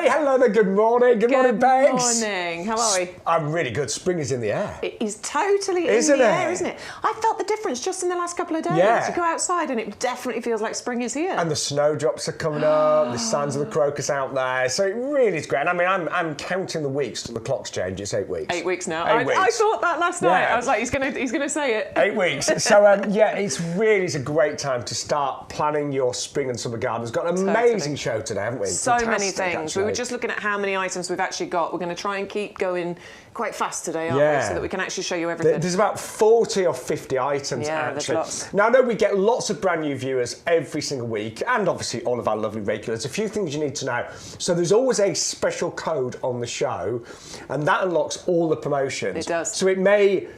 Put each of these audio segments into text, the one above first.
Hey, hello there, good morning. Good morning, Bex. Good morning. How are we? I'm really good. Spring is in the air. It is totally in the air, isn't it? I felt the difference just in the last couple of days. Yeah. You go outside and it definitely feels like spring is here. And the snowdrops are coming up, the signs of the crocus out there. So it really is great. And I mean, I'm counting the weeks till the clocks change. It's 8 weeks. 8 weeks now. 8 weeks. I thought that last night. Yeah. I was like, he's gonna say it. 8 weeks. So yeah, it's a great time to start planning your spring and summer garden. We've got an amazing show today, haven't we? So many Fantastic, things. actually. We were just looking at how many items we've actually got. We're going to try and keep going quite fast today, aren't we? So that we can actually show you everything. There's about 40 or 50 items, actually. There's lots. Now, I know we get lots of brand new viewers every single week, and obviously all of our lovely regulars. A few things you need to know. So there's always a special code on the show, and that unlocks all the promotions. It does. So it may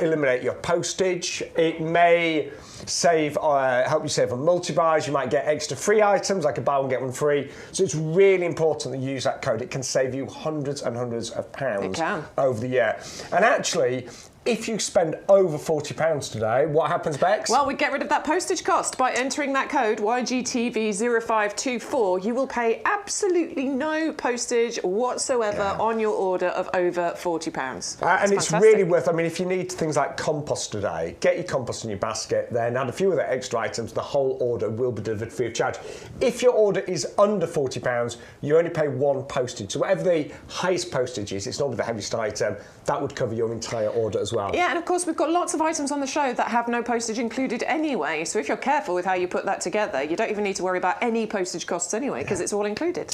eliminate your postage. It may help you save on multi-buys. You might get extra free items, like a buy one get one free. So it's really important that you use that code. It can save you hundreds and hundreds of pounds over the year. And actually, if you spend over £40 today, what happens, Bex? Well, we get rid of that postage cost. By entering that code, YGTV0524, you will pay absolutely no postage whatsoever on your order of over £40. And it's really worth, I mean, if you need things like compost today, get your compost in your basket, then add a few other extra items, the whole order will be delivered free of charge. If your order is under £40, you only pay one postage. So whatever the highest postage is, it's normally the heaviest item, that would cover your entire order as well. Yeah, and of course we've got lots of items on the show that have no postage included anyway, so if you're careful with how you put that together, you don't even need to worry about any postage costs anyway, because it's all included.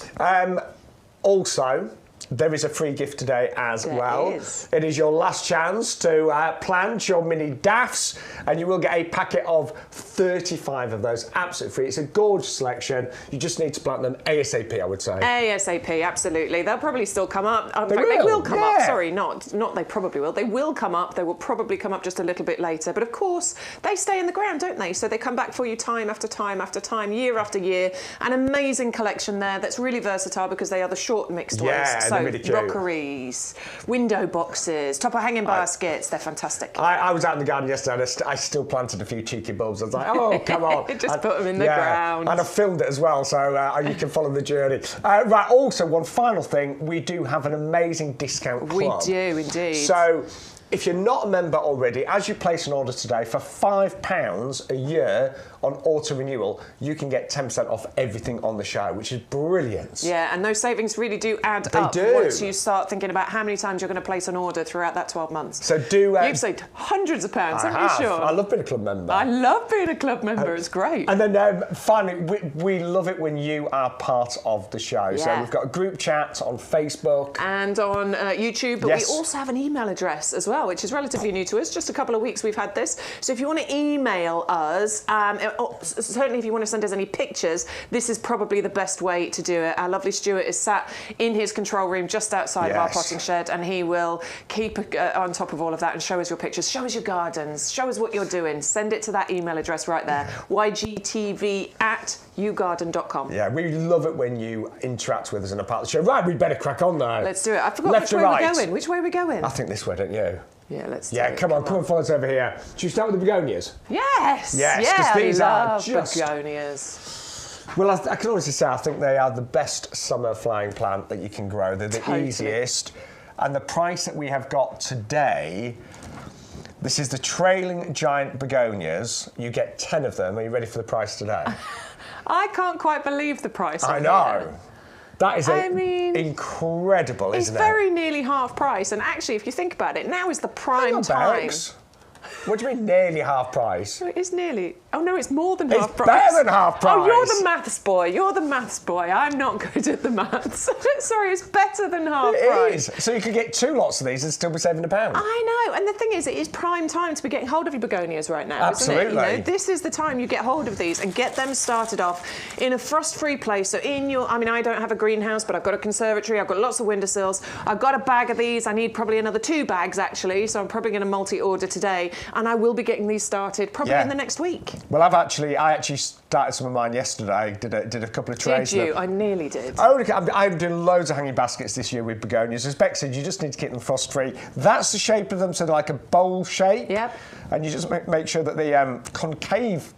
Also, there is a free gift today as well. It is your last chance to plant your mini daffs, and you will get a packet of 35 of those absolutely free. It's a gorgeous selection. You just need to plant them ASAP, I would say. ASAP, absolutely. They'll probably still come up. They will come up. Sorry, not they probably will. They will come up. They will probably come up just a little bit later. But of course, they stay in the ground, don't they? So they come back for you time after time after time, year after year. An amazing collection there that's really versatile because they are the short mixed ones. So really cute. Rockeries, window boxes, top of hanging baskets, they're fantastic. I was out in the garden yesterday and I still planted a few cheeky bulbs. I was like, oh, come on. Just put them in the ground. And I filmed it as well, so you can follow the journey. Right, also, one final thing, we do have an amazing discount club. We do, indeed. So, if you're not a member already, as you place an order today, for £5 a year on auto renewal, you can get 10% off everything on the show, which is brilliant. Yeah, and those savings really do add up once you start thinking about how many times you're going to place an order throughout that 12 months. So you've saved hundreds of pounds, haven't you, Shaun? I love being a club member. I love being a club member. It's great. And then finally, we love it when you are part of the show. Yeah. So we've got a group chat on Facebook. And on YouTube, but we also have an email address as well, which is relatively new to us. Just a couple of weeks we've had this. So if you want to email us, certainly if you want to send us any pictures, this is probably the best way to do it. Our lovely Stuart is sat in his control room just outside of our potting shed, and he will keep on top of all of that and show us your pictures, show us your gardens, show us what you're doing. Send it to that email address right there, ygtv@yougarden.com. Yeah, we love it when you interact with us in a part of the show. Right, we'd better crack on now. Let's do it. I forgot which way we're going. Which way are we going? I think this way, don't you? Yeah, let's do it. Come on, follow us over here. Should we start with the begonias? Yes! Yes, because these are just begonias. Well, I can honestly say I think they are the best summer flowering plant that you can grow. They're the easiest. And the price that we have got today, this is the trailing giant begonias. You get 10 of them. Are you ready for the price today? I can't quite believe the price. I know. That is incredible, isn't it? It's very nearly half price. And actually, if you think about it, now is the prime time. What do you mean nearly half price? No, it is nearly. Oh no, it's more than half price. It's better than half price. Oh, you're the maths boy. You're the maths boy. I'm not good at the maths. Sorry, it's better than half price. It is. So you could get 2 lots of these and still be saving £1. I know. And the thing is, it is prime time to be getting hold of your begonias right now, Absolutely. isn't it? You know, this is the time you get hold of these and get them started off in a frost-free place. So in your, I mean, I don't have a greenhouse, but I've got a conservatory. I've got lots of windowsills. I've got a bag of these. I need probably another 2 bags actually. So I'm probably going to multi-order today, and I will be getting these started probably in the next week. Well, I actually started some of mine yesterday. Did a couple of trays. Did you? I nearly did. I'm doing loads of hanging baskets this year with begonias. As Bex said, you just need to keep them frost-free. That's the shape of them, so they're like a bowl shape. Yep. And you just make sure that the concave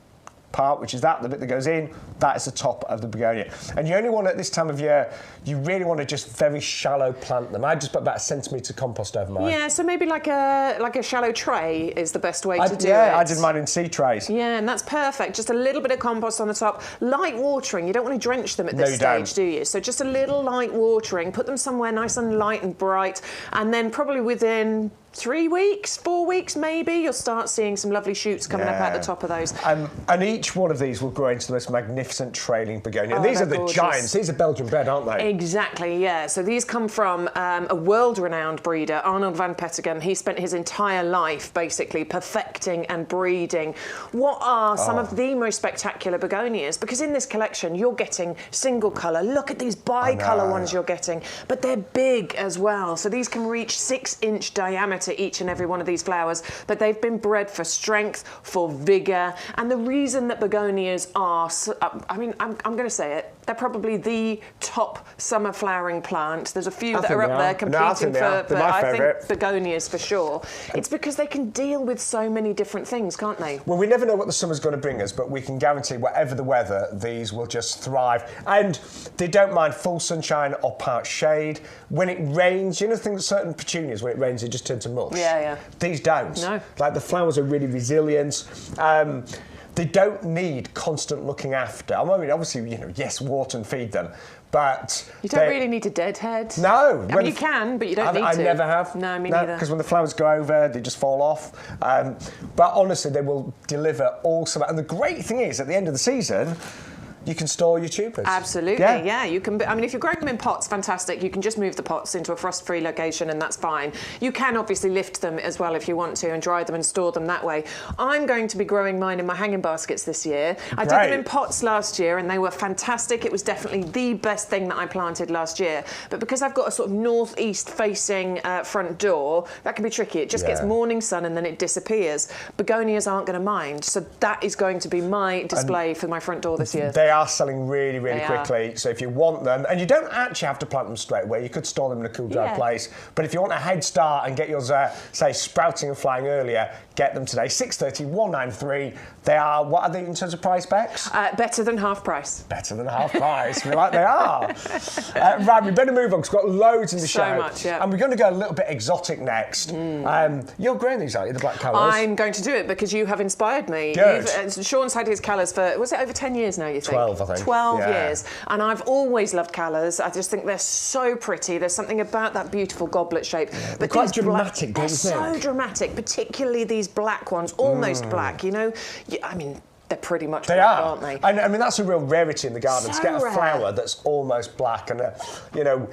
part, which is the bit that goes in, that is the top of the begonia. And you only want, at this time of year, you really want to just very shallow plant them. I just put about 1 centimetre compost over mine. Yeah, so maybe like a shallow tray is the best way to do it. Yeah, I did mine in seed trays. Yeah, and that's perfect. Just a little bit of compost on the top. Light watering. You don't want to drench them at this stage, do you? So just a little light watering. Put them somewhere nice and light and bright. And then probably within 3 weeks, 4 weeks maybe, you'll start seeing some lovely shoots coming up out the top of those. And each one of these will grow into the most magnificent trailing begonia. And these are the gorgeous. giants. These are Belgian bred, aren't they? Exactly, yeah. So these come from a world-renowned breeder, Arnold van Petegem. He spent his entire life basically perfecting and breeding what are some of the most spectacular begonias. Because in this collection, you're getting single colour. Look at these bicolour ones you're getting. But they're big as well. So these can reach 6-inch diameter, each and every one of these flowers, but they've been bred for strength, for vigour, and the reason that begonias are, I'm going to say it, they're probably the top summer flowering plant. There's a few that are up there competing for I think begonias for sure. It's because they can deal with so many different things, can't they? Well, we never know what the summer's going to bring us, but we can guarantee whatever the weather, these will just thrive. And they don't mind full sunshine or part shade. When it rains, you know, things certain petunias, when it rains, they just turn to mush. Yeah. These don't. No. Like, the flowers are really resilient. They don't need constant looking after. I mean, obviously, you know, yes, water and feed them, but you don't really need to deadhead. No. I mean, you can, but you don't need to. I never have. No, me neither. Because when the flowers go over, they just fall off. But honestly, they will deliver all summer. And the great thing is, at the end of the season, you can store your tubers. Absolutely, yeah. You can. I mean, if you're growing them in pots, fantastic. You can just move the pots into a frost-free location, and that's fine. You can obviously lift them as well if you want to, and dry them and store them that way. I'm going to be growing mine in my hanging baskets this year. I did them in pots last year, and they were fantastic. It was definitely the best thing that I planted last year. But because I've got a sort of northeast-facing front door, that can be tricky. It just gets morning sun, and then it disappears. Begonias aren't going to mind, so that is going to be my display for my front door this year. They are selling really, really quickly. So if you want them, and you don't actually have to plant them straight away, you could store them in a cool, dry place. But if you want a head start and get yours, say, sprouting and flying earlier, get them today. 630, 193. They are, what are they in terms of price, Bex? Better than half price. Better than half price. We like they are. Right, we better move on because we've got loads in the show. So much, yeah. And we're going to go a little bit exotic next. You're growing these, aren't you, the black colours? I'm going to do it because you have inspired me. Good. Sean's had his colours for, was it over 10 years now, you think? 12, I think. 12 years. And I've always loved colours. I just think they're so pretty. There's something about that beautiful goblet shape. But they're quite dramatic, they're so dramatic, particularly these black ones, almost black, you know? I mean, they're pretty much black, aren't they? And I mean, that's a real rarity in the garden, to get a flower that's almost black. And, you know,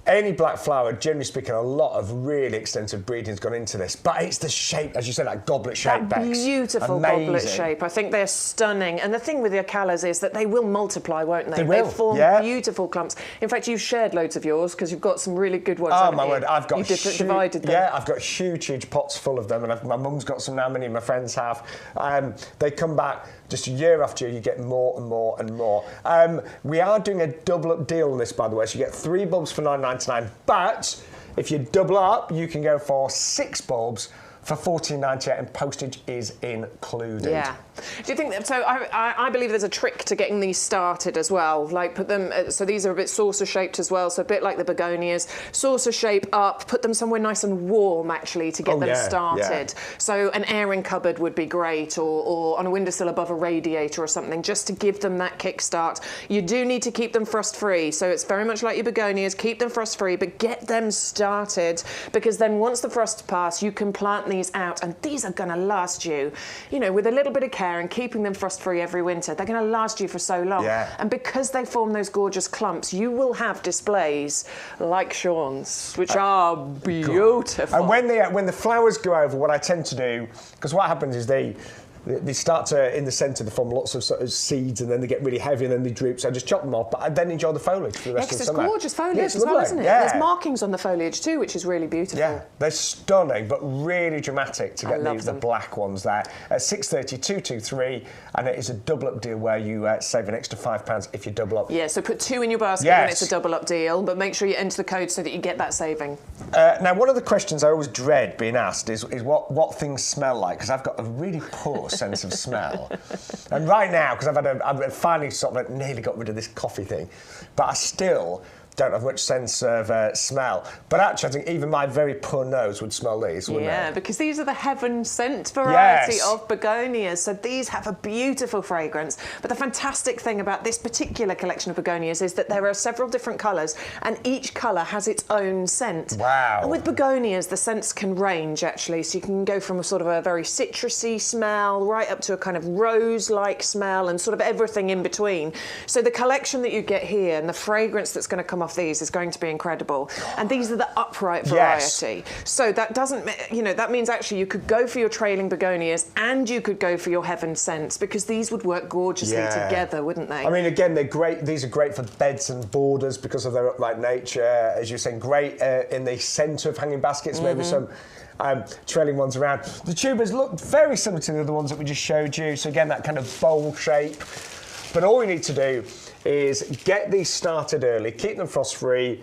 any black flower, generally speaking, a lot of really extensive breeding has gone into this. But it's the shape, as you said, that goblet shape, That Bex. beautiful goblet shape. I think they're stunning. And the thing with your colours is that they will multiply, won't they? They will, form beautiful clumps. In fact, you've shared loads of yours because you've got some really good ones. Oh, my word. I've got divided them. Yeah, I've got huge pots full of them. And my mum's got some now, many of my friends have. They come back just year after year, you get more and more and more. We are doing a double up deal on this, by the way. So you get 3 bulbs for $9.99. But if you double up, you can go for 6 bulbs for $14.98, and postage is included. Yeah. Do you think that? So I believe there's a trick to getting these started as well. Like put them. So these are a bit saucer shaped as well. So a bit like the begonias. Saucer shape up. Put them somewhere nice and warm actually to get them started. Yeah. So an airing cupboard would be great, or on a windowsill above a radiator or something, just to give them that kickstart. You do need to keep them frost free. So it's very much like your begonias. Keep them frost free, but get them started, because then once the frost pass, you can plant these out, and these are going to last you, you know, with a little bit of care and keeping them frost-free every winter. They're going to last you for so long. Yeah. And because they form those gorgeous clumps, you will have displays like Shaun's, which are beautiful. And when the flowers go over, what I tend to do, because what happens is they start to, in the centre, they form lots of sort of seeds, and then they get really heavy, and then they droop. So I just chop them off, but I then enjoy the foliage for the rest of the summer. It's gorgeous foliage as well, isn't it? Yeah. There's markings on the foliage too, which is really beautiful. Yeah, they're stunning, but really dramatic to get the black ones there. At 630, 223, and it is a double-up deal where you save an extra £5 if you double up. Yeah, so put 2 in your basket when it's a double-up deal, but make sure you enter the code so that you get that saving. Now, one of the questions I always dread being asked is what things smell like, because I've got a really poor sense of smell. And right now, because I've finally sort of nearly got rid of this coffee thing, but I still don't have much sense of smell. But actually, I think even my very poor nose would smell these, wouldn't it? Yeah, because these are the heaven scent variety of begonias. So these have a beautiful fragrance. But the fantastic thing about this particular collection of begonias is that there are several different colours, and each colour has its own scent. Wow. And with begonias, the scents can range, actually. So you can go from a sort of a very citrusy smell right up to a kind of rose-like smell and sort of everything in between. So the collection that you get here and the fragrance that's going to come off these is going to be incredible. And these are the upright variety. So that doesn't, that means actually you could go for your trailing begonias and you could go for your heaven scents, because these would work gorgeously together, wouldn't they? I mean, again, they're great. These are great for beds and borders because of their upright nature. As you're saying, great in the centre of hanging baskets, maybe some trailing ones around. The tubers look very similar to the other ones that we just showed you. So again, that kind of bowl shape. But all we need to do is get these started early, keep them frost-free.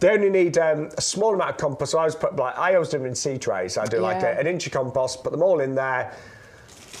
They only need a small amount of compost. So I always do them in seed trays. I do like an inch of compost, put them all in there,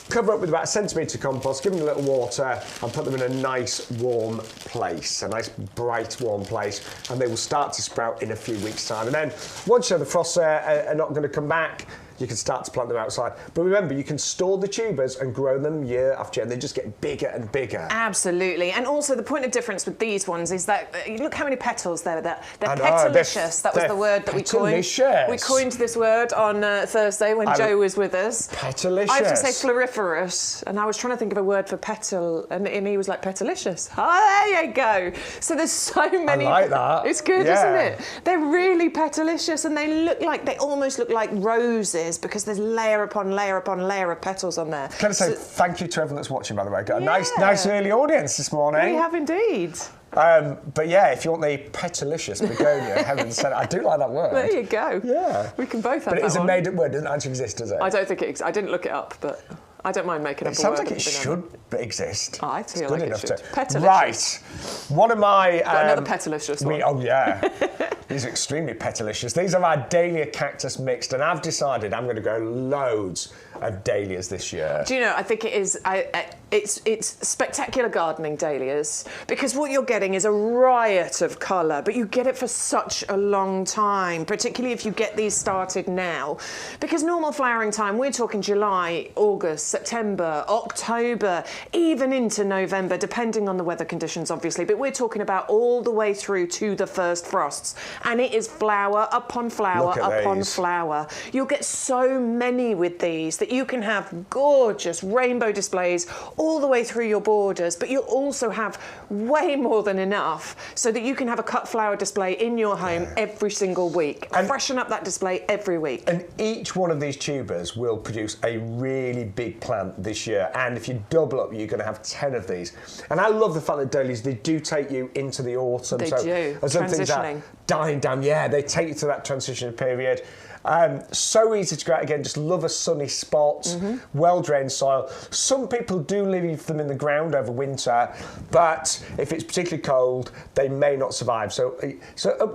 cover up with about a centimetre of compost, give them a little water, and put them in a nice warm place, a nice bright warm place, and they will start to sprout in a few weeks' time. And then once the frosts are not going to come back, you can start to plant them outside. But remember, you can store the tubers and grow them year after year, and they just get bigger and bigger. Absolutely. And also the point of difference with these ones is that, look how many petals there are. They're petalicious. That was the word that we coined. We coined this word on Thursday when Joe was with us. Petalicious. I have to say floriferous, and I was trying to think of a word for petal, and he was like petalicious. Oh, there you go. So there's so many. I like that. It's good, isn't it? They're really petalicious, and they almost look like roses, because there's layer upon layer upon layer of petals on there. Can I say thank you to everyone that's watching, by the way. Got a nice early audience this morning. We have indeed. But yeah, if you want the petalicious begonia, heaven sent, I do like that word. There you go. Yeah. We can both have that. But it is a one. made-up word, doesn't actually exist, does it? I don't think it exists. I didn't look it up, but I don't mind making up a word. It sounds like it should exist. I feel like it should. Petalicious. Right. One of my... Got another petalicious one. Oh, yeah. These are extremely petalicious. These are our dahlia cactus mixed, and I've decided I'm going to go loads of dahlias this year. Do you know, I think it is... It's spectacular gardening dahlias, because what you're getting is a riot of colour, but you get it for such a long time, particularly if you get these started now. Because normal flowering time, we're talking July, August, September, October, even into November, depending on the weather conditions, obviously, but we're talking about all the way through to the first frosts. And it is flower upon flower upon flower. You'll get so many with these that you can have gorgeous rainbow displays all the way through your borders, but you'll also have way more than enough so that you can have a cut flower display in your home every single week. And freshen up that display every week. And each one of these tubers will produce a really big plant this year. And if you double up, you're going to have 10 of these. And I love the fact that dahlias, they do take you into the autumn. They do. As some things are dying down, they take you to that transition period. So easy to grow. Again, just love a sunny spot, well-drained soil. Some people do leave them in the ground over winter, but if it's particularly cold, they may not survive. So it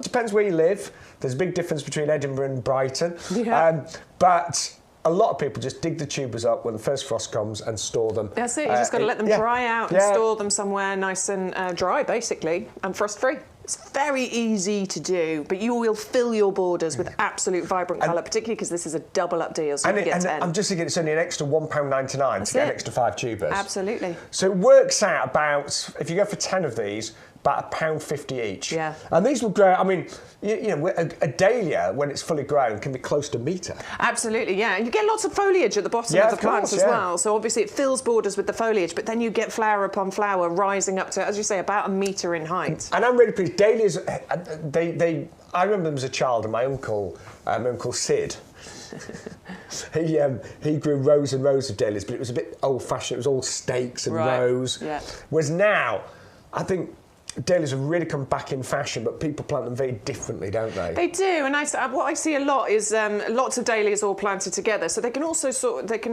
depends where you live. There's a big difference between Edinburgh and Brighton. Yeah. But a lot of people just dig the tubers up when the first frost comes and store them. That's it. You just got to let them dry out and store them somewhere nice and dry, basically, and frost-free. It's very easy to do, but you will fill your borders with absolute vibrant colour, particularly because this is a double-up deal, so you can get 10. I'm just thinking it's only an extra £1.99 to get an extra 5 tubers. Absolutely. So it works out about, if you go for 10 of these, about £1.50 each. Yeah. And these will grow, I mean, you know, a dahlia, when it's fully grown, can be close to a metre. Absolutely, yeah. And you get lots of foliage at the bottom of the plants as well. So obviously it fills borders with the foliage, but then you get flower upon flower rising up to, as you say, about a metre in height. And I'm really pleased. Dahlias, I remember them as a child, and my uncle Sid, he grew rows and rows of dahlias, but it was a bit old-fashioned. It was all stakes and rows. Yeah. Whereas now, I think dahlias have really come back in fashion, but people plant them very differently, don't they? They do, and what I see a lot is lots of dahlias all planted together, so they can also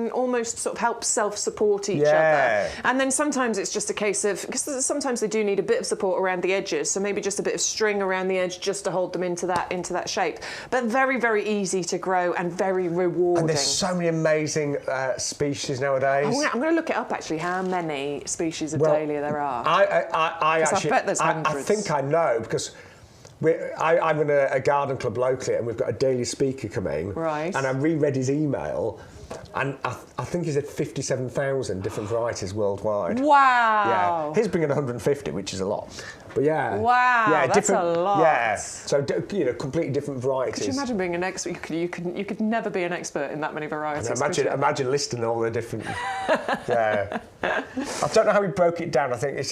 almost sort of help self-support each other. And then sometimes it's just a case of, because sometimes they do need a bit of support around the edges, so maybe just a bit of string around the edge just to hold them into that shape. But very, very easy to grow and very rewarding. And there's so many amazing species nowadays. I'm going to look it up actually, how many species of dahlia there are. I actually, bet there's hundreds. I think I know, because I'm in a garden club locally, and we've got a dahlia speaker coming. Right. And I reread his email, and I think he said 57,000 different varieties worldwide. Wow. Yeah. He's bringing 150, which is a lot. But yeah. Wow, yeah, that's a lot. Yeah. So, completely different varieties. Could you imagine being an expert? You could never be an expert in that many varieties. Imagine listing all the different. Yeah. I don't know how he broke it down. I think he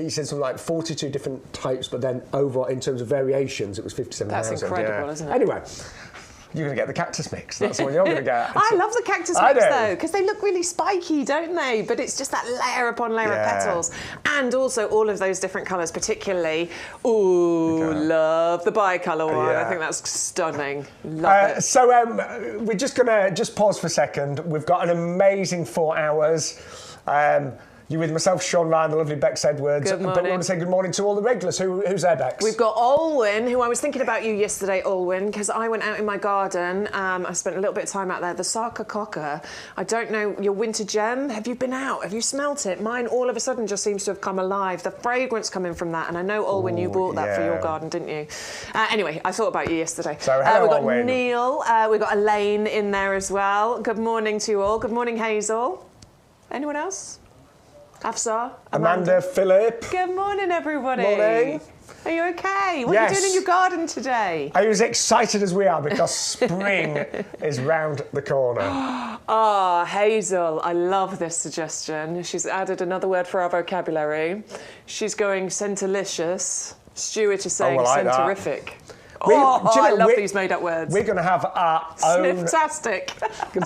said something like 42 different types, but then over in terms of variations, it was 57,000. That's incredible, isn't it? Anyway. You're going to get the cactus mix. That's what you're going to get. I love the cactus mix, though, because they look really spiky, don't they? But it's just that layer upon layer of petals. And also all of those different colours, particularly, love the bicolour one. I think that's stunning. Love it. So we're just going to pause for a second. We've got an amazing 4 hours. You're with myself, Shaun, Ryan, the lovely Bex Edwards. Good morning. But we want to say good morning to all the regulars. Who's there, Bex? We've got Olwyn, who I was thinking about you yesterday, Olwyn, because I went out in my garden. I spent a little bit of time out there. The sarcococca, I don't know, your winter gem. Have you been out? Have you smelt it? Mine all of a sudden just seems to have come alive. The fragrance coming from that. And I know, Olwyn, you bought that for your garden, didn't you? Anyway, I thought about you yesterday. So, hello, we've got Olwyn. Neil. We've got Elaine in there as well. Good morning to you all. Good morning, Hazel. Anyone else? Afsar, Amanda, Philip. Good morning, everybody. Morning. Are you okay? What are you doing in your garden today? Are you as excited as we are because spring is round the corner? Hazel, I love this suggestion. She's added another word for our vocabulary. She's going centilicious. Stuart is saying centerific. I love these made-up words. We're going to have our own... Sniftastic.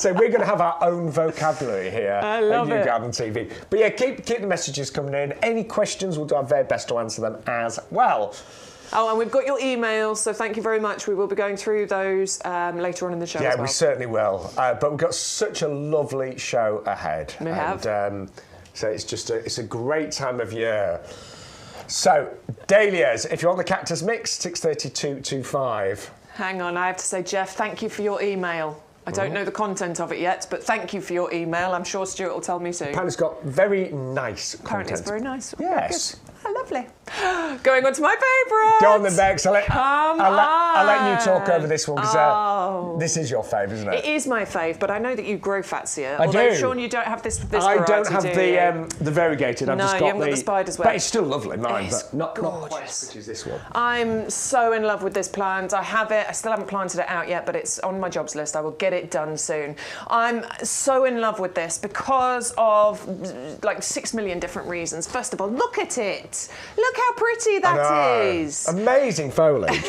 We're going to have our own vocabulary here at YouGarden TV. But yeah, keep the messages coming in. Any questions, we'll do our very best to answer them as well. Oh, and we've got your emails, so thank you very much. We will be going through those later on in the show as well. Yeah, we certainly will. But we've got such a lovely show ahead. We have. So it's a great time of year. So, dahlias, if you want the cactus mix, 63225. Hang on, I have to say, Jeff, thank you for your email. I don't know the content of it yet, but thank you for your email. I'm sure Stuart will tell me soon. Apparently it's got very nice content. Apparently it's very nice. Yes. Oh, lovely. Going on to my favourite. Go on then, Bex. I'll let you talk over this one, because this is your fave, isn't it? It is my fave, but I know that you grow fatsier. I do. Shaun, you don't have this I variety, don't have the variegated. I've just got you haven't got the spider's web. But it's still lovely, mine. It's but not gorgeous. quite as pretty as this one. I'm so in love with this plant. I have it. I still haven't planted it out yet, but it's on my jobs list. I will get it done soon. I'm so in love with this because of like 6 million different reasons. First of all, look at it. Look how pretty that is. Amazing foliage.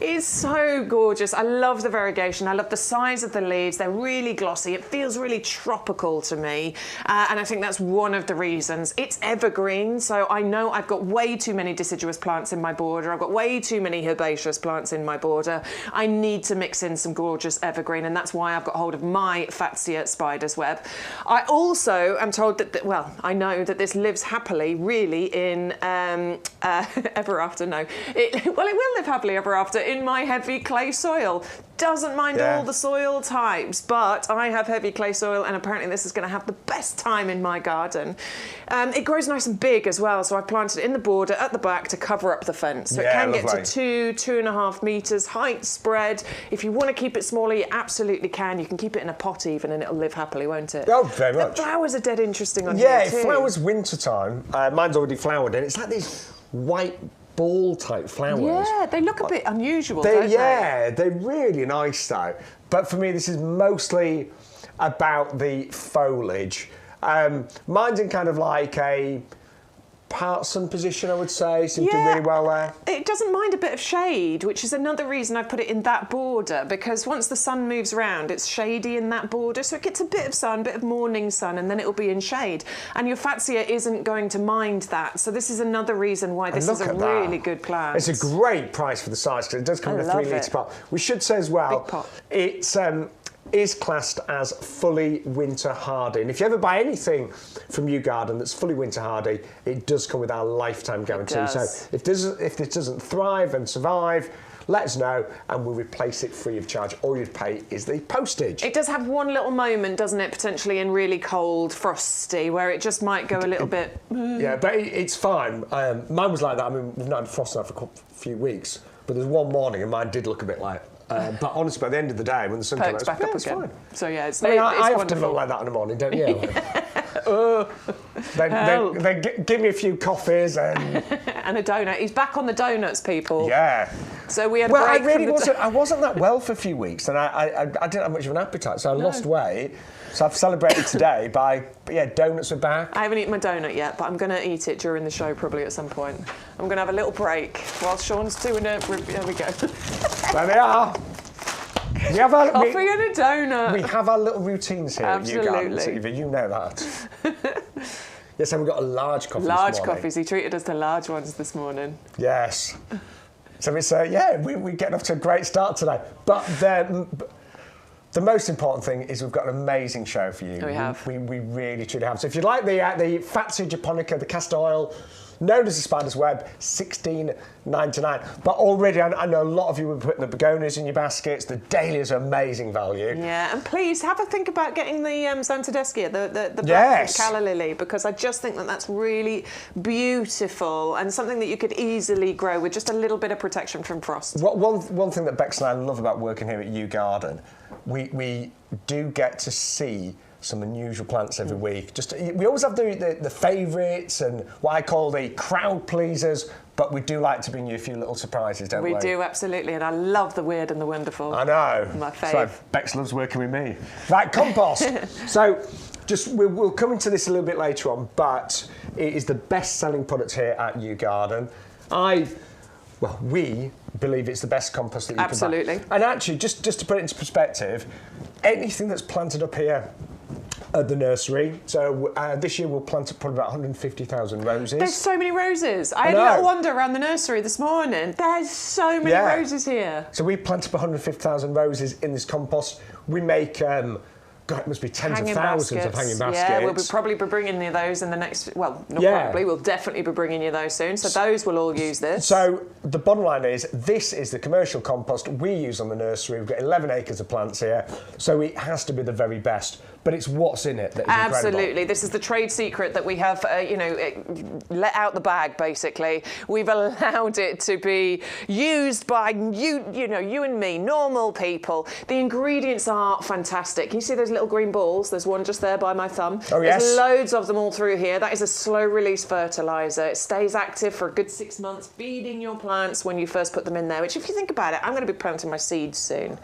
It's so gorgeous. I love the variegation. I love the size of the leaves. They're really glossy. It feels really tropical to me. And I think that's one of the reasons. It's evergreen, so I know I've got way too many deciduous plants in my border. I've got way too many herbaceous plants in my border. I need to mix in some gorgeous evergreen, and that's why I've got hold of my Fatsia spider's web. I also am told that, I know that this lives happily, really, in ever after. No, it will live happily ever after in my heavy clay soil. Doesn't mind all the soil types, but I have heavy clay soil, and apparently this is going to have the best time in my garden. It grows nice and big as well, so I've planted it in the border at the back to cover up the fence. So it can get to 2.5 metres height spread. If you want to keep it smaller, you absolutely can. You can keep it in a pot even, and it'll live happily, won't it? Oh, very much. The flowers are dead interesting on here too. Yeah, it flowers wintertime. Mine's already flowered, and it's like these white ball type flowers. Yeah, they look a bit unusual, don't they? Yeah, they're really nice though. But for me, this is mostly about the foliage. Mine's in kind of like a part sun position, I would say. Seems to do really well there. It doesn't mind a bit of shade, which is another reason I put it in that border, because once the sun moves around, it's shady in that border, so it gets a bit of sun, bit of morning sun, and then it'll be in shade. And your Fatsia isn't going to mind that, so this is another reason why this is a really good plant. It's a great price for the size, because it does come in a 3 litre pot. We should say as well, it's is classed as fully winter hardy. And if you ever buy anything from YouGarden that's fully winter hardy, it does come with our lifetime guarantee. So if this doesn't thrive and survive, let us know and we'll replace it free of charge. All you'd pay is the postage. It does have one little moment, doesn't it, potentially in really cold, frosty, where it just might go a little bit... Yeah, but it's fine. Mine was like that. I mean, we've not had frost now for a few weeks, but there's one morning and mine did look a bit like... but honestly, by the end of the day, when the sun comes back up it's again. fine. So yeah, it's I often look like that in the morning, don't you? They give me a few coffees and a donut. He's back on the donuts, people. Yeah. So we had a break. I wasn't that well for a few weeks, and I didn't have much of an appetite, so I lost weight. So I've celebrated today by donuts are back. I haven't eaten my donut yet, but I'm going to eat it during the show probably at some point. I'm going to have a little break while Shaun's doing it. There we go. There they are. We have our coffee and a donut. We have our little routines here Absolutely. at YouGarden, you know that. Yes, and we've got a large coffee Large this morning. coffees. He treated us to large ones this morning. Yes. So it's we're getting off to a great start today. But the most important thing is we've got an amazing show for you. We have. We really, truly have. So if you'd like the Fatsia japonica, the castor oil, known as the spider's web, $16.99. But already, I know a lot of you were putting the begonias in your baskets. The dahlias are amazing value. Yeah, and please have a think about getting the Santadeschia, the black calla lily, because I just think that that's really beautiful and something that you could easily grow with just a little bit of protection from frost. One thing that Bex and I love about working here at YouGarden, we do get to see some unusual plants every week. We always have the favourites and what I call the crowd pleasers, but we do like to bring you a few little surprises, don't we? We do, absolutely, and I love the weird and the wonderful. I know. My fave. So Bex loves working with me. Right, compost. So we'll come into this a little bit later on, but it is the best-selling product here at YouGarden. We believe it's the best compost that you can buy. And actually, just to put it into perspective, anything that's planted up here at the nursery. So this year we'll plant probably about 150,000 roses. There's so many roses. I had a little wander around the nursery this morning. There's so many roses here. So we planted up 150,000 roses in this compost. We make... God, it must be tens of thousands of hanging baskets. Yeah, we'll probably be bringing you those in the next... Well, not probably. We'll definitely be bringing you those soon. So those will all use this. So the bottom line is, this is the commercial compost we use on the nursery. We've got 11 acres of plants here. So it has to be the very best. But it's what's in it that is Absolutely. incredible. This is the trade secret that we have, let out the bag, basically. We've allowed it to be used by you and me, normal people. The ingredients are fantastic. Can you see those little green balls? There's one just there by my thumb. Oh, yes. There's loads of them all through here. That is a slow-release fertiliser. It stays active for a good 6 months, feeding your plants when you first put them in there, which, if you think about it, I'm going to be planting my seeds soon.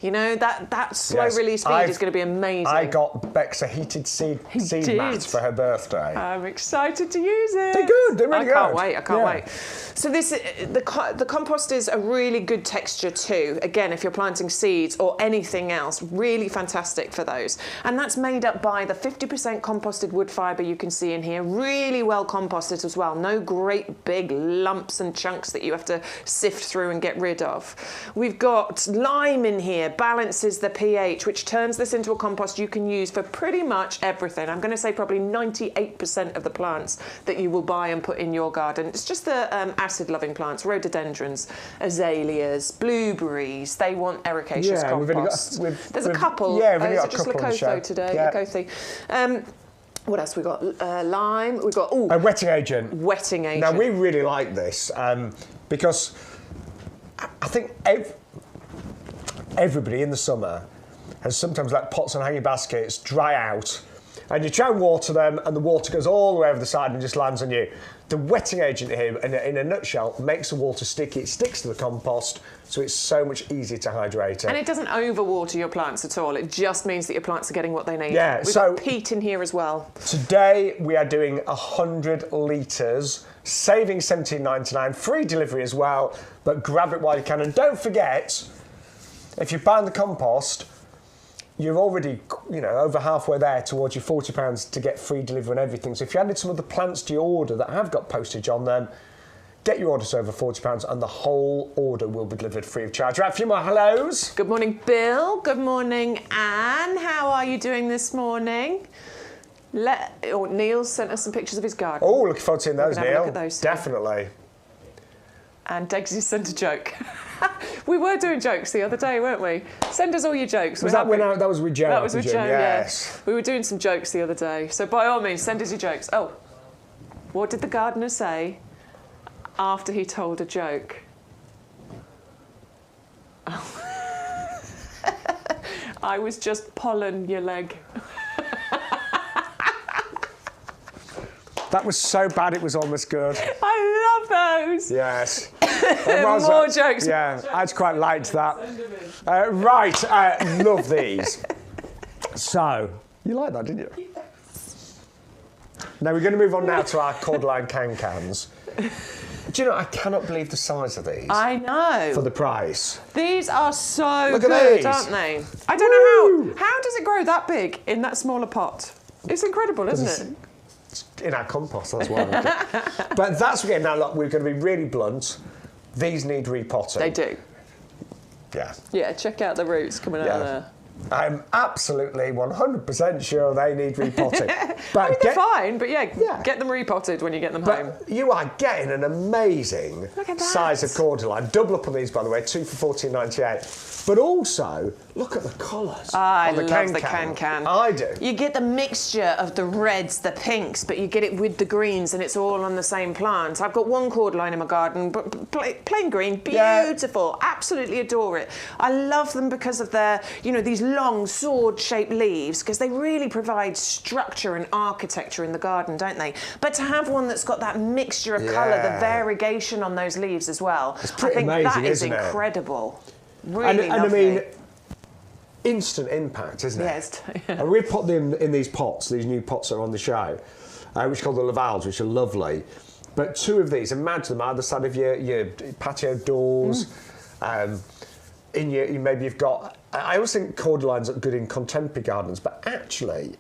You know, that slow-release feed is going to be amazing. I got Bex a heated seed mat for her birthday. I'm excited to use it. They're good. They're really good. I can't wait. So the compost is a really good texture too. Again, if you're planting seeds or anything else, really fantastic for those. And that's made up by the 50% composted wood fibre you can see in here. Really well composted as well. No great big lumps and chunks that you have to sift through and get rid of. We've got lime in here, balances the pH, which turns this into a compost you can use for pretty much everything. I'm going to say probably 98% of the plants that you will buy and put in your garden. It's just the acid-loving plants, rhododendrons, azaleas, blueberries. They want ericaceous compost. There's a couple. Yeah, we've only got a couple on the show today. Yeah. Lakothe. What else we got? Lime. We've got a wetting agent. Wetting agent. Now we really like this because I think everybody in the summer has sometimes let pots and hanging baskets dry out and you try and water them, and the water goes all the way over the side and just lands on you. The wetting agent here, in a nutshell, makes the water sticky. It sticks to the compost, so it's so much easier to hydrate it. And it doesn't overwater your plants at all. It just means that your plants are getting what they need. Yeah, We've got peat in here as well. Today we are doing 100 litres, saving $17.99, free delivery as well, but grab it while you can. And don't forget, if you're buying the compost, you're already, over halfway there towards your £40 to get free delivery and everything. So if you added some of the plants to your order that have got postage on them, get your orders over £40 and the whole order will be delivered free of charge. Right, a few more hellos. Good morning, Bill. Good morning, Anne. How are you doing this morning? Neil sent us some pictures of his garden. Oh, looking forward to seeing those, Neil. Neil. Look at those. Definitely. And Degsy sent a joke. We were doing jokes the other day, weren't we? Send us all your jokes. Was that was with Joe? That was with Joe, yes. Yeah. We were doing some jokes the other day. So by all means, send us your jokes. Oh, what did the gardener say after he told a joke? Oh. I was just pollen your leg. That was so bad it was almost good. I love those. Yes. More jokes. Yeah, I quite liked that. Love these. So, you liked that, didn't you? Yes. Now we're going to move on now to our cordyline can-cans. Do you know, I cannot believe the size of these. I know. For the price. These are so Look good, at these. aren't they? I don't know how does it grow that big in that smaller pot? It's incredible, isn't it? In our compost, that's why. But that's again. Now look, we're going to be really blunt. These need repotting. They do. Yeah. Yeah. Check out the roots coming out of there. I'm absolutely 100% sure they need repotting. But I mean, they're fine, but yeah, get them repotted when you get them home. You are getting an amazing size of cordyline. Double up on these, by the way, 2 for $14.98. But also, look at the colours. I love the can-can. I do. You get the mixture of the reds, the pinks, but you get it with the greens, and it's all on the same plant. I've got one cordyline in my garden, but plain green, beautiful. Yeah. Absolutely adore it. I love them because of their, these long sword-shaped leaves, because they really provide structure and architecture in the garden, don't they? But to have one that's got that mixture of colour, the variegation on those leaves as well, it's pretty amazing, that is isn't it? Incredible. Really and I mean, instant impact, isn't it? Yes. And we put them in these pots, these new pots that are on the show, which are called the Lavals, which are lovely. But 2 of these, imagine them either side of your patio doors. Maybe you've got. I always think cordylines are good in contemporary gardens, but actually,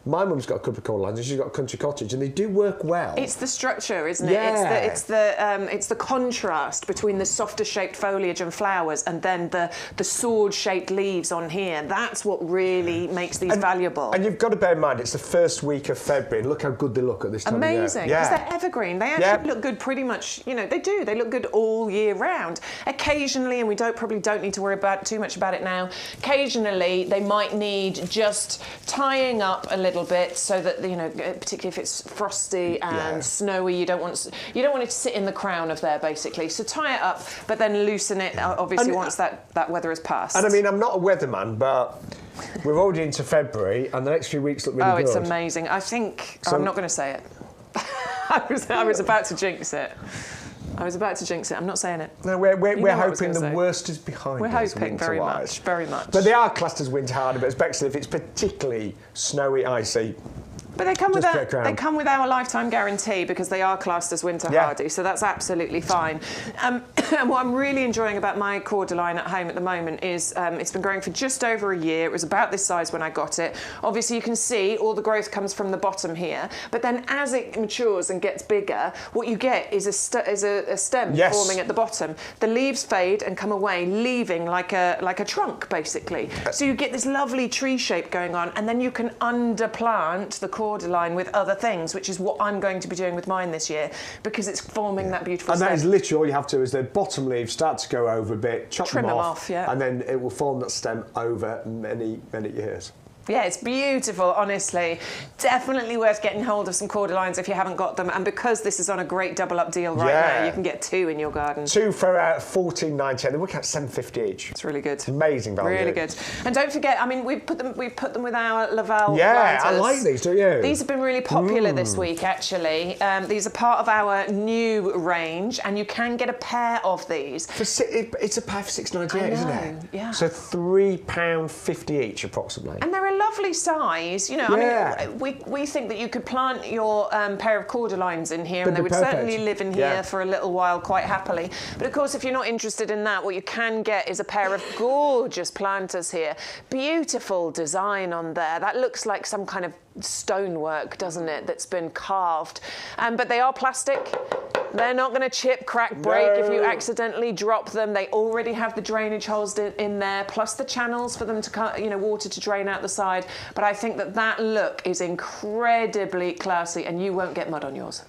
my mum's got a couple of cordylines and she's got a country cottage, and they do work well. It's the structure, isn't it? Yeah. It's the contrast between the softer shaped foliage and flowers and then the sword shaped leaves on here. That's what really makes these valuable. And you've got to bear in mind, it's the first week of February, and look how good they look at this time of year. Amazing, because they're evergreen. They actually look good pretty much, they do. They look good all year round. Occasionally, and we probably don't need to worry too much about it now, occasionally they might need just tying up a little bit so that, particularly if it's frosty and snowy, you don't want it to sit in the crown of there, basically. So tie it up, but then loosen it, obviously, once that weather has passed. And I mean, I'm not a weatherman, but we're already into February, and the next few weeks look really good. Oh, it's amazing. I think... I'm not going to say it. I was about to jinx it. I'm not saying it. No, we're hoping the worst is behind us. We're hoping very much. But they are classed as winter hardy, but especially if it's particularly snowy, icy. But they come with our lifetime guarantee because they are classed as winter hardy, so that's absolutely fine. And what I'm really enjoying about my cordyline at home at the moment is it's been growing for just over a year. It was about this size when I got it. Obviously, you can see all the growth comes from the bottom here, but then as it matures and gets bigger, what you get is a stem forming at the bottom. The leaves fade and come away, leaving like a trunk, basically. So you get this lovely tree shape going on, and then you can underplant the cordyline with other things, which is what I'm going to be doing with mine this year, because it's forming that beautiful stem. And that is literally all you have to do is the bottom leaves start to go over a bit, trim them off, and then it will form that stem over many, many years. Yeah, it's beautiful, honestly. Definitely worth getting hold of some cordylines if you haven't got them. And because this is on a great double-up deal right now, you can get 2 in your garden. 2 for $14.98. They work out $7.50 each. It's really good. It's amazing value. Really good. And don't forget, I mean, we've put them with our Laval planters. I like these, don't you? These have been really popular this week, actually. These are part of our new range, and you can get a pair of these. It's a pair for $6.98, isn't it? Yeah. So £3.50 each, approximately. And they're a lovely size. You know, I mean, we think that you could plant your pair of cordylines in here, and they would certainly live in here for a little while quite happily. But of course, if you're not interested in that, what you can get is a pair of gorgeous planters here. Beautiful design on there. That looks like some kind of stonework, doesn't it, that's been carved. But they are plastic. They're not going to chip, crack, break if you accidentally drop them. They already have the drainage holes in there, plus the channels for them to, you know, water to drain out the side. But I think that look is incredibly classy, and you won't get mud on yours.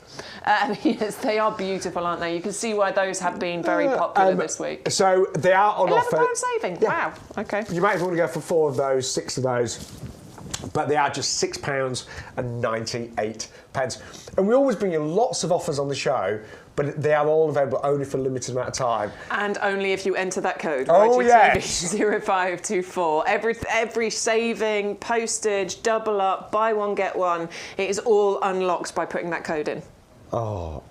Yes, they are beautiful, aren't they? You can see why those have been very popular this week. So they are on offer. £11 saving. Yeah. Wow. Okay. You might want to go for 4 of those, 6 of those. But they are just £6.98. And we always bring you lots of offers on the show, but they are all available only for a limited amount of time. And only if you enter that code. Oh, yes. 0524. Every saving, postage, double up, buy one, get one, it is all unlocked by putting that code in. Oh,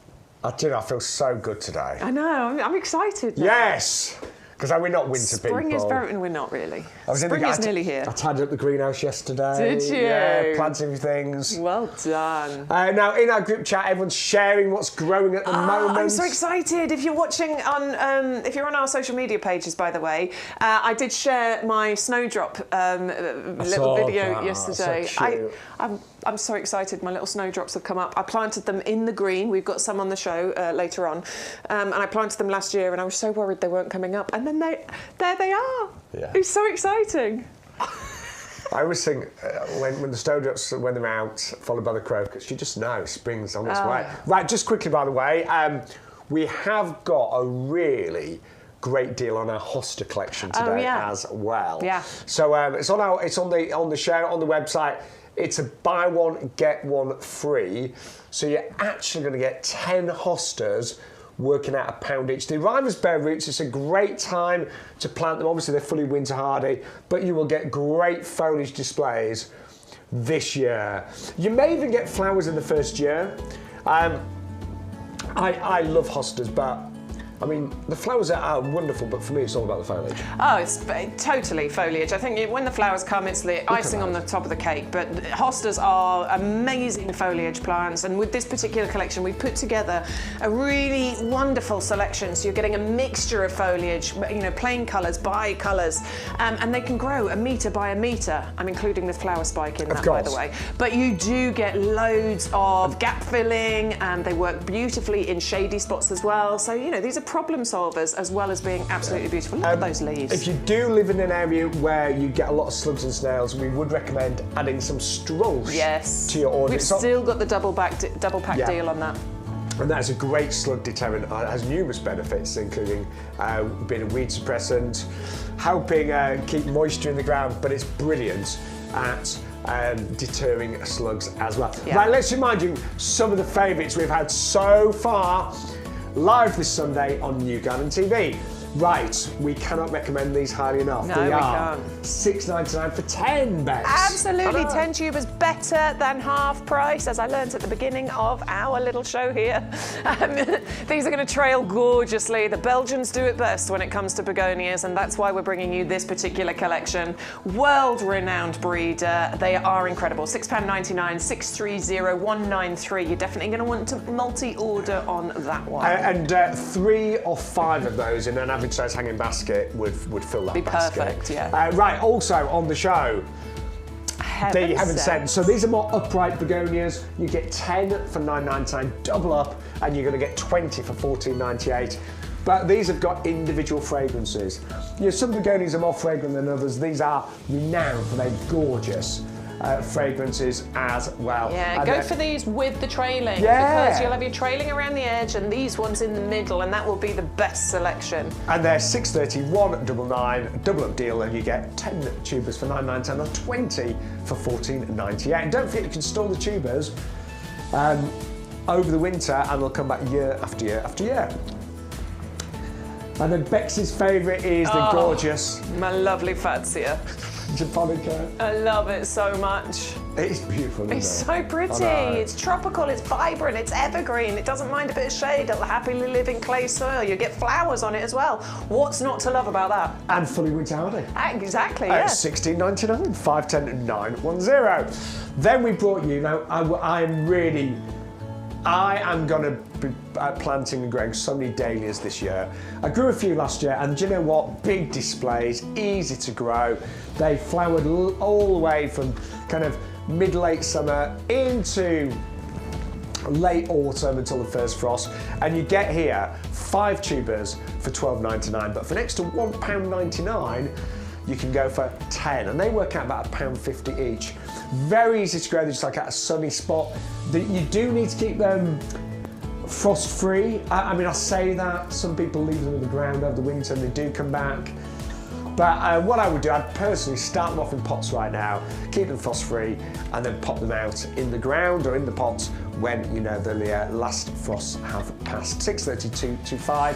I feel so good today. I know, I'm excited now. Yes! Because we're not winter people. Spring is very, and we're not really. Spring is nearly here. I tidied up the greenhouse yesterday. Did you? Yeah, planting things. Well done. Now, in our group chat, everyone's sharing what's growing at the moment. I'm so excited. If you're watching on, if you're on our social media pages, by the way, I did share my snowdrop little video yesterday. So cute. I'm so excited. My little snowdrops have come up. I planted them in the green. We've got some on the show later on. And I planted them last year, and I was so worried they weren't coming up. And then there they are. Yeah. It's so exciting. I always think when the snowdrops, when they're out, followed by the crocus, you just know spring's on its way. Right, just quickly, by the way, we have got a really great deal on our hosta collection today as well. Yeah. So it's on the show on the website. It's a buy one get one free. So you're actually going to get 10 hostas working out £1 each. They arrive as bare roots. It's a great time to plant them. Obviously, they're fully winter hardy, but you will get great foliage displays this year. You may even get flowers in the first year. I love hostas, but I mean, the flowers are wonderful, but for me, it's all about the foliage. Oh, it's totally foliage. I think when the flowers come, it's the icing on the top of the cake. But hostas are amazing foliage plants, and with this particular collection, we put together a really wonderful selection. So you're getting a mixture of foliage, you know, plain colours, bi-colours, and they can grow 1 metre by 1 metre. I'm including the flower spike in that, by the way. But you do get loads of gap filling, and they work beautifully in shady spots as well. So, you know, these are problem solvers as well as being absolutely beautiful. Look at those leaves. If you do live in an area where you get a lot of slugs and snails, we would recommend adding some strulch to your order. We've still got the double pack deal on that. And that's a great slug deterrent. It has numerous benefits, including being a weed suppressant, helping keep moisture in the ground, but it's brilliant at deterring slugs as well. Yeah. Right, let's remind you some of the favourites we've had so far live this Sunday on YouGarden TV. Right, we cannot recommend these highly enough. No, we can't. $6.99 for 10, Bex. Absolutely, 10 tubers better than half price, as I learnt at the beginning of our little show here. These are going to trail gorgeously. The Belgians do it best when it comes to begonias, and that's why we're bringing you this particular collection. World-renowned breeder. They are incredible. £6.99, 630-193. You're definitely going to want to multi-order on that one. And 3 or 5 of those in an average size hanging basket would fill that basket. Perfect, yeah. Right, also on the show, the Heaven Sent. So these are more upright begonias. You get 10 for $9.99, double up, and you're going to get 20 for $14.98. But these have got individual fragrances. You know, some begonias are more fragrant than others. These are renowned for their gorgeous fragrances as well. Yeah, and go for these with the trailing, yeah, because you'll have your trailing around the edge and these ones in the middle, and that will be the best selection. And they're $6.30, $1.99, double up deal, and you get 10 tubers for $9.99 or 20 for $14.98. And don't forget, you can store the tubers over the winter, and they'll come back year after year after year. And then Bex's favourite is the gorgeous, my lovely Fatsia Japonica. I love it so much. It's beautiful, isn't It's it? so pretty. It's tropical, it's vibrant, it's evergreen. It doesn't mind a bit of shade. It'll happily live in clay soil. You get flowers on it as well. What's not to love about that? And fully winter hardy. Exactly, yeah. $16.99, $5.10, $9.10. Then we brought you, now I am going to be planting and growing so many dahlias this year. I grew a few last year, and do you know what? Big displays, easy to grow. They flowered all the way from kind of mid-late summer into late autumn until the first frost. And you get here 5 tubers for $12.99, but for an extra £1.99, you can go for 10, and they work out about £1.50 each. Very easy to grow, they're just like at a sunny spot. You do need to keep them frost-free. I mean, I say that, some people leave them in the ground over the winter and they do come back. But what I would do, I'd personally start them off in pots right now, keep them frost-free, and then pop them out in the ground or in the pots when, you know, the last frosts have passed. $6.32 to $5.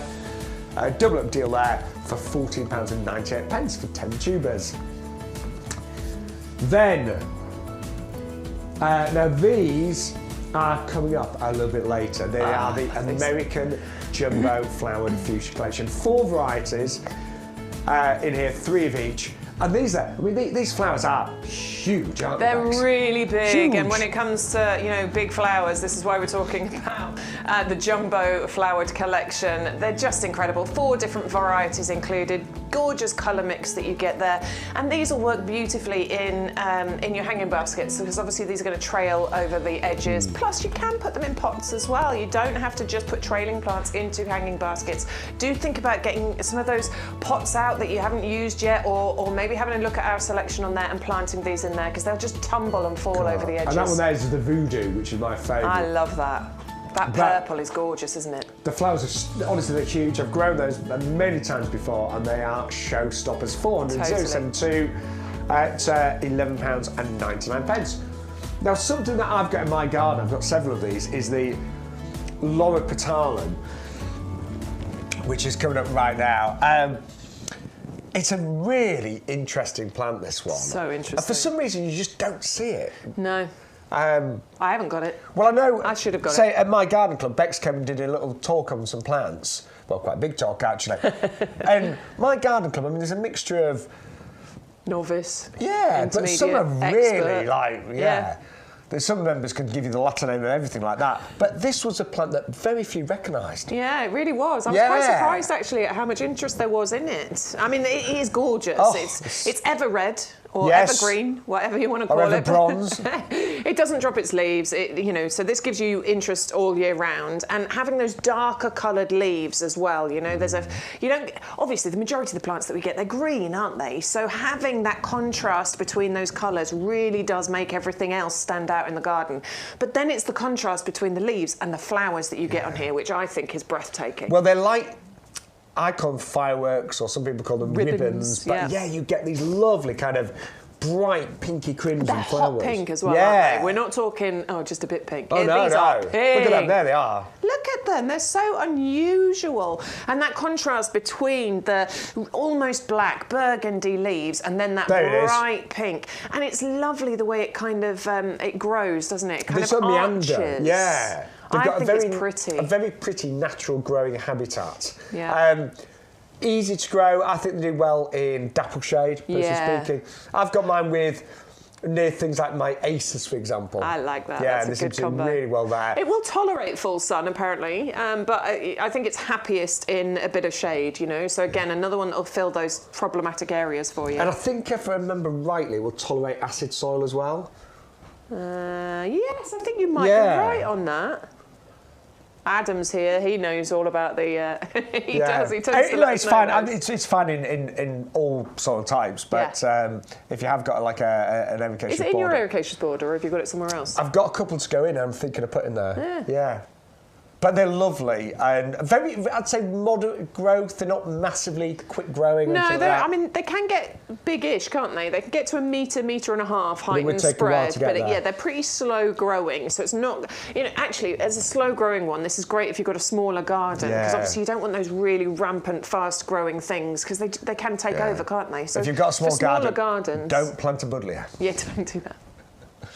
Double up deal there for £14.98 for 10 tubers. Then, now these are coming up a little bit later. They are the American Jumbo Flowered Fuchsia Collection. 4 varieties in here, 3 of each. And these flowers are huge, aren't they? They're really big, huge. And when it comes to, you know, big flowers, this is why we're talking about the Jumbo Flowered Collection. They're just incredible. 4 different varieties included, gorgeous colour mix that you get there, and these will work beautifully in your hanging baskets, because obviously these are going to trail over the edges. Plus, you can put them in pots as well. You don't have to just put trailing plants into hanging baskets. Do think about getting some of those pots out that you haven't used yet, or maybe having a look at our selection on there and planting these in there, because they'll just tumble and fall over the edges. And that one there is the Voodoo, which is my favourite. I love that. That purple is gorgeous, isn't it? The flowers are, honestly, they're huge. I've grown those many times before, and they are showstoppers. $472 at £11.99. Now, something that I've got in my garden, I've got several of these, is the Laura Petalum, which is coming up right now. It's a really interesting plant, this one. So interesting. And for some reason, you just don't see it. No. I haven't got it. Well, I know. I should have got it. Say, at my garden club, Bex came and did a little talk on some plants. Well, quite a big talk, actually. And my garden club, I mean, there's a mixture of... Novice. Yeah, but some are really, expert. yeah. There's some members can give you the Latin name and everything like that. But this was a plant that very few recognised. Yeah, it really was. I was quite surprised, actually, at how much interest there was in it. I mean, it is gorgeous. Oh, it's ever red or evergreen, whatever you want to call it. Or ever it. bronze. It doesn't drop its leaves, you know, so this gives you interest all year round. And having those darker coloured leaves as well, you know, obviously the majority of the plants that we get, they're green, aren't they? So having that contrast between those colours really does make everything else stand out in the garden. But then it's the contrast between the leaves and the flowers that you get on here, which I think is breathtaking. Well, they're like, I call them fireworks, or some people call them ribbons. But yeah, you get these lovely kind of bright pinky crimson flowers. Hot pink as well, aren't they? We're not talking, just a bit pink. Oh, no. These are pink. Look at them, there they are. Look at them, they're so unusual. And that contrast between the almost black burgundy leaves and then that bright pink. And it's lovely the way it kind of, it grows, doesn't it? It kind of arches. Yeah. They've got a very pretty natural growing habitat. Yeah. Easy to grow. I think they do well in dapple shade, personally speaking. I've got mine near things like my Aces, for example. I like that. Yeah, that's a good combo. Really well there. It will tolerate full sun, apparently, but I think it's happiest in a bit of shade, you know. So again, another one that will fill those problematic areas for you. And I think, if I remember rightly, it will tolerate acid soil as well. Yes, I think you might be right on that. Adam's here. He knows all about the. He does. He tends to let us it's know fine. those. It's fine in all sort of types. But if you have got like an ericaceous border, is it in your ericaceous border, or have you got it somewhere else? I've got a couple to go in. I'm thinking of putting there. Yeah. But they're lovely and very, I'd say, moderate growth. They're not massively quick growing. No, I mean, they can get big-ish, can't they? They can get to a metre and a half height and spread. But they're pretty slow growing. So it's not, actually, as a slow growing one, this is great if you've got a smaller garden. Because obviously you don't want those really rampant, fast growing things because they can take over, can't they? So if you've got a small gardens, don't plant a buddleia. Yeah, don't do that.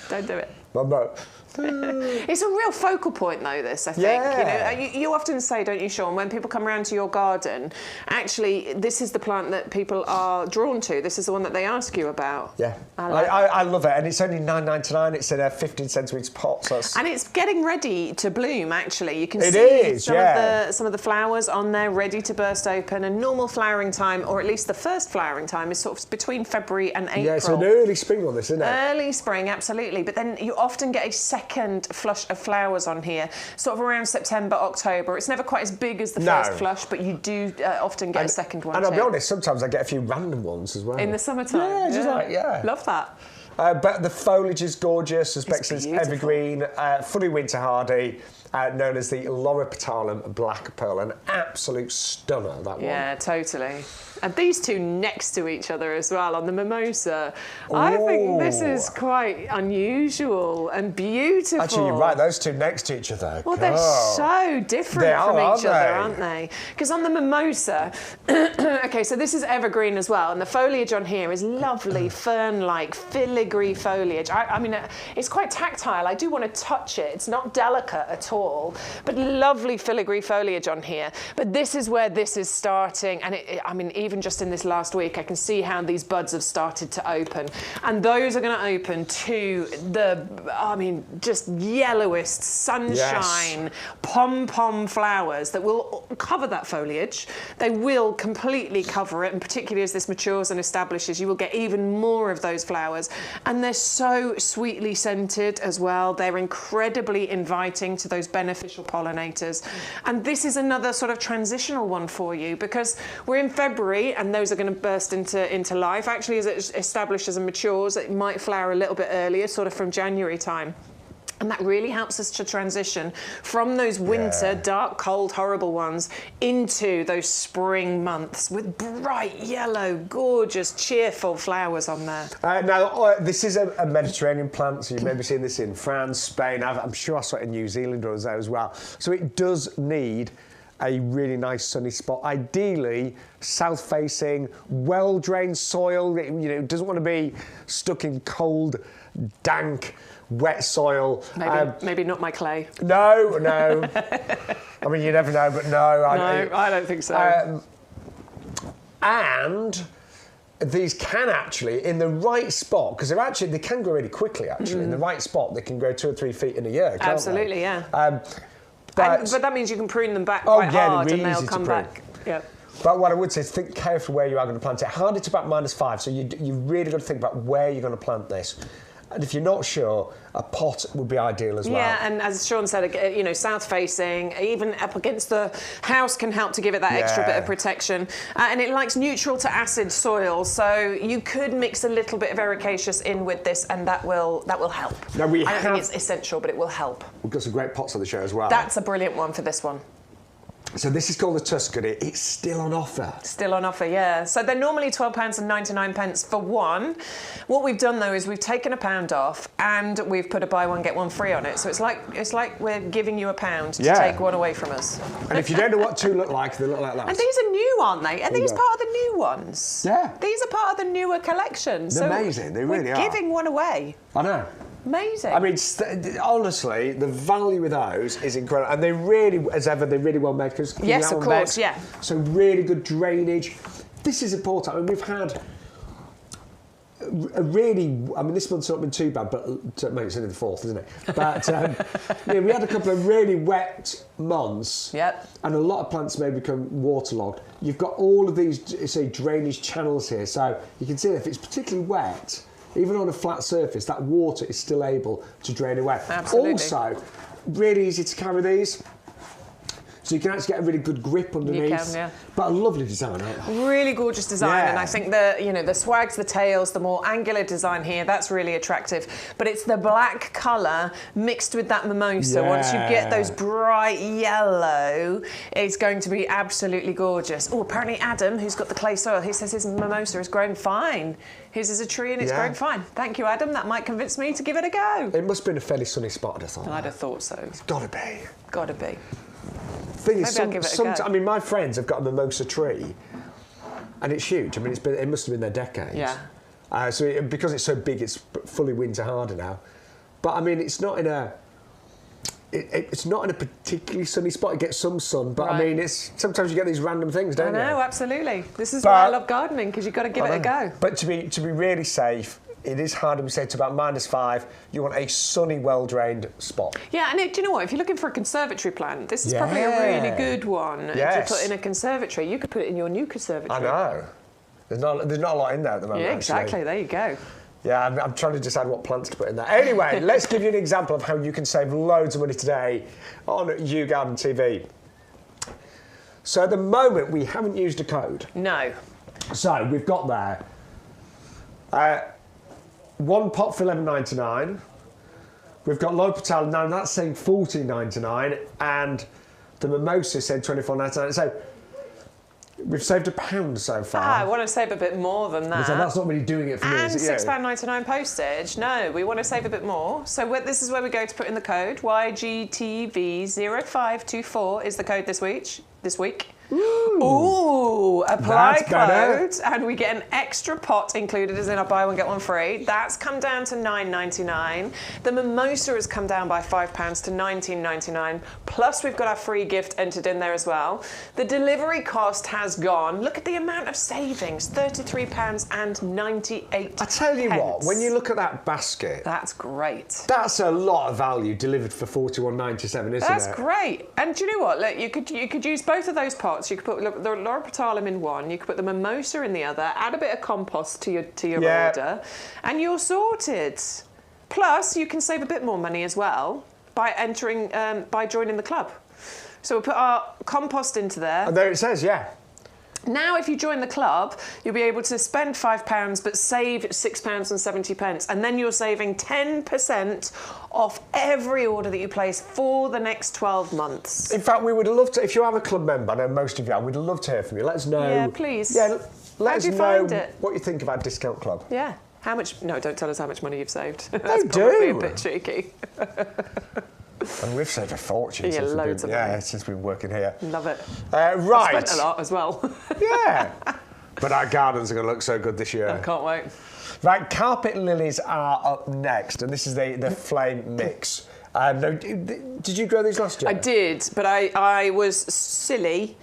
Don't do it. No. It's a real focal point, though, this, I think. Yeah. You often say, don't you, Shaun, when people come around to your garden, actually, this is the plant that people are drawn to. This is the one that they ask you about. Yeah. I love it. And it's only $9.99. It's in a 15 centimetre pot. So and it's getting ready to bloom, actually. You can see some of the flowers on there ready to burst open. And normal flowering time, or at least the first flowering time, is sort of between February and April. Yeah, it's an early spring on this, isn't it? Early spring, absolutely. But then you often get a second flush of flowers on here, sort of around September, October. It's never quite as big as the first flush, but you do often get a second one. And I'll be honest, sometimes I get a few random ones as well. In the summertime. Love that. But the foliage is gorgeous, as Bex says, evergreen, fully winter hardy, known as the Loropetalum Black Pearl. An absolute stunner, that one. Yeah, totally. And these two next to each other as well on the mimosa. I think this is quite unusual and beautiful. Actually, you're right, those two next to each other. Well, they're so different from each other, aren't they? Because on the mimosa, okay, so this is evergreen as well, and the foliage on here is lovely, fern-like, filigree foliage. I mean, it's quite tactile. I do want to touch it. It's not delicate at all, but lovely filigree foliage on here. But this is where this is starting, and I mean, even just in this last week, I can see how these buds have started to open. And those are going to open to the, just yellowest sunshine, pom-pom flowers that will cover that foliage. They will completely cover it, and particularly as this matures and establishes, you will get even more of those flowers. And they're so sweetly scented as well. They're incredibly inviting to those beneficial pollinators. And this is another sort of transitional one for you, because we're in February, and those are going to burst into life. Actually, as it establishes and matures, it might flower a little bit earlier, sort of from January time. And that really helps us to transition from those winter, dark, cold, horrible ones into those spring months with bright yellow, gorgeous, cheerful flowers on there. Now, this is a Mediterranean plant, so you may be seeing this in France, Spain. I'm sure I saw it in New Zealand or there as well. So it does need a really nice sunny spot, ideally south-facing, well-drained soil. It doesn't want to be stuck in cold, dank, wet soil. Maybe not my clay. No. I mean, you never know, but no. I don't think so. And these can actually, in the right spot, because they can grow really quickly, actually. In the right spot, they can grow 2 or 3 feet in a year, can't Absolutely, they? Yeah. But that means you can prune them back quite hard, really and they'll come back. Yeah. But what I would say is think carefully where you are going to plant it. Hardy to about -5, so you really got to think about where you're going to plant this. And if you're not sure, a pot would be ideal as well. Yeah, and as Shaun said, south-facing, even up against the house can help to give it that extra bit of protection. And it likes neutral to acid soil, so you could mix a little bit of ericaceous in with this, and that will help. Now I don't think it's essential, but it will help. We've got some great pots on the show as well. That's a brilliant one for this one. So this is called the Tuscany. It's still on offer. Still on offer, yeah. So they're normally £12.99 for one. What we've done though is we've taken £1 off and we've put a buy one get one free on it. So it's like we're giving you £1 to take one away from us. And if you don't know what two look like, they look like that. And these are new, aren't they? Are these part of the new ones? Yeah. These are part of the newer collection. They're amazing. They really are. We're giving one away. I know. Amazing. I mean, honestly, the value with those is incredible. And they really, as ever, they're really well made. Yes, of course, yeah. So really good drainage. This is important. I mean, we've had this month's not been too bad, but it's only the 4th, isn't it? But we had a couple of really wet months. Yep. And a lot of plants may become waterlogged. You've got all of these, drainage channels here. So you can see if it's particularly wet, even on a flat surface, that water is still able to drain away. Absolutely. Also, really easy to carry these. so you can actually get a really good grip underneath. You can, yeah. But a lovely design, aren't they? Really gorgeous design, and I think the swags, the tails, the more angular design here, that's really attractive. But it's the black colour mixed with that mimosa. Yeah. Once you get those bright yellow, it's going to be absolutely gorgeous. Oh, apparently Adam, who's got the clay soil, he says his mimosa has grown fine. His is a tree and it's grown fine. Thank you, Adam. That might convince me to give it a go. It must have been a fairly sunny spot, I'd have thought. I'd have thought so. It's got to be. Got to be. Thing is, Maybe I'll give it a go. I mean, my friends have got a mimosa tree, and it's huge. I mean, it must have been there decades. Yeah. Because it's so big, it's fully winter harder now. But I mean, it's not in a. It's not in a particularly sunny spot. It gets some sun, but I mean, sometimes you get these random things, don't you? I know, absolutely. This is why I love gardening, because you've got to give it a go. But to be really safe, it is hard to say to about -5. You want a sunny, well-drained spot. Yeah, and do you know what? If you're looking for a conservatory plant, this is probably a really good one to put in a conservatory. You could put it in your new conservatory. I know. There's not a lot in there at the moment. Yeah, exactly. Actually. There you go. Yeah, I'm trying to decide what plants to put in there. Anyway, let's give you an example of how you can save loads of money today on YouGarden TV. So at the moment, we haven't used a code. No. So we've got there one pot for $11.99. We've got L'Hopital, now that's saying $14.99, and the mimosa said $24.99. So we've saved £1 so far. I want to save a bit more than that. So that's not really doing it for me, and is it? £6.99 postage. No, we want to save a bit more. So this is where we go to put in the code. YGTV0524 is the code this week. Ooh, apply code, and we get an extra pot included as in our buy one get one free. That's come down to $9.99. The mimosa has come down by £5 to $19.99. Plus we've got our free gift entered in there as well. The delivery cost has gone. Look at the amount of savings, £33.98. I tell you what, when you look at that basket, that's great. That's a lot of value delivered for $41.97, isn't it? That's great. And do you know what? Look, you could use both of those pots. You could put the L'Hopital in one, you could put the mimosa in the other, add a bit of compost to your order, and you're sorted. Plus, you can save a bit more money as well by joining the club. So we'll put our compost into there. And there it says, Now, if you join the club, you'll be able to spend £5 but save £6.70, and then you're saving 10% off every order that you place for the next 12 months. In fact, we would love to, if you are a club member, I know most of you are, we'd love to hear from you. Let us know. Yeah, please. Yeah, let us know find it? what you think about Discount Club. Yeah. How much? No, don't tell us how much money you've saved. They That's do. probably a bit cheeky. And we've saved a fortune since we've been working here. Love it. Right. I've spent a lot as well. Yeah. But our gardens are going to look so good this year. I can't wait. Right, carpet lilies are up next, and this is the flame mix. No, did you grow these last year? I did, but I was silly.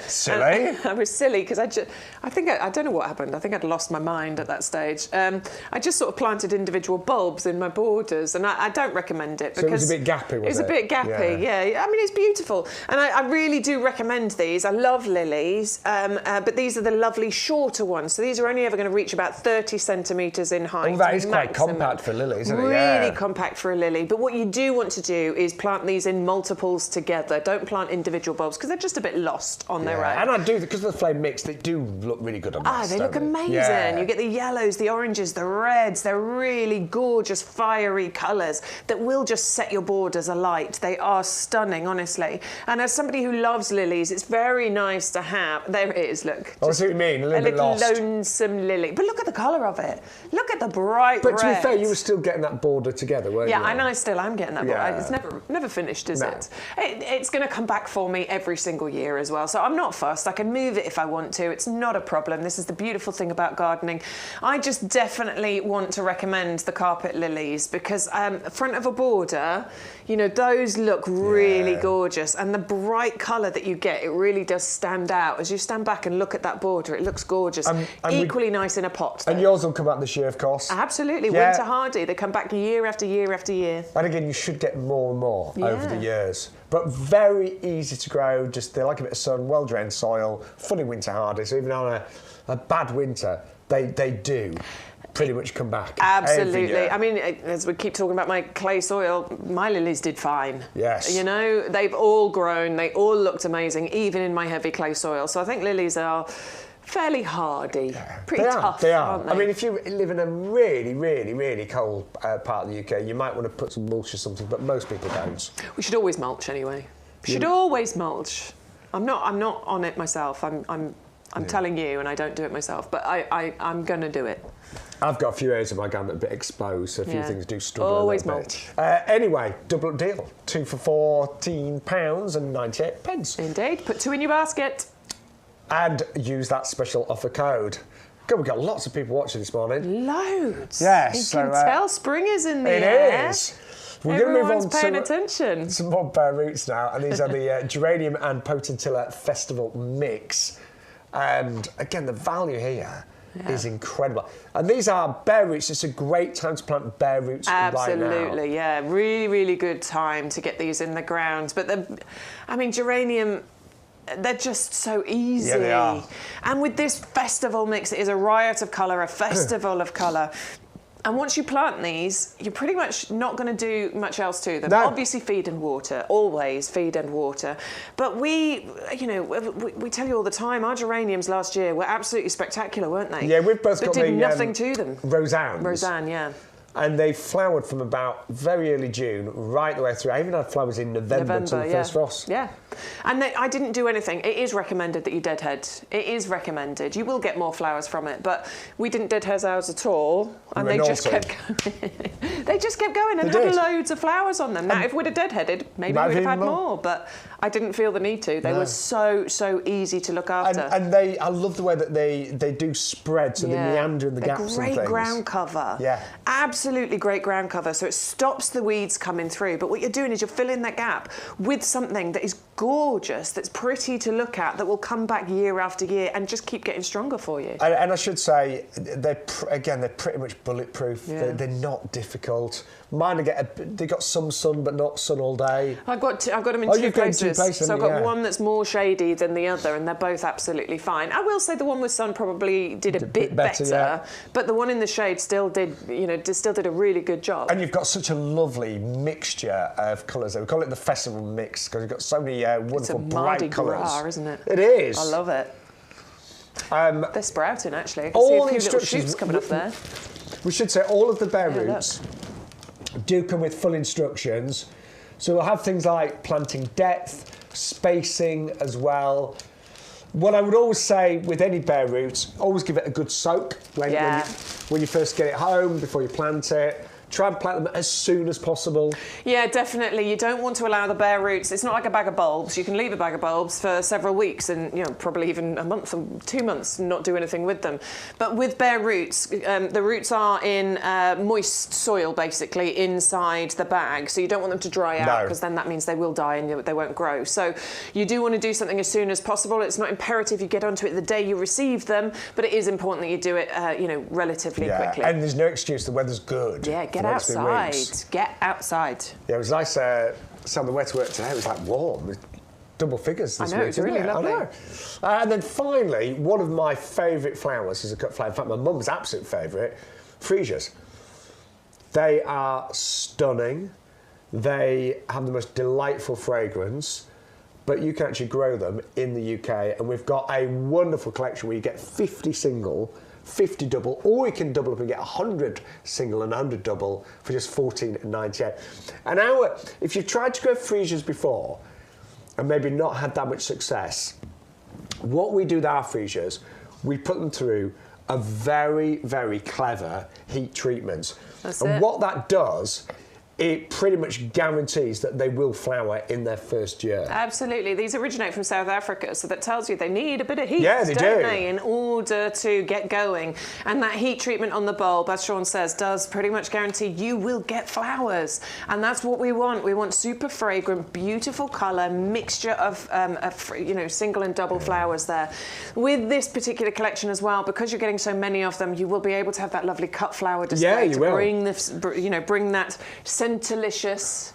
Silly? I was silly because I don't know what happened. I think I'd lost my mind at that stage. I just sort of planted individual bulbs in my borders, and I don't recommend it because it was a bit gappy, was it? It was a bit gappy, yeah. I mean, it's beautiful, and I really do recommend these. I love lilies, but these are the lovely shorter ones. So these are only ever going to reach about 30 centimetres in height. Oh, that is quite compact for lilies, isn't it? Really compact for a lily. But what you do want to do is plant these in multiples together. Don't plant individual bulbs because they're just a bit lost on their own. And I do, because of the flame mix, they do look really good on this. They look amazing. Yeah. You get the yellows, the oranges, the reds. They're really gorgeous, fiery colours that will just set your borders alight. They are stunning, honestly. And as somebody who loves lilies, it's very nice to have. There it is, look. I see what you mean, a little lonesome lily. But look at the colour of it. Look at the bright red. But to be fair, you were still getting that border together, weren't you? Yeah, and I still am getting that border. It's never finished, is it? It's going to come back for me every single year as well. So I'm not fussed. I can move it if I want to. It's not a problem. This is the beautiful thing about gardening. I just definitely want to recommend the carpet lilies because front of a border, you know, those look really gorgeous, and the bright colour that you get, it really does stand out. As you stand back and look at that border, it looks gorgeous. Equally nice in a pot, though. And yours will come out this year, of course. Absolutely. Winter hardy. They come back year after year after year. And again, you should get more and more over the years. But very easy to grow. Just they like a bit of sun, well-drained soil, fully winter hardy. So even on a bad winter, they do pretty much come back. Absolutely. I mean, as we keep talking about my clay soil, my lilies did fine. Yes. You know, they've all grown, they all looked amazing, even in my heavy clay soil. So I think lilies are fairly hardy, pretty tough, aren't they? I mean, if you live in a really, really, really cold part of the UK, you might want to put some mulch or something, but most people don't. We should always mulch anyway. Should always mulch. I'm not on it myself. I'm telling you, and I don't do it myself, but I'm going to do it. I've got a few areas of my garden that are a bit exposed, so a few things do struggle always a little bit. Anyway, double up deal. 2 for £14.98. Indeed. Put 2 in your basket. And use that special offer code. God, we've got lots of people watching this morning. Loads. Yes. You can tell spring is in the air. It is. We're going to move on paying attention. Some more bare roots now, and these are the Geranium and Potentilla Festival Mix. And again, the value here is incredible. And these are bare roots. It's a great time to plant bare roots right now. Absolutely, yeah. Really, really good time to get these in the ground. But geranium, they're just so easy. Yeah, they are. And with this festival mix, it is a riot of colour, a festival of colour. And once you plant these, you're pretty much not going to do much else to them. No. Obviously feed and water, always feed and water. But we tell you all the time, our geraniums last year were absolutely spectacular, weren't they? Yeah, we've both but got did the nothing to them. Roseanne, yeah. And they flowered from about very early June right the way through. I even had flowers in November until the first frost. Yeah. And I didn't do anything. It is recommended that you deadhead. It is recommended. You will get more flowers from it, but we didn't deadhead ours at all. And they just kept going. They just kept going and had loads of flowers on them. Now, if we'd have deadheaded, maybe we'd have had more, but I didn't feel the need to. They were so easy to look after. And I love the way that they do spread, so they meander in the gaps and things. Great ground cover. Yeah. Absolutely great ground cover, so it stops the weeds coming through. But what you're doing is you're filling that gap with something that is gorgeous, that's pretty to look at, that will come back year after year and just keep getting stronger for you. And I should say, they're pretty much bulletproof. Yeah. They're not difficult. Mine they got some sun, but not sun all day. I've got them in two places. So I've got one that's more shady than the other, and they're both absolutely fine. I will say the one with sun probably did a bit better, but the one in the shade still did a really good job. And you've got such a lovely mixture of colours. We call it the festival mix because you've got so many wonderful bright colours. It's a Mardi Gras, isn't it? It is. I love it. They're sprouting actually. I can see a few little shoots coming up there. We should say all of the bare roots do come with full instructions. So we'll have things like planting depth, spacing as well. What I would always say with any bare roots, always give it a good soak when you first get it home, before you plant it. Try and plant them as soon as possible. Yeah, definitely. You don't want to allow the bare roots. It's not like a bag of bulbs. You can leave a bag of bulbs for several weeks and probably even a month or 2 months and not do anything with them. But with bare roots, the roots are in moist soil basically inside the bag. So you don't want them to dry out because then that means they will die and they won't grow. So you do want to do something as soon as possible. It's not imperative you get onto it the day you receive them, but it is important that you do it relatively quickly. And there's no excuse. The weather's good. Yeah, get outside. Get outside. Yeah, it was nice. Some of the way to work today, it was like warm. Double figures this week. I know, it's really lovely. I know. And then finally, one of my favourite flowers is a cut flower. In fact, my mum's absolute favourite, freesias. They are stunning. They have the most delightful fragrance, but you can actually grow them in the UK. And we've got a wonderful collection where you get 50 single, 50 double, or you can double up and get 100 single and 100 double for just $14.98. And if you've tried to grow freesias before and maybe not had that much success, what we do with our freesias, we put them through a very, very clever heat treatment. What that does, it pretty much guarantees that they will flower in their first year. Absolutely. These originate from South Africa, so that tells you they need a bit of heat, don't they, in order to get going. And that heat treatment on the bulb, as Shaun says, does pretty much guarantee you will get flowers. And that's what we want. We want super fragrant, beautiful colour, mixture of single and double flowers there. With this particular collection as well, because you're getting so many of them, you will be able to have that lovely cut flower display bring that centralicious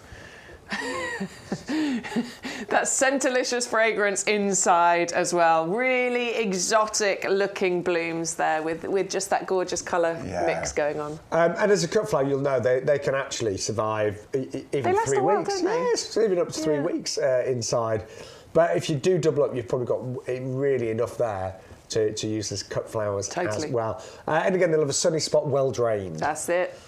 That Scentalicious fragrance inside as well. Really exotic looking blooms there with just that gorgeous colour mix going on. And as a cut flower, you'll know they can actually survive even 3 weeks. Don't they? Yes, even up to 3 weeks inside. But if you do double up, you've probably got really enough there to use as cut flowers as well. And again, they'll have a sunny spot, well drained. That's it.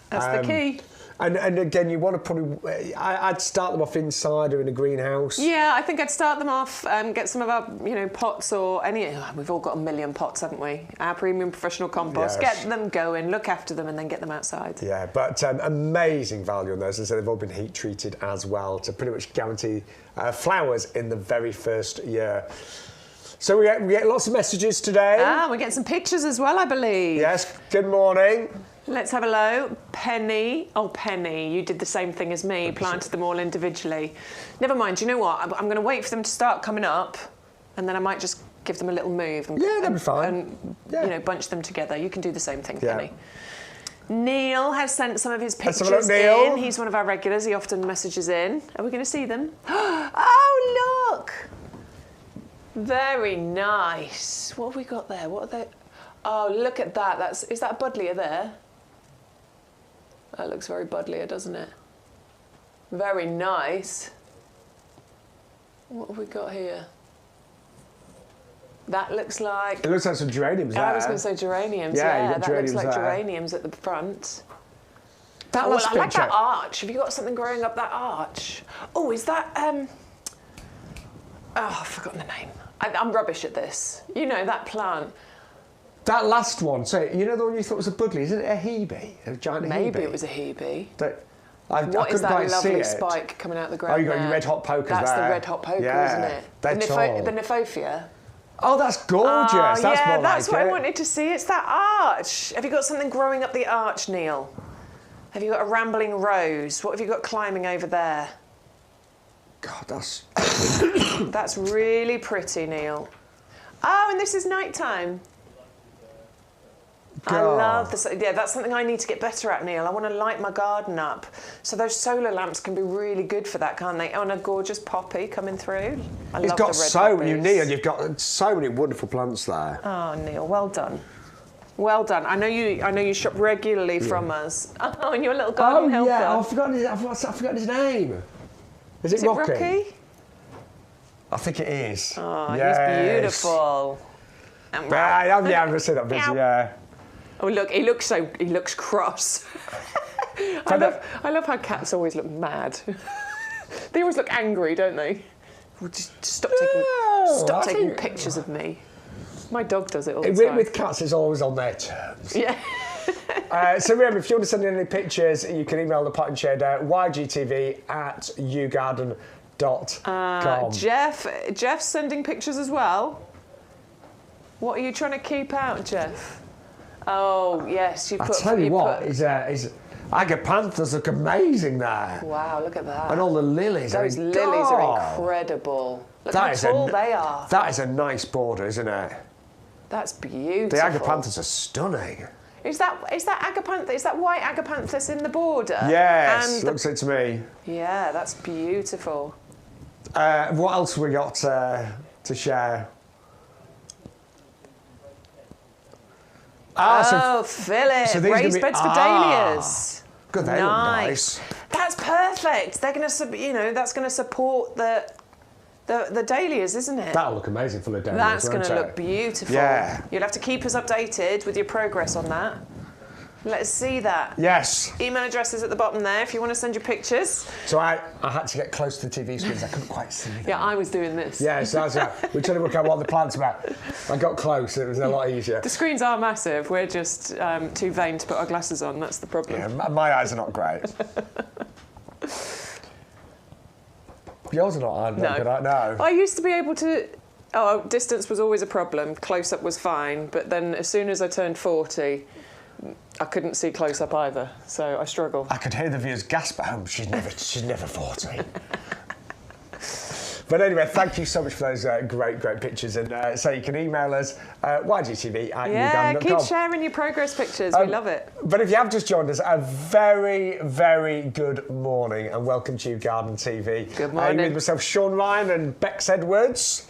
That's the key. And again, you want to probably... I'd start them off inside or in a greenhouse. Yeah, I think I'd start them off, get some of our, pots or any... We've all got a million pots, haven't we? Our premium professional compost. Yes. Get them going, look after them, and then get them outside. Yeah, but amazing value on those. As I said, they've all been heat treated as well to pretty much guarantee flowers in the very first year. So we get lots of messages today. We're getting some pictures as well, I believe. Yes, good morning. Let's have a look. Penny. Oh, Penny, you did the same thing as me, planted them all individually. Never mind, do you know what? I'm going to wait for them to start coming up, and then I might just give them a little move. And, that'd be fine. And, bunch them together. You can do the same thing, Penny. Neil has sent some of his pictures Let's have a look, Neil. in. He's one of our regulars. He often messages in. Are we going to see them? Oh, look! Very nice. What have we got there? What are they? Oh, look at that. Is that a buddleia there? That looks very buddleia, doesn't it? Very nice. What have we got here? That looks like... It looks like some geraniums there. I was going to say geraniums, yeah. That looks like geraniums at the front. That I like that arch. Have you got something growing up that arch? Oh, is that... I've forgotten the name. I'm rubbish at this. You know, that plant. That last one, so you know the one you thought was a buddleia, isn't it a hebe? A giant hebe? Maybe it was a hebe. What is that lovely spike coming out of the ground? Oh, you've got your red hot pokers That's there. the red hot poker, isn't it? They're tall. The Nymphophia. Oh, that's gorgeous. That's more like that's what I wanted to see. It's that arch. Have you got something growing up the arch, Neil? Have you got a rambling rose? What have you got climbing over there? God, that's... That's really pretty, Neil. Oh, and this is nighttime. I love this. Yeah, that's something I need to get better at, Neil. I want to light my garden up. So those solar lamps can be really good for that, can't they? Oh, and a gorgeous poppy coming through. It's got so many, Neil. You've got so many wonderful plants there. Oh, Neil, well done. Well done. I know you shop regularly from us. Oh, and you're a little garden helper. Yeah, I've forgotten his name. Is it Rocky? I think it is. Oh, yes. He's beautiful. I've never seen that picture, yeah. Oh, look, he looks cross. I love how cats always look mad. They always look angry, don't they? Well, just stop taking pictures of me. My dog does it all the time. With cats, it's always on their terms. Yeah. So remember, if you want to send in any pictures, you can email the pot and shade out, ygtv@yougarden.com. Jeff's sending pictures as well. What are you trying to keep out, Jeff? Oh, yes. I tell you what, agapanthus look amazing there. Wow, look at that. And all the lilies. Those lilies are incredible. Look how tall they are. That is a nice border, isn't it? That's beautiful. The agapanthus are stunning. Is that agapanthus? Is that white agapanthus in the border? Yes, looks it to me. Yeah, that's beautiful. What else have we got to share? Philip, raised beds for dahlias. Good, they look nice. That's perfect. They're going to, that's going to support the dahlias, isn't it? That'll look amazing for the dahlias. That's going to look beautiful. Yeah. You'll have to keep us updated with your progress on that. Let us see that. Yes. Email address is at the bottom there if you want to send your pictures. So I had to get close to the TV screens. I couldn't quite see them. Yeah, I was doing this. Yeah, so that's right. We're trying to work out what the plant's about. I got close. It was a lot easier. The screens are massive. We're just too vain to put our glasses on. That's the problem. Yeah, my eyes are not great. Yours are not good. No. I used to be able to... Oh, distance was always a problem. Close-up was fine. But then as soon as I turned 40... I couldn't see close up either, so I struggle. I could hear the viewers gasp at home. She's never 40. But anyway, thank you so much for those great pictures. And so you can email us ygtv@YouGarden.com. keep sharing your progress pictures. We love it. But if you have just joined us, a very, very good morning and welcome to YouGarden TV. Good morning. With myself, Shaun Ryan and Bex Edwards.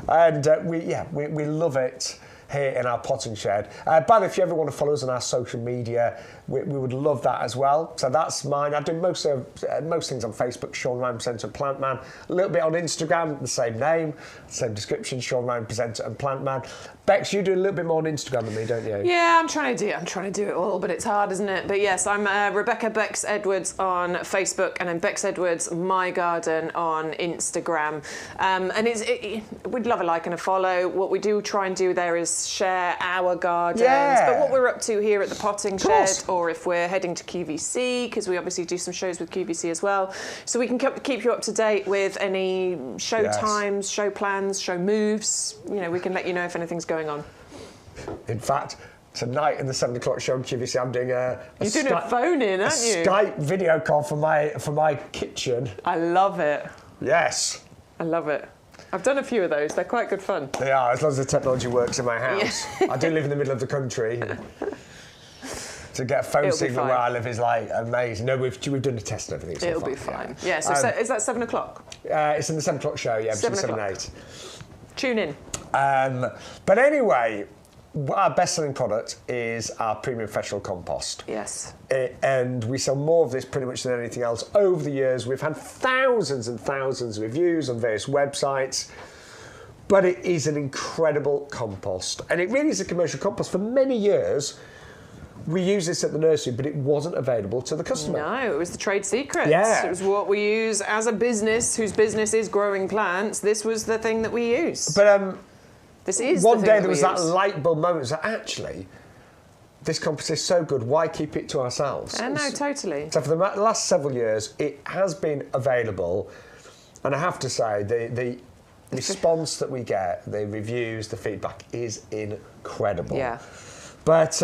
And we love it here in our potting shed. By the way, if you ever want to follow us on our social media, we would love that as well. So that's mine. I do most things on Facebook, Shaun Ryan, Presenter and Plant Man. A little bit on Instagram, the same name, same description, Shaun Ryan, Presenter and Plant Man. Bex, you do a little bit more on Instagram than me, don't you? Yeah, I'm trying to do it all, but it's hard, isn't it? But yes, I'm Rebecca Bex Edwards on Facebook, and then Bex Edwards My Garden on Instagram. And we'd love a like and a follow. What we do try and do there is share our gardens, but what we're up to here at the potting shed, or if we're heading to QVC, because we obviously do some shows with QVC as well, so we can keep you up to date with any show times, show plans, show moves. You know, we can let you know if anything's going on. In fact, tonight in the 7 o'clock show on QVC, I'm doing a phone in, aren't you? Skype video call for my kitchen. I love it. Yes. I love it. I've done a few of those. They're quite good fun. They are, as long as the technology works in my house. Yeah. I do live in the middle of the country. To get a phone signal where I live is like amazing. No, we've done a test and everything. So it'll be fine. Yeah, so is that 7 o'clock? It's in the 7 o'clock show, yeah, between 7 and 8. Tune in. But anyway, our best-selling product is our premium professional compost. Yes. And we sell more of this pretty much than anything else. Over the years, we've had thousands and thousands of reviews on various websites. But it is an incredible compost. And it really is a commercial compost. For many years, we used this at the nursery, but it wasn't available to the customer. No, it was the trade secret. Yeah. It was what we use as a business whose business is growing plants. This was the thing that we use. But this is one day there was that light bulb moment that actually, this compost is so good, why keep it to ourselves? No, totally. So for the last several years, it has been available. And I have to say, the response that we get, the reviews, the feedback is incredible. Yeah. But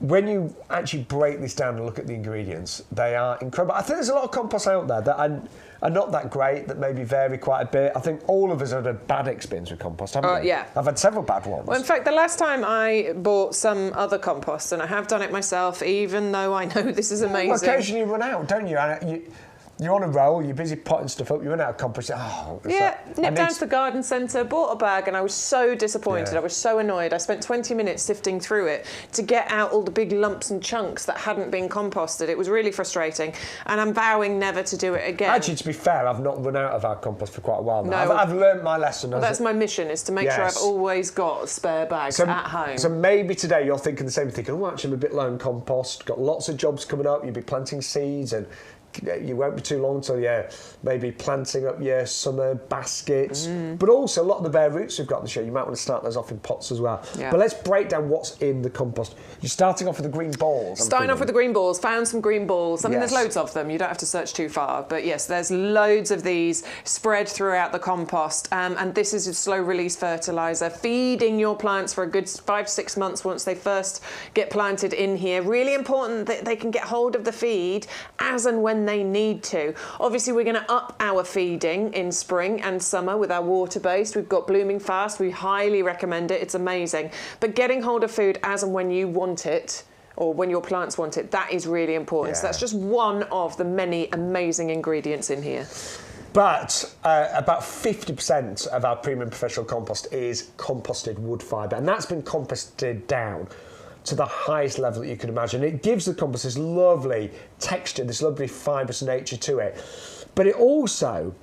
when you actually break this down and look at the ingredients, they are incredible. I think there's a lot of compost out there that are not that great, that maybe vary quite a bit. I think all of us have had a bad experience with compost, haven't we? Yeah. I've had several bad ones. Well, in fact, the last time I bought some other compost, and I have done it myself, even though I know this is amazing. Well, occasionally you run out, don't you? You're on a roll, you're busy potting stuff up, you run out of compost. Nipped down to the garden centre, bought a bag, and I was so disappointed. I was so annoyed. I spent 20 minutes sifting through it to get out all the big lumps and chunks that hadn't been composted. It was really frustrating, and I'm vowing never to do it again. Actually, to be fair, I've not run out of our compost for quite a while now. I've learned my lesson. Well, that's my mission, is to make sure I've always got spare bags at home. So maybe today you're thinking the same thing. Oh, actually, I'm a bit low on compost. Got lots of jobs coming up. You'll be planting seeds and you won't be too long until you're maybe planting up your summer baskets. But also a lot of the bare roots we've got on the show, you might want to start those off in pots as well. Yeah. But let's break down what's in the compost. You're starting off with the green balls. Starting off with the green balls, found some green balls. I mean, there's loads of them. You don't have to search too far. But yes, there's loads of these spread throughout the compost. And this is a slow release fertiliser, feeding your plants for a good 5 to 6 months once they first get planted in here. Really important that they can get hold of the feed as and when they need to. Obviously, we're going to up our feeding in spring and summer with our water-based. We've got Blooming Fast. We highly recommend it. It's amazing. But getting hold of food as and when you want it, or when your plants want it, that is really important. So that's just one of the many amazing ingredients in here. But about 50% of our premium professional compost is composted wood fibre, and that's been composted down to the highest level that you can imagine. It gives the compost this lovely texture, this lovely fibrous nature to it. But it also,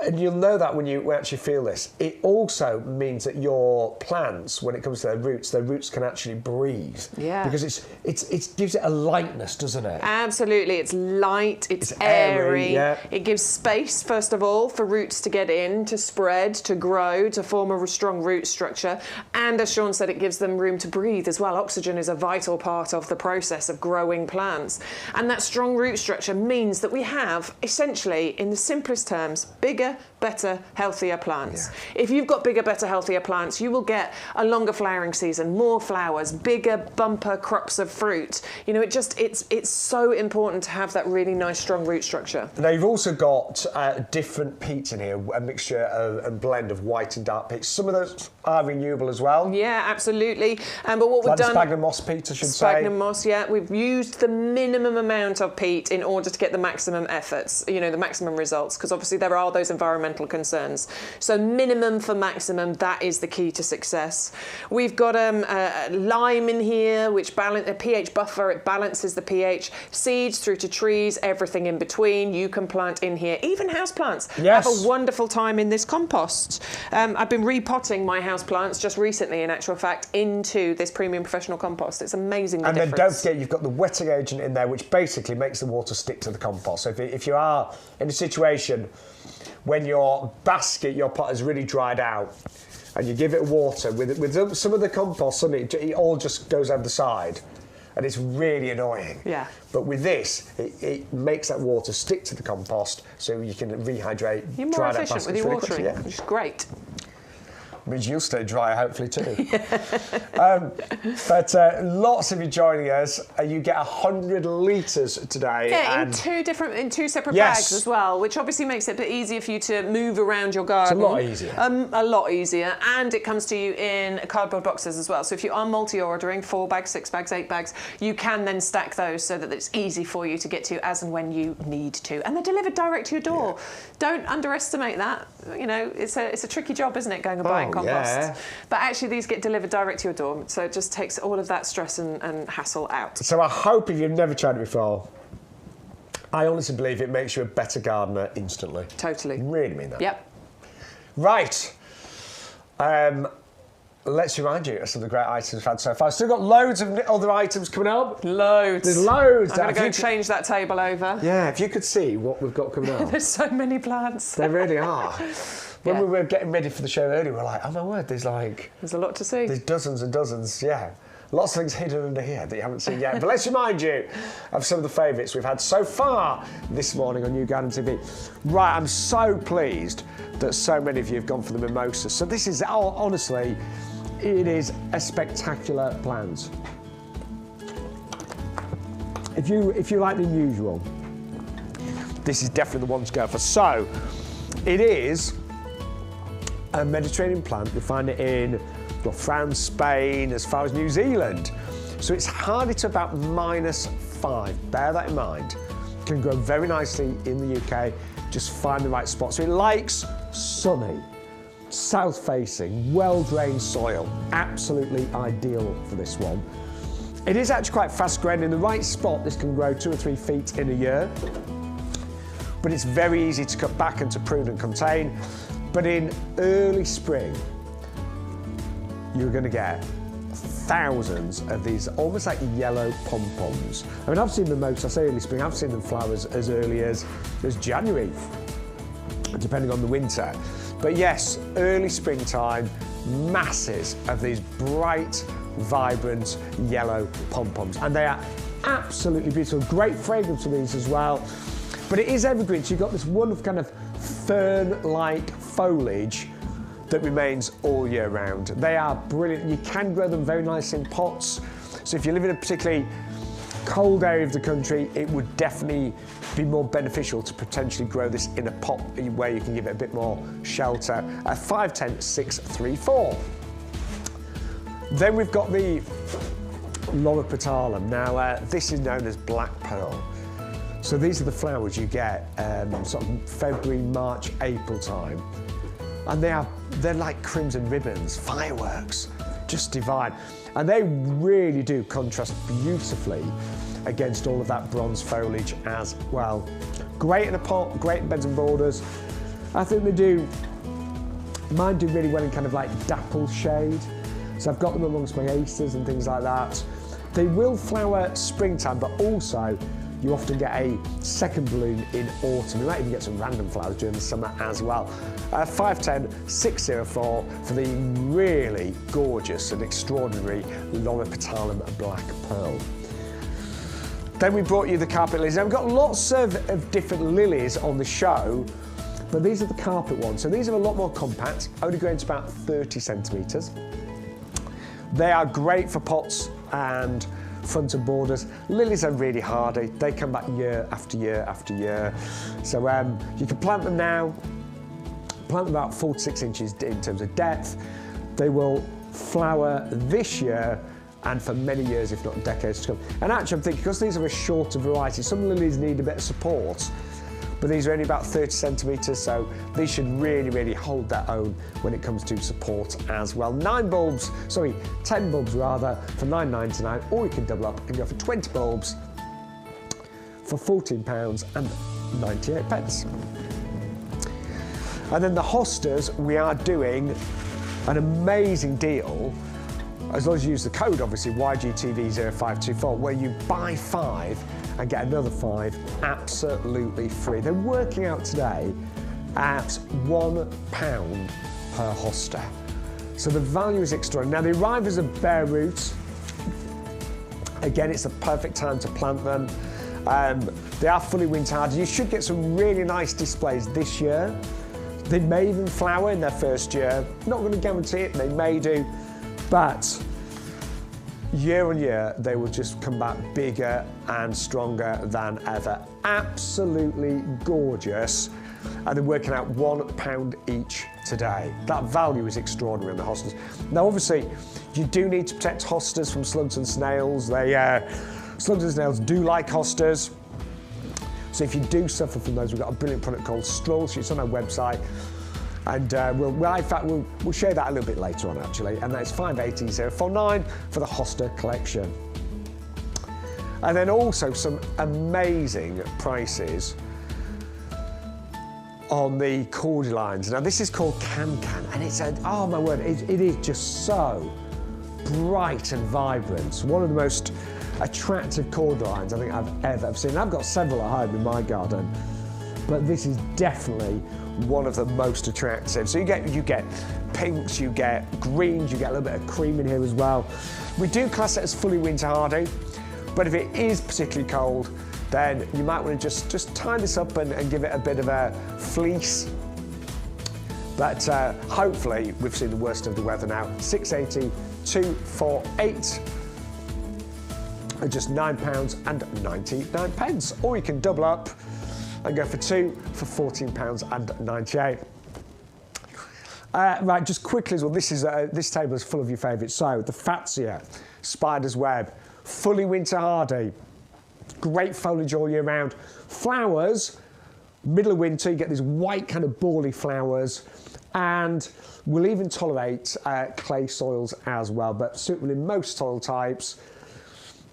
and you'll know that when you actually feel this, it also means that your plants, when it comes to their roots can actually breathe. Yeah. Because it gives it a lightness, doesn't it? Absolutely. It's light, it's airy. It gives space, first of all, for roots to get in, to spread, to grow, to form a strong root structure. And as Shaun said, it gives them room to breathe as well. Oxygen is a vital part of the process of growing plants. And that strong root structure means that we have, essentially, in the simplest terms, bigger, bigger, better, healthier plants. Yeah. If you've got bigger, better, healthier plants, you will get a longer flowering season, more flowers, bigger bumper crops of fruit. You know, it's so important to have that really nice, strong root structure. Now, you've also got different peats in here, a mixture and blend of white and dark peats. Some of those are renewable as well. Yeah, absolutely. But what we've done... Sphagnum moss peat, I should say. Sphagnum moss, yeah. We've used the minimum amount of peat in order to get the maximum efforts, you know, the maximum results, because obviously there are those environmental concerns. So minimum for maximum, that is the key to success. We've got lime in here, which a pH buffer, it balances the pH. Seeds through to trees, everything in between. You can plant in here, even houseplants. Yes. Have a wonderful time in this compost. I've been repotting my houseplants just recently, in actual fact, into this premium professional compost. It's amazing the difference. And then don't forget, you've got the wetting agent in there, which basically makes the water stick to the compost. So if you are in a situation when your basket, your pot has really dried out, and you give it water, with some of the compost, it all just goes over the side, and it's really annoying. Yeah. But with this, it makes that water stick to the compost, so you can rehydrate. You're more efficient with your watering, which is great. Means you'll stay dry, hopefully, too. But lots of you joining us. You get 100 litres today. Yeah, in two separate bags as well, which obviously makes it a bit easier for you to move around your garden. It's a lot easier. A lot easier, and it comes to you in cardboard boxes as well. So if you are multi-ordering, 4 bags, 6 bags, 8 bags, you can then stack those so that it's easy for you to get to as and when you need to. And they're delivered direct to your door. Yeah. Don't underestimate that. You know, it's a tricky job, isn't it, going and buying compost? Yeah. But actually, these get delivered direct to your door, so it just takes all of that stress and hassle out. So I hope, if you've never tried it before, I honestly believe it makes you a better gardener instantly. Totally. Really mean that. Yep. Right. Let's remind you of some of the great items we've had so far. Still got loads of other items coming up. Loads. There's loads. I'm going to go and change that table over. Yeah, if you could see what we've got coming up. There's so many plants. They really are. When we were getting ready for the show earlier, we were like, oh my word, there's a lot to see. There's dozens and dozens, yeah. Lots of things hidden under here that you haven't seen yet. But let's remind you of some of the favourites we've had so far this morning on YouGarden TV. Right, I'm so pleased that so many of you have gone for the mimosas. So this is, honestly, it is a spectacular plant. If you like the usual, this is definitely the one to go for. So, it is a Mediterranean plant. You find it in France, Spain, as far as New Zealand. So it's hardy to about -5. Bear that in mind. It can grow very nicely in the UK. Just find the right spot. So it likes sunny, south-facing, well-drained soil. Absolutely ideal for this one. It is actually quite fast-growing. In the right spot, this can grow 2 or 3 feet in a year. But it's very easy to cut back and to prune and contain. But in early spring, you're going to get thousands of these almost like yellow pom-poms. I mean, I've seen mimosas, I say early spring, I've seen them flowers as early as January, depending on the winter. But yes, early springtime, masses of these bright, vibrant yellow pom-poms. And they are absolutely beautiful. Great fragrance of these as well. But it is evergreen, so you've got this wonderful kind of fern-like foliage that remains all year round. They are brilliant. You can grow them very nicely in pots. So if you live in a particularly cold area of the country, it would definitely be more beneficial to potentially grow this in a pot where you can give it a bit more shelter. 510 634. Then we've got the Loropetalum. Now, this is known as black pearl. So these are the flowers you get sort of February, March, April time. And they're like crimson ribbons, fireworks, just divine. And they really do contrast beautifully against all of that bronze foliage as well. Great in a pot, great in beds and borders. I think mine do really well in kind of like dapple shade. So I've got them amongst my aces and things like that. They will flower springtime, but also you often get a second bloom in autumn. You might even get some random flowers during the summer as well. 510 604 for the really gorgeous and extraordinary Loropetalum black pearl. Then we brought you the carpet lilies. Now we've got lots of different lilies on the show, But these are the carpet ones. So these are a lot more compact, only growing to about 30 centimetres. They are great for pots and front and borders. Lilies are really hardy. They come back year after year after year. So you can plant them now, plant them about 4 to 6 inches in terms of depth. They will flower this year and for many years, if not decades to come. And actually I'm thinking, because these are a shorter variety, some lilies need a bit of support, but these are only about 30 centimetres, so these should really, really hold their own when it comes to support as well. 10 bulbs rather, for £9.99, or you can double up and go for 20 bulbs for £14.98. And then the hostas, we are doing an amazing deal, as long as you use the code, obviously, YGTV0524, where you buy 5 and get another 5 absolutely free. They're working out today at £1 per hosta. So the value is extraordinary. Now, they arrive as a bare root. Again, it's the perfect time to plant them. They are fully winter hardy. You should get some really nice displays this year. They may even flower in their first year. Not going to guarantee it, they may do. But year on year, they will just come back bigger and stronger than ever. Absolutely gorgeous. And they're working out £1 each today. That value is extraordinary in the hostas. Now, obviously, you do need to protect hostas from slugs and snails. Slugs and snails do like hostas. So if you do suffer from those, we've got a brilliant product called Strolls. It's on our website. And we'll share that a little bit later on, actually. And that's 580049 for the hosta collection. And then also some amazing prices on the cordylines. Now, this is called Can-Can, and it's oh my word, it is just so bright and vibrant. One of the most attractive cordylines I think I've ever seen. I've got several at home in my garden, but this is definitely one of the most attractive. So you get pinks, you get greens, you get a little bit of cream in here as well. We do class it as fully winter hardy, but if it is particularly cold, then you might want to just tie this up and give it a bit of a fleece. But hopefully we've seen the worst of the weather now. 680-248 at just £9.99, or you can double up and go for 2 for £14.98. Right, just quickly as well, this table is full of your favourites. So the Fatsia Spider's Web, fully winter hardy, great foliage all year round. Flowers, middle of winter, you get these white kind of bally flowers, and will even tolerate clay soils as well, but suitable in most soil types.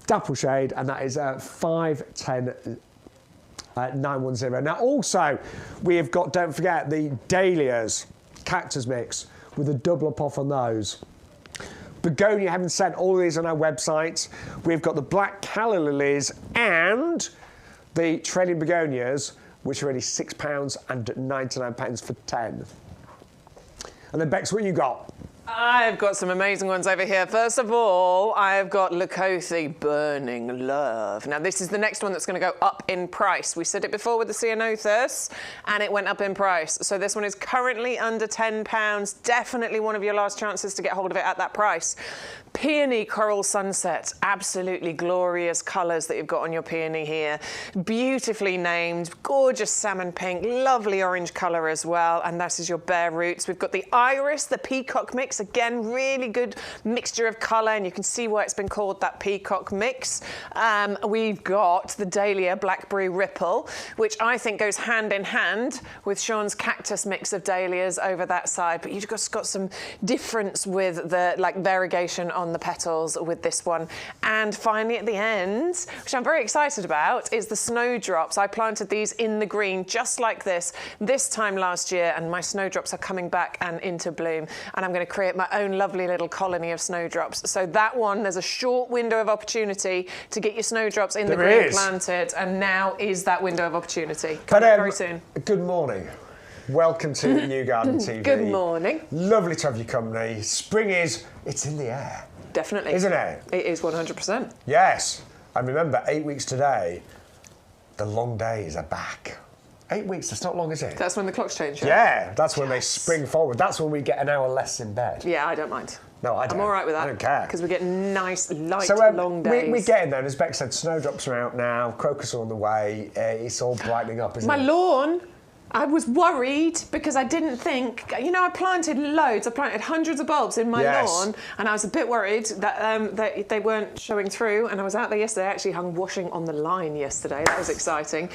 Dapple shade, and that is 510-910. Now also, we have got, don't forget, the Dahlias cactus mix with a double up off on those. Begonia, haven't sent all of these on our website. We've got the black calla lilies and the trailing begonias, which are only £6.99 for 10. And then Bex, what you got? I've got some amazing ones over here. First of all, I've got Lakotha Burning Love. Now, this is the next one that's going to go up in price. We said it before with the Ceanothus, and it went up in price. So this one is currently under £10. Definitely one of your last chances to get hold of it at that price. Peony Coral Sunset, absolutely glorious colours that you've got on your peony here. Beautifully named, gorgeous salmon pink, lovely orange colour as well, and that is your bare roots. We've got the Iris, the Peacock mix, again, really good mixture of colour, and you can see why it's been called that Peacock mix. We've got the Dahlia Blackberry Ripple, which I think goes hand in hand with Shaun's cactus mix of dahlias over that side, but you've just got some difference with the variegation on the petals with this one. And finally at the end, which I'm very excited about, is the snowdrops. I planted these in the green just like this time last year, and my snowdrops are coming back and into bloom, and I'm going to create my own lovely little colony of snowdrops. So that one, there's a short window of opportunity to get your snowdrops in the green planted, and now is that window of opportunity. Coming very soon. Good morning. Welcome to YouGarden TV. Good morning. Lovely to have your company. Spring it's in the air. Definitely. Isn't it? It is 100%. Yes. And remember, 8 weeks today, the long days are back. 8 weeks, that's not long, is it? That's when the clocks change. Yeah, that's when they spring forward. That's when we get an hour less in bed. Yeah, I don't mind. No, I don't. I'm all right with that. I don't care. Because we get nice, light, So long days. we're getting there, and as Beck said, snowdrops are out now, crocus are on the way, it's all brightening up, isn't it? My lawn, I was worried because I didn't think, I planted loads. I planted hundreds of bulbs in my lawn, and I was a bit worried that they weren't showing through. And I was out there yesterday. I actually hung washing on the line yesterday. That was exciting.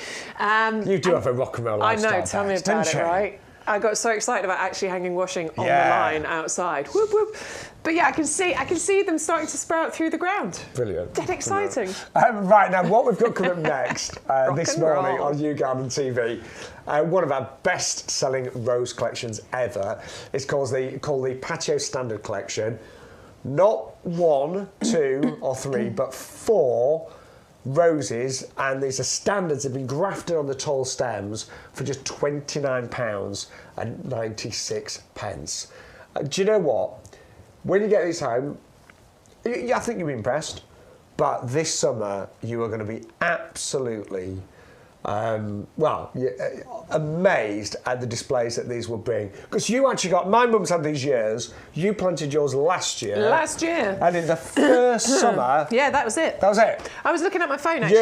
You do have a rock and roll lifestyle. I know. Tell me about it, right? I got so excited about actually hanging washing on the line outside. Whoop, whoop. But yeah, I can see them starting to sprout through the ground. Brilliant. Dead exciting. Right, now what we've got coming up next this morning on YouGarden TV, one of our best-selling rose collections ever. It's called the Patio Standard Collection. Not 1, 2 or 3, but 4 roses, and these are standards that have been grafted on the tall stems for just £29.96. Do you know what? When you get these home, I think you'll be impressed, but this summer you are going to be absolutely amazed at the displays that these will bring. Because you actually my mum's had these years, you planted yours last year. And in the first summer... Yeah, that was it. That was it. I was looking at my phone, actually.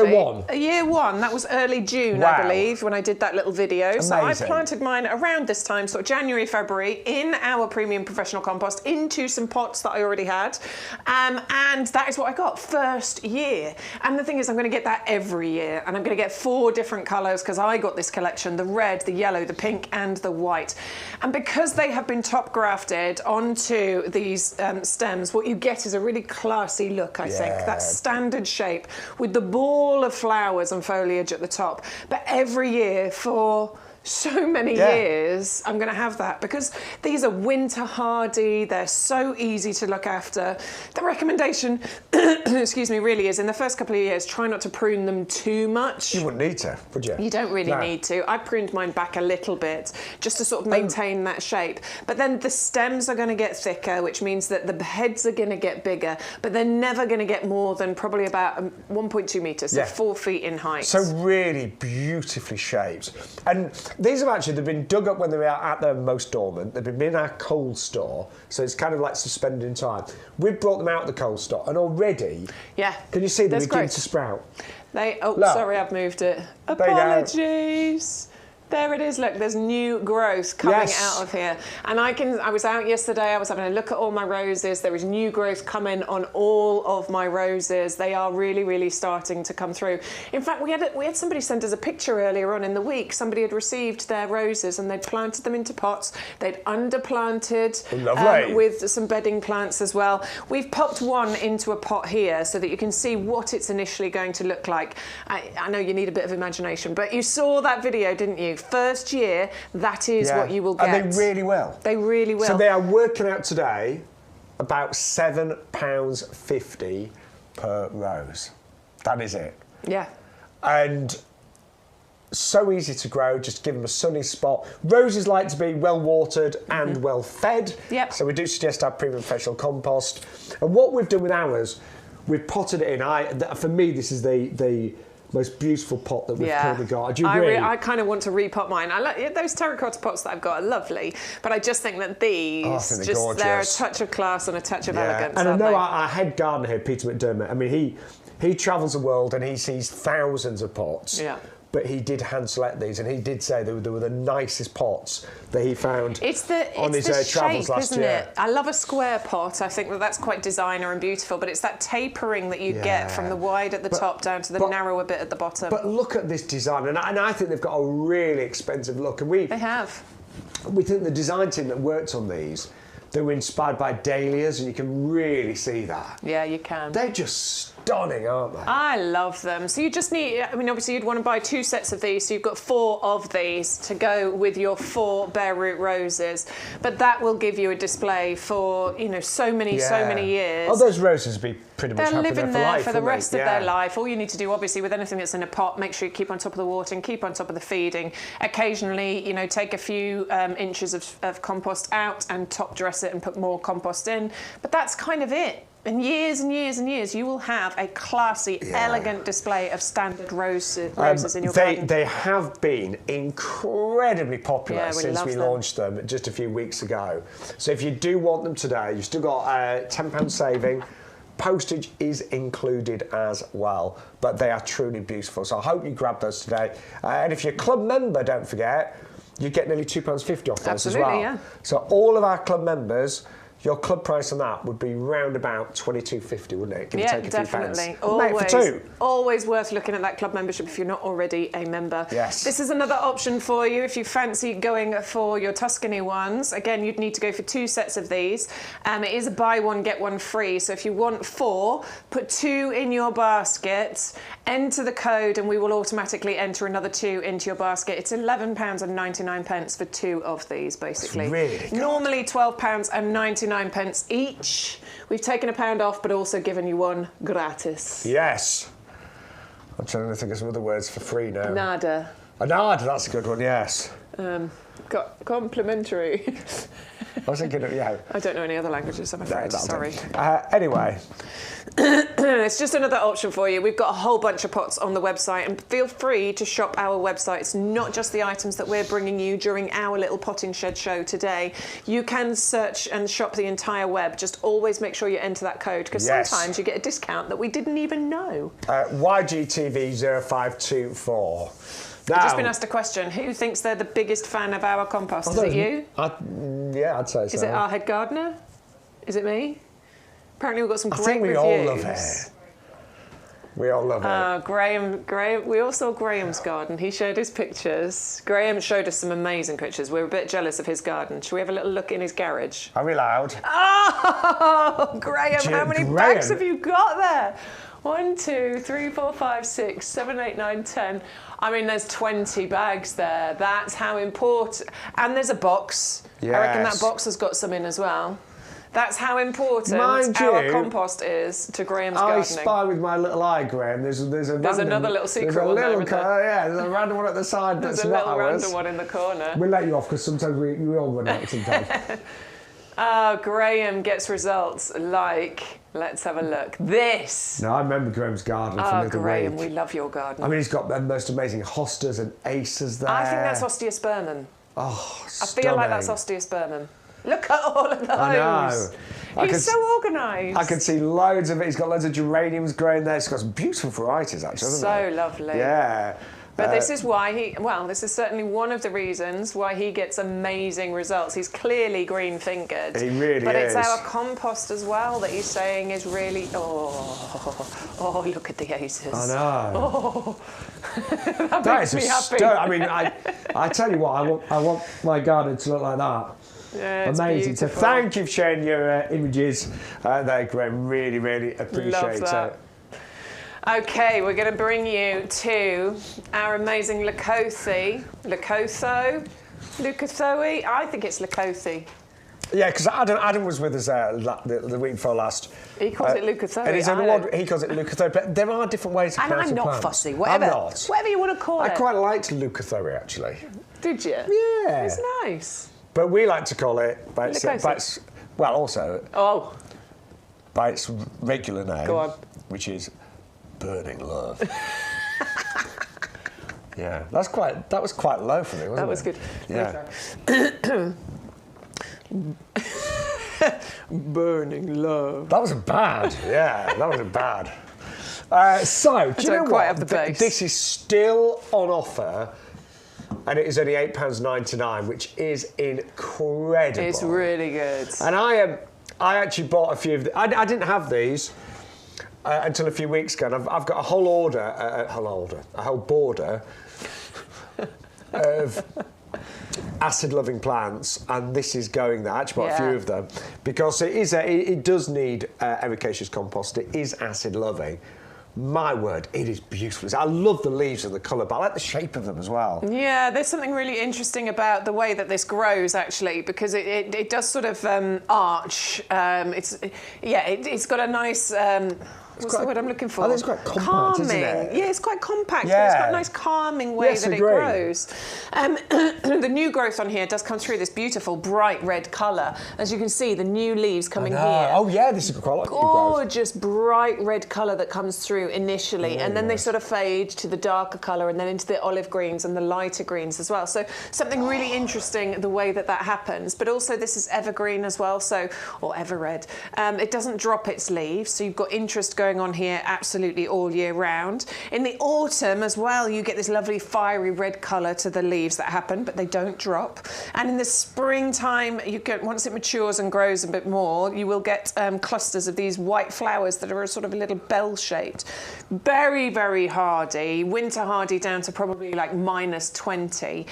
Year one, that was early June, I believe, when I did that little video. Amazing. So I planted mine around this time, sort of January, February, in our premium professional compost, into some pots that I already had. And that is what I got, first year. And the thing is, I'm going to get that every year. And I'm going to get 4 different colours, because I got this collection, the red, the yellow, the pink and the white. And because they have been top grafted onto these stems, what you get is a really classy look, I think. That standard shape with the ball of flowers and foliage at the top. But every year for so many years, I'm going to have that, because these are winter hardy. They're so easy to look after. The recommendation, excuse me, really is in the first couple of years, try not to prune them too much. You wouldn't need to, would you? You don't really need to. I pruned mine back a little bit just to sort of maintain that shape. But then the stems are going to get thicker, which means that the heads are going to get bigger, but they're never going to get more than probably about 1.2 metres, so 4 feet in height. So really beautifully shaped. And these have they've been dug up when they were at their most dormant. They've been in our cold store, so it's kind of like suspended in time. We've brought them out of the cold store, and already, can you see them begin to sprout? Sorry, I've moved it. Apologies. There it is, look, there's new growth coming out of here. And I was out yesterday, I was having a look at all my roses. There is new growth coming on all of my roses. They are really, really starting to come through. In fact, we had somebody send us a picture earlier on in the week. Somebody had received their roses and they'd planted them into pots. They'd underplanted with some bedding plants as well. We've popped one into a pot here so that you can see what it's initially going to look like. I know you need a bit of imagination, but you saw that video, didn't you? First year, that is what you will get. And they really will. They really will. So they are working out today about £7.50 per rose. That is it. Yeah. And so easy to grow, just give them a sunny spot. Roses like to be well watered and well fed. Yep. So we do suggest our premium professional compost. And what we've done with ours, we've potted it in. For me, this is the most beautiful pot that we've currently got. Do you agree? I kind of want to repot mine. I like those terracotta pots that I've got are lovely, but I just think that these they're a touch of class and a touch of elegance. And I know our head gardener here, Peter McDermott. I mean, he travels the world and he sees thousands of pots. Yeah. But he did hand select these, and he did say they were the nicest pots that he found on his travels last year. I love a square pot. I think that's quite designer and beautiful, but it's that tapering that you get from the wide at the top down to the narrower bit at the bottom. But look at this design, and I think they've got a really expensive look. And we think the design team that worked on these, they were inspired by dahlias, and you can really see that. Yeah, you can. They're just stunning, aren't they? I love them. So you just need, obviously you'd want to buy 2 sets of these, so you've got 4 of these to go with your 4 bare root roses. But that will give you a display for, so many years. Oh, those roses will be pretty much They're living there life, for the rest of their life. All you need to do, obviously, with anything that's in a pot, make sure you keep on top of the watering, keep on top of the feeding. Occasionally, take a few inches of compost out and top dress it and put more compost in. But that's kind of it. In years and years and years, you will have a classy, elegant display of standard roses in your garden. They have been incredibly popular since we launched them just a few weeks ago. So if you do want them today, you've still got a £10 saving. Postage is included as well, but they are truly beautiful. So I hope you grab those today. And if you're a club member, don't forget, you get nearly £2.50 off those as well. Yeah. So all of our club members, your club price on that would be round about £22.50, wouldn't it? Give or take a definitely. Few pence. Mate, for two. Always worth looking at that club membership if you're not already a member. Yes. This is another option for you if you fancy going for your Tuscany ones. Again, you'd need to go for 2 sets of these. It is a buy one, get one free. So if you want 4, put 2 in your basket, enter the code, and we will automatically enter another 2 into your basket. It's £11.99 for 2 of these, basically. That's really good. Normally £12.99 each. We've taken £1 off, but also given you 1 gratis. Yes. I'm trying to think of some other words for free now. Nada. Nada, that's a good one, yes. Got complimentary. I was thinking of, I don't know any other languages, I'm afraid. Sorry. Anyway. It's just another option for you. We've got a whole bunch of pots on the website, and feel free to shop our website. It's not just the items that we're bringing you during our little potting shed show today. You can search and shop the entire web. Just always make sure you enter that code, because sometimes you get a discount that we didn't even know. YGTV0524. Now, I've just been asked a question. Who thinks they're the biggest fan of our compost? Is it you? I'd say so. Is it our head gardener? Is it me? Apparently we've got some great reviews. I think we all love it. We all love it. Graham, we all saw Graham's garden. He shared his pictures. Graham showed us some amazing pictures. We're a bit jealous of his garden. Should we have a little look in his garage? Are we allowed? Oh, Graham, how many bags have you got there? 1, 2, 3, 4, 5, 6, 7, 8, 9, 10. I mean, there's 20 bags there. That's how important. And there's a box. Yes. I reckon that box has got some in as well. That's how important our compost is to Graham's gardening. I spy with my little eye, Graham. There's another little secret one there, there's a random one at the side that's not ours. There's a little random one in the corner. We'll let you off because sometimes we all run out sometimes. Graham gets results like, let's have a look, this. No, I remember Graham's garden from the other Graham, week. we love your garden. I mean, he's got the most amazing hostas and aces there. I think that's osteospermum. Oh, stunning. I feel like that's osteospermum. Look at all of those. I know. He's so organised. I can see loads of it. He's got loads of geraniums growing there. He's got some beautiful varieties, actually, hasn't he? So lovely. Yeah. But this is why this is certainly one of the reasons why he gets amazing results. He's clearly green-fingered. He really is. But it's our compost as well that he's saying is really, look at the aces. I know. Oh, that makes me happy. I mean, I tell you what, I want my garden to look like that. Yeah, amazing. So thank you for sharing your images there, Graham. Really, really appreciate it. Okay, we're going to bring you to our amazing Leucothoe. Leucothoe? I think it's Leucothoe. Yeah, because Adam was with us the week before last. He calls it Leucothoe. And he calls it Leucothoe, but there are different ways of pronouncing plants. And I'm not fussy. Whatever you want to call it. I quite liked Leucothoe, actually. Did you? Yeah. It's nice. But we like to call it by its regular name, Go on. which is Burning Love. Yeah, that was quite low for me, wasn't it? That was good. Yeah. Burning Love. That wasn't bad. Yeah, that wasn't bad. So, do you know what? Have the bass. This is still on offer. And it is only £8.99, which is incredible. It's really good. And I actually bought a few of I didn't have these until a few weeks ago. And I've got a whole border of acid-loving plants, and this is going there. I actually bought a few of them because it does need ericaceous compost. It is acid-loving. My word, it is beautiful. I love the leaves and the colour, but I like the shape of them as well. Yeah, there's something really interesting about the way that this grows, actually, because it does sort of arch. It's got a nice what's the word I'm looking for? I think it's quite compact, calming. isn't it? Yeah, it's quite compact. Yeah. But it's got a nice calming way that it agree. grows. The new growth on here does come through this beautiful bright red colour. As you can see, the new leaves coming here. Oh yeah, this is quite like new growth. Gorgeous bright red colour that comes through initially, and then they sort of fade to the darker colour and then into the olive greens and the lighter greens as well. So something really interesting the way that happens. But also this is evergreen as well, or ever red. It doesn't drop its leaves, so you've got interest going on here absolutely all year round. In the autumn as well, you get this lovely fiery red colour to the leaves that happen, but they don't drop. And in the springtime, you get, once it matures and grows a bit more, you will get clusters of these white flowers that are sort of a little bell-shaped. Very, very hardy, winter hardy down to probably like -20.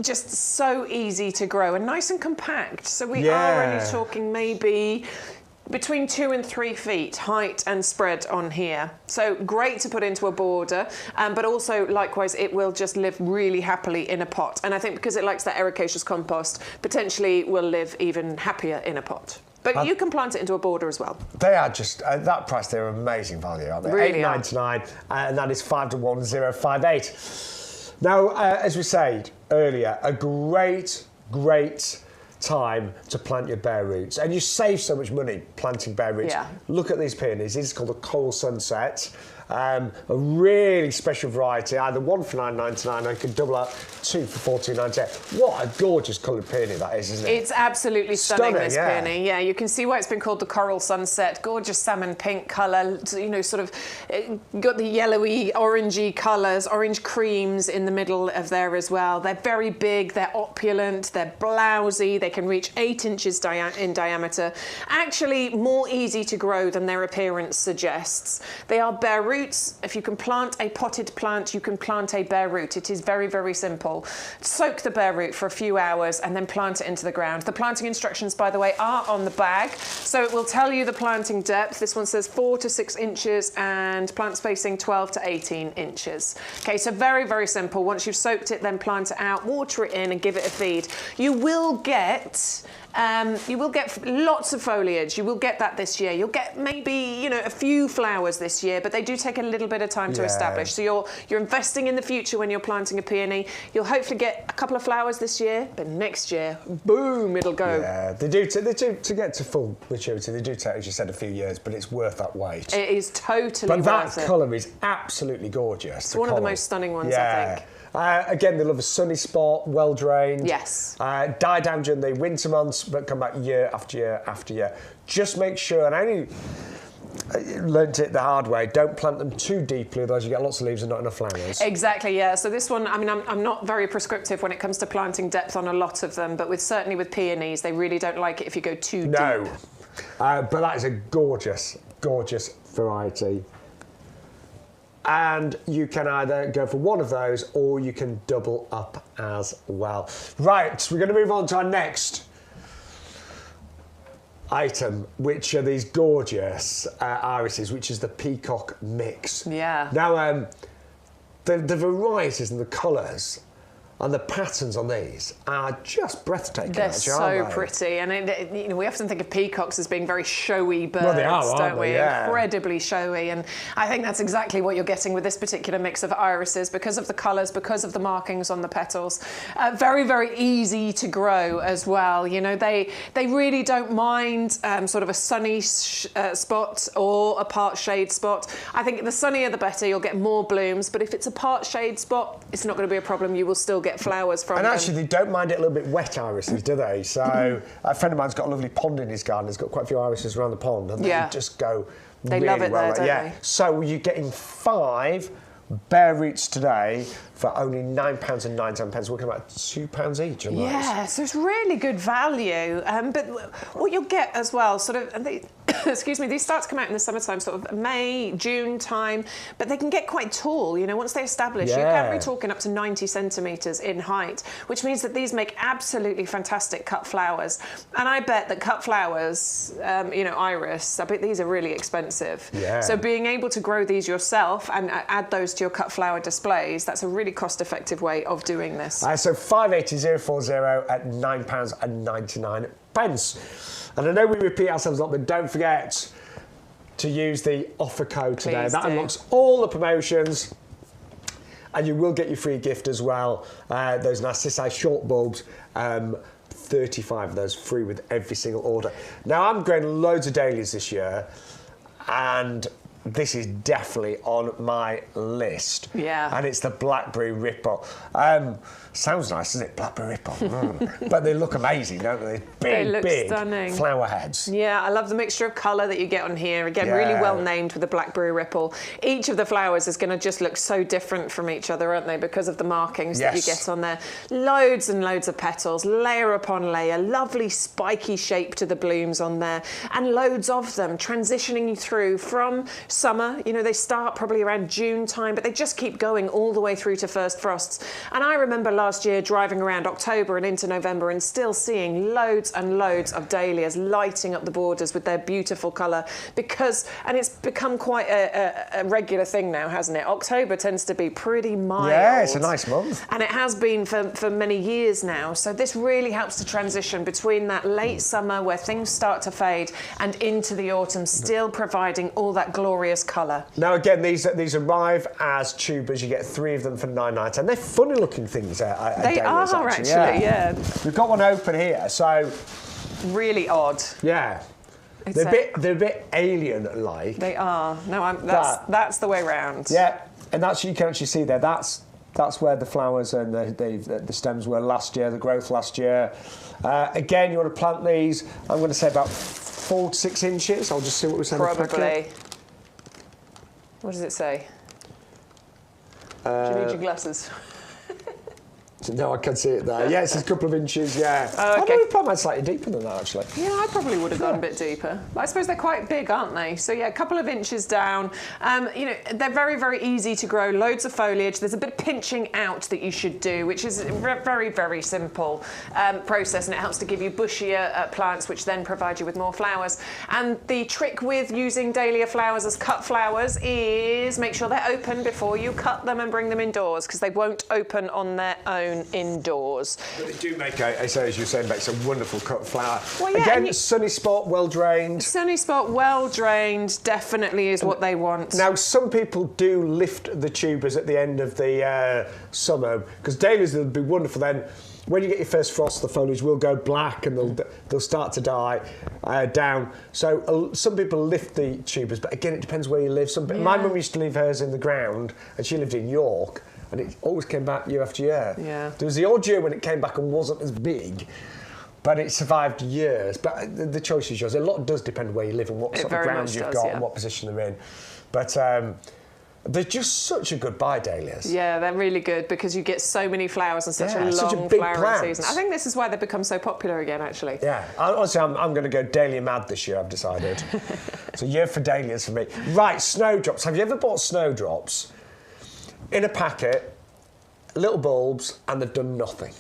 Just so easy to grow and nice and compact. So we are only talking maybe between 2 and 3 feet height and spread on here. So great to put into a border, but also likewise it will just live really happily in a pot. And I think because it likes that ericaceous compost, potentially will live even happier in a pot. But you can plant it into a border as well. They are just, at that price, they're amazing value, aren't they? Really £8.99, and that is 511058. Now, as we said earlier, a great time to plant your bare roots, and you save so much money planting bare roots. Yeah. Look at these peonies. This is called a Coral Sunset. A really special variety, either one for £9.99 or you can double up 2 for £14.98. What a gorgeous coloured peony that is, isn't it? It's absolutely stunning, this yeah. peony. Yeah, you can see why it's been called the Coral Sunset. Gorgeous salmon pink colour, you know, sort of got the yellowy, orangey colours, orange creams in the middle of there as well. They're very big, they're opulent, they're blousy, they can reach 8 inches in diameter. Actually, more easy to grow than their appearance suggests. They are bare roots. If you can plant a potted plant, you can plant a bare root. It is very, very simple. Soak the bare root for a few hours and then plant it into the ground. The planting instructions, by the way, are on the bag. So it will tell you the planting depth. This one says 4 to 6 inches and plant spacing 12 to 18 inches. Okay, so very, very simple. Once you've soaked it, then plant it out, water it in and give it a feed. You will get lots of foliage. You will get that this year. You'll get maybe, you know, a few flowers this year, but they do take a little bit of time to establish. So you're investing in the future when you're planting a peony. You'll hopefully get a couple of flowers this year, but next year, boom, it'll go. Yeah, they do to get to full maturity. They do take, as you said, a few years, but it's worth that wait. It is totally worth it. But that colour is absolutely gorgeous. It's one of the most stunning ones, I think. Again, they love a sunny spot, well drained. Yes. Die down during the winter months, but come back year after year after year. Just make sure, and I only learnt it the hard way, don't plant them too deeply, otherwise you get lots of leaves and not enough flowers. Exactly, yeah. So this one, I mean, I'm not very prescriptive when it comes to planting depth on a lot of them, but certainly with peonies, they really don't like it if you go too deep. No. But that is a gorgeous, gorgeous variety. And you can either go for one of those or you can double up as well. Right, we're going to move on to our next item, which are these gorgeous irises, which is the Peacock Mix. Yeah. Now, the varieties and the colours and the patterns on these are just breathtaking. They're actually, so pretty, and you know, we often think of peacocks as being very showy birds, well, they are, don't we? Yeah. Incredibly showy, and I think that's exactly what you're getting with this particular mix of irises because of the colours, because of the markings on the petals. Very, very easy to grow as well. You know, they really don't mind sort of a sunny spot or a part shade spot. I think the sunnier the better. You'll get more blooms, but if it's a part shade spot, it's not going to be a problem. You will still get flowers from them. And actually, they don't mind it a little bit wet irises, do they? So a friend of mine's got a lovely pond in his garden. He's got quite a few irises around the pond, and they just go They really love it well. there, don't they? So you're getting 5 bare roots today for only £9.99. We're talking about £2 each on those. Yeah, so it's really good value. But what you'll get as well, sort of, excuse me, these start to come out in the summertime, sort of May, June time, but they can get quite tall, you know, once they establish. You can be talking up to 90 centimetres in height, which means that these make absolutely fantastic cut flowers. And I bet that cut flowers, you know, iris, I bet these are really expensive. Yeah. So being able to grow these yourself and add those to your cut flower displays, that's a really cost-effective way of doing this. So 580040 at £9.99. And I know we repeat ourselves a lot, but don't forget to use the offer code today. Please That do. unlocks all the promotions. And you will get your free gift as well. Those Narcissi short bulbs, 35 of those free with every single order. Now, I'm growing loads of dahlias this year, and this is definitely on my list. Yeah. And it's the Blackberry Ripple. Sounds nice, doesn't it? Blackberry Ripple. But they look amazing, don't they? Big, big stunning. flower heads. Yeah, I love the mixture of colour that you get on here. Again, really well named with the Blackberry Ripple. Each of the flowers is going to just look so different from each other, aren't they? Because of the markings that you get on there. Loads and loads of petals, layer upon layer, lovely spiky shape to the blooms on there, and loads of them transitioning you through from summer. You know, they start probably around June time, but they just keep going all the way through to first frosts. And I remember last year driving around October and into November and still seeing loads and loads of dahlias lighting up the borders with their beautiful colour, and it's become quite a regular thing now, hasn't it? October tends to be pretty mild. Yeah, it's a nice month. And it has been for many years now. So this really helps to transition between that late summer where things start to fade and into the autumn, still providing all that glorious colour. Now, again, these arrive as tubers. You get 3 of them for £9.99. They're funny looking things. They are actually, yeah. We've got one open here, so really odd. Yeah, they're a bit alien-like. They are. No, that's the way round. Yeah, and that's you can actually see there. That's where the flowers and the stems were last year. The growth last year. Again, you want to plant these. I'm going to say about 4 to 6 inches. I'll just see what we say. Probably. What does it say? Do you need your glasses? No, I can see it there. Yeah, it's a couple of inches, yeah. Oh, okay. I know we probably went slightly deeper than that, actually. Yeah, I probably would have gone a bit deeper. But I suppose they're quite big, aren't they? So, yeah, a couple of inches down. You know, they're very, very easy to grow. Loads of foliage. There's a bit of pinching out that you should do, which is a very, very simple process, and it helps to give you bushier plants, which then provide you with more flowers. And the trick with using dahlia flowers as cut flowers is make sure they're open before you cut them and bring them indoors, because they won't open on their own indoors. But they do make, as you were saying, Bex, a wonderful cut flower. Well, yeah, again, sunny spot, well drained. Sunny spot, well drained, definitely is what they want. Now, some people do lift the tubers at the end of the summer, because dahlias will be wonderful then. When you get your first frost, the foliage will go black and they'll start to die down. So some people lift the tubers, but again, it depends where you live. My mum used to leave hers in the ground, and she lived in York, and it always came back year after year. Yeah. There was the odd year when it came back and wasn't as big, but it survived years. But the choice is yours. A lot does depend where you live and what sort of ground you've got and what position they're in. But they're just such a good buy, dahlias. Yeah, they're really good because you get so many flowers and such a long big flowering plant. season. I think this is why they've become so popular again, actually. Yeah, honestly, I'm going to go dahlia mad this year, I've decided. It's a year for dahlias for me. Right, snowdrops. Have you ever bought snowdrops in a packet, little bulbs, and they've done nothing?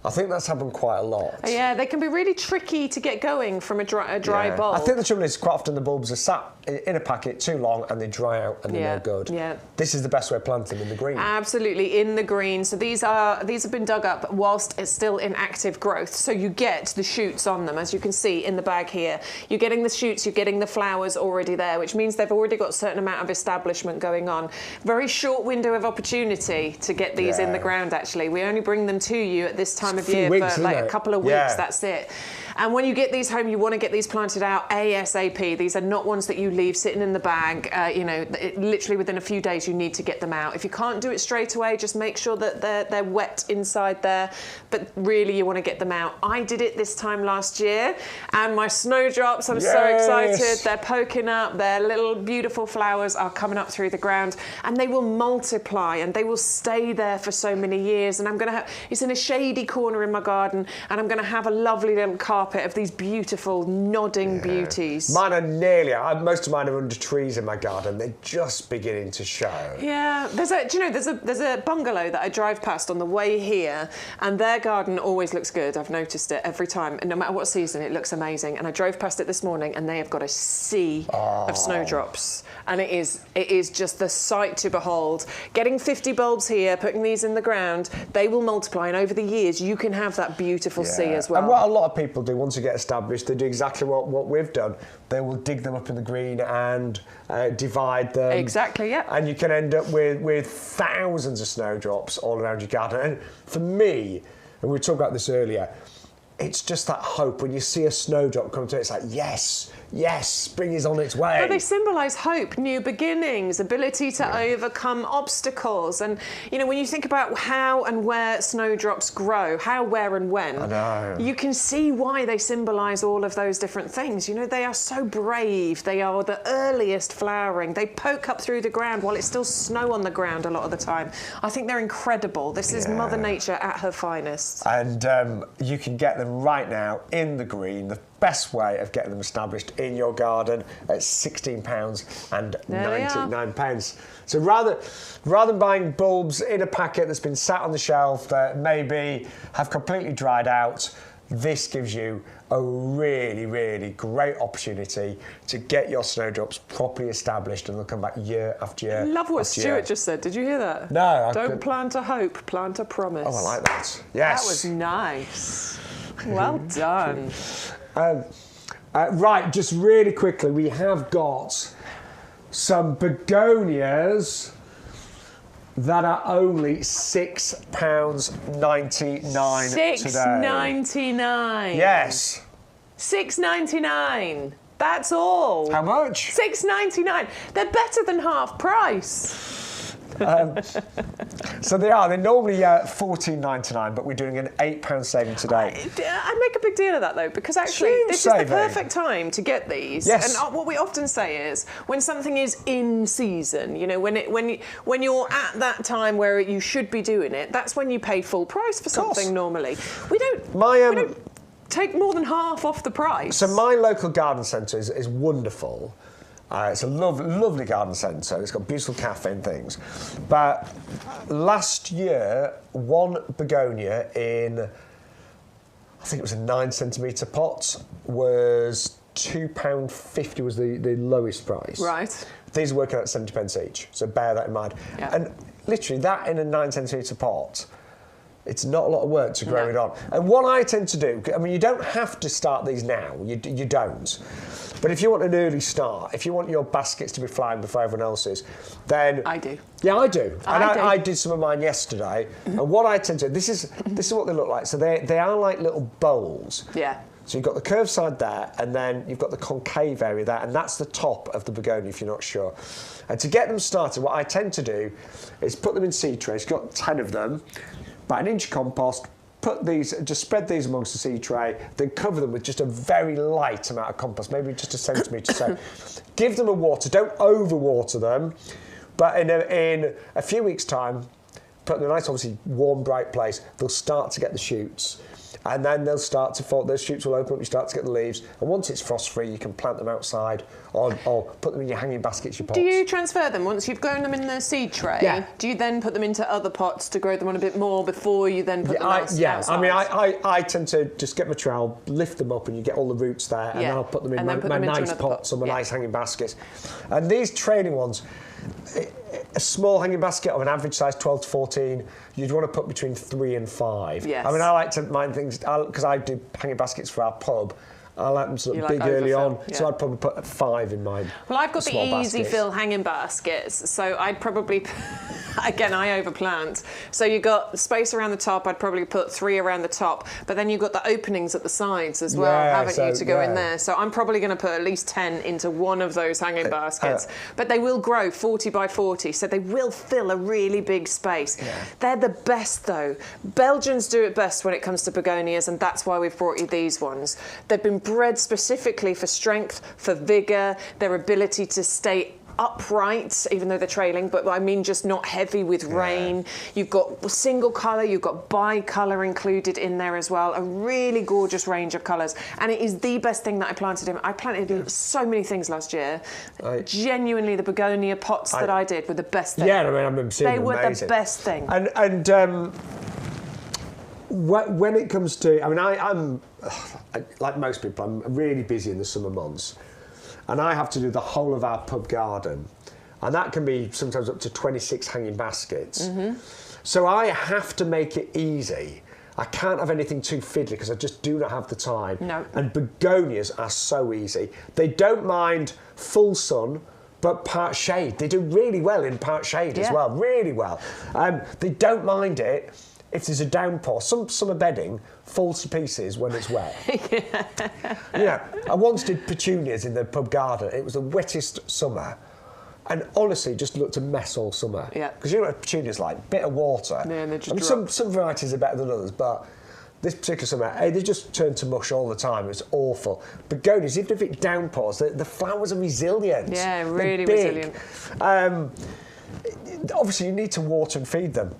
I think that's happened quite a lot. Yeah, they can be really tricky to get going from a dry bulb. I think the trouble is quite often the bulbs are sat in a packet too long and they dry out and they're no good. Yeah. This is the best way of planting in the green. Absolutely, in the green. So these have been dug up whilst it's still in active growth. So you get the shoots on them, as you can see in the bag here. You're getting the shoots, you're getting the flowers already there, which means they've already got a certain amount of establishment going on. Very short window of opportunity to get these in the ground, actually. We only bring them to you at this time of year for like a couple of weeks, that's it. And when you get these home, you want to get these planted out ASAP. These are not ones that you leave sitting in the bag. You know, literally within a few days, you need to get them out. If you can't do it straight away, just make sure that they're wet inside there. But really, you want to get them out. I did it this time last year, and my snowdrops, I'm so excited. They're poking up. Their little beautiful flowers are coming up through the ground, and they will multiply, and they will stay there for so many years. And I'm going to have, it's in a shady corner in my garden, and I'm going to have a lovely little carpet of these beautiful nodding beauties. Mine are most of mine are under trees in my garden. They're just beginning to show. Yeah, there's a bungalow that I drive past on the way here, and their garden always looks good. I've noticed it every time, and no matter what season, it looks amazing. And I drove past it this morning, and they have got a sea of snowdrops, and it is just the sight to behold. Getting 50 bulbs here, putting these in the ground, they will multiply, and over the years, you can have that beautiful sea as well. And what a lot of people do do once you get established, they do exactly what we've done. They will dig them up in the green and divide them. Exactly, yeah. And you can end up with thousands of snowdrops all around your garden. And for me, and we talked about this earlier, it's just that hope. When you see a snowdrop come to it, it's like, yes, spring is on its way. But they symbolise hope, new beginnings, ability to overcome obstacles. And, you know, when you think about how and where snowdrops grow, how, where and when, I know. You can see why they symbolise all of those different things. You know, they are so brave. They are the earliest flowering. They poke up through the ground while it's still snow on the ground a lot of the time. I think they're incredible. This is Mother Nature at her finest. And you can get them right now in the green. The best way of getting them established in your garden at £16.99. So rather than buying bulbs in a packet that's been sat on the shelf that maybe have completely dried out, this gives you a really, really great opportunity to get your snowdrops properly established, and they'll come back year after year. I love what Stuart just said. Did you hear that? No. Don't plant a hope, plant a promise. Oh, I like that. Yes. That was nice. Well done. Right, just really quickly, we have got some begonias that are only £6.99 today. £6.99. Yes. £6.99. That's all. How much? £6.99. They're better than half price. So they are. They're normally £14.99, but we're doing an £8 saving today. I make a big deal of that, though, because actually this is the perfect time to get these. Yes. And what we often say is when something is in season, you know, when you're at that time where you should be doing it, that's when you pay full price for something normally. We don't take more than half off the price. So my local garden centre is wonderful. It's a lovely garden centre. It's got beautiful cafe and things. But last year, one begonia in, I think it was a 9cm pot, was £2.50 was the lowest price. Right. These are working out 70 pence each, so bear that in mind. Yeah. And literally, that in a 9cm pot, it's not a lot of work to grow it on. And what I tend to do, I mean, you don't have to start these now. You don't. But if you want an early start, if you want your baskets to be flying before everyone else's, then... I do. Yeah, I do. I did some of mine yesterday. And what I tend to do, this is what they look like. So they are like little bowls. Yeah. So you've got the curved side there, and then you've got the concave area there, and that's the top of the begonia, if you're not sure. And to get them started, what I tend to do is put them in seed trays. You've got 10 of them, about 1 inch of compost, just spread these amongst the seed tray, then cover them with just a very light amount of compost, maybe just a centimetre. So give them a water, don't overwater them, but in a few weeks' time, put them in a nice, obviously warm, bright place, they'll start to get the shoots. And then they'll start to fall, those shoots will open up, you start to get the leaves, and once it's frost-free, you can plant them outside or put them in your hanging baskets, your pots. Do you transfer them once you've grown them in the seed tray? Yeah. Do you then put them into other pots to grow them on a bit more before you then put them outside? I mean, I tend to just get my trowel, lift them up, and you get all the roots there, and then I'll put them in my nice pots or my nice hanging baskets. And these training ones, a small hanging basket of an average size 12 to 14, you'd want to put between 3 and 5. Yes. I mean, I like to mind things, because I do hanging baskets for our pub. I like them sort of big early on, so I'd probably put 5 in mine. Well, I've got the easy fill hanging baskets, so I'd probably, again, I overplant. So you've got space around the top, I'd probably put 3 around the top, but then you've got the openings at the sides as well, haven't you, to go in there. So I'm probably going to put at least 10 into one of those hanging baskets. But they will grow 40 by 40, so they will fill a really big space. Yeah. They're the best, though. Belgians do it best when it comes to begonias, and that's why we've brought you these ones. They've been bred specifically for strength, for vigour, their ability to stay upright, even though they're trailing, but I mean just not heavy with rain. You've got single colour, you've got bi-colour included in there as well, a really gorgeous range of colours, and it is the best thing that I planted in. I planted so many things last year. Genuinely, the begonia pots that I did were the best thing. Yeah, I mean, I remember seeing them. They were the best thing. And when it comes to, I mean, I'm like most people, I'm really busy in the summer months, and I have to do the whole of our pub garden, and that can be sometimes up to 26 hanging baskets. So I have to make it easy I can't have anything too fiddly because I just do not have the time. No. And begonias are so easy. They don't mind full sun, but part shade. They do really well in part shade as well, really well. They don't mind it if there's a downpour. Some summer bedding falls to pieces when it's wet. I once did petunias in the pub garden. It was the wettest summer. And honestly, just looked a mess all summer. Yeah. Because you know what petunias like? Bit of water. Yeah, and they just some varieties are better than others, but this particular summer, they just turn to mush all the time. It was awful. Begonias, even if it downpours, the flowers are resilient. Yeah, really resilient. Obviously, you need to water and feed them.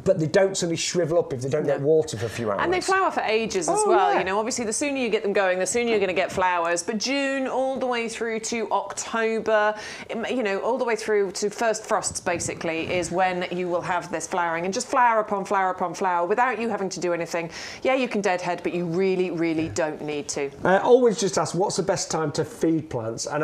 But they don't suddenly shrivel up if they don't get water for a few hours. And they flower for ages as well. You know, obviously, the sooner you get them going, the sooner you're going to get flowers. But June all the way through to October, you know, all the way through to first frosts, basically, is when you will have this flowering. And just flower upon flower upon flower without you having to do anything. Yeah, you can deadhead, but you really, really don't need to. Always just ask, what's the best time to feed plants? And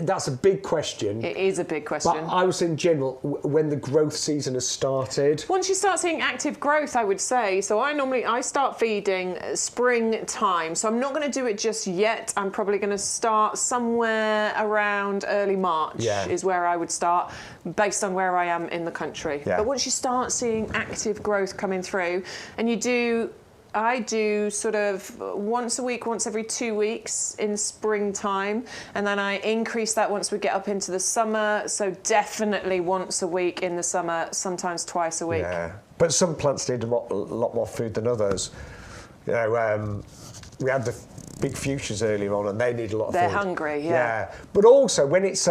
that's a big question. It is a big question. But I was in general, when the growth season has started. Once you start seeing active growth, I would say. So I start feeding springtime. So I'm not going to do it just yet. I'm probably going to start somewhere around early March is where I would start based on where I am in the country. Yeah. But once you start seeing active growth coming through, and I do sort of once a week, once every 2 weeks in springtime, and then I increase that once we get up into the summer. So definitely once a week in the summer, sometimes twice a week. Yeah, but some plants need a lot more food than others. You know, we had the big fuchsias earlier on, and they need a lot of food. They're hungry, yeah. But also when it's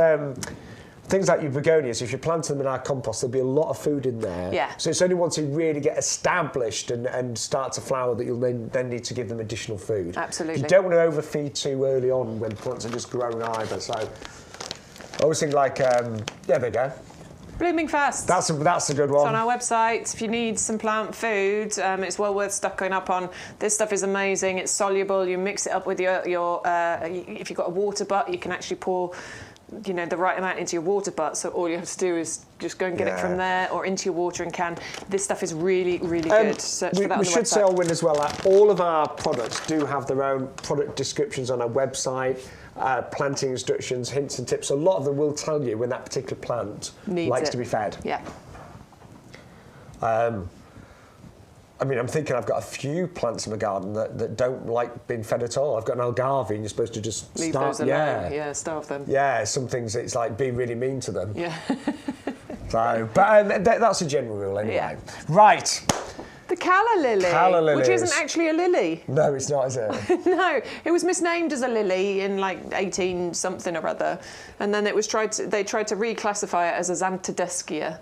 things like your begonias, if you plant them in our compost, there'll be a lot of food in there. Yeah. So it's only once they really get established and start to flower that you'll then need to give them additional food. Absolutely. You don't want to overfeed too early on when plants are just growing either. So I always think like, there we go. Blooming Fast. That's a good one. It's on our website. If you need some plant food, it's well worth stocking up on. This stuff is amazing. It's soluble. You mix it up with your if you've got a water butt, you can actually pour, you know, the right amount into your water butt. So all you have to do is just go and get it from there or into your watering can. This stuff is really, really good. Search for that on the website. We should say, Owen, as well, all of our products do have their own product descriptions on our website. Planting instructions, hints and tips. A lot of them will tell you when that particular plant likes to be fed. Yeah. I mean, I'm thinking I've got a few plants in my garden that don't like being fed at all. I've got an algarve, and you're supposed to just leave those alone. Yeah, starve them. Yeah, some things it's like being really mean to them. Yeah. So, but that's a general rule anyway. Yeah. Right. The calla lily, which isn't actually a lily. No, it's not, is it? No, it was misnamed as a lily in like 18 something or other, and then they tried to reclassify it as a Xanthodeschia,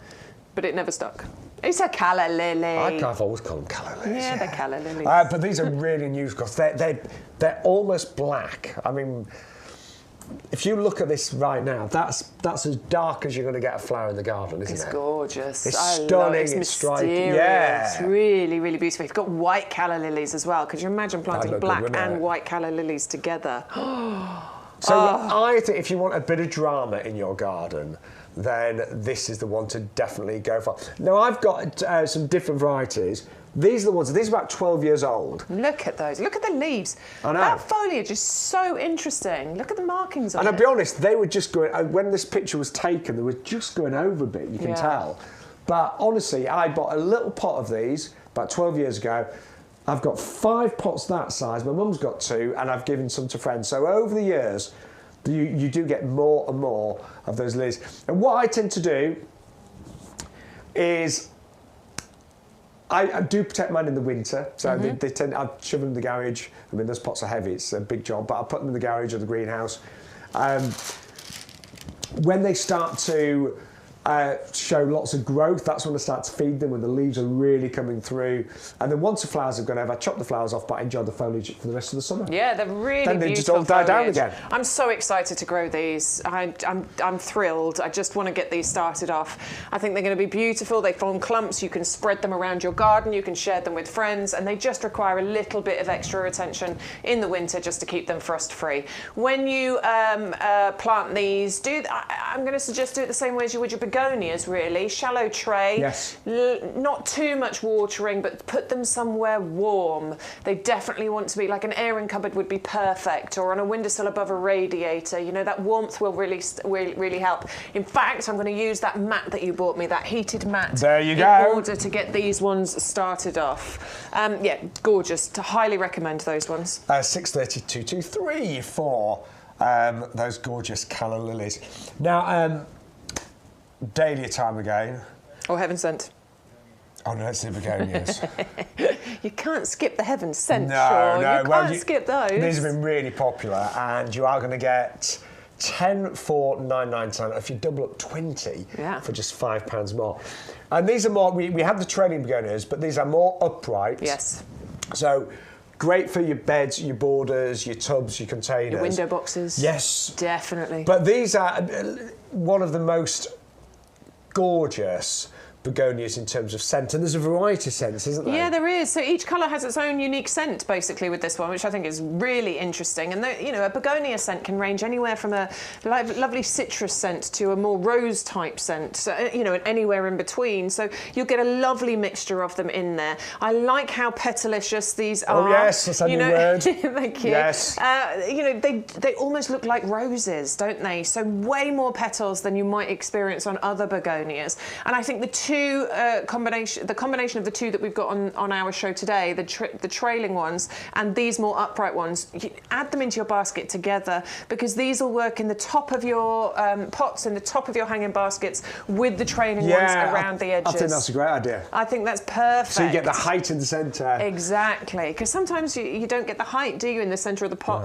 but it never stuck. It's a calla lily. I've always called them calla lilies. Yeah, they're calla lilies. But these are really new because they're almost black. I mean, if you look at this right now, that's as dark as you're going to get a flower in the garden, isn't it? It's gorgeous. It's stunning. It's striking. Yeah. It's really, really beautiful. You've got white calla lilies as well. Could you imagine planting black and white calla lilies together? So I think if you want a bit of drama in your garden, then this is the one to definitely go for. Now, I've got some different varieties. These are the ones, these are about 12 years old. Look at those. Look at the leaves. I know. That foliage is so interesting. Look at the markings on it. And I'll be honest, they were just going, when this picture was taken, they were just going over a bit, you can tell. But honestly, I bought a little pot of these about 12 years ago. I've got 5 pots that size. My mum's got 2, and I've given some to friends. So over the years, you do get more and more of those lilies. And what I tend to do is I do protect mine in the winter, so they tend. I shove them in the garage. I mean, those pots are heavy; it's a big job, but I put them in the garage or the greenhouse. When they start to show lots of growth, that's when I start to feed them, when the leaves are really coming through. And then once the flowers have gone over, I chop the flowers off, but I enjoy the foliage for the rest of the summer. Yeah, they're really then they beautiful. just all die down again. I'm so excited to grow these. I'm thrilled. I just want to get these started off. I think they're going to be beautiful. They form clumps. You can spread them around your garden. You can share them with friends, and they just require a little bit of extra attention in the winter just to keep them frost-free. When you plant these, I'm going to suggest do it the same way as you would your begonias, really. Shallow tray. Yes. Not too much watering, but put them somewhere warm. They definitely want to be, like an airing cupboard would be perfect, or on a windowsill above a radiator. You know, that warmth will really help. In fact, I'm going to use that mat that you bought me, that heated mat. There you go. In order to get these ones started off. Yeah, gorgeous. To highly recommend those ones. 630-223 for those gorgeous calla lilies. Now, dahlia time again. Oh, heaven sent. Oh no, it's the begonias. You can't skip the heaven sent, No, Shaun. no. You can't skip those. These have been really popular, and you are going to get 10 for $9.99. If you double up 20 for just £5 more. And these are more. We have the trailing begonias, but these are more upright. Yes. So great for your beds, your borders, your tubs, your containers. Your window boxes. Yes. Definitely. But these are one of the most gorgeous begonias in terms of scent, and there's a variety of scents, isn't there? Yeah, there is. So each colour has its own unique scent, basically, with this one, which I think is really interesting. And you know, a begonia scent can range anywhere from a lovely citrus scent to a more rose-type scent. So, you know, and anywhere in between. So you'll get a lovely mixture of them in there. I like how petalicious these are. Oh yes, that's a new word. Thank you. Yes. You know, they almost look like roses, don't they? So way more petals than you might experience on other begonias. And I think the combination of the two that we've got on our show today, the trailing ones and these more upright ones, you add them into your basket together, because these will work in the top of your pots, in the top of your hanging baskets, with the trailing ones around the edges. I think that's a great idea. I think that's perfect. So you get the height in the centre. Exactly, because sometimes you don't get the height, do you, in the centre of the pot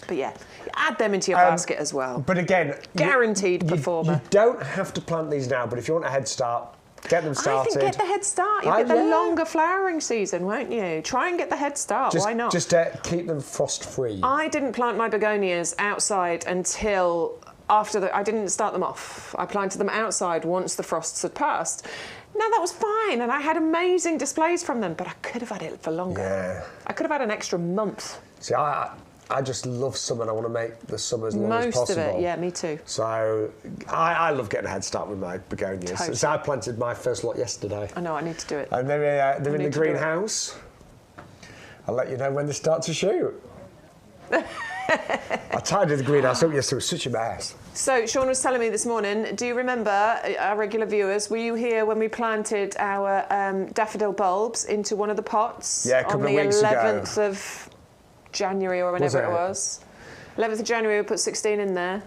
but yeah, add them into your basket as well. But again, guaranteed performer. You don't have to plant these now, but if you want a head start, get them started. I think get the head start. You'll get the longer flowering season, won't you? Try and get the head start. Why not? Just keep them frost-free. I didn't plant my begonias outside until after I didn't start them off. I planted them outside once the frosts had passed. Now, that was fine, and I had amazing displays from them, but I could have had it for longer. Yeah. I could have had an extra month. See, I just love summer, and I want to make the summer as long as possible. Most of it, yeah, me too. So I love getting a head start with my begonias. Totally. So I planted my first lot yesterday. I know, I need to do it. And they're in the greenhouse. I'll let you know when they start to shoot. I tidied the greenhouse up yesterday. It was such a mess. So, Shaun was telling me this morning, do you remember, our regular viewers, were you here when we planted our daffodil bulbs into one of the pots? Yeah, a couple of weeks ago. On the 11th of January or whenever it was. 11th of January, we put 16 in there.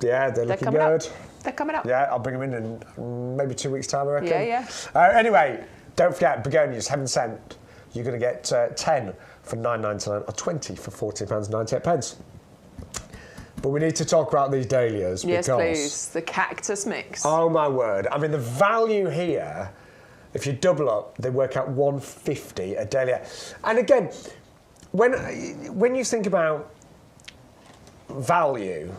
Yeah, they're looking coming good. Up. They're coming up. Yeah, I'll bring them in maybe 2 weeks' time, I reckon. Yeah. Anyway, don't forget, begonias, heaven sent. You're going to get 10 for $9.99 or 20 for £14.98. But we need to talk about these dahlias. Yes, because, please. The cactus mix. Oh, my word. I mean, the value here, if you double up, they work out $1.50 a dahlia. And again, when you think about value,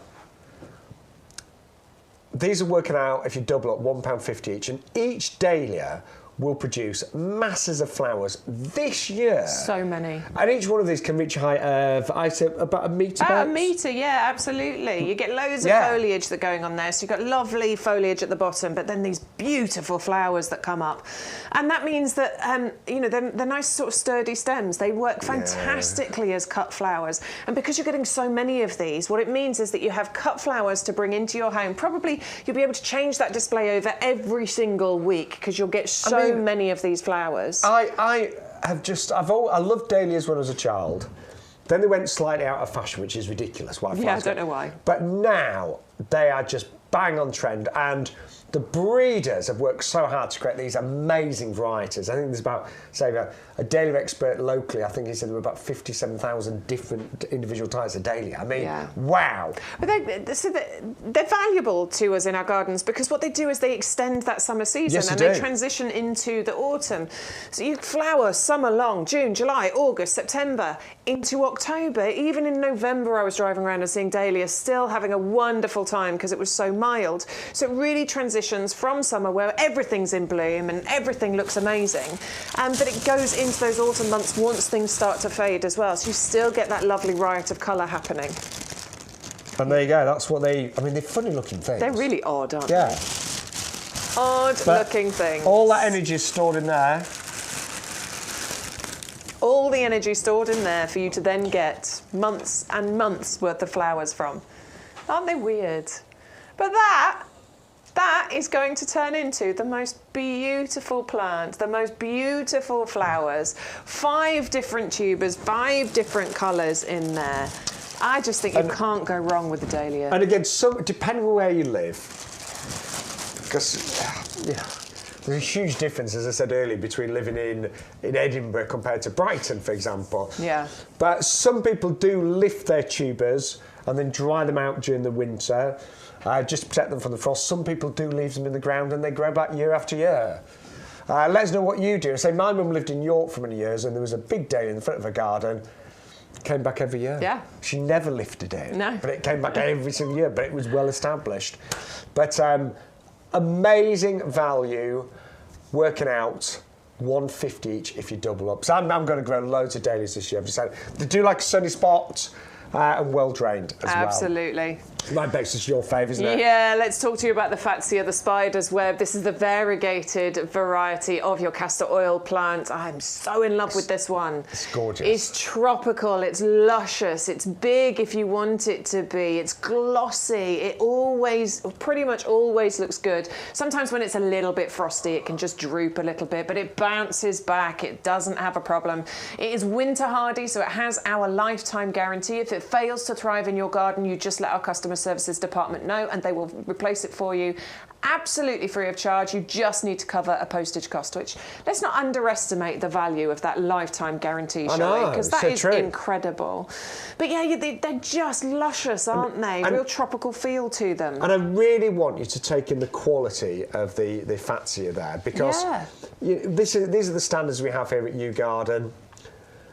these are working out, if you double up, £1.50 each, and each dahlia will produce masses of flowers this year. So many. And each one of these can reach a height of, I'd say, about a metre. About a metre, yeah, absolutely. You get loads of foliage that going on there. So you've got lovely foliage at the bottom, but then these beautiful flowers that come up. And that means that, you know, they're nice sort of sturdy stems. They work fantastically as cut flowers. And because you're getting so many of these, what it means is that you have cut flowers to bring into your home. Probably you'll be able to change that display over every single week, because you'll get so many of these flowers. I loved dahlias when I was a child. Then they went slightly out of fashion, which is ridiculous. I don't know why. But now they are just bang on trend, and the breeders have worked so hard to create these amazing varieties. I think there's about, say, a dahlia expert locally, I think he said there were about 57,000 different individual types of dahlia. I mean, wow. But they're valuable to us in our gardens, because what they do is they extend that summer season, and they transition into the autumn. So you flower summer long, June, July, August, September, into October. Even in November, I was driving around and seeing dahlias still having a wonderful time because it was so mild. So it really transitions from summer, where everything's in bloom and everything looks amazing, but it goes into those autumn months once things start to fade as well. So you still get that lovely riot of colour happening. And there you go, that's what they're funny looking things. They're really odd, aren't they? Odd looking things. All that energy is stored in there. All the energy stored in there for you to then get months and months worth of flowers from. Aren't they weird? But that is going to turn into the most beautiful plant, the most beautiful flowers. 5 different tubers, 5 different colours in there. I just think you can't go wrong with the dahlia. And again, depending on where you live, because there's a huge difference, as I said earlier, between living in Edinburgh compared to Brighton, for example. Yeah. But some people do lift their tubers and then dry them out during the winter, just to protect them from the frost. Some people do leave them in the ground and they grow back year after year. Let us know what you do. Say, my mum lived in York for many years, and there was a big dahlia in the front of her garden. Came back every year. Yeah. She never lifted it. No. But it came back every single year, but it was well established. But amazing value, working out £150 each if you double up. So I'm going to grow loads of dahlias this year. I've decided they do like a sunny spot and well drained as well. Absolutely. My Bex is your favourite, isn't it? Yeah, let's talk to you about the Fatsia, the spider's web. This is the variegated variety of your castor oil plant. I'm so in love with this one. It's gorgeous. It's tropical, it's luscious, it's big if you want it to be, it's glossy, it pretty much always looks good. Sometimes when it's a little bit frosty, it can just droop a little bit, but it bounces back, it doesn't have a problem. It is winter hardy, so it has our lifetime guarantee. If it fails to thrive in your garden, you just let our customer services department know and they will replace it for you absolutely free of charge. You just need to cover a postage cost, which let's not underestimate the value of that lifetime guarantee, shall we? Because that is incredible. But yeah, they're just luscious, aren't they? Real tropical feel to them. And I really want you to take in the quality of the Fatsia there, because these are the standards we have here at YouGarden.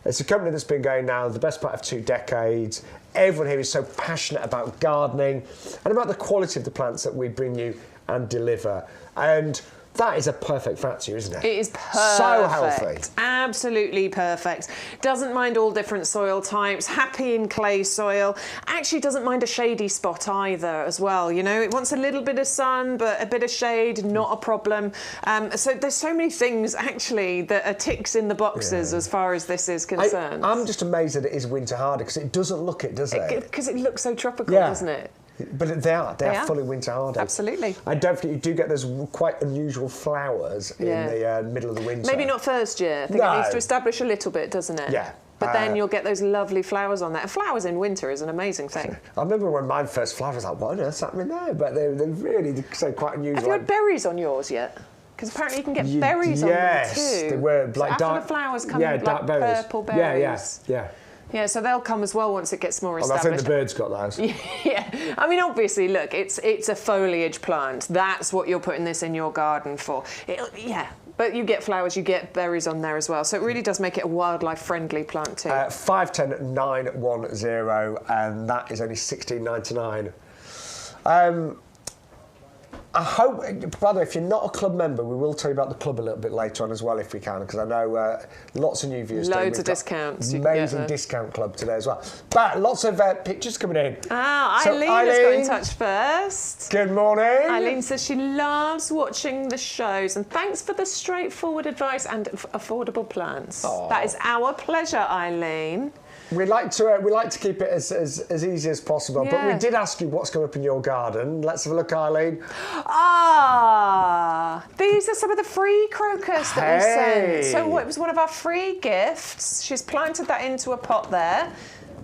It's a company that's been going now the best part of 2 decades. Everyone here is so passionate about gardening and about the quality of the plants that we bring you and deliver. And that is a perfect Fatsia, isn't it? It is perfect. So healthy. Absolutely perfect. Doesn't mind all different soil types, happy in clay soil. Actually doesn't mind a shady spot either as well. You know, it wants a little bit of sun, but a bit of shade, not a problem. So there's so many things actually that are ticks in the boxes as far as this is concerned. I'm just amazed that it is winter hardy, because it doesn't look it, does it? Because it looks so tropical, doesn't it? But they are fully winter hardy. Absolutely. And don't forget, you do get those quite unusual flowers in the middle of the winter. Maybe not first year. I think it needs to establish a little bit, doesn't it? Yeah. But then you'll get those lovely flowers on there. And flowers in winter is an amazing thing. I remember when mine first flowered, I was like, what on earth's happening there? But they're really quite unusual. Have you had berries on yours yet? Because apparently you can get berries on them too. Yes, they were like after the flowers come like purple berries. Yeah. Yeah, so they'll come as well once it gets more established. I think the birds got those. Yeah, I mean, obviously, look, it's a foliage plant. That's what you're putting this in your garden for. But you get flowers, you get berries on there as well. So it really does make it a wildlife-friendly plant too. 510910, and that is only £16.99. I hope, by the way, if you're not a club member, we will tell you about the club a little bit later on as well, if we can, because I know lots of new viewers. Loads of discounts. Amazing discount club today as well. But lots of pictures coming in. Eileen has got in touch first. Good morning. Eileen says she loves watching the shows, and thanks for the straightforward advice and affordable plans. Aww. That is our pleasure, Eileen. We like to keep it as easy as possible, but we did ask you what's coming up in your garden. Let's have a look, Eileen. These are some of the free crocus that we sent. So it was one of our free gifts. She's planted that into a pot there,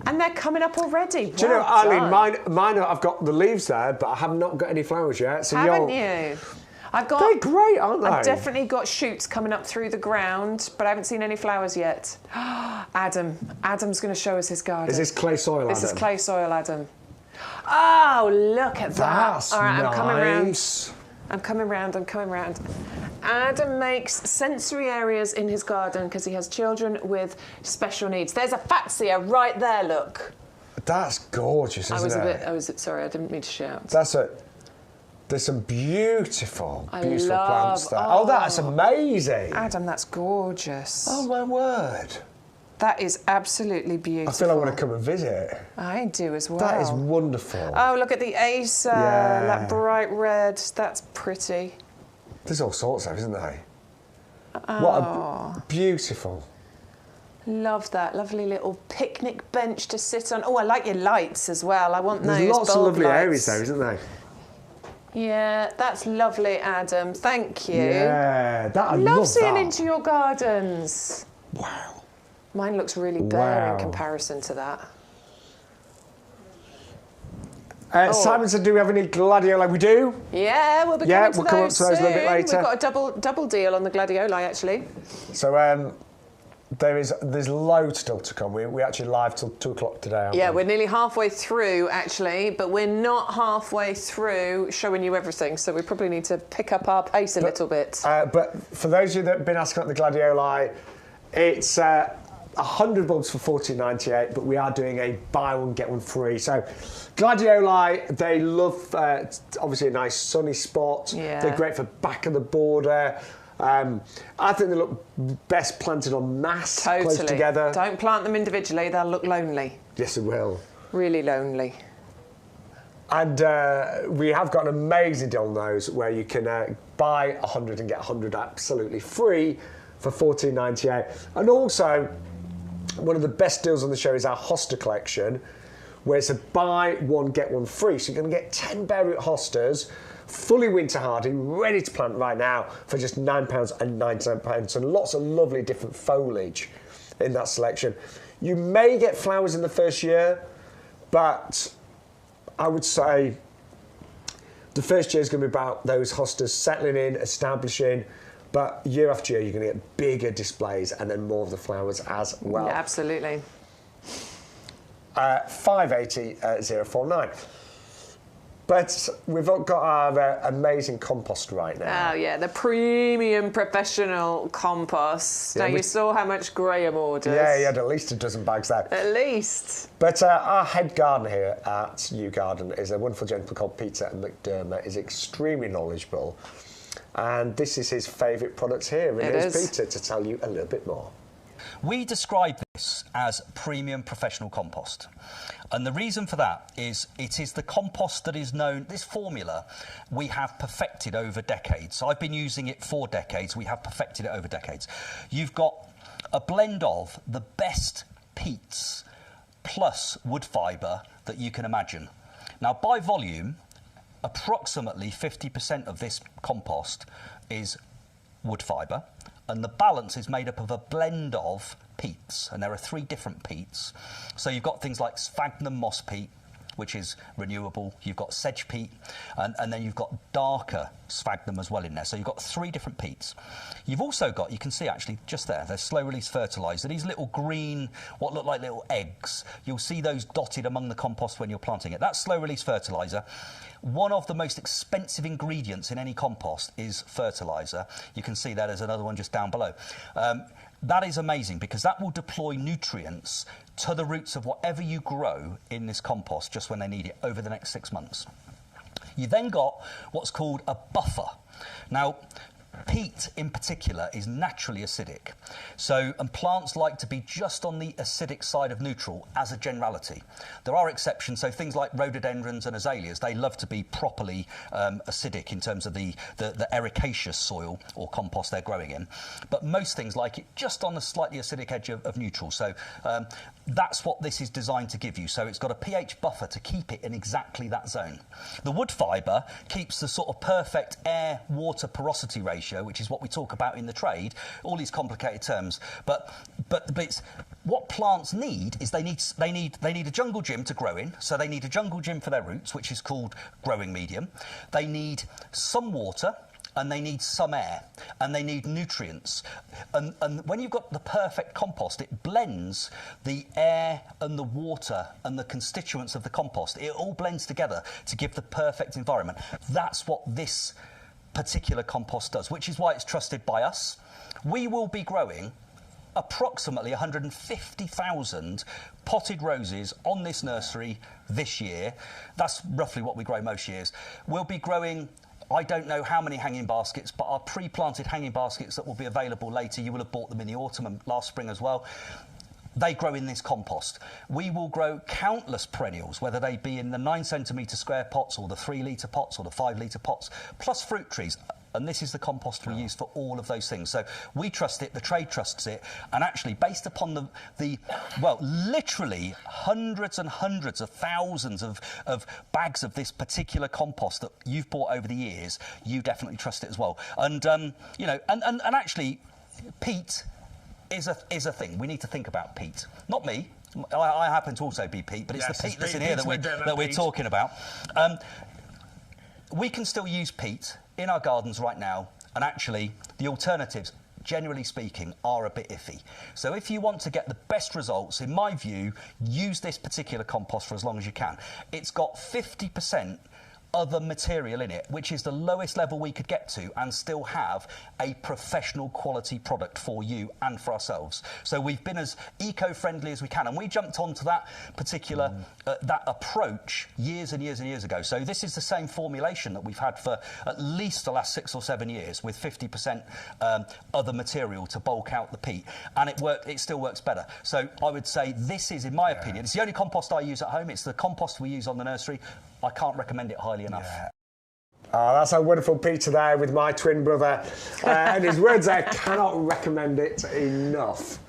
and they're coming up already. Do you know, Eileen, mine I've got the leaves there, but I have not got any flowers yet. So haven't you? They're great, aren't they? I've definitely got shoots coming up through the ground, but I haven't seen any flowers yet. Adam's going to show us his garden. Is this clay soil, Adam? This is clay soil, Adam. Oh, look at that. That's all right, nice. I'm coming round. Adam makes sensory areas in his garden because he has children with special needs. There's a Fatsia right there, look. That's gorgeous, isn't it? Sorry, I didn't mean to shout. There's some beautiful plants there. Oh, that's amazing. Adam, that's gorgeous. Oh, my word. That is absolutely beautiful. I feel I want to come and visit. I do as well. That is wonderful. Oh, look at the Acer, that bright red. That's pretty. There's all sorts of, isn't there? Oh. What a beautiful. Love that. Lovely little picnic bench to sit on. Oh, I like your lights as well. I want those There's lots of lovely lights. areas there, isn't there? Yeah, that's lovely, Adam. Thank you. Yeah, that I love love seeing that. into your gardens. Wow. Mine looks really bare in comparison to that. Simon said, do we have any gladioli? We do. Yeah, we'll be coming to we'll come up to those a little bit later. We've got a double deal on the gladioli, actually. So there's loads still to come. We're actually live till 2 o'clock today, aren't we? Yeah, we're nearly halfway through, actually, but we're not halfway through showing you everything, so we probably need to pick up our pace a little bit. But for those of you that have been asking about the gladioli, it's 100 bulbs for $14.98, but we are doing a buy one, get one free. So gladioli, they love, obviously, a nice sunny spot. Yeah. They're great for back of the border. I think they look best planted en masse, close together. Don't plant them individually, they'll look lonely. Yes, it will. Really lonely. And we have got an amazing deal on those where you can buy 100 and get 100 absolutely free for $14.98. And also, one of the best deals on the show is our hosta collection, where it's a buy one, get one free. So you're going to get 10 bare root hostas, fully winter hardy, ready to plant right now for just £9.99, and lots of lovely different foliage in that selection. You may get flowers in the first year, but I would say the first year is going to be about those hostas settling in, establishing, but year after year you're going to get bigger displays and then more of the flowers as well. Yeah, absolutely. 580,049. But we've got our amazing compost right now. Oh, yeah, the premium professional compost. Yeah, now, you saw how much Graham orders. Yeah, he had at least a dozen bags there. At least. But our head gardener here at YouGarden is a wonderful gentleman called Peter McDermott. He's extremely knowledgeable. And this is his favourite product here. And here's Peter to tell you a little bit more. We describe this as premium professional compost. And the reason for that is it is the compost that is known, this formula we have perfected over decades. I've been using it for decades. We have perfected it over decades. You've got a blend of the best peats plus wood fibre that you can imagine. Now, by volume, approximately 50% of this compost is wood fibre, and the balance is made up of a blend of peats, and there are 3 different peats. So you've got things like sphagnum moss peat, which is renewable. You've got sedge peat, and then you've got darker sphagnum as well in there. So you've got 3 different peats. You've also got, you can see actually just there, there's slow release fertiliser. These little green, what look like little eggs, you'll see those dotted among the compost when you're planting it. That's slow release fertiliser. One of the most expensive ingredients in any compost is fertiliser. You can see that there's another one just down below. That is amazing because that will deploy nutrients to the roots of whatever you grow in this compost just when they need it over the next 6 months. You then got what's called a buffer. Now, peat in particular is naturally acidic. And plants like to be just on the acidic side of neutral as a generality. There are exceptions, so things like rhododendrons and azaleas, they love to be properly acidic in terms of the ericaceous soil or compost they're growing in. But most things like it just on the slightly acidic edge of neutral. So that's what this is designed to give you. So it's got a pH buffer to keep it in exactly that zone. The wood fibre keeps the sort of perfect air-water porosity ratio, which is what we talk about in the trade, all these complicated terms. But it's what plants need is they need a jungle gym to grow in. So they need a jungle gym for their roots, which is called growing medium. They need some water, and they need some air, and they need nutrients. And when you've got the perfect compost, it blends the air and the water and the constituents of the compost. It all blends together to give the perfect environment. That's what this particular compost does, which is why it's trusted by us. We will be growing approximately 150,000 potted roses on this nursery this year. That's roughly what we grow most years. We'll be growing, I don't know how many hanging baskets, but our pre-planted hanging baskets that will be available later, you will have bought them in the autumn and last spring as well. they grow in this compost. We will grow countless perennials, whether they be in the 9 centimetre square pots or the 3 litre pots or the 5 litre pots, plus fruit trees. And this is the compost we use for all of those things. So we trust it, the trade trusts it, and actually based upon the well, literally hundreds and hundreds of thousands of bags of this particular compost that you've bought over the years, you definitely trust it as well. And, you know, and actually, peat is a thing. We need to think about peat. Not me. I happen to also be peat, but it's the peat that's in here that we're talking about. We can still use peat in our gardens right now, and actually the alternatives, generally speaking, are a bit iffy. So if you want to get the best results, in my view, use this particular compost for as long as you can. It's got 50% other material in it, which is the lowest level we could get to and still have a professional quality product for you and for ourselves. So we've been as eco-friendly as we can, and we jumped onto that particular that approach years and years and years ago. So this is the same formulation that we've had for at least the last 6 or 7 years, with 50% other material to bulk out the peat, and it still works better. So I would say this is, in my opinion, it's the only compost I use at home. It's the compost we use on the nursery. I can't recommend it highly enough. Yeah. Oh, that's a wonderful Peter there with my twin brother. And his words there, cannot recommend it enough.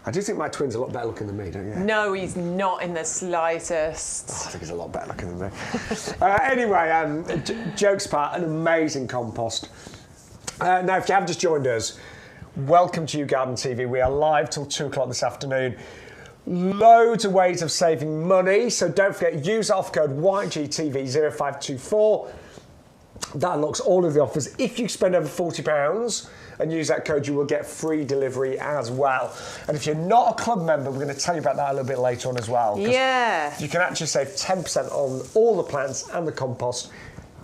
I do think my twin's a lot better looking than me, don't you? No, he's not in the slightest. Oh, I think he's a lot better looking than me. Anyway, jokes apart, an amazing compost. Now, if you have just joined us, welcome to YouGarden TV. We are live till 2 o'clock this afternoon. Loads of ways of saving money, so don't forget, use offer code YGTV0524. That unlocks all of the offers. If you spend over £40 and use that code, you will get free delivery as well. And if you're not a club member, we're going to tell you about that a little bit later on as well. Yeah. You can actually save 10% on all the plants and the compost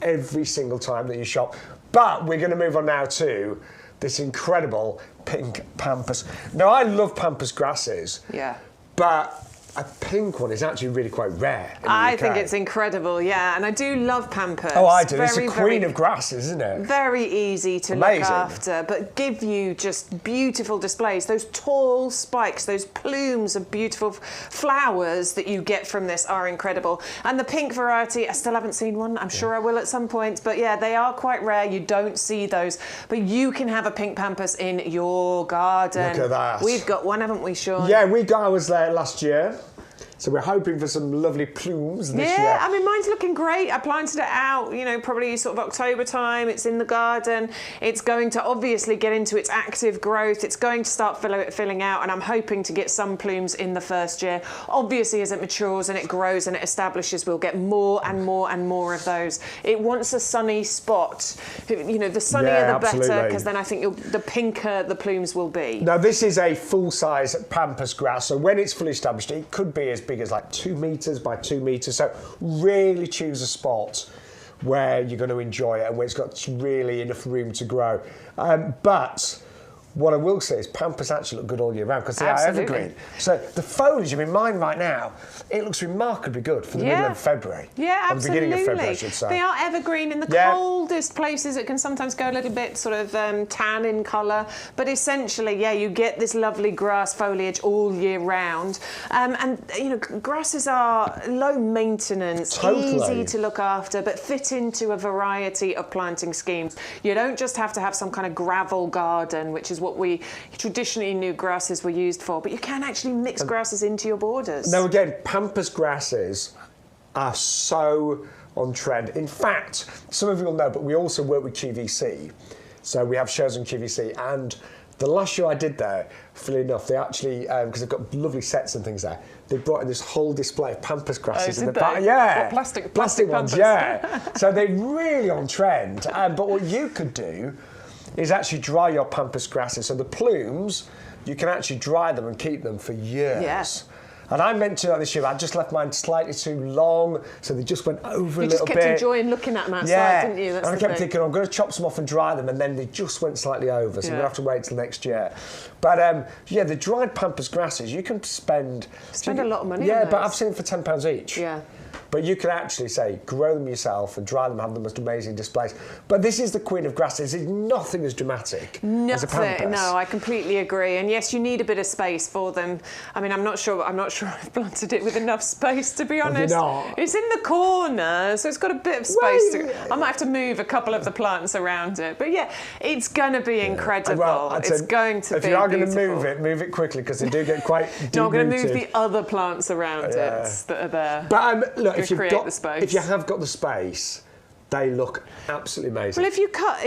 every single time that you shop. But we're going to move on now to this incredible pink pampas. Now, I love pampas grasses. Yeah. But a pink one is actually really quite rare. I think it's incredible, yeah. And I do love pampas. Oh, I do. It's the queen of grasses, isn't it? Very easy to look after, but give you just beautiful displays. Those tall spikes, those plumes of beautiful flowers that you get from this are incredible. And the pink variety, I still haven't seen one. I'm sure I will at some point. But yeah, they are quite rare. You don't see those. But you can have a pink pampas in your garden. Look at that. We've got one, haven't we, Shaun? Yeah, I was there last year. So we're hoping for some lovely plumes this year. Yeah, I mean, mine's looking great. I planted it out, you know, probably sort of October time. It's in the garden. It's going to obviously get into its active growth. It's going to start filling out, and I'm hoping to get some plumes in the first year. Obviously, as it matures and it grows and it establishes, we'll get more and more and more of those. It wants a sunny spot. You know, the sunnier the better, because then I think the pinker the plumes will be. Now, this is a full-size pampas grass, so when it's fully established, it could be as big as like 2 metres by 2 metres. So really choose a spot where you're going to enjoy it and where it's got really enough room to grow. But what I will say is pampas actually look good all year round because they are evergreen. So the foliage, I mean, mine right now, it looks remarkably good for the middle of February. Yeah, absolutely. Or the beginning of February, I should say. They are evergreen in the coldest places. It can sometimes go a little bit sort of tan in colour. But essentially, yeah, you get this lovely grass foliage all year round. And, you know, grasses are low maintenance, easy to look after, but fit into a variety of planting schemes. You don't just have to have some kind of gravel garden, which is what we traditionally knew grasses were used for, but you can actually mix grasses into your borders. Now again, pampas grasses are so on trend. In fact, some of you will know, but we also work with QVC. So we have shows on QVC, and the last show I did there, funnily enough, they actually, because they've got lovely sets and things there, they brought in this whole display of pampas grasses in the back. Yeah. What, plastic ones, pampas? yeah. So they're really on trend. But what you could do is actually dry your pampas grasses. So the plumes, you can actually dry them and keep them for years. Yes. And I meant to this year, I just left mine slightly too long, so they just went over a little bit. You just kept enjoying looking at them outside, didn't you? That's and I kept thinking, I'm going to chop some off and dry them, and then they just went slightly over, so I'm going to have to wait till next year. But yeah, the dried pampas grasses, you can spend a lot of money on Yeah, those. but I've seen them for £10 each. Yeah. But you can actually say, grow them yourself and dry them, have the most amazing displays. But this is the queen of grasses. It's nothing as dramatic as a pampas. No, I completely agree. And yes, you need a bit of space for them. I mean, I'm not sure I've planted it with enough space, to be honest. It's in the corner, so it's got a bit of space. I might have to move a couple of the plants around it. But yeah, it's going to be incredible. Well, it's going to be If you are going to move it quickly, because they do get quite deep-rooted. No, I'm going to move the other plants around it that are there. But look, if if you have got the space, they look absolutely amazing. Well, if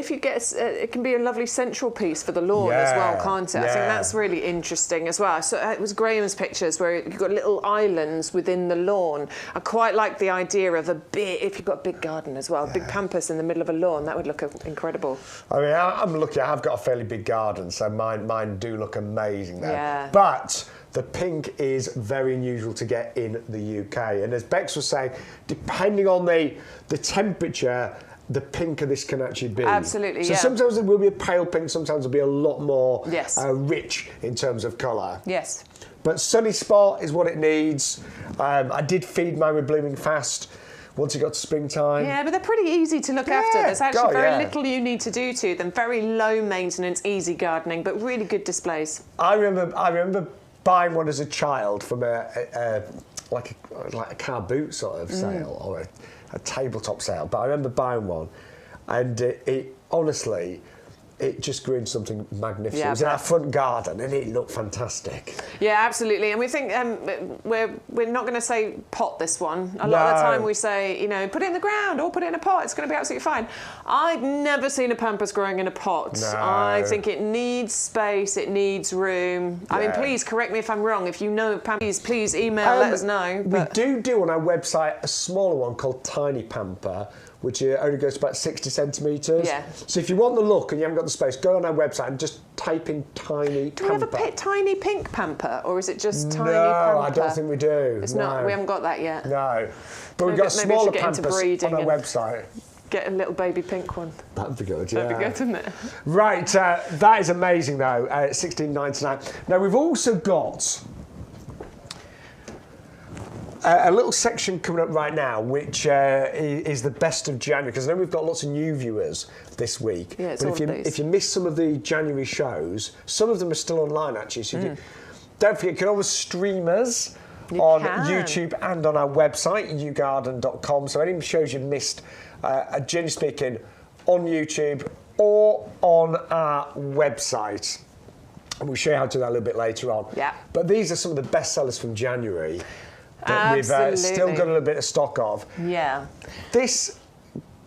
you get, it can be a lovely central piece for the lawn as well, can't it? I think that's really interesting as well. So it was Graham's pictures where you've got little islands within the lawn. I quite like the idea of if you've got a big garden as well, a big pampas in the middle of a lawn, that would look incredible. I mean, I'm lucky. I've got a fairly big garden, so mine do look amazing there. Yeah. But the pink is very unusual to get in the UK. And as Bex was saying, depending on the temperature, the pinker this can actually be. Absolutely, so sometimes it will be a pale pink, sometimes it'll be a lot more rich in terms of colour. Yes. But sunny spot is what it needs. I did feed mine with blooming fast once it got to springtime. Yeah, but they're pretty easy to look after. There's actually very little you need to do to them. Very low maintenance, easy gardening, but really good displays. I remember buying one as a child from like a car boot sort of sale or a tabletop sale. But I remember buying one, and it honestly, it just grew into something magnificent. It was in our front garden, and it looked fantastic. Yeah, absolutely. And we think we're not going to say pot this one. A lot of the time we say, put it in the ground or put it in a pot. It's going to be absolutely fine. I've never seen a pampas growing in a pot. No. I think it needs space. It needs room. I mean, please correct me if I'm wrong. If you know pampas, please email, let us know. But we do on our website a smaller one called Tiny Pamper, which only goes to about 60 centimetres. Yeah. So if you want the look and you haven't got the space, go on our website and just type in Tiny Pamper. Do we have a tiny pink pamper, or is it just Tiny Pamper? No, I don't think we do. It's not. We haven't got that yet. No. But we've got smaller pampers on our website. Get a little baby pink one. That'd be good, That'd be good, wouldn't it? Right, that is amazing though, $16.99. Now we've also got a little section coming up right now, which is the best of January, because I know we've got lots of new viewers this week. Yeah, it's but if you missed some of the January shows, some of them are still online actually. So don't forget, you can always stream us on YouTube and on our website, YouGarden.com. So any shows you missed, generally speaking, on YouTube or on our website. And we'll show you how to do that a little bit later on. Yeah. But these are some of the best sellers from January that we've still got a little bit of stock of. Yeah. This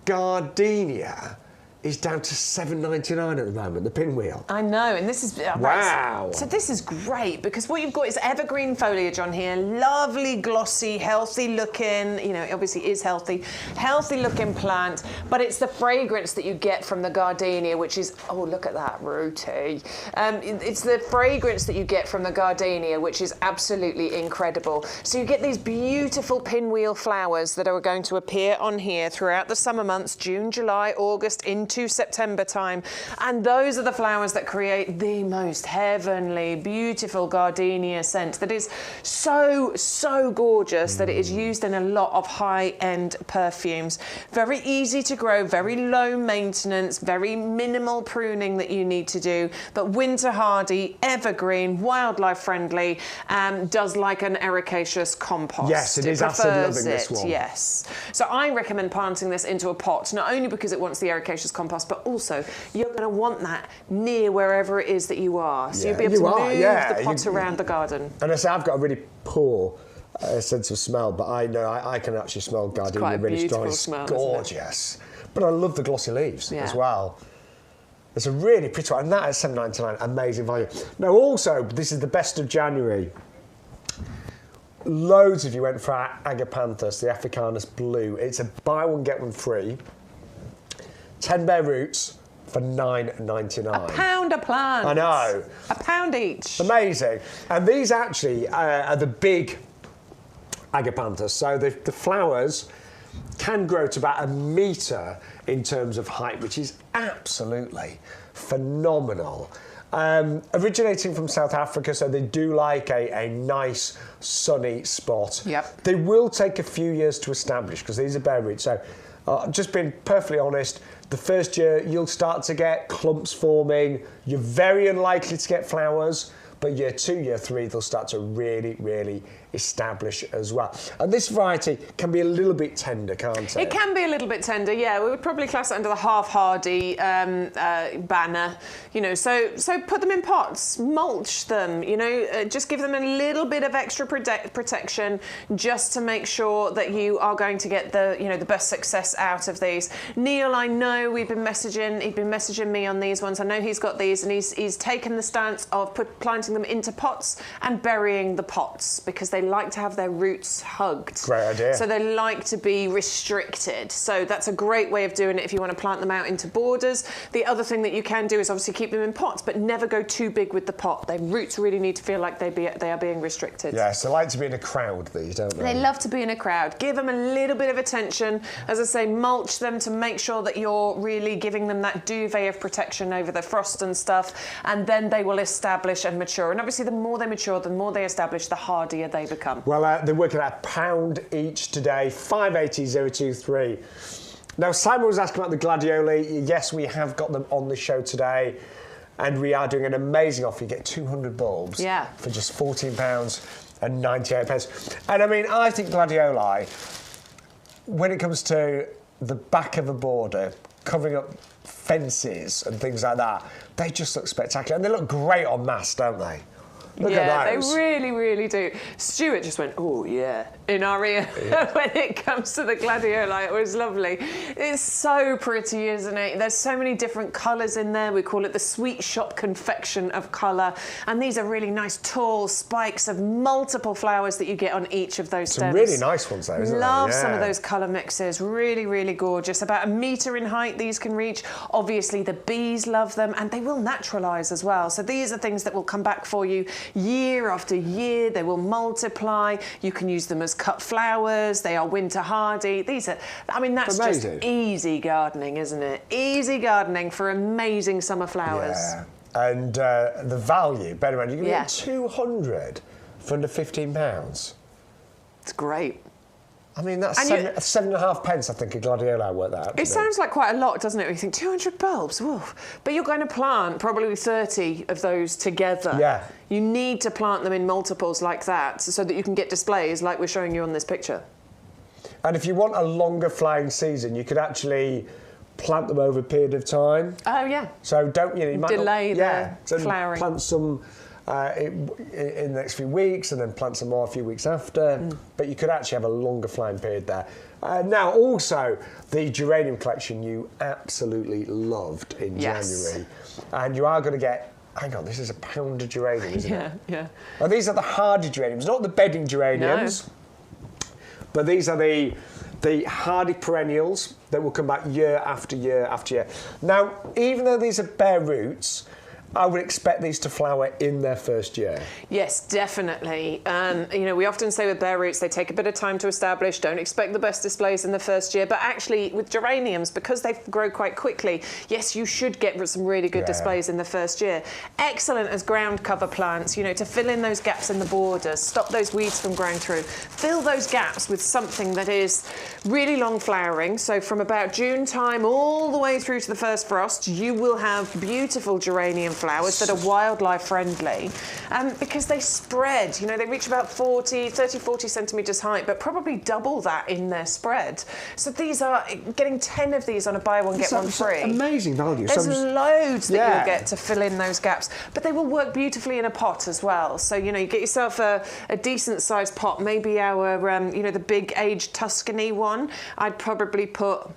gardenia is down to $7.99 at the moment, the pinwheel. I know, and this is... Wow. So this is great, because what you've got is evergreen foliage on here, lovely, glossy, healthy-looking, it obviously is healthy-looking plant, but it's the fragrance that you get from the gardenia, which is... Oh, look at that, Rooty. It's the fragrance that you get from the gardenia, which is absolutely incredible. So you get these beautiful pinwheel flowers that are going to appear on here throughout the summer months, June, July, August, into September time, and those are the flowers that create the most heavenly, beautiful gardenia scent that is so gorgeous that it is used in a lot of high-end perfumes. Very easy to grow, very low maintenance, very minimal pruning that you need to do, but winter hardy, evergreen, wildlife friendly, does like an ericaceous compost. Yes, it is acid loving, this one. Yes. So I recommend planting this into a pot, not only because it wants the ericaceous compost, but also you're going to want that near wherever it is that you are. So you'll be able to move the pot around the garden. And I say I've got a really poor sense of smell, but I know I can actually smell gardenia really strong. It's gorgeous. But I love the glossy leaves as well. It's a really pretty one, and that at $7.99, amazing value. Now also, this is the best of January. Loads of you went for our Agapanthus, the Africanus Blue. It's a buy one, get one free. 10 bare roots for $9.99. £1 a plant. I know. £1 each. Amazing. And these actually are the big Agapanthus. So the flowers can grow to about 1 metre in terms of height, which is absolutely phenomenal. Originating from South Africa, so they do like a nice sunny spot. Yep. They will take a few years to establish because these are bare roots. So just being perfectly honest, the first year you'll start to get clumps forming. You're very unlikely to get flowers, but year 2, year 3, they'll start to really, really establish as well. And this variety can be a little bit tender, can't it? It can be a little bit tender, yeah. We would probably class it under the half-hardy banner, you know. So put them in pots, mulch them, you know, just give them a little bit of extra protection, just to make sure that you are going to get the, you know, the best success out of these. Neil, I know he'd been messaging me on these ones. I know he's got these, and he's taken the stance of planting them into pots and burying the pots because they like to have their roots hugged. Great idea. So they like to be restricted. So that's a great way of doing it if you want to plant them out into borders. The other thing that you can do is obviously keep them in pots, but never go too big with the pot. Their roots really need to feel like they are being restricted. Yes, they like to be in a crowd, these, don't they? They love to be in a crowd. Give them a little bit of attention. As I say, mulch them to make sure that you're really giving them that duvet of protection over the frost and stuff, and then they will establish and mature. And obviously the more they mature, the more they establish, the hardier they become. Well, they're working at £1 each today, 580-023. Now, Simon was asking about the gladioli. Yes, we have got them on the show today, and we are doing an amazing offer. You get 200 bulbs for just £14.98. And I mean, I think gladioli, when it comes to the back of a border, covering up fences and things like that, they just look spectacular. And they look great on mass, don't they? Look at those. They really, really do. Stuart just went, oh, yeah, in our ear when it comes to the gladioli. It was lovely. It's so pretty, isn't it? There's so many different colours in there. We call it the sweet shop confection of colour. And these are really nice, tall spikes of multiple flowers that you get on each of those stems. Some really nice ones, though, isn't there? Love some of those colour mixes. Really, really gorgeous. About 1 metre in height these can reach. Obviously, the bees love them, and they will naturalise as well. So these are things that will come back for you year after year. They will multiply. You can use them as cut flowers. They are winter hardy. These are, I mean, that's amazing. Just easy gardening, isn't it? Easy gardening for amazing summer flowers. Yeah. And the value, bear in mind, you can get 200 for under £15. It's great. I mean, that's 7.5 pence, I think, a gladioli worked that out. It sounds like quite a lot, doesn't it? You think 200 bulbs, whoa. But you're going to plant probably 30 of those together. Yeah. You need to plant them in multiples like that so that you can get displays like we're showing you on this picture. And if you want a longer flowering season, you could actually plant them over a period of time. Oh, yeah. So don't, you know, you might delay the flowering. Plant some in the next few weeks and then plant some more a few weeks after. But you could actually have a longer flowering period there. Now, also, the geranium collection you absolutely loved in January. And you are going to get, hang on, this is £1 of geranium, isn't it? Yeah. Now, these are the hardy geraniums, not the bedding geraniums. No. But these are the hardy perennials that will come back year after year after year. Now, even though these are bare roots, I would expect these to flower in their first year. Yes, definitely. You know, we often say with bare roots, they take a bit of time to establish. Don't expect the best displays in the first year. But actually, with geraniums, because they grow quite quickly, yes, you should get some really good displays in the first year. Excellent as ground cover plants, you know, to fill in those gaps in the borders, stop those weeds from growing through. Fill those gaps with something that is really long flowering. So from about June time all the way through to the first frost, you will have beautiful geranium flowers that are wildlife friendly because they spread, you know, they reach about 30, 40 centimetres height, but probably double that in their spread. So these are, getting 10 of these on a buy one, get one free. Amazing value. There's loads that you'll get to fill in those gaps, but they will work beautifully in a pot as well. So, you know, you get yourself a decent sized pot, maybe our, you know, the big aged Tuscany one. I'd probably put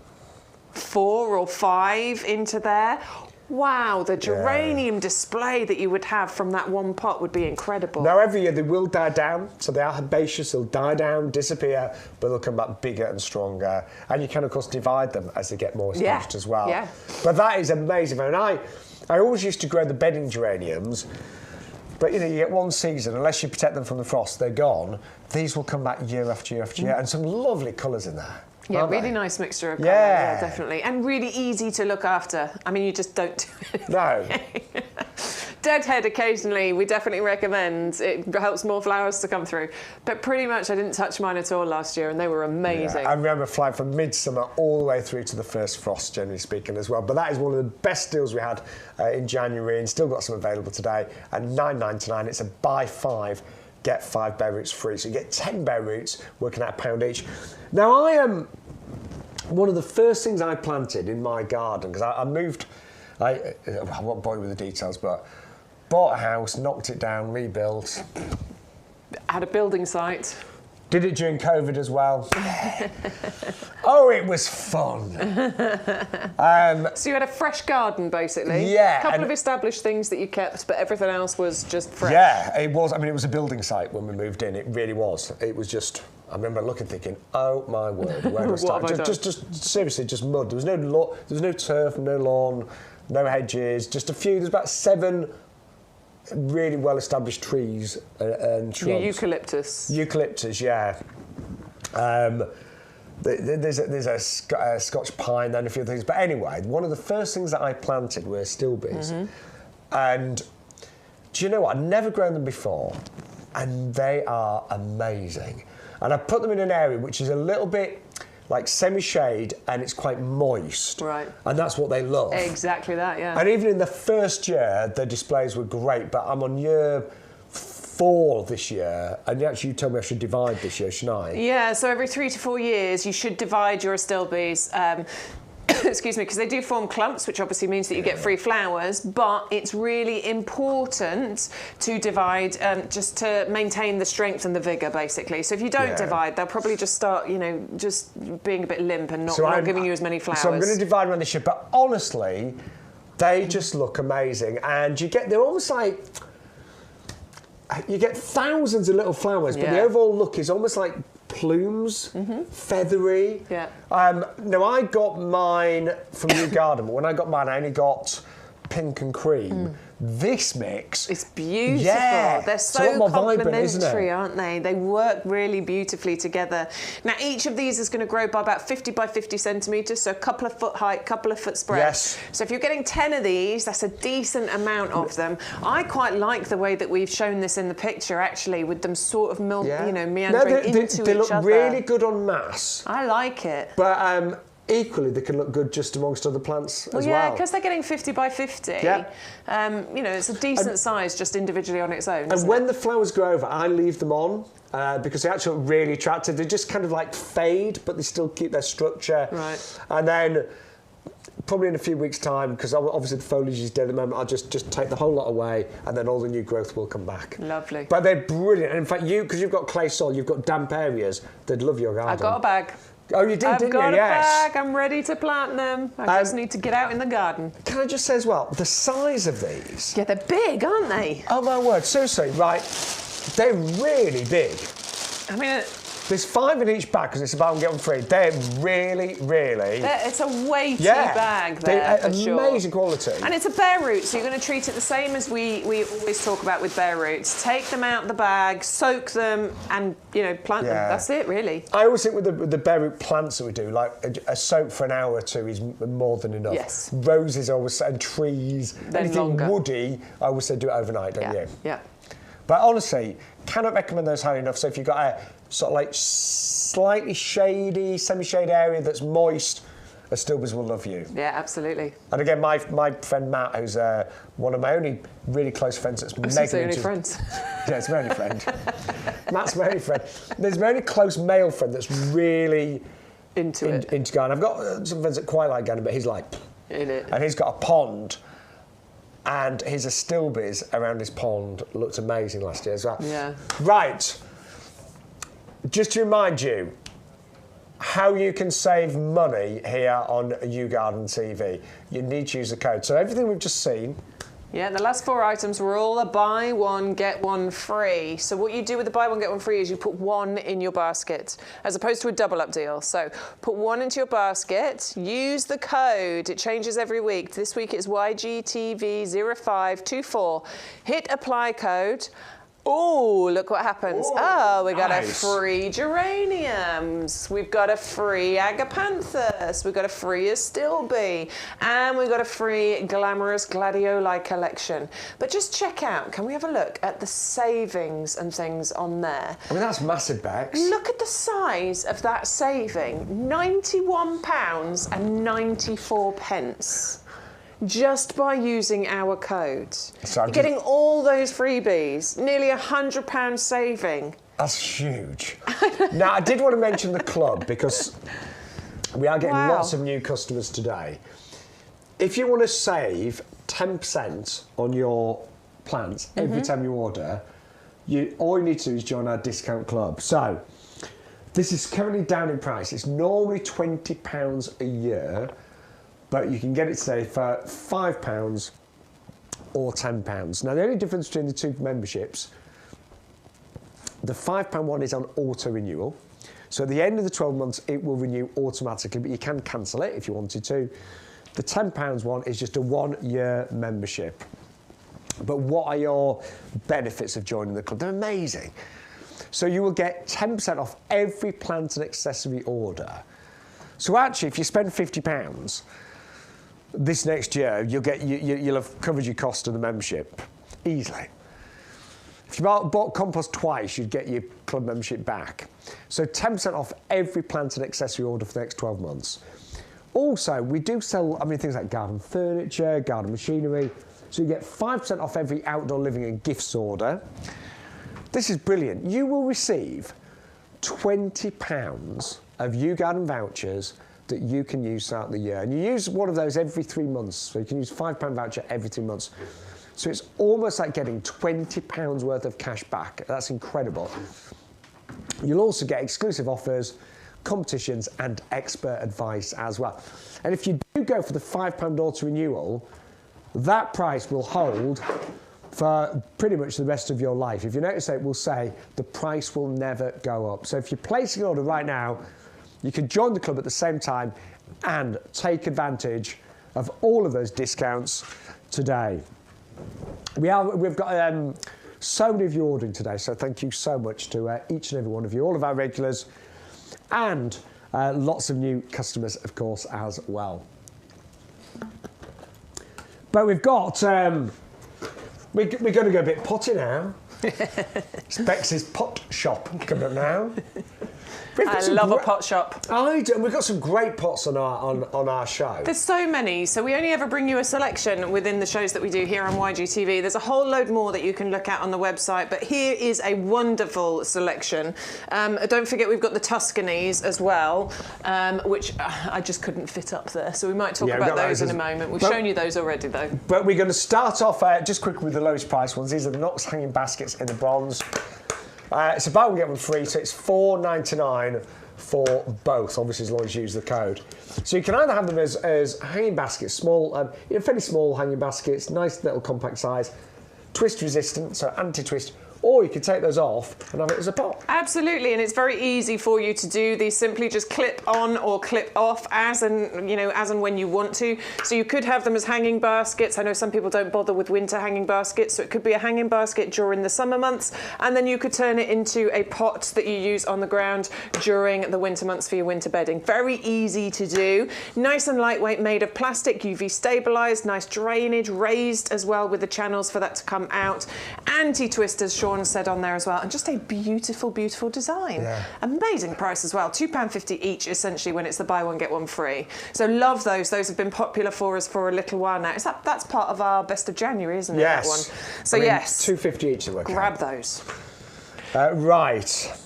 4 or 5 into there. Wow, the geranium display that you would have from that one pot would be incredible. Now, every year they will die down, so they are herbaceous, they'll die down, disappear, but they'll come back bigger and stronger. And you can, of course, divide them as they get more established as well. Yeah. But that is amazing. And I always used to grow the bedding geraniums, but, you know, you get one season, unless you protect them from the frost, they're gone. These will come back year after year after year, and some lovely colours in there. Yeah, really nice mixture of colour, yeah, definitely. And really easy to look after. I mean, you just don't do it. No. Deadhead occasionally, we definitely recommend. It helps more flowers to come through. But pretty much I didn't touch mine at all last year, and they were amazing. Yeah, I remember flying from midsummer all the way through to the first frost, generally speaking, as well. But that is one of the best deals we had in January, and still got some available today. At $9.99, it's a buy 5, get 5 bare roots free. So you get 10 bare roots, working out £1 each. Now, I am one of the first things I planted in my garden, because I moved, I won't bore you with the details, but bought a house, knocked it down, rebuilt. Had a building site. Did it during COVID as well. Oh, it was fun. So you had a fresh garden, basically. Yeah. A couple of established things that you kept, but everything else was just fresh. Yeah, it was. I mean, it was a building site when we moved in. It really was. It was just, I remember looking, thinking, oh my word, where do I start? just seriously, just mud. There was no turf, no lawn, no hedges, just a few. There's about 7 really well-established trees and shrubs. Eucalyptus. Eucalyptus, yeah. There's a Scotch pine, then a few things. But anyway, one of the first things that I planted were stilbes. And do you know what? I'd never grown them before, and they are amazing. And I put them in an area which is a little bit like semi-shade, and it's quite moist. Right. And that's what they love. Exactly that, yeah. And even in the first year, the displays were great, but I'm on year 4 this year, and actually you told me I should divide this year, shouldn't I? Yeah, so every 3 to 4 years, you should divide your astilbes. Excuse me, because they do form clumps, which obviously means that you get free flowers, but it's really important to divide just to maintain the strength and the vigour, basically. So if you don't divide, they'll probably just start, just being a bit limp and not giving you as many flowers. So I'm going to divide them on this year, but honestly, they just look amazing, and they're almost like, you get thousands of little flowers, but the overall look is almost like plumes, feathery. Yeah. Now, I got mine from YouGarden, but when I got mine, I only got pink and cream. This mix... It's beautiful. Yeah. They're so complementary, aren't they? They work really beautifully together. Now, each of these is going to grow by about 50 by 50 centimetres, so a couple of foot height, couple of foot spread. Yes. So if you're getting 10 of these, that's a decent amount of them. I quite like the way that we've shown this in the picture, actually, with them sort of meandering into each other. They look really good on mass. I like it. But... equally, they can look good just amongst other plants as well. Yeah, because they're getting 50 by 50. Yeah. It's a decent size just individually on its own. And when the flowers grow over, I leave them on because they actually look really attractive. They just kind of like fade, but they still keep their structure. Right. And then probably in a few weeks' time, because obviously the foliage is dead at the moment, I'll just take the whole lot away, and then all the new growth will come back. Lovely. But they're brilliant. And in fact, because you've got clay soil, you've got damp areas, they'd love your garden. I got a bag. Oh, you did, didn't you? I've got a bag. I'm ready to plant them. I just need to get out in the garden. Can I just say as well, the size of these... Yeah, they're big, aren't they? Oh, my word. Seriously, right, they're really big. I mean... There's 5 in each bag because it's about to get them free. They're really... It's a weighty bag there, for sure. Amazing quality. And it's a bare root, so you're going to treat it the same as we always talk about with bare roots. Take them out the bag, soak them, and, plant them. That's it, really. I always think with the bare root plants that we do, like a soak for an hour or 2 is more than enough. Yes. Roses, I always say, and trees, anything longer. Woody, I always say do it overnight, don't you? Yeah. But honestly, cannot recommend those highly enough. So if you've got a sort of like slightly shady, semi-shade area that's moist, astilbes will love you. Yeah, absolutely. And again, my friend Matt, who's one of my only really close friends that's mega into... friends. Yeah, it's my only friend. Matt's my only friend. There's my only close male friend that's really into gardening. I've got some friends that quite like gardening, but he's like... In it. And he's got a pond, and his astilbes around his pond looked amazing last year as well. Yeah. Right. Just to remind you how you can save money here on YouGarden TV, you need to use the code. So everything we've just seen... Yeah, the last 4 items were all a buy one, get one free. So what you do with the buy one, get one free is you put 1 in your basket, as opposed to a double up deal. So put 1 into your basket, use the code. It changes every week. This week it's YGTV0524. Hit apply code. Oh, look what happens. Oh, we got a nice. free geraniums. We've got a free agapanthus. We've got a free astilbe. And we've got a free glamorous gladioli collection. But just check out, can we have a look at the savings and things on there? I mean, that's massive, Bex. Look at the size of that saving. £91.94. Just by using our code. So You're getting all those freebies, nearly £100 saving. That's huge. Now, I did want to mention the club because we are getting lots of new customers today. If you want to save 10% on your plants every time you order, all you need to do is join our discount club. So, this is currently down in price. It's normally £20 a year. But you can get it today for £5 or £10. Now, the only difference between the two memberships, the £5 one is on auto-renewal. So at the end of the 12 months, it will renew automatically, but you can cancel it if you wanted to. The £10 one is just a 1-year membership. But what are your benefits of joining the club? They're amazing. So you will get 10% off every plant and accessory order. So actually, if you spend £50, this next year, you'll have covered your cost of the membership easily. If you bought compost twice, you'd get your club membership back. So 10% off every plant and accessory order for the next 12 months. Also, we do sell, things like garden furniture, garden machinery. So you get 5% off every outdoor living and gifts order. This is brilliant. You will receive £20 of YouGarden vouchers that you can use throughout the year. And you use one of those every 3 months. So you can use £5 voucher every 3 months. So it's almost like getting £20 worth of cash back. That's incredible. You'll also get exclusive offers, competitions and expert advice as well. And if you do go for the £5 auto renewal, that price will hold for pretty much the rest of your life. If you notice, it will say the price will never go up. So if you're placing an order right now, you can join the club at the same time and take advantage of all of those discounts today. We've got so many of you ordering today, so thank you so much to each and every one of you, all of our regulars, and lots of new customers, of course, as well. But we've got, we're going to go a bit potty now. It's Bex's pot shop coming up now. I love a pot shop. I do, and we've got some great pots on our show. There's so many, so we only ever bring you a selection within the shows that we do here on YGTV. There's a whole load more that you can look at on the website, but here is a wonderful selection. Don't forget we've got the Tuscanies as well, which I just couldn't fit up there, so we might talk about those in a moment. We've shown you those already, though. But we're going to start off just quickly with the lowest price ones. These are the Knox hanging baskets in the bronze. It's a buy one get one free, so it's £4.99 for both, obviously as long as you use the code. So you can either have them as hanging baskets, small, fairly small hanging baskets, nice little compact size, twist resistant, so anti-twist, or you can take those off and have it as a pot. Absolutely, and it's very easy for you to do. These simply just clip on or clip off as and when you want to. So you could have them as hanging baskets. I know some people don't bother with winter hanging baskets, so it could be a hanging basket during the summer months, and then you could turn it into a pot that you use on the ground during the winter months for your winter bedding. Very easy to do. Nice and lightweight, made of plastic, UV stabilised, nice drainage, raised as well with the channels for that to come out. Anti-twist, as Shaun said on there as well, and just a beautiful, beautiful design. Yeah. Amazing price as well. £2.50 each, essentially, when it's the buy one get one free. So love those. Those have been popular for us for a little while now. That's part of our best of January, isn't it? Yes. That one. So yes, £2.50 each to work grab out. those. Right.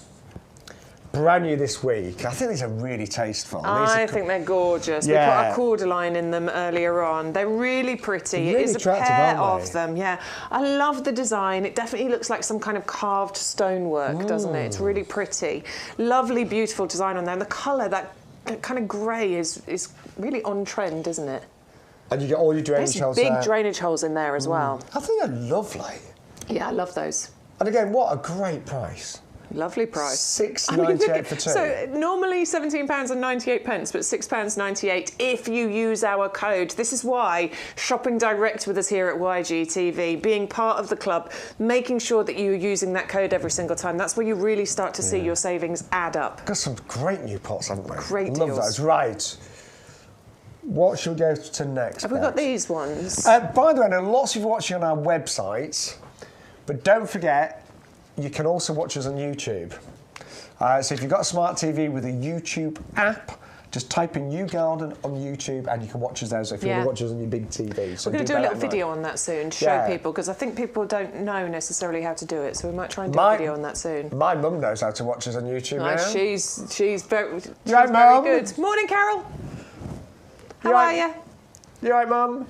Brand new this week. I think these are really tasteful. I think they're gorgeous. Yeah. We put a cordyline in them earlier on. They're really pretty. Really it is a attractive, pair aren't of they? them. Yeah, I love the design. It definitely looks like some kind of carved stonework, doesn't it? It's really pretty. Lovely, beautiful design on there. And the colour, that kind of grey, is really on trend, isn't it? And you get all your drainage There's holes big there. drainage holes in there as well. I think they're lovely. Yeah, I love those. And again, what a great price. Lovely price. £6.98 for two. So normally £17.98, but £6.98 if you use our code. This is why shopping direct with us here at YGTV, being part of the club, making sure that you're using that code every single time, that's where you really start to see your savings add up. Got some great new pots, haven't we? Great Love deals. those. Right. What should we go to next? Have we got these ones? By the way, I know lots of you watching on our website, but don't forget, you can also watch us on YouTube. So if you've got a smart TV with a YouTube app, just type in YouGarden on YouTube and you can watch us there. So if you want to watch us on your big TV. So we're going to do a little video on that soon to show people, because I think people don't know necessarily how to do it. So we might try and do a video on that soon. My mum knows how to watch us on YouTube now. She's very Mum? good. Morning, Carol. How are you? You right, Mum?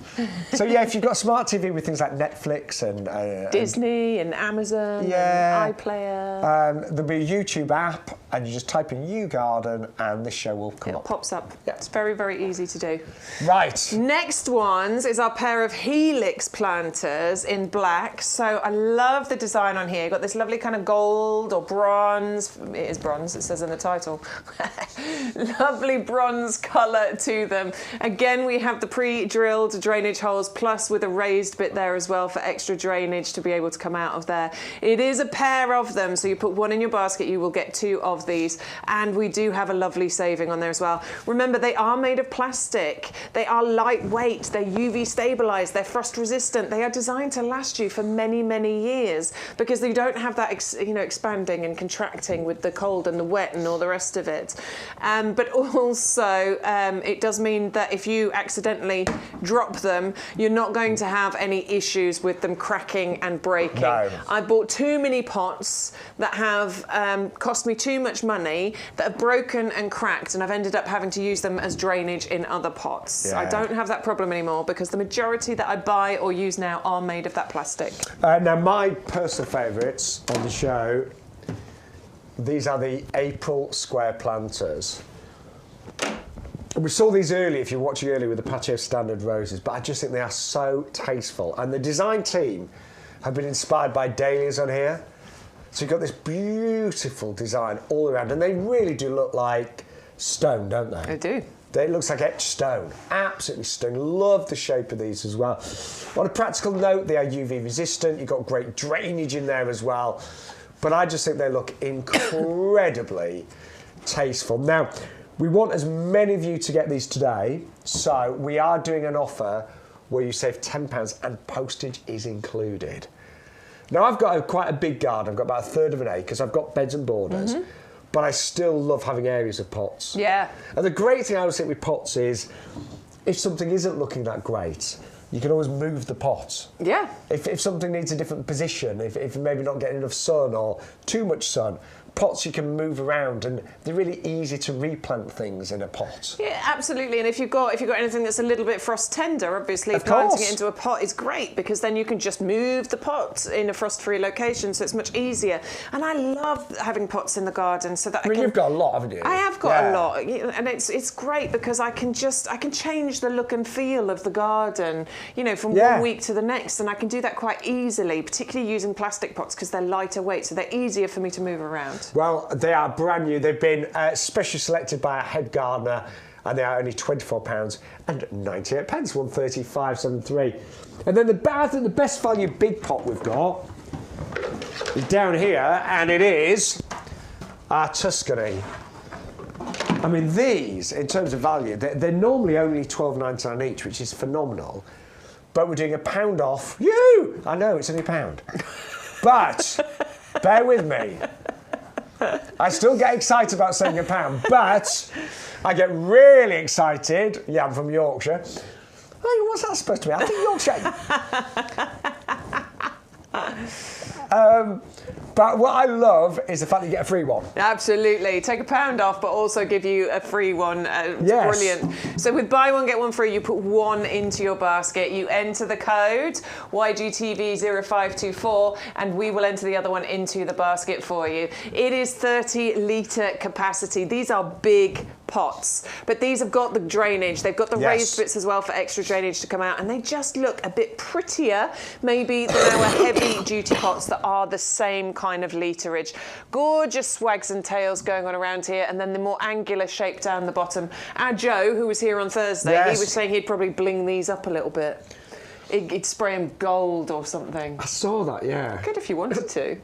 So yeah, if you've got a smart TV with things like Netflix and Disney and Amazon and iPlayer, there'll be a YouTube app, and you just type in YouGarden, and this show will come up. It pops up. Yeah. It's very, very easy to do. Right. Next ones is our pair of Helix planters in black. So I love the design on here. Got this lovely kind of gold or bronze. It is bronze. It says in the title. Lovely bronze colour to them. Again, we have the pre-drilled drainage holes, plus with a raised bit there as well for extra drainage to be able to come out of there. It is a pair of them, so you put one in your basket, you will get two of these, and we do have a lovely saving on there as well. Remember, they are made of plastic. They are lightweight, they're UV stabilized, they're frost resistant. They are designed to last you for many, many years, because you don't have that expanding and contracting with the cold and the wet and all the rest of it. But also it does mean that if you accidentally drop them, you're not going to have any issues with them cracking and breaking. No. I bought too many pots that have cost me too much money, that have broken and cracked, and I've ended up having to use them as drainage in other pots. Yeah. I don't have that problem anymore, because the majority that I buy or use now are made of that plastic. Now, my personal favourites on the show, these are the April square planters. We saw these earlier, if you're watching earlier, with the Patio Standard roses, but I just think they are so tasteful. And the design team have been inspired by dahlias on here. So you've got this beautiful design all around, and they really do look like stone, don't they? They do. It looks like etched stone. Absolutely stunning. Love the shape of these as well. On a practical note, they are UV resistant. You've got great drainage in there as well. But I just think they look incredibly tasteful. Now, we want as many of you to get these today, so we are doing an offer where you save £10 and postage is included. Now, I've got quite a big garden. I've got about a third of an acre, so I've got beds and borders, but I still love having areas of pots. Yeah. And the great thing I always think with pots is, if something isn't looking that great, you can always move the pot. Yeah. If something needs a different position, if you're maybe not getting enough sun or too much sun, pots you can move around, and they're really easy to replant things in a pot. Yeah, absolutely. And if you've got anything that's a little bit frost tender, obviously planting it into a pot is great, because then you can just move the pot in a frost-free location, so it's much easier. And I love having pots in the garden, so that You've got a lot, haven't you? I have got a lot, and it's great because I can change the look and feel of the garden, from one week to the next, and I can do that quite easily, particularly using plastic pots because they're lighter weight, so they're easier for me to move around. Well, they are brand new. They've been specially selected by our head gardener, and they are only £24 and 98 pence, 135.73. And then I think the best value big pot we've got is down here, and it is our Tuscany. I mean, these, in terms of value, they're normally only £12.99 each, which is phenomenal. But we're doing £1 off. I know, it's only £1. But bear with me. I still get excited about saying £1, but I get really excited. Yeah, I'm from Yorkshire. Oh, what's that supposed to mean? I think Yorkshire. But what I love is the fact that you get a free one. Absolutely. Take £1 off, but also give you a free one. Yes. Brilliant. So with buy one, get one free, you put one into your basket. You enter the code YGTV0524, and we will enter the other one into the basket for you. It is 30 litre capacity. These are big pots, but these have got the drainage. They've got the raised bits as well for extra drainage to come out, and they just look a bit prettier maybe than our heavy duty pots that are the same kind of literage. Gorgeous swags and tails going on around here, and then the more angular shape down the bottom. Our Joe, who was here on Thursday, he was saying he'd probably bling these up a little bit. He'd spray them gold or something. I saw that, yeah. Good if you wanted to.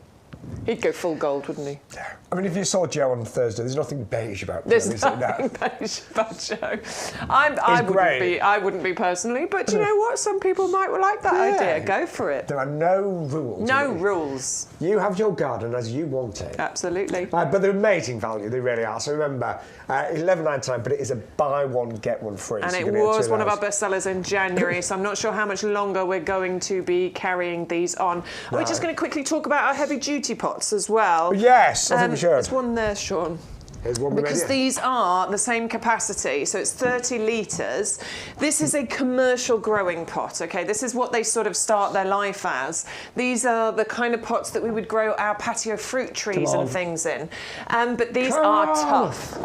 He'd go full gold, wouldn't he? Yeah. I mean, if you saw Joe on Thursday, there's nothing beige about Joe. There's nothing beige about Joe. I wouldn't be personally, but you know what? Some people might like that idea. Go for it. There are no rules. No rules. You have your garden as you want it. Absolutely. But they're amazing value. They really are. So remember, $11.99, but it is a buy one get one free. And so it was one of our best sellers in January. So I'm not sure how much longer we're going to be carrying these on. No. We're just going to quickly talk about our heavy duty pots as well. Yes, I think we should. There's one there, Shaun. Here's one because these are the same capacity, so it's 30 litres. This is a commercial growing pot, okay? This is what they sort of start their life as. These are the kind of pots that we would grow our patio fruit trees and things in. But these are tough.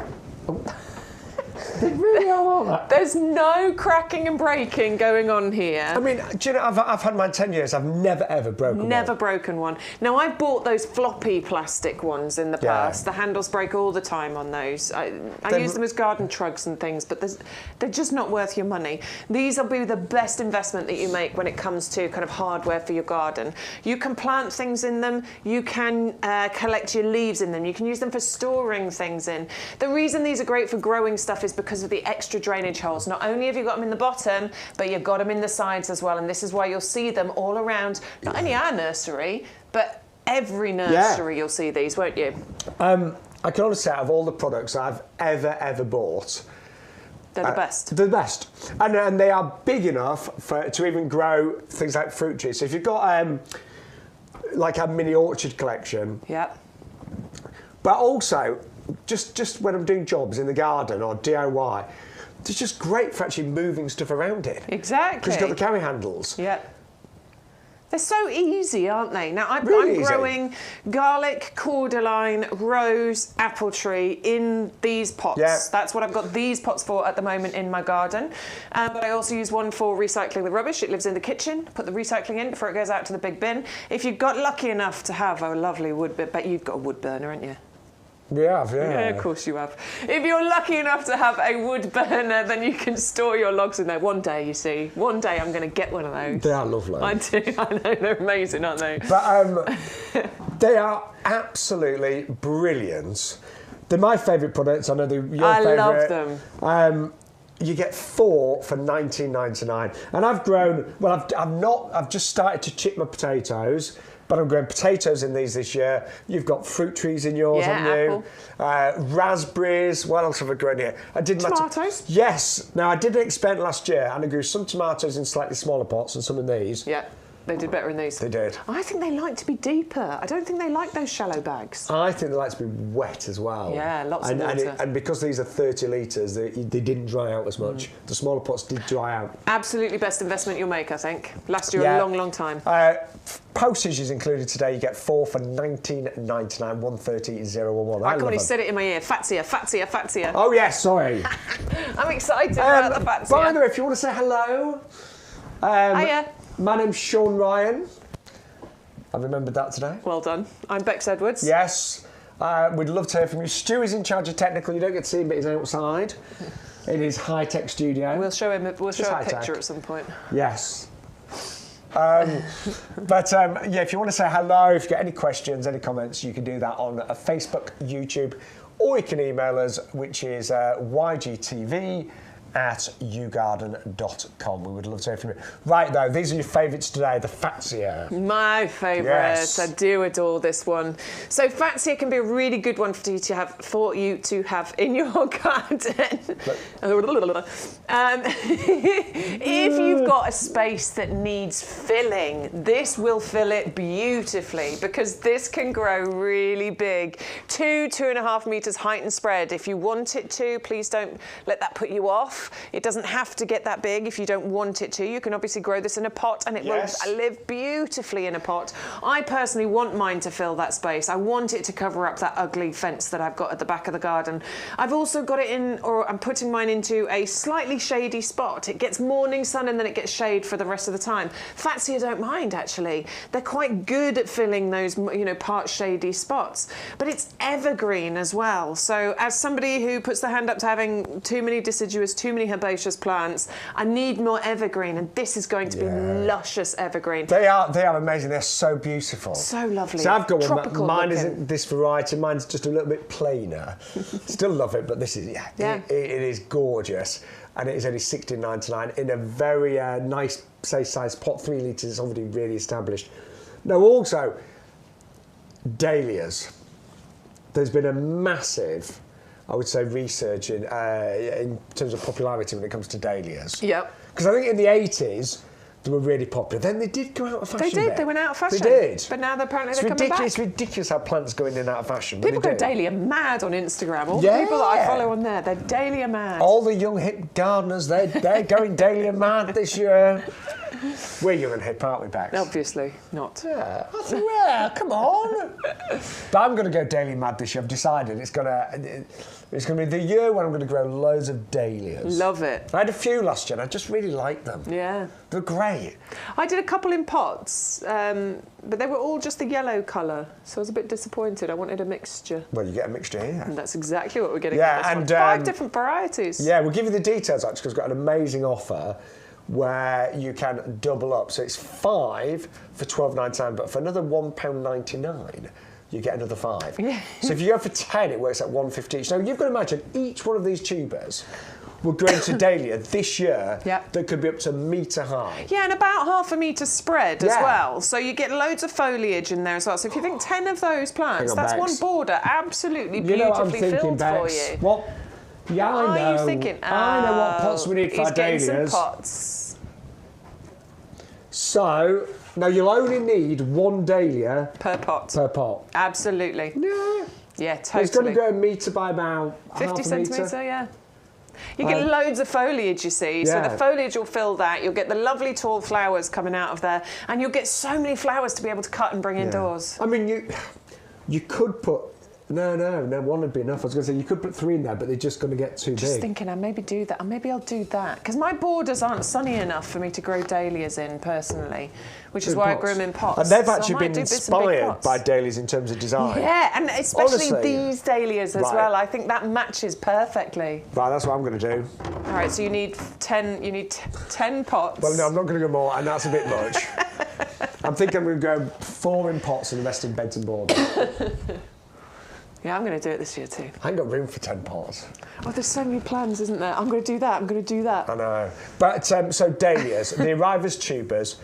They really are, aren't they? There's no cracking and breaking going on here. I mean, do you know, I've had mine 10 years. I've never, ever broken one. Never broken one. Now, I've bought those floppy plastic ones in the past. The handles break all the time on those. I use them as garden trugs and things, but they're just not worth your money. These will be the best investment that you make when it comes to kind of hardware for your garden. You can plant things in them. You can collect your leaves in them. You can use them for storing things in. The reason these are great for growing stuff is because of the extra drainage holes. Not only have you got them in the bottom, but you've got them in the sides as well, and this is why you'll see them all around, not only our nursery, but every nursery you'll see these, won't you? I can honestly say, out of all the products I've ever bought, they're the best. They're the best. And they are big enough to even grow things like fruit trees. So if you've got like a mini orchard collection, but also just when I'm doing jobs in the garden or DIY, it's just great for actually moving stuff around it. Exactly. Because you've got the carry handles. Yeah. They're so easy, aren't they? Now, I'm growing garlic, cordyline, rose, apple tree in these pots. Yeah. That's what I've got these pots for at the moment in my garden. But I also use one for recycling the rubbish. It lives in the kitchen. Put the recycling in before it goes out to the big bin. If you've got lucky enough to have a lovely wood, but you've got a wood burner, haven't you? We have, Yeah, of course you have. If you're lucky enough to have a wood burner, then you can store your logs in there. One day, you see. One day I'm going to get one of those. They are lovely. I do. I know. They're amazing, aren't they? But they are absolutely brilliant. They're my favourite products. I know they're your favourite. I love them. You get 4 for $19.99. And I've grown, well, I've just started to chip my potatoes. But I'm growing potatoes in these this year. You've got fruit trees in yours, haven't you? Raspberries. What else have I grown here? I did tomatoes. Yes. Now I did an experiment last year, and I grew some tomatoes in slightly smaller pots and some in these. Yeah. They did better in these. They did. I think they like to be deeper. I don't think they like those shallow bags. I think they like to be wet as well. Yeah, lots of water. And because these are 30 litres, they didn't dry out as much. The smaller pots did dry out. Absolutely best investment you'll make, I think. Last you a long, long time. Postage is included today. You get 4 for $19.99, 130.011. I can only said it in my ear. Fatsier. Oh, yes, sorry. I'm excited about the Fatsier. By the way, if you want to say hello. Hiya. My name's Shaun Ryan. I remembered that today. Well done. I'm Bex Edwards. Yes. We'd love to hear from you. Stu is in charge of technical. You don't get to see him, but he's outside in his high-tech studio. We'll show him. We'll show a picture at some point. Yes. But if you want to say hello, if you've got any questions, any comments, you can do that on Facebook, YouTube, or you can email us, which is ygtv@yougarden.com. We would love to hear from you. Right, though, these are your favourites today, the Fatsier. My favourite. Yes. I do adore this one. So Fatsier can be a really good one for you to have in your garden. If you've got a space that needs filling, this will fill it beautifully because this can grow really big. 2.5 metres height and spread. If you want it to, please don't let that put you off. enough. It doesn't have to get that big if you don't want it to. You can obviously grow this in a pot and it will live beautifully in a pot. I personally want mine to fill that space. I want it to cover up that ugly fence that I've got at the back of the garden. I've also got it in, or I'm putting mine into a slightly shady spot. It gets morning sun and then it gets shade for the rest of the time. Fatsia don't mind, actually. They're quite good at filling those, you know, part shady spots. But it's evergreen as well. So as somebody who puts their hand up to having too many deciduous, too many herbaceous plants, I need more evergreen, and this is going to be luscious evergreen. They are amazing. They're so beautiful. So lovely. So I've got tropical one. Mine looking. isn't this variety. Mine's just a little bit plainer. Still love it, but this is it is gorgeous, and it is only $16.99 in a very nice, say, size pot. 3 litres. It's already really established. Now, also dahlias. There's been a massive, I would say, resurge in terms of popularity when it comes to dahlias. Yep. Because I think in the 80s, they were really popular. Then they did go out of fashion. They did. They went out of fashion. They did. But now apparently they're coming back. It's ridiculous how plants go in and out of fashion. People go dahlia mad on Instagram. All the people that I follow on there, they're dahlia mad. All the young hip gardeners, they're going dahlia mad this year. We're young and hip, aren't we, Bex? Obviously not. Yeah, come on. But I'm going to go dahlia mad this year. I've decided it's going to be the year when I'm going to grow loads of dahlias. Love it. I had a few last year and I just really liked them. Yeah. They're great. I did a couple in pots, but they were all just the yellow colour, so I was a bit disappointed. I wanted a mixture. Well, you get a mixture here. And that's exactly what we're getting. Yeah, with this and one. 5 different varieties. Yeah, we'll give you the details actually, because we've got an amazing offer where you can double up. So it's 5 for £12.99, but for another £1.99, you get another 5. Yeah. So if you go for 10, it works at £1.50 each. Now you've got to imagine each one of these tubers will grow into dahlia this year that could be up to a metre high. Yeah, and about half a metre spread as well. So you get loads of foliage in there as well. So if you think 10 of those plants, that's Bex. one border absolutely You know what I'm beautifully thinking, filled Bex? for you. What? Yeah, I know. What are you thinking? I know what pots we need for our dahlias. He's getting some pots. So, now you'll only need 1 dahlia per pot. Absolutely. Yeah. Yeah, totally. It's going to go a metre by about 50 centimetres, yeah. You get Um, loads of foliage, you see. So Yeah. the foliage will fill that. You'll get the lovely tall flowers coming out of there. And you'll get so many flowers to be able to cut and bring indoors. I mean, you could put... No, 1 would be enough. I was going to say, you could put 3 in there, but they're just going to get too big. Just thinking, I'll maybe do that. Maybe I'll do that. Because my borders aren't sunny enough for me to grow dahlias in, personally. Which is why I grew them in pots. And they've So I actually might been do bits in big inspired pots. by dahlias in terms of design. Yeah, and especially Honestly. these dahlias as Right. well. I think that matches perfectly. Right, that's what I'm going to do. All right, so you need 10. You need 10 pots. Well, no, I'm not going to go more, and that's a bit much. I'm thinking I'm going to go 4 in pots and the rest in beds and borders. Yeah, I'm going to do it this year too. I ain't got room for 10 pots. Oh, there's so many plans, isn't there? I'm going to do that. I'm going to do that. I know. But so dahlias, the arrivers tubers,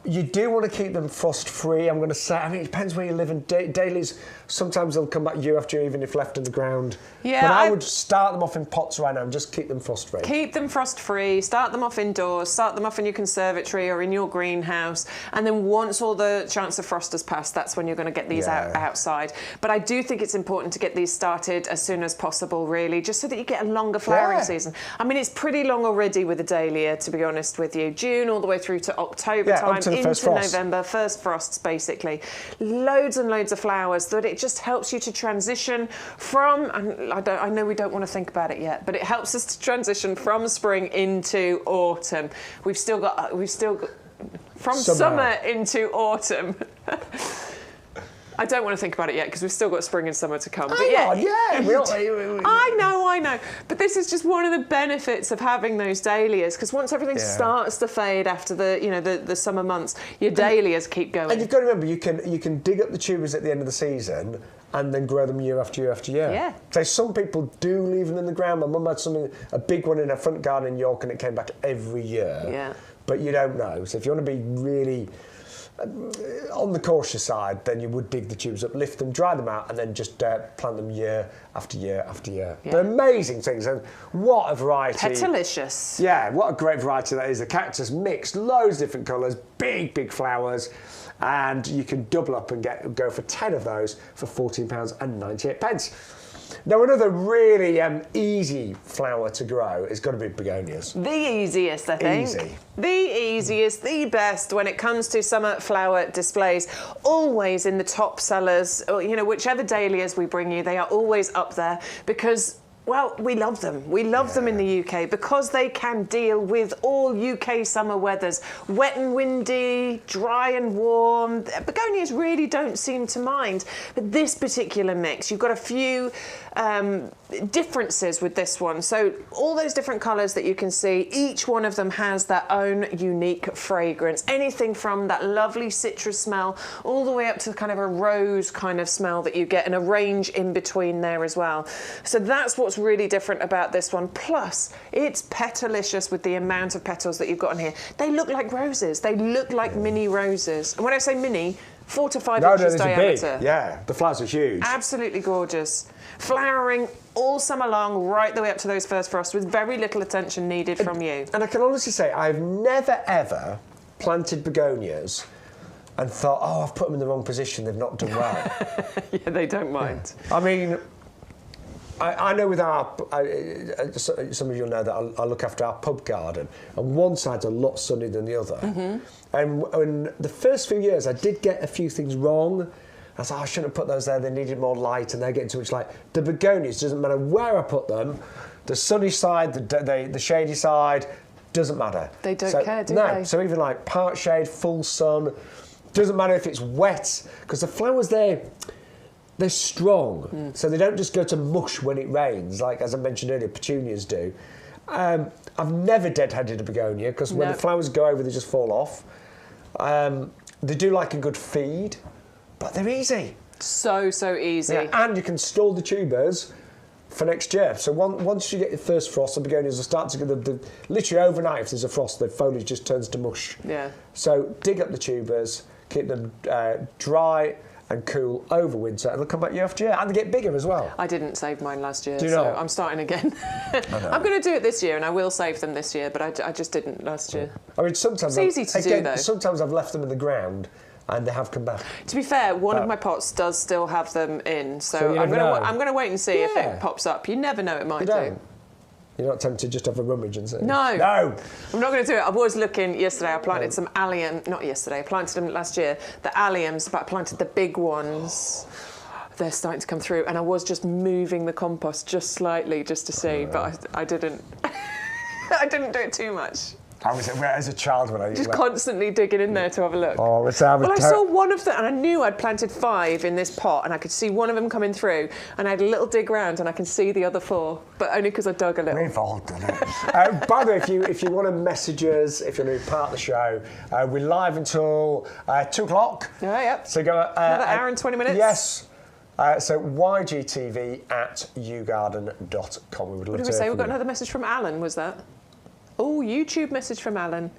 you do want to keep them frost-free, I'm going to say. I mean, it depends where you live. And dahlias, sometimes they'll come back year after year, even if left in the ground. Yeah, but I would start them off in pots right now and just keep them frost-free. Keep them frost-free, start them off indoors, start them off in your conservatory or in your greenhouse, and then once all the chance of frost has passed, that's when you're going to get these outside. But I do think it's important to get these started as soon as possible, really, just so that you get a longer flowering season. I mean, it's pretty long already with a dahlia, to be honest with you. June all the way through to October time, up to the into first frost. November, first frosts, basically. Loads and loads of flowers, that it just helps you to transition from, and I know we don't want to think about it yet, but it helps us to transition from spring into autumn. We've still got from summer into autumn. I don't want to think about it yet because we've still got spring and summer to come. I know. But this is just one of the benefits of having those dahlias, because once everything starts to fade after the summer months, your dahlias keep going. And you've got to remember, you can dig up the tubers at the end of the season and then grow them year after year after year. Yeah. So some people do leave them in the ground. My mum had a big one in her front garden in York, and it came back every year. Yeah. But you don't know. So if you want to be really on the cautious side, then you would dig the tubes up, lift them, dry them out, and then just plant them year after year after year. Yeah. They're amazing things, and what a variety. Petalicious. Yeah, what a great variety that is. The cactus mixed, loads of different colours, big flowers, and you can double up and go for 10 of those for £14.98. Now, another really easy flower to grow has got to be begonias. The easiest, I think. Easy. The easiest, the best when it comes to summer flower displays. Always in the top sellers, or, you know, whichever dahlias we bring you, they are always up there because, well, we love them. We love them in the UK because they can deal with all UK summer weathers. Wet and windy, dry and warm. Begonias really don't seem to mind. But this particular mix, you've got a few differences with this one. So all those different colours that you can see, each one of them has their own unique fragrance. Anything from that lovely citrus smell all the way up to kind of a rose kind of smell that you get, and a range in between there as well. So that's what's really different about this one. Plus, it's petalicious with the amount of petals that you've got in here. They look like roses. They look like mini roses. And when I say mini, 4 to 5 inches diameter. Big. Yeah, the flowers are huge. Absolutely gorgeous. Flowering all summer long, right the way up to those first frosts, with very little attention needed from you. And I can honestly say, I've never ever planted begonias and thought, oh, I've put them in the wrong position, they've not done well. Yeah, they don't mind. I mean, I know with our, some of you know that I look after our pub garden, and one side's a lot sunnier than the other. And the first few years, I did get a few things wrong. I thought, I shouldn't have put those there, they needed more light, and they're getting too much light. The begonias, doesn't matter where I put them, the sunny side, the shady side, doesn't matter. They don't care, do no, they? so even like part shade, full sun, doesn't matter if it's wet, because the flowers there, they're strong, so they don't just go to mush when it rains, like, as I mentioned earlier, petunias do. I've never deadheaded a begonia, because when the flowers go over, they just fall off. They do like a good feed, but they're easy. So easy. Yeah, and you can store the tubers for next year. So once you get your first frost, the begonias will start to get literally overnight. If there's a frost, the foliage just turns to mush. Yeah. So dig up the tubers, keep them dry and cool over winter, and they'll come back year after year, and they get bigger as well. I didn't save mine last year, Do you so not? I'm starting again. I'm going to do it this year, and I will save them this year, but I just didn't last year. I mean, sometimes it's easy to do, though. Sometimes I've left them in the ground, and they have come back. To be fair, one of my pots does still have them in, so I'm going to wait and see if it pops up. You never know, it might do. You're not tempted to just have a rummage and say? No. No. I'm not going to do it. I was looking yesterday. I planted some allium. Not yesterday. I planted them last year. The alliums, but I planted the big ones. They're starting to come through, and I was just moving the compost just slightly just to see, but I didn't. I didn't do it too much. I was as a child when I just constantly digging in there to have a look. Oh, I saw one of them, and I knew I'd planted 5 in this pot, and I could see one of them coming through, and I had a little dig round, and I can see the other 4, but only because I dug a little. We've all done it. By the way, if you want to message us, if you want to be part of the show, we're live until 2 o'clock. Oh, yep. So go another hour and 20 minutes. Yes. So ygtv@yougarden.com. We would love what did we say? We've got another message from Alan. Was that? Oh, YouTube message from Alan.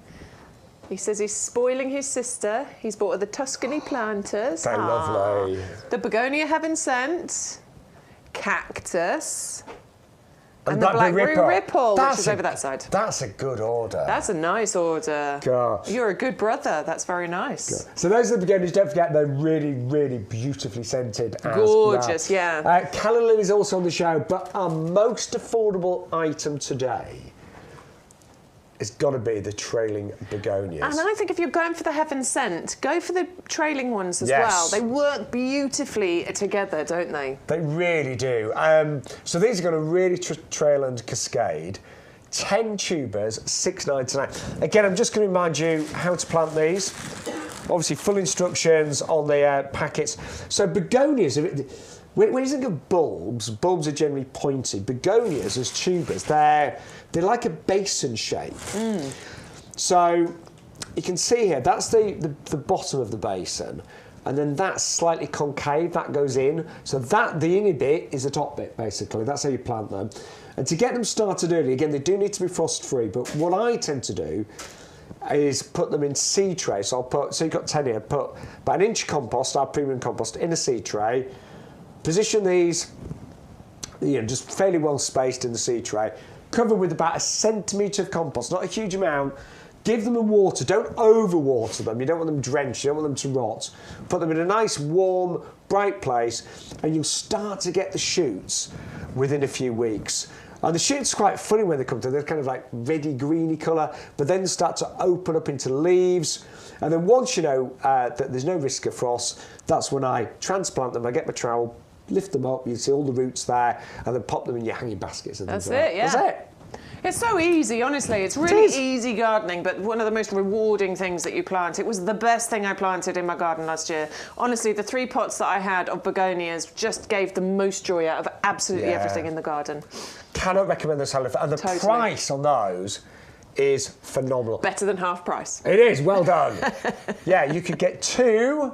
He says he's spoiling his sister. He's bought her the Tuscany planters. They're lovely. The begonia heaven sent, cactus, and the blackberry ripple, which is over that side. That's a good order. That's a nice order. Gosh. You're a good brother. That's very nice. God. So those are the begonias. Don't forget, they're really, really beautifully scented. Gorgeous, yeah. Calla Lily's also on the show, but our most affordable item today it's got to be the trailing begonias. And I think if you're going for the heaven sent, go for the trailing ones as well. They work beautifully together, don't they? They really do. So these are going to really trail and cascade. 10 tubers, $6.99. Again, I'm just going to remind you how to plant these. Obviously, full instructions on the packets. So begonias, when you think of bulbs are generally pointy. Begonias as tubers, they're like a basin shape. So you can see here, that's the bottom of the basin, and then that's slightly concave, that goes in. So the inner bit is the top bit, basically. That's how you plant them. And to get them started early, again, they do need to be frost-free, but what I tend to do is put them in seed trays. So you've got 10 here, put about 1 inch compost, our premium compost, in a seed tray. Position these, just fairly well spaced in the seed tray. Cover with about 1 centimetre of compost, not a huge amount, Give them a water. Don't overwater them. You don't want them drenched. You don't want them to rot. Put them in a nice, warm, bright place, and you'll start to get the shoots within a few weeks. And the shoots are quite funny when they come through. They're kind of like reddy, greeny colour, but then start to open up into leaves. And then once you know that there's no risk of frost, that's when I transplant them. I get my trowel, lift them up, you see all the roots there, and then pop them in your hanging baskets. And that's things like it, yeah. That's it. It's so easy, honestly. It's really easy gardening, but one of the most rewarding things that you plant. It was the best thing I planted in my garden last year. Honestly, the 3 pots that I had of begonias just gave the most joy out of absolutely everything in the garden. Cannot recommend those salad. And the price on those is phenomenal. Better than half price. It is, well done. Yeah, you could get 2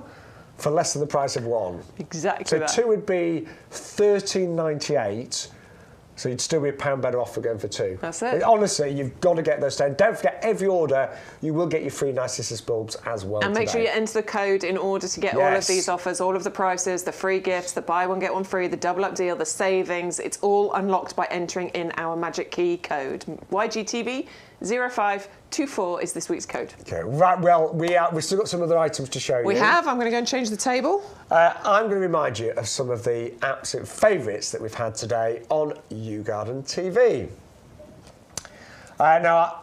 for less than the price of 1. Exactly so that. 2 would be $13.98. So you'd still be £1 better off for going for 2. That's it. Honestly, you've got to get those down. Don't forget, every order, you will get your free Narcissus bulbs as well. And make sure you enter the code in order to get all of these offers, all of the prices, the free gifts, the buy one, get one free, the double up deal, the savings. It's all unlocked by entering in our magic key code. YGTV 0524 is this week's code. Okay, right, well, we've still got some other items to show you. We have. I'm going to go and change the table. I'm going to remind you of some of the absolute favourites that we've had today on YouGarden TV. Now,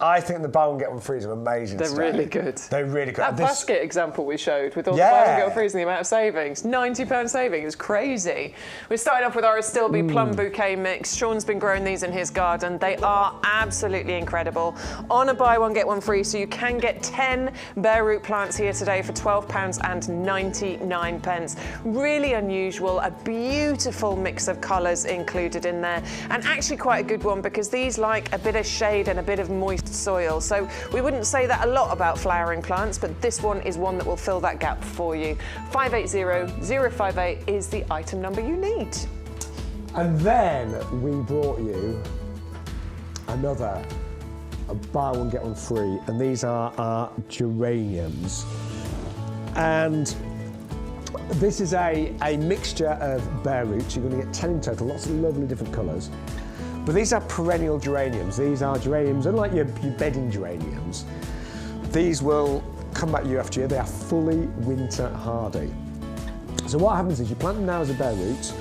I think the buy one get one frees are amazing. They're really good. They're really good. That basket example we showed with all the buy one get one frees and the amount of savings, £90 saving is crazy. We're starting off with our Astilbe plum bouquet mix. Shaun's been growing these in his garden. They are absolutely incredible. On a buy one get one free, so you can get 10 bare root plants here today for £12.99. Really unusual, a beautiful mix of colours included in there, and actually quite a good one because these like a bit of shade and a bit of moist soil. So we wouldn't say that a lot about flowering plants, but this one is one that will fill that gap for you. 580058 is the item number you need. And then we brought you another buy one get one free, and these are our geraniums. And this is a mixture of bare roots. You're going to get 10 in total, lots of lovely different colours. But these are perennial geraniums. These are geraniums, unlike your bedding geraniums. These will come back year after year. They are fully winter hardy. So what happens is you plant them now as a bare root.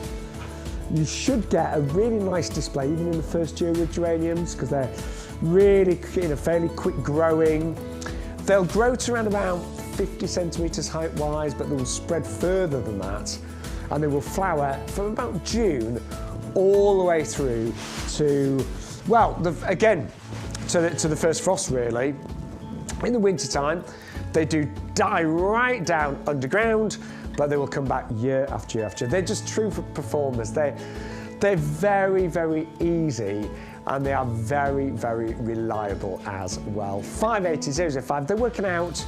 You should get a really nice display even in the first year with geraniums because they're really fairly quick growing. They'll grow to around about 50 centimetres height-wise, but they will spread further than that. And they will flower from about June all the way through to, well, again, to the first frost, really. In the winter time, they do die right down underground, but they will come back year after year after year. They're just true performers. They're very, very easy, and they are very, very reliable as well. 580005, they're working out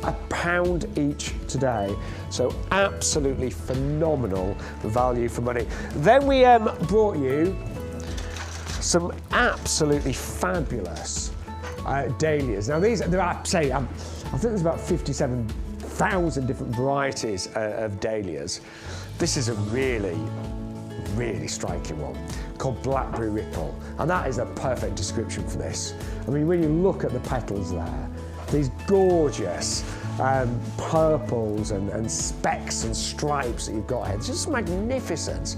£1 each today, so absolutely phenomenal value for money. Then we brought you some absolutely fabulous dahlias. Now these, I think there's about 57,000 different varieties of dahlias. This is a really, really striking one called Blackberry Ripple, and that is a perfect description for this. I mean, when you look at the petals there, these gorgeous purples and specks and stripes that you've got here. It's just magnificent.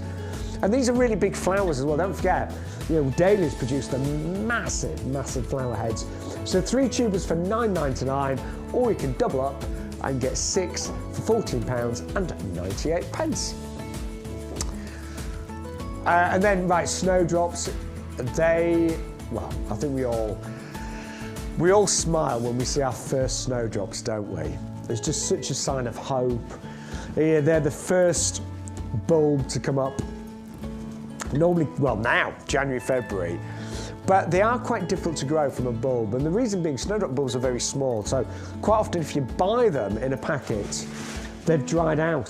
And these are really big flowers as well. Don't forget, dahlias produce the massive, massive flower heads. So 3 tubers for £9.99, or you can double up and get 6 for £14.98. And then, right, snowdrops. Well, I think we all smile when we see our first snowdrops, don't we? It's just such a sign of hope. Yeah, they're the first bulb to come up. Normally, well, now, January, February. But they are quite difficult to grow from a bulb. And the reason being, snowdrop bulbs are very small. So quite often, if you buy them in a packet, they've dried out.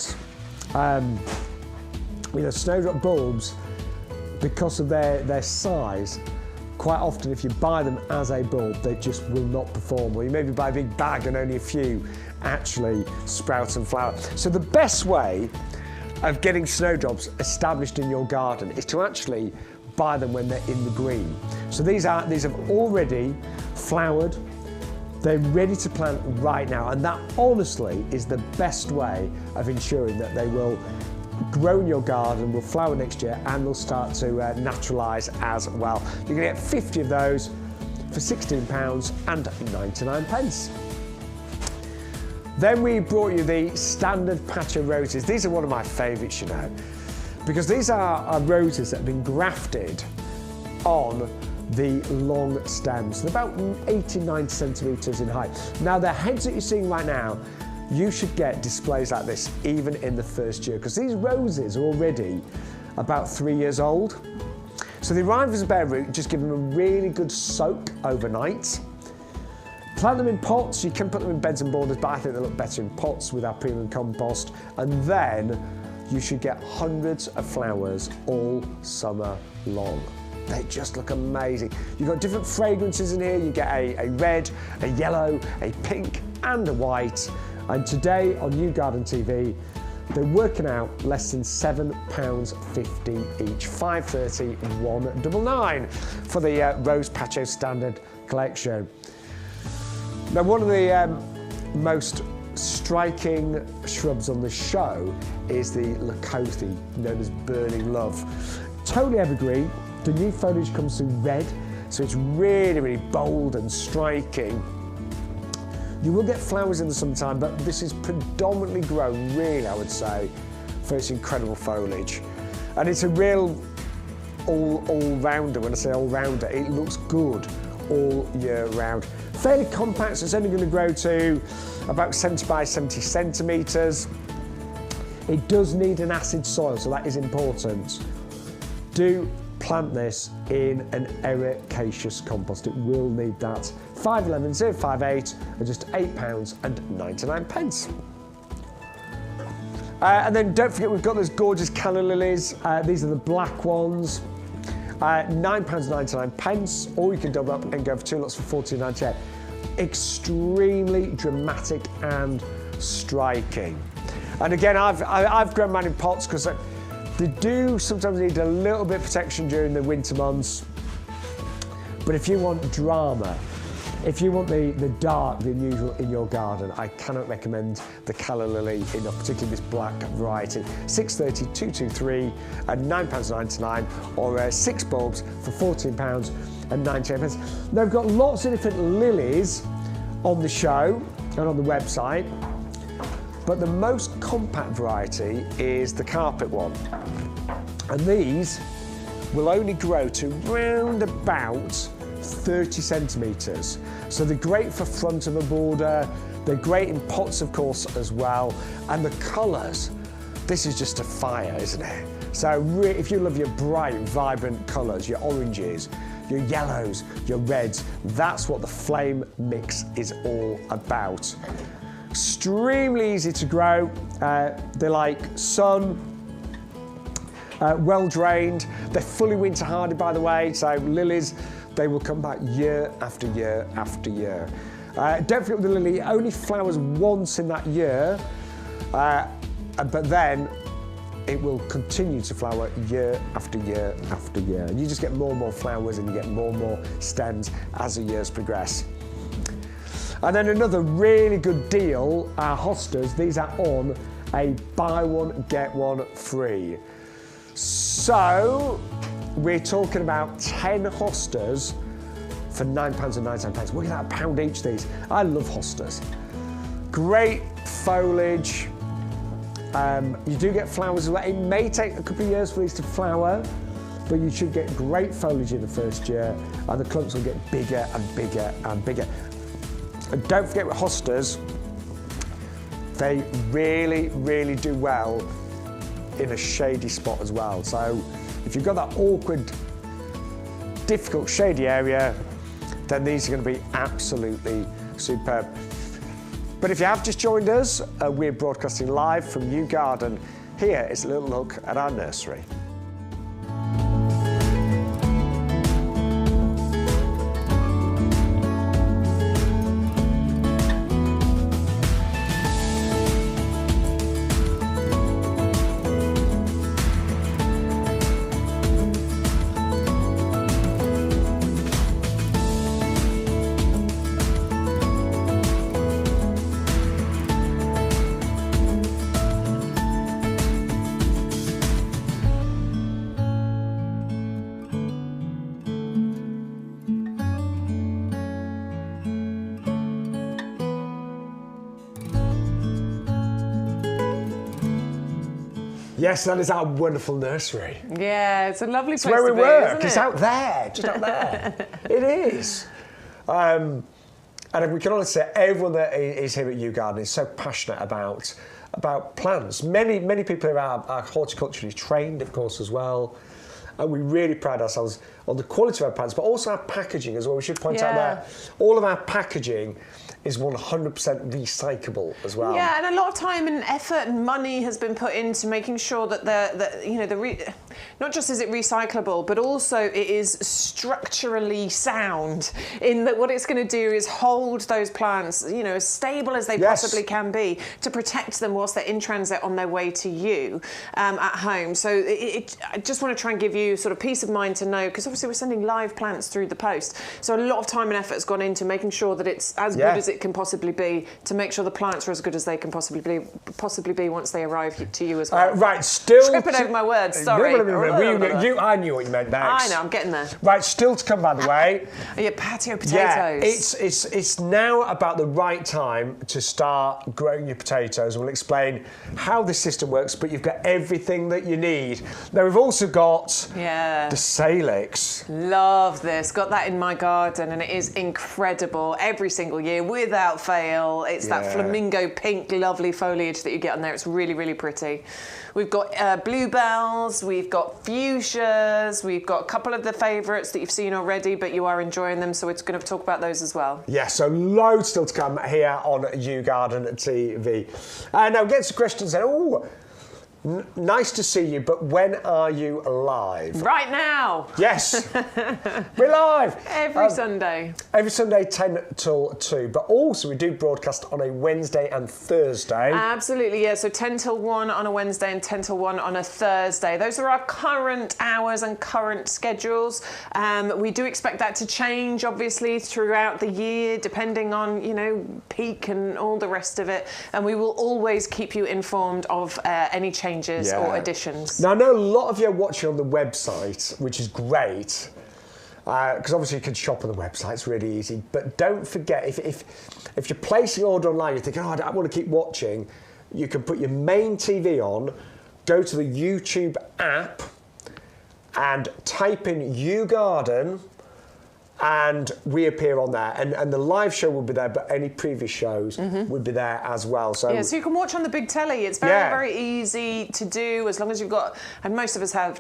Snowdrop bulbs, because of their size, quite often if you buy them as a bulb, they just will not perform. Or you maybe buy a big bag and only a few actually sprout and flower. So the best way of getting snowdrops established in your garden is to actually buy them when they're in the green. So these have already flowered They're ready to plant right now, and that honestly is the best way of ensuring that they will grow in your garden, will flower next year, and will start to naturalise as well. You're going to get 50 of those for £16.99. Then we brought you the standard patch of roses. These are one of my favourites, you know, because these are roses that have been grafted on the long stems. They're about 80-90 centimetres in height. Now, the heads that you're seeing right now, you should get displays like this even in the first year, because these roses are already about 3 years old. So they arrive as a bare root, just give them a really good soak overnight. Plant them in pots. You can put them in beds and borders, but I think they look better in pots with our premium compost. And then you should get hundreds of flowers all summer long. They just look amazing. You've got different fragrances in here. You get a red, a yellow, a pink, and a white. And today on YouGarden TV, they're working out less than £7.50 each. £5.30, £1.99 for the Rose Patio Standard Collection. Now, one of the most striking shrubs on the show is the Leucothi, known as Burning Love. Totally evergreen. The new foliage comes through red, so it's really, really bold and striking. You will get flowers in the summertime, but this is predominantly grown, really, I would say, for its incredible foliage. And it's a real all-rounder. When I say all-rounder, it looks good all year round. Fairly compact, so it's only going to grow to about 70 by 70 centimetres. It does need an acid soil, so that is important. Do plant this in an ericaceous compost. It will need that. 511 058 are just £8.99. And then don't forget, we've got those gorgeous calla lilies. These are the black ones. £9.99, or you can double up and go for 2 lots for £14.98. Extremely dramatic and striking. And again, I've grown mine in pots because they do sometimes need a little bit of protection during the winter months. But if you want drama, if you want the dark, the unusual in your garden, I cannot recommend the calla lily enough, particularly this black variety. 630, 223 and £9.99, or 6 bulbs for £14.98. Now, we've got lots of different lilies on the show and on the website, but the most compact variety is the carpet one. And these will only grow to round about 30 centimetres. So they're great for front of a border. They're great in pots, of course, as well. And the colours, this is just a fire, isn't it? So if you love your bright, vibrant colours, your oranges, your yellows, your reds, that's what the flame mix is all about. Extremely easy to grow. They like sun, well drained. They're fully winter hardy, by the way. So lilies, they will come back year after year after year. Don't forget with the lily, it only flowers once in that year, but then it will continue to flower year after year after year. And you just get more and more flowers, and you get more and more stems as the years progress. And then another really good deal are hostas. These are on a buy one, get one free. So we're talking about 10 hostas for £9.99. Look at that, £1 each, these. I love hostas. Great foliage. You do get flowers as well. It may take a couple of years for these to flower, but you should get great foliage in the first year, and the clumps will get bigger and bigger and bigger. And don't forget with hostas, they really, really do well in a shady spot as well. So if you've got that awkward, difficult, shady area, then these are going to be absolutely superb. But if you have just joined us, we're broadcasting live from YouGarden. Here is a little look at our nursery. Yes, that is our wonderful nursery. Yeah, it's a lovely place where we to be, work. isn't It's it? out there, just out there. It is. And we can honestly say everyone that is here at YouGarden is so passionate about plants. Many people here are horticulturally trained, of course, as well. And we really pride ourselves on the quality of our plants, but also our packaging as well. We should point out that all of our packaging is 100% recyclable as well. Yeah, and a lot of time and effort and money has been put into making sure that not just is it recyclable, but also it is structurally sound in that what it's going to do is hold those plants, as stable as they possibly can be to protect them whilst they're in transit on their way to you at home. So I just want to try and give you sort of peace of mind to know, because obviously we're sending live plants through the post. So a lot of time and effort has gone into making sure that it's as good as it can possibly be, to make sure the plants are as good as they can possibly be once they arrive to you as well. Right, still... Tripping over my words, sorry. I knew what you meant, Bex. I know, I'm getting there. Right, still to come, by the way. Your patio potatoes. Yeah, it's now about the right time to start growing your potatoes. We'll explain how this system works, but you've got everything that you need. Now, we've also got the Salix. Love this. Got that in my garden, and it is incredible every single year, without fail. It's that flamingo pink, lovely foliage that you get on there. It's really, really pretty. We've got bluebells, we've got fuchsias, we've got a couple of the favourites that you've seen already, but you are enjoying them, so we're going to talk about those as well. Yeah, so loads still to come here on YouGarden TV. Now, get some questions then. Oh, nice to see you, but when are you live? Right now. Yes, we're live. Every Sunday. Every Sunday, 10 till 2. But also, we do broadcast on a Wednesday and Thursday. Absolutely, yeah. So 10 till 1 on a Wednesday and 10 till 1 on a Thursday. Those are our current hours and current schedules. We do expect that to change, obviously, throughout the year, depending on, peak and all the rest of it. And we will always keep you informed of any changes or additions. Now, I know a lot of you are watching on the website, which is great, because obviously you can shop on the website, it's really easy. But don't forget, if you're placing an order online, you're thinking, I want to keep watching, you can put your main TV on, go to the YouTube app, and type in YouGarden, and we appear on there, and the live show will be there, but any previous shows would be there as well. So you can watch on the big telly. It's very, very easy to do, as long as you've got, and most of us have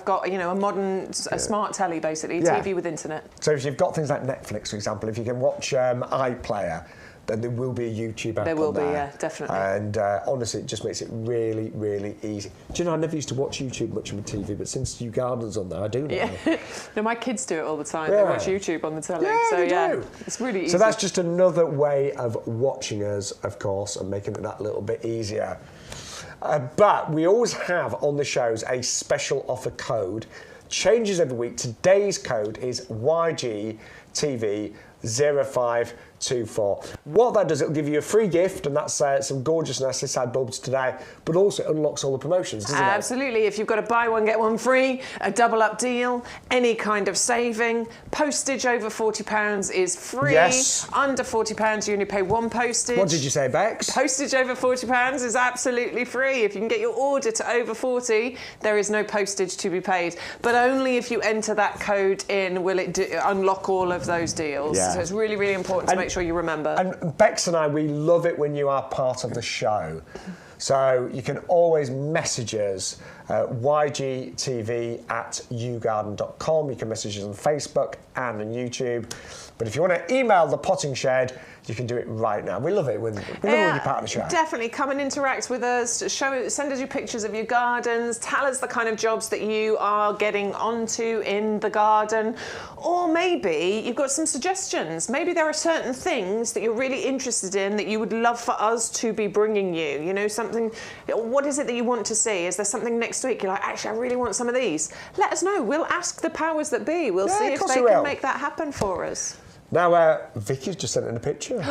got a modern, smart telly, basically, TV with internet. So if you've got things like Netflix, for example, if you can watch iPlayer, then there will be a YouTube app. There will be, yeah, definitely. And honestly, it just makes it really, really easy. Do you know, I never used to watch YouTube much on my TV, but since YouGarden's on there, I do now. Yeah. No, my kids do it all the time. They watch YouTube on the telly. They do. It's really easy. So that's just another way of watching us, of course, and making it that little bit easier. But we always have on the shows a special offer code. Changes every week. Today's code is YGTV0524. What that does, it'll give you a free gift, and that's some gorgeous Nasty bulbs today, but also it unlocks all the promotions, doesn't it? Absolutely. If you've got a buy one, get one free, a double up deal, any kind of saving, postage over £40 is free. Yes. Under £40, you only pay one postage. What did you say, Bex? Postage over £40 is absolutely free. If you can get your order to over 40, there is no postage to be paid. But only if you enter that code in will it unlock all of those deals. Yeah. So it's really, really important to make sure you remember. And Bex and I, we love it when you are part of the show. So you can always message us ygtv@yougarden.com. You can message us on Facebook and on YouTube. But if you want to email the Potting Shed, you can do it right now. We love it when you're part of the show. Definitely come and interact with us. Send us your pictures of your gardens. Tell us the kind of jobs that you are getting onto in the garden. Or maybe you've got some suggestions. Maybe there are certain things that you're really interested in that you would love for us to be bringing you. Something. What is it that you want to see? Is there something next week you're like, actually, I really want some of these? Let us know. We'll ask the powers that be. We'll see if they can make that happen for us. Now, Vicky's just sent in a picture.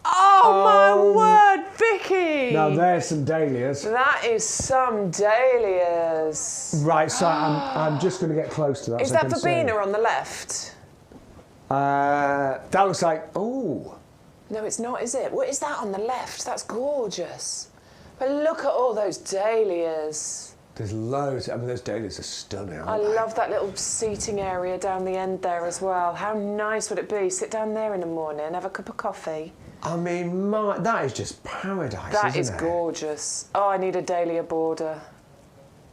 Oh, my word, Vicky! Now, there's some dahlias. That is some dahlias. Right, so I'm just going to get close to that. Is that verbena on the left? That looks like... Oh. No, it's not, is it? What is that on the left? That's gorgeous. But look at all those dahlias. There's loads. I mean, those dahlias are stunning, I love that little seating area down the end there as well. How nice would it be? Sit down there in the morning, have a cup of coffee. I mean, that is just paradise, That is isn't it? gorgeous. Oh, I need a dahlia border.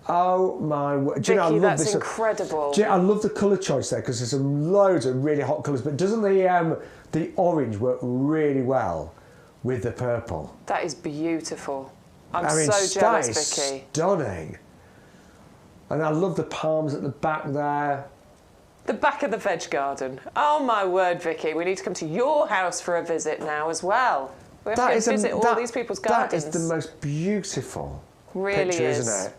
Oh my word! Vicky, that's incredible. I love the colour choice there because there's some loads of really hot colours. But doesn't the orange work really well with the purple? That is beautiful. I'm I mean, so jealous, Vicky. Stunning. And I love the palms at the back there. The back of the veg garden. Oh my word, Vicky! We need to come to your house for a visit now as well. We have to visit all these people's gardens. That is the most beautiful really picture, is. Isn't it?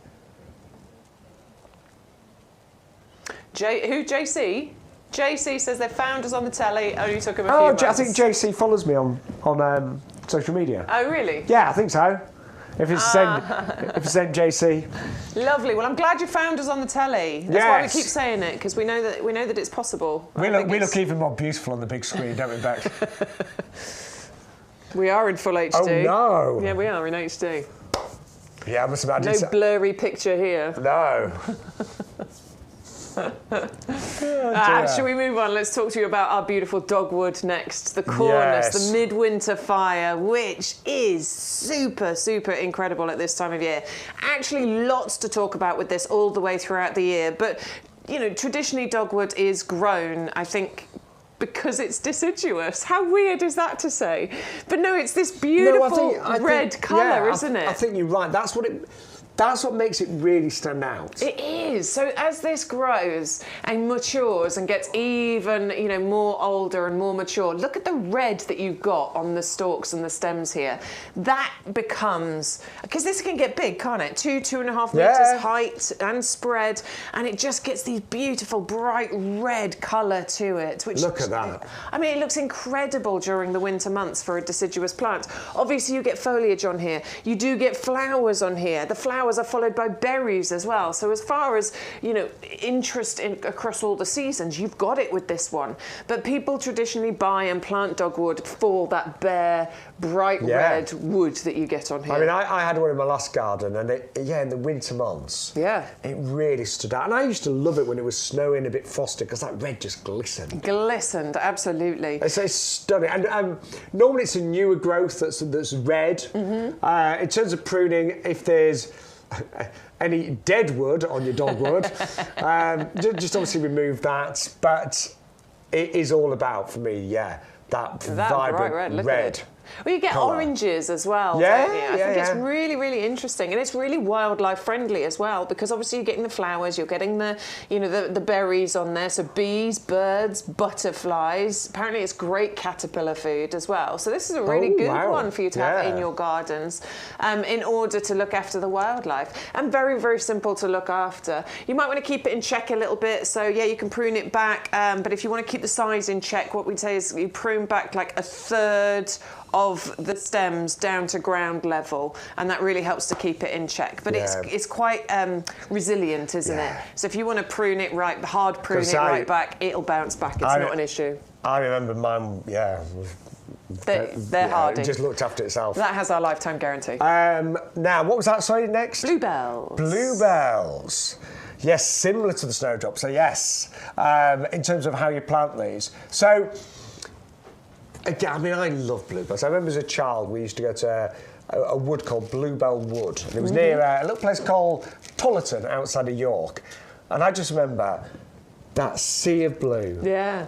JC? JC says they found us on the telly, only took him a few months. I think JC follows me on social media. Oh, really? Yeah, I think so. If it's sent JC. Lovely. Well, I'm glad you found us on the telly. That's why we keep saying it, because we know that it's possible. We look even more beautiful on the big screen, don't we, Beck? We are in full HD. Oh no! Yeah, we are in HD. Yeah, I must have no blurry picture here. No. Shall we move on? Let's talk to you about our beautiful dogwood next. The cornus, the midwinter fire, which is super, super incredible at this time of year. Actually, lots to talk about with this all the way throughout the year. But, you know, traditionally dogwood is grown, I think, because it's deciduous. How weird is that to say? But no, it's this beautiful red colour, isn't it? I think you're right. That's what makes it really stand out. It is. So as this grows and matures and gets even, you know, more older and more mature, look at the red that you've got on the stalks and the stems here. That becomes, because this can get big, can't it? 2.5 metres height and spread, and it just gets these beautiful bright red colour to it. Which, look at that. I mean, it looks incredible during the winter months for a deciduous plant. Obviously, you get foliage on here. You do get flowers on here. The flowers are followed by berries as well. So as far as, you know, interest across all the seasons, you've got it with this one. But people traditionally buy and plant dogwood for that bare, bright red wood that you get on here. I mean, I had one in my last garden, and in the winter months, it really stood out. And I used to love it when it was snowing, a bit frosty, because that red just glistened. Glistened, absolutely. It's stunning. And normally it's a newer growth that's red. Mm-hmm. In terms of pruning, if there's any dead wood on your dogwood, just obviously remove that. But it is all about, for me, that vibrant bright red. red. Well, you get oranges as well, don't you? I think it's really, really interesting, and it's really wildlife friendly as well, because obviously you're getting the flowers, you're getting the, you know, the berries on there, so bees, birds, butterflies. Apparently it's great caterpillar food as well. So this is a really good one for you to have in your gardens in order to look after the wildlife. And very, very simple to look after. You might want to keep it in check a little bit, so you can prune it back, but if you want to keep the size in check, what we'd say is you prune back like 1/3 of the stems down to ground level, and that really helps to keep it in check. But it's quite resilient, isn't it? So if you want to prune it right back, it'll bounce back. It's not an issue. I remember mine, they're hardy. It just looked after itself. That has our lifetime guarantee. Now, what was that? Sorry, next? Bluebells. Bluebells. Yes, similar to the snowdrop. So yes, in terms of how you plant these. So, again, I mean, I love bluebells. I remember as a child we used to go to a wood called Bluebell Wood, and it was near a little place called Tullerton outside of York. And I just remember that sea of blue. Yeah.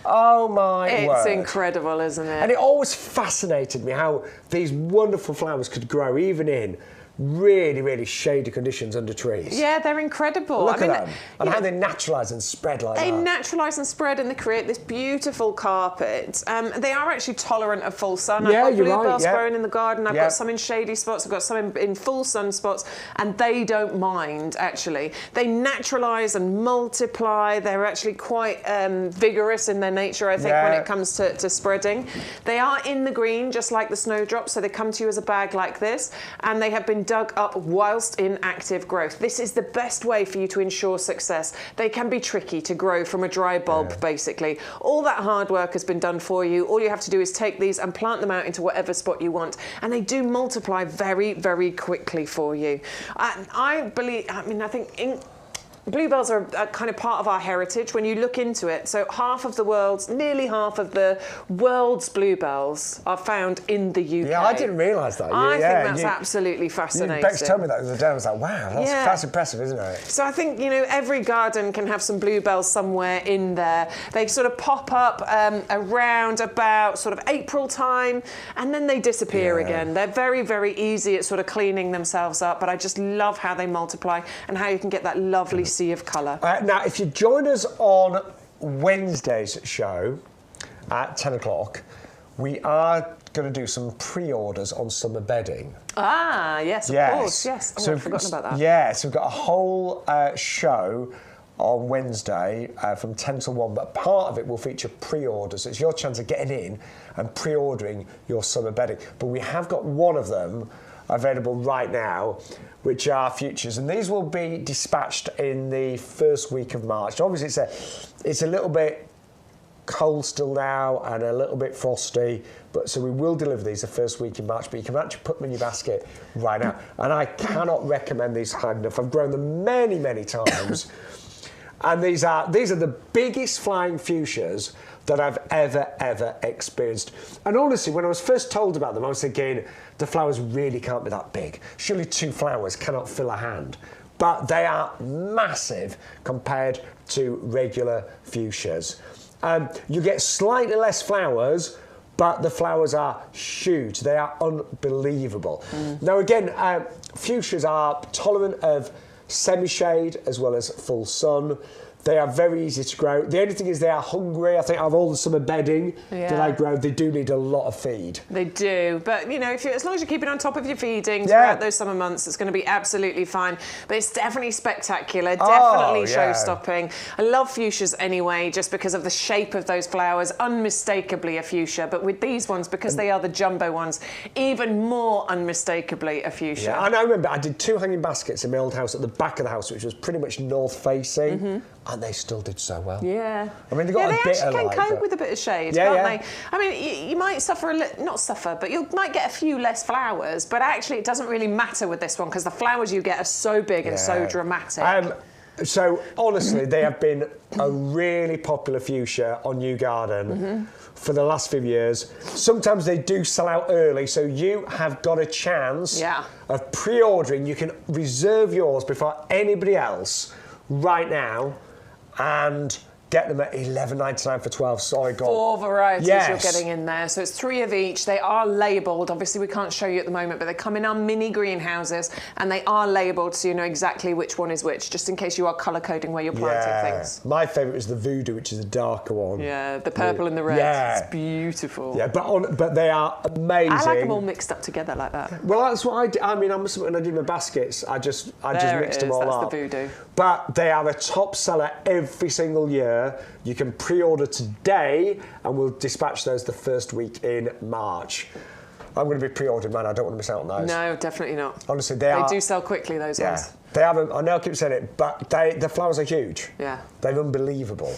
Oh my word. It's incredible, isn't it? And it always fascinated me how these wonderful flowers could grow even in really, really shady conditions under trees. Yeah, they're incredible. Look at them. And how they naturalise and spread like that. They naturalise and spread, and they create this beautiful carpet. They are actually tolerant of full sun. I've got bluebells growing in the garden. I've got some in shady spots. I've got some in full sun spots, and they don't mind, actually. They naturalise and multiply. They're actually quite vigorous in their nature, I think, when it comes to spreading. They are in the green, just like the snowdrop, so they come to you as a bag like this, and they have been dug up whilst in active growth. This is the best way for you to ensure success. They can be tricky to grow from a dry bulb, basically. All that hard work has been done for you. All you have to do is take these and plant them out into whatever spot you want, and they do multiply very, very quickly for you. I think bluebells are a kind of part of our heritage when you look into it. So nearly half of the world's bluebells are found in the UK. Yeah, I didn't realise that. I think that's absolutely fascinating. Bex told me that the other day. I was like, wow, that's impressive, isn't it? So I think, every garden can have some bluebells somewhere in there. They sort of pop up around about sort of April time, and then they disappear again. They're very, very easy at sort of cleaning themselves up, but I just love how they multiply and how you can get that lovely sea of colour. Now, if you join us on Wednesday's show at 10 o'clock, we are going to do some pre-orders on summer bedding. Ah, yes, of course, yes. Oh, I've forgotten about that. Yeah, so we've got a whole show on Wednesday from 10 till 1, but part of it will feature pre-orders. It's your chance of getting in and pre-ordering your summer bedding. But we have got one of them available right now, which are futures, and these will be dispatched in the first week of March. Obviously, it's a little bit cold still now and a little bit frosty, but so we will deliver these the first week in March, but you can actually put them in your basket right now. And I cannot recommend these highly enough. I've grown them many, many times, and these are the biggest flying fuchsias that I've ever experienced. And honestly, when I was first told about them, I was thinking, the flowers really can't be that big. Surely 2 flowers cannot fill a hand. But they are massive compared to regular fuchsias. You get slightly less flowers, but the flowers are huge. They are unbelievable. Now again, fuchsias are tolerant of semi-shade as well as full sun. They are very easy to grow. The only thing is they are hungry. I think out of all the summer bedding that I grow, they do need a lot of feed. They do, but as long as you're keeping on top of your feeding throughout those summer months, it's going to be absolutely fine. But it's definitely spectacular, definitely show-stopping. I love fuchsias anyway, just because of the shape of those flowers, unmistakably a fuchsia. But with these ones, because they are the jumbo ones, even more unmistakably a fuchsia. Yeah, and I remember I did 2 hanging baskets in my old house at the back of the house, which was pretty much north-facing. And they still did so well. Yeah. I mean, they got a bit of actually can cope with a bit of shade, can't they? I mean, you might but you might get a few less flowers, but actually it doesn't really matter with this one because the flowers you get are so big and so dramatic. So, honestly, they have been a really popular fuchsia on YouGarden for the last few years. Sometimes they do sell out early, so you have got a chance of pre-ordering. You can reserve yours before anybody else right now, and get them at $11.99 for 12. Sorry, God. 4 varieties you're getting in there. So it's 3 of each. They are labelled. Obviously, we can't show you at the moment, but they come in our mini greenhouses, and they are labelled so you know exactly which one is which, just in case you are colour coding where you're planting things. My favourite is the Voodoo, which is the darker one. Yeah, the purple and the red. Yeah. It's beautiful. Yeah, but they are amazing. I like them all mixed up together like that. Well, that's what I did. I mean, when I did my baskets, I just mixed them all up. That's the Voodoo. But they are a top seller every single year. You can pre-order today, and we'll dispatch those the first week in March. I'm going to be pre-ordering, man. I don't want to miss out on those. No, definitely not. Honestly, they do sell quickly, those ones. They haven't. I know I keep saying it, but the flowers are huge. Yeah. They're unbelievable.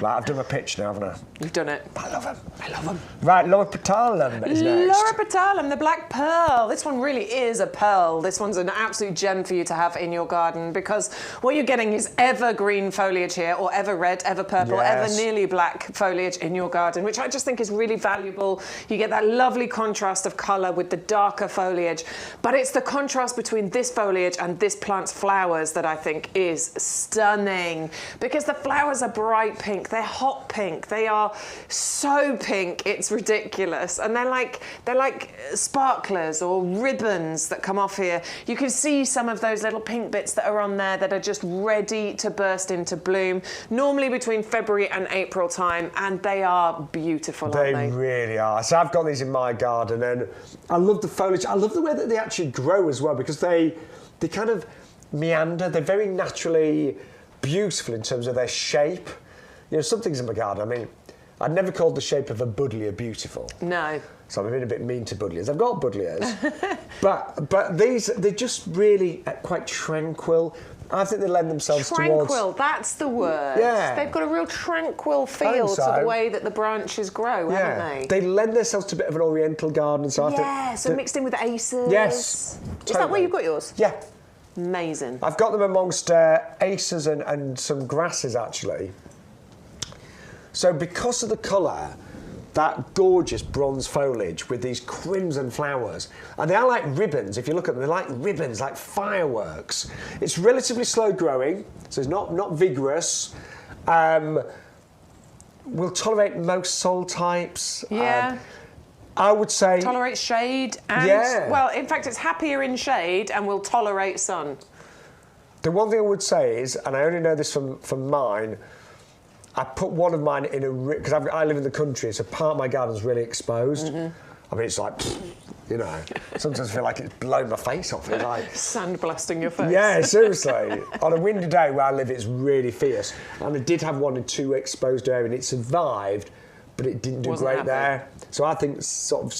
Right, I've done my pitch now, haven't I? You've done it. I love them. I love them. Right, Laura Petalum is next. Laura Petalum, the black pearl. This one really is a pearl. This one's an absolute gem for you to have in your garden because what you're getting is evergreen foliage here, or ever red, ever purple, ever nearly black foliage in your garden, which I just think is really valuable. You get that lovely contrast of colour with the darker foliage, but it's the contrast between this foliage and this plant's flowers that I think is stunning, because the flowers are bright pink, they're hot pink, they are so pink it's ridiculous, and they're like sparklers or ribbons that come off here. You can see some of those little pink bits that are on there that are just ready to burst into bloom, normally between February and April time, and they are beautiful, aren't they? They really are. So I've got these in my garden, and I love the foliage. I love the way that they actually grow as well, because they kind of meander. They're very naturally beautiful in terms of their shape. You know, some things in my garden, I mean, I'd never called the shape of a buddleia beautiful. No. So I'm being a bit mean to buddleias. I've got buddleias, but they're just really quite tranquil. I think they lend themselves towards... Tranquil, that's the word. Yeah. They've got a real tranquil feel to the way that the branches grow, haven't they? They lend themselves to a bit of an oriental garden. So I think so mixed in with aces. Yes. Is that where you've got yours? Yeah. Amazing. I've got them amongst aces and some grasses, actually. So because of the colour, that gorgeous bronze foliage with these crimson flowers, and they are like ribbons. If you look at them, they're like ribbons, like fireworks. It's relatively slow growing, so it's not vigorous. Will tolerate most soil types. Yeah. I would say... Tolerates shade and... Well, in fact, it's happier in shade and will tolerate sun. The one thing I would say is, and I only know this from mine, I put one of mine in a... Because I live in the country, so part of my garden's really exposed. I mean, it's like, you know, sometimes I feel like it's blown my face off. It's like... Sandblasting your face. Yeah, seriously. On a windy day where I live, it's really fierce. And I did have one in 2 exposed areas, and it survived, but it didn't do great there. So I think sort of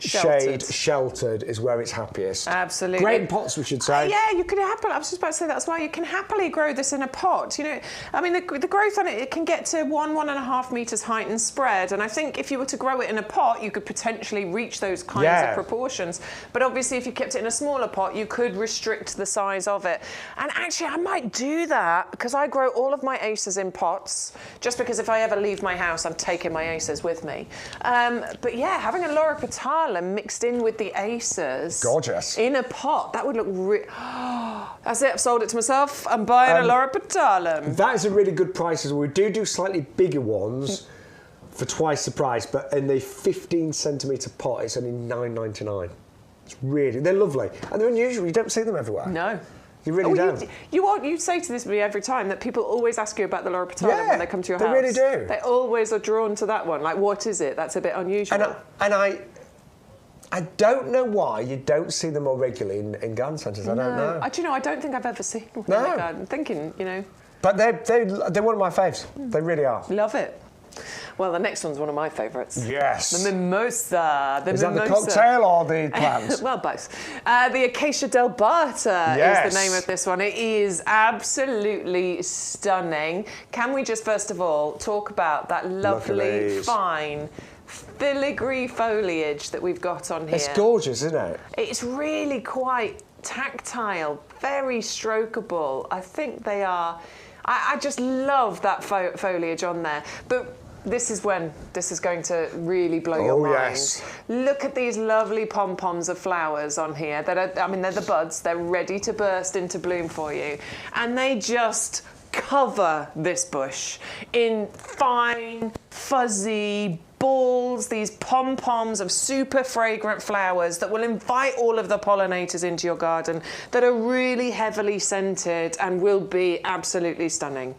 sheltered. Sheltered is where it's happiest. Absolutely. Great in pots, we should say. Yeah, you can happily, I was just about to say that as well, you can happily grow this in a pot. You know, I mean, the growth on it can get to 1.5 metres height and spread, and I think if you were to grow it in a pot, you could potentially reach those kinds of proportions. But obviously, if you kept it in a smaller pot, you could restrict the size of it. And actually, I might do that, because I grow all of my aces in pots, just because if I ever leave my house, I'm taking my aces with me. But yeah, having a Loropetalum mixed in with the aces. Gorgeous. In a pot. That would look that's it. I've sold it to myself. I'm buying a Loropetalum. That is a really good price as well. We do slightly bigger ones for twice the price, but in the 15 centimetre pot, it's only $9.99. It's really... They're lovely. And they're unusual. You don't see them everywhere. No. You really don't. You say to this every time that people always ask you about the Loropetalum when they come to your house. They really do. They always are drawn to that one. Like, what is it? That's a bit unusual. I don't know why you don't see them more regularly in garden centres. I don't know. Do you know, I don't think I've ever seen one in the garden. I'm thinking, you know. But they're one of my faves. They really are. Love it. Well, the next one's one of my favourites. Yes. The mimosa. Is that the cocktail or the plant? Well, both. The Acacia delbata is the name of this one. It is absolutely stunning. Can we just, first of all, talk about that lovely, fine, filigree foliage that we've got on here? It's gorgeous, isn't it? It's really quite tactile, very strokeable. I think they are... I just love that foliage on there. But this is when this is going to really blow your mind. Yes. Look at these lovely pom-poms of flowers on here. That are, I mean, they're the buds. They're ready to burst into bloom for you. And they just cover this bush in fine, fuzzy balls, these pom-poms of super fragrant flowers that will invite all of the pollinators into your garden, that are really heavily scented and will be absolutely stunning.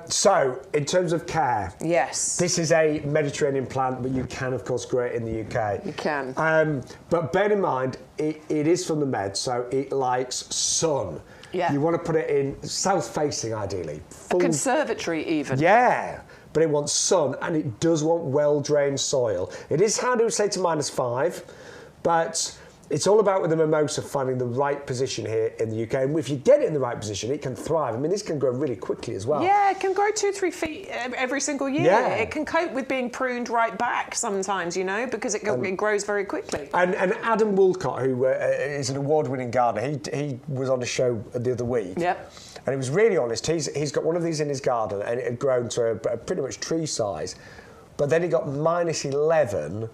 So, in terms of care, yes, this is a Mediterranean plant, but you can, of course, grow it in the UK. You can. But bear in mind, it is from the Med, so it likes sun. Yeah. You want to put it in south-facing, ideally. A conservatory, even. Yeah. But it wants sun, and it does want well-drained soil. It is hard to say to -5, but it's all about with the mimosa finding the right position here in the UK. And if you get it in the right position, it can thrive. I mean, this can grow really quickly as well. Yeah, it can grow 2-3 feet every single year. Yeah. It can cope with being pruned right back sometimes, you know, because it grows very quickly. And Adam Woolcott, who is an award-winning gardener, he was on a show the other week. Yep. And he was really honest. He's got one of these in his garden, and it had grown to a pretty much tree size. But then it got -11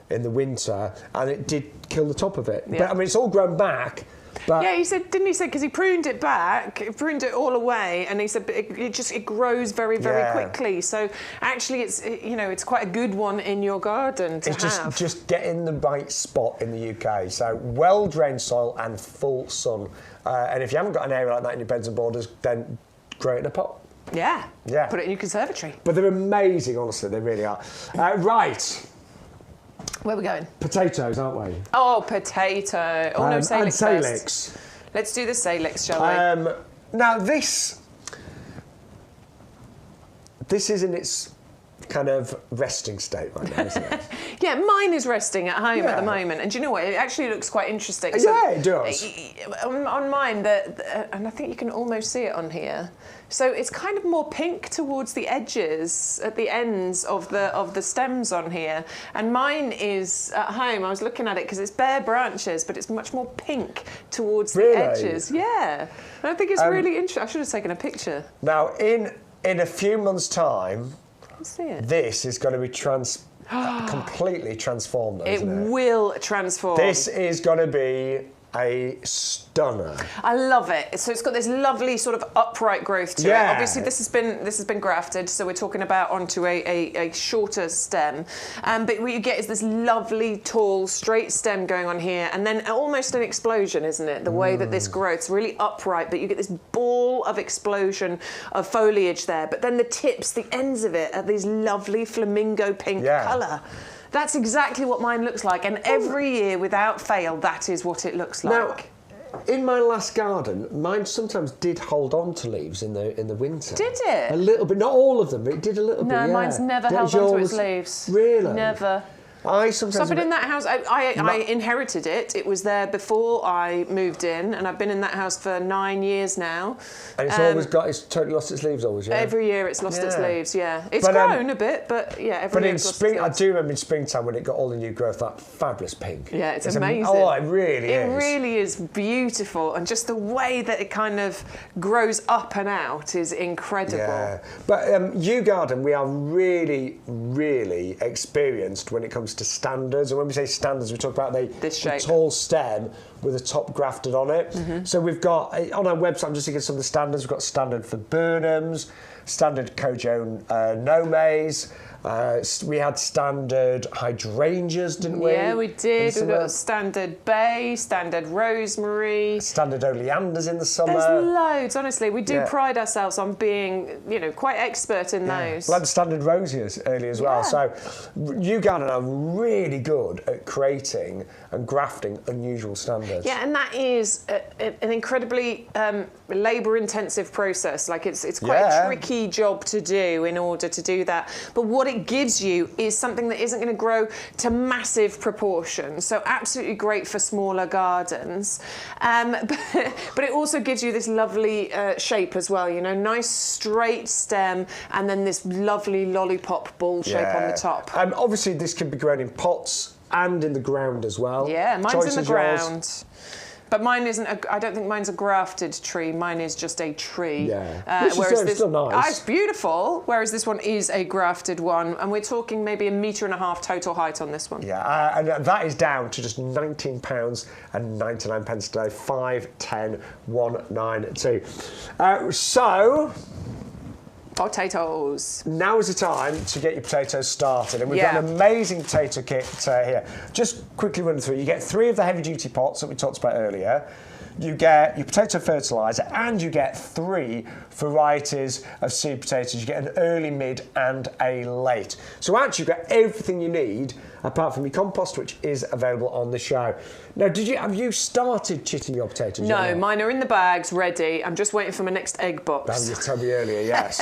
in the winter, and it did kill the top of it. Yeah. But I mean, it's all grown back. But yeah, didn't he say, because he pruned it back, he pruned it all away, and he said it grows very, very quickly. So actually, it's quite a good one in your garden to have. Just get in the right spot in the UK. So well-drained soil and full sun. And if you haven't got an area like that in your beds and borders, then grow it in a pot. Yeah. Yeah. Put it in your conservatory. But they're amazing, honestly. They really are. Right. Where are we going? Potatoes, aren't we? Oh, potato. Oh, no, salix. And salix. First. Let's do the salix, shall we? Now, this is in its kind of resting state right now, isn't it? Yeah, mine is resting at home at the moment. And do you know what? It actually looks quite interesting. So, yeah, it does. On mine, and I think you can almost see it on here. So it's kind of more pink towards the edges, at the ends of the stems on here. And mine is at home. I was looking at it because it's bare branches, but it's much more pink towards the edges. Yeah, and I think it's really interesting. I should have taken a picture. Now, in a few months' time, see it. This is going to be completely transformed, though, isn't it? It will transform. This is going to be a stunner. I love it. So it's got this lovely sort of upright growth to it. Obviously, this has been grafted, so we're talking about onto a shorter stem. But what you get is this lovely, tall, straight stem going on here, and then almost an explosion, isn't it? The way that this grows, it's really upright, but you get this ball of explosion of foliage there. But then the tips, the ends of it, are these lovely flamingo pink colour. That's exactly what mine looks like, and every year, without fail, that is what it looks like. Now, in my last garden, mine sometimes did hold on to leaves in the winter. Did it? A little bit, not all of them, but it did a little bit. No, mine's never held on to its leaves. Really? Never. So I've been in that house. I inherited it. It was there before I moved in, and I've been in that house for 9 years now. And it's totally lost its leaves always, yeah? Every year it's lost its leaves, yeah. It's grown a bit, but yeah, every year it's lost its leaves. I do remember in springtime when it got all the new growth, that fabulous pink. Yeah, it's amazing. It really is. It really is beautiful, and just the way that it kind of grows up and out is incredible. Yeah, but YouGarden, we are really, really experienced when it comes to standards, and when we say standards, we talk about the tall stem with a top grafted on it. So we've got on our website, I'm just thinking some of the standards. We've got standard for Burnhams, standard Kojo Nomes. We had standard hydrangeas, didn't we? Yeah, we did. We've got standard bay, standard rosemary, standard oleanders in the summer. There's loads, honestly. We do pride ourselves on being, quite expert in those. We had standard rosias early as well. So YouGarden are really good at creating and grafting unusual standards. Yeah, and that is an incredibly labour-intensive process. Like it's quite a tricky job to do in order to do that. But what it gives you is something that isn't going to grow to massive proportions. So absolutely great for smaller gardens. But it also gives you this lovely shape as well. Nice straight stem, and then this lovely lollipop ball shape on the top. Obviously, this can be grown in pots and in the ground as well. Yeah, mine's in the ground. But mine isn't. I don't think mine's a grafted tree. Mine is just a tree. Yeah. Whereas this, still nice. It's beautiful. Whereas this one is a grafted one, and we're talking maybe £1.5 meters total height on this one. Yeah, and that is down to just £19.99 today. 510,192. So. Potatoes. Now is the time to get your potatoes started, and we've got an amazing potato kit here. Just quickly run through. You get 3 of the heavy-duty pots that we talked about earlier. You get your potato fertiliser, and you get 3 varieties of seed potatoes. You get an early, mid, and a late. So actually, you've got everything you need, apart from your compost, which is available on the show. Now, have you started chitting your potatoes? No, mine are in the bags, ready. I'm just waiting for my next egg box. You told me earlier, yes.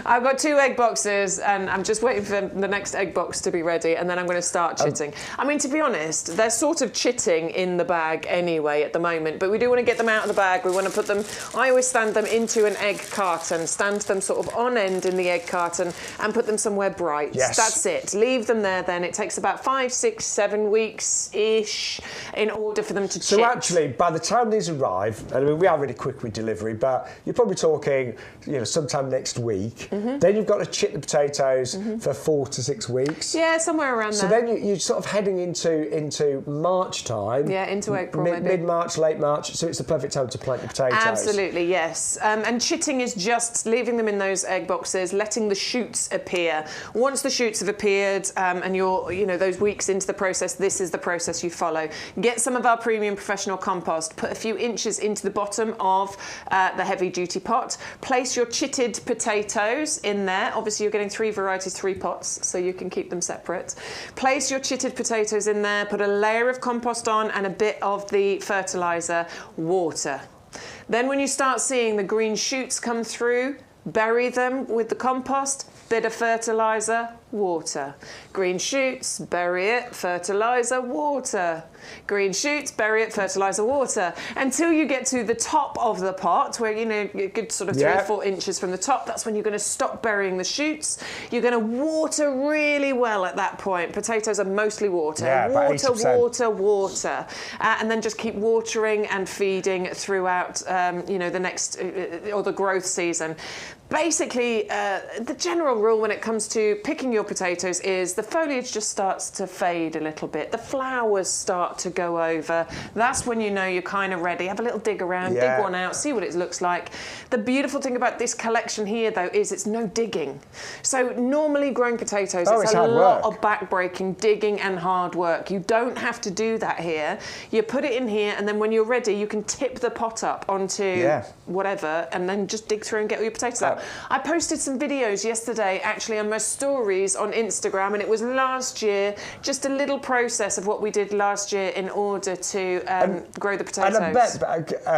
I've got 2 egg boxes, and I'm just waiting for the next egg box to be ready, and then I'm going to start chitting. I mean, to be honest, they're sort of chitting in the bag anyway at the moment, but we do want to get them out of the bag. We want to put them, I always stand them into an egg carton, stand them sort of on end in the egg carton, and put them somewhere bright. Yes. That's it. Leave them there then. It takes about 5, 6, 7 weeks-ish in order for them to chit. So actually, by the time these arrive, I mean, we are really quick with delivery, but you're probably talking, sometime next week. Then you've got to chit the potatoes for 4 to 6 weeks. Yeah, somewhere around there. So then you're sort of heading into March time. Yeah, into April maybe. Mid-March, late March. So it's the perfect time to plant your potatoes. Absolutely, yes. And chitting is just leaving them in those egg boxes, letting the shoots appear. Once the shoots have appeared, and you're, those weeks into the process, this is the process you follow. Get some of our premium professional compost, put a few inches into the bottom of the heavy duty pot, place your chitted potatoes in there. Obviously you're getting 3 varieties, 3 pots, so you can keep them separate. Place your chitted potatoes in there, put a layer of compost on and a bit of the fertiliser, water. Then when you start seeing the green shoots come through, bury them with the compost, Bit of fertiliser, water. Green shoots, bury it, fertiliser, water. Green shoots, bury it, fertiliser, water. Until you get to the top of the pot, where, you know, a good sort of 3 or 4 inches from the top, that's when you're going to stop burying the shoots. You're going to water really well at that point. Potatoes are mostly water. Water, water, water. And then just keep watering and feeding throughout, you know, the next, or the growth season. Basically, the general rule when it comes to picking your potatoes is the foliage just starts to fade a little bit. The flowers start to go over. That's when you know you're kind of ready. Have a little dig around, dig one out, see what it looks like. The beautiful thing about this collection here, though, is it's no digging. So normally growing potatoes, it's a lot of back-breaking, digging and hard work. You don't have to do that here. You put it in here, and then when you're ready, you can tip the pot up onto whatever, and then just dig through and get all your potatoes out. I posted some videos yesterday, actually, on my stories on Instagram, and it was last year, just a little process of what we did last year in order to grow the potatoes. And I bet,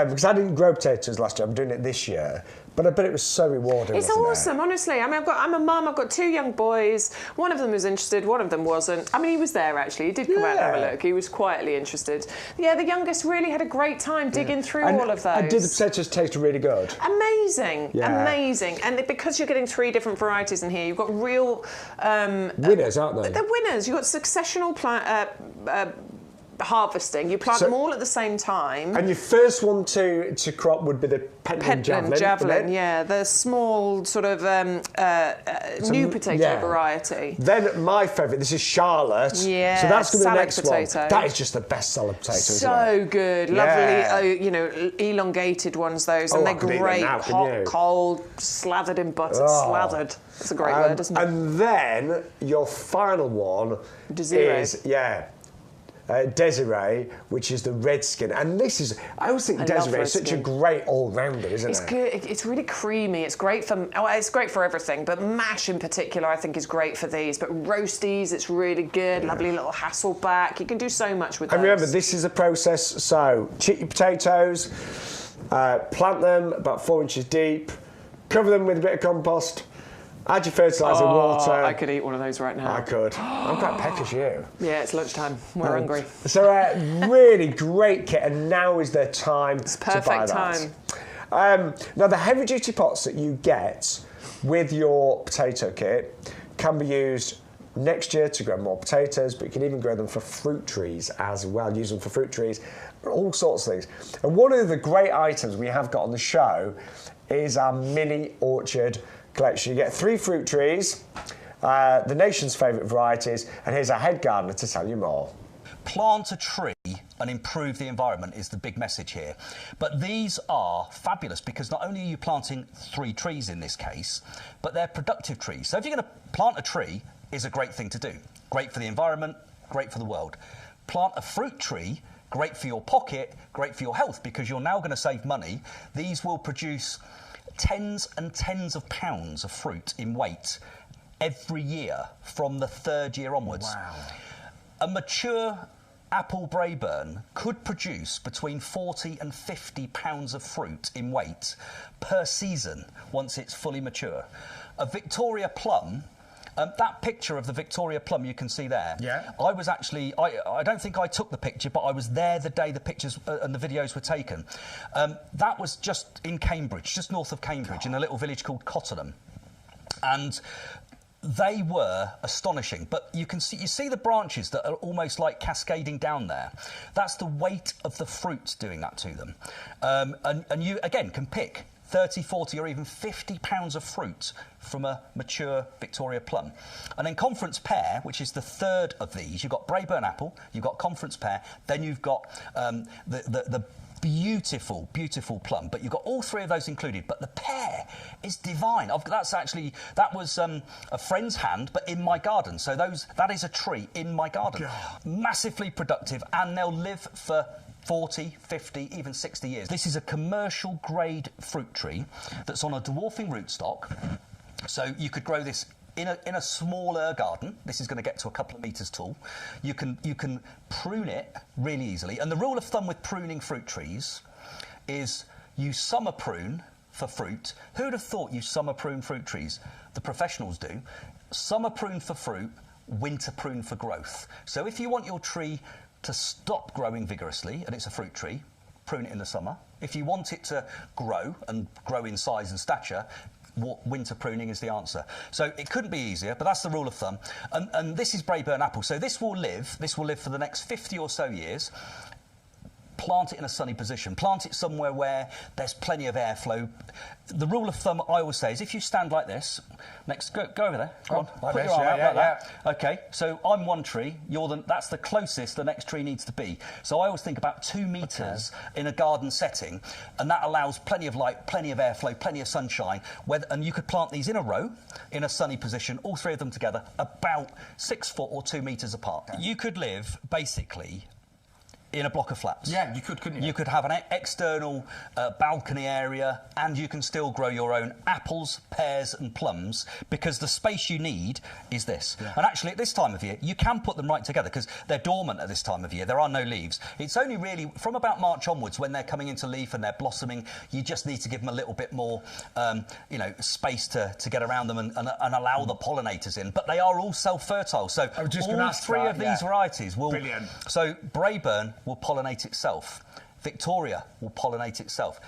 because I didn't grow potatoes last year, I'm doing it this year. But I bet it was so rewarding. It's awesome, honestly. I mean, I'm a mum. I've got 2 young boys. One of them was interested. One of them wasn't. I mean, he was there actually. He did come out and have a look. He was quietly interested. Yeah, the youngest really had a great time digging through all of those. And did the potatoes taste really good? Amazing, amazing. And because you're getting 3 different varieties in here, you've got real winners, aren't they? They're winners. You've got successional harvesting. You plant them all at the same time. And your first one to crop would be the Pentland Javelin. Yeah, the small sort of new potato variety. Then my favourite, this is Charlotte. Yeah, so that's going to be the next potato. one. That is just the best salad potato, so good. Lovely, you know, elongated ones, those. And they're great, hot, cold, slathered in butter. Slathered. That's a great word, isn't it? And then your final one is, Desiree, which is the Redskin. And this is, I always think Desiree is such a great all-rounder, isn't it? It's good. It's really creamy. It's great for, it's great for everything, but mash in particular I think is great for these. But roasties, it's really good. Lovely little Hasselback. You can do so much with those. And remember, this is a process. So, chip your potatoes, plant them about 4 inches deep, cover them with a bit of compost, add your fertiliser and water. I could eat one of those right now. I could. I'm quite peckish, you. Yeah, it's lunchtime. We're hungry. So, really great kit, and now is the time to buy that. It's perfect time. Now, the heavy-duty pots that you get with your potato kit can be used next year to grow more potatoes, but you can even grow them for fruit trees as well. Use them for fruit trees, all sorts of things. And one of the great items we have got on the show is our mini orchard collection. You get 3 fruit trees, the nation's favourite varieties, and here's our head gardener to tell you more. Plant a tree and improve the environment is the big message here. But these are fabulous because not only are you planting 3 trees in this case, but they're productive trees. So if you're going to plant a tree, is a great thing to do. Great for the environment, great for the world. Plant a fruit tree, great for your pocket, great for your health, because you're now going to save money. These will produce tens and tens of pounds of fruit in weight every year from the 3rd year onwards. Wow. A mature apple Braeburn could produce between 40 and 50 pounds of fruit in weight per season once it's fully mature. A Victoria plum, that picture of the Victoria plum you can see there, I was actually, I don't think I took the picture, but I was there the day the pictures and the videos were taken. That was just in Cambridge, just north of Cambridge, in a little village called Cottenham. And they were astonishing, but you see the branches that are almost like cascading down there. That's the weight of the fruit doing that to them. And you, again, can pick 30, 40 or even 50 pounds of fruit from a mature Victoria plum. And then Conference pear, which is the 3rd of these, you've got Braeburn apple, you've got Conference pear, then you've got the beautiful, beautiful plum, but you've got all 3 of those included. But the pear is divine. That was a friend's hand, but in my garden. So that is a tree in my garden. God. Massively productive, and they'll live for 40, 50, even 60 years. This is a commercial grade fruit tree that's on a dwarfing rootstock. So you could grow this in a smaller garden. This is going to get to a couple of metres tall. You can prune it really easily. And the rule of thumb with pruning fruit trees is you summer prune for fruit. Who'd have thought you summer prune fruit trees? The professionals do. Summer prune for fruit, winter prune for growth. So if you want your tree to stop growing vigorously, and it's a fruit tree, prune it in the summer. If you want it to grow and grow in size and stature, winter pruning is the answer. So it couldn't be easier, but that's the rule of thumb. And this is Braeburn apple. So this will live for the next 50 or so years. Plant it in a sunny position. Plant it somewhere where there's plenty of airflow. The rule of thumb I always say is if you stand like this, go over there. Go on, like put this, your arm yeah, out like that. Okay, so I'm one tree. That's the closest the next tree needs to be. So I always think about 2 metres in a garden setting, and that allows plenty of light, plenty of airflow, plenty of sunshine. And you could plant these in a row, in a sunny position, all 3 of them together, about 6 foot or 2 metres apart. Okay. You could live basically in a block of flats. Yeah, you could, couldn't you? You could have an external balcony area, and you can still grow your own apples, pears and plums, because the space you need is this. Yeah. And actually, at this time of year, you can put them right together, because they're dormant at this time of year. There are no leaves. It's only really from about March onwards, when they're coming into leaf and they're blossoming, you just need to give them a little bit more, space to get around them and allow the pollinators in. But they are all self-fertile. So all 3 of these varieties will... Brilliant. So Braeburn will pollinate itself. Victoria will pollinate itself.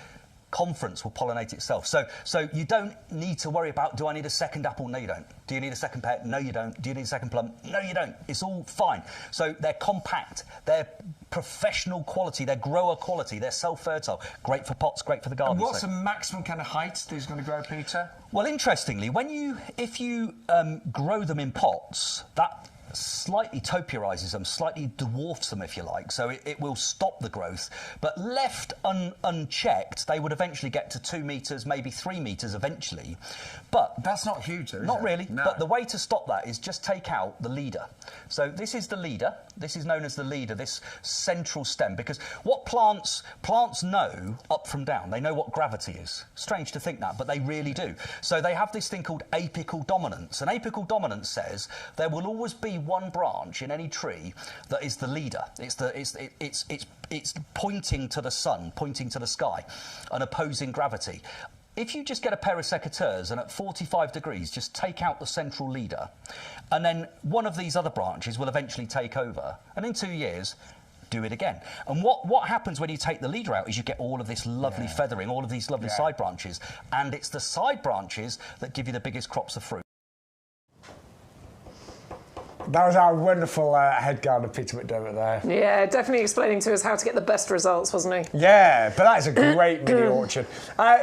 Conference will pollinate itself. So you don't need to worry about, do I need a second apple? No, you don't. Do you need a second pear? No, you don't. Do you need a second plum? No, you don't. It's all fine. So they're compact. They're professional quality. They're grower quality. They're self-fertile. Great for pots, great for the garden. And what's the maximum kind of height these are going to grow, Peter? Well, interestingly, if you grow them in pots, that slightly topiarizes them, slightly dwarfs them, if you like, so it will stop the growth. But left unchecked, they would eventually get to 2 metres, maybe 3 metres eventually. But that's not huge, though, is not it? really. No. But the way to stop that is just take out the leader. So this is the leader. This is known as the leader, this central stem, because what plants know up from down. They know what gravity is. Strange to think that, but they really do. So they have this thing called apical dominance. And apical dominance says there will always be one branch in any tree that is the leader. It's pointing to the sun, pointing to the sky, and opposing gravity. If you just get a pair of secateurs and at 45 degrees just take out the central leader, and then one of these other branches will eventually take over, and in 2 years do it again. And what happens when you take the leader out is you get all of this lovely feathering, all of these lovely side branches, and it's the side branches that give you the biggest crops of fruit. That was our wonderful head gardener, Peter McDermott, there. Yeah, definitely explaining to us how to get the best results, wasn't he? Yeah, but that is a great mini orchard.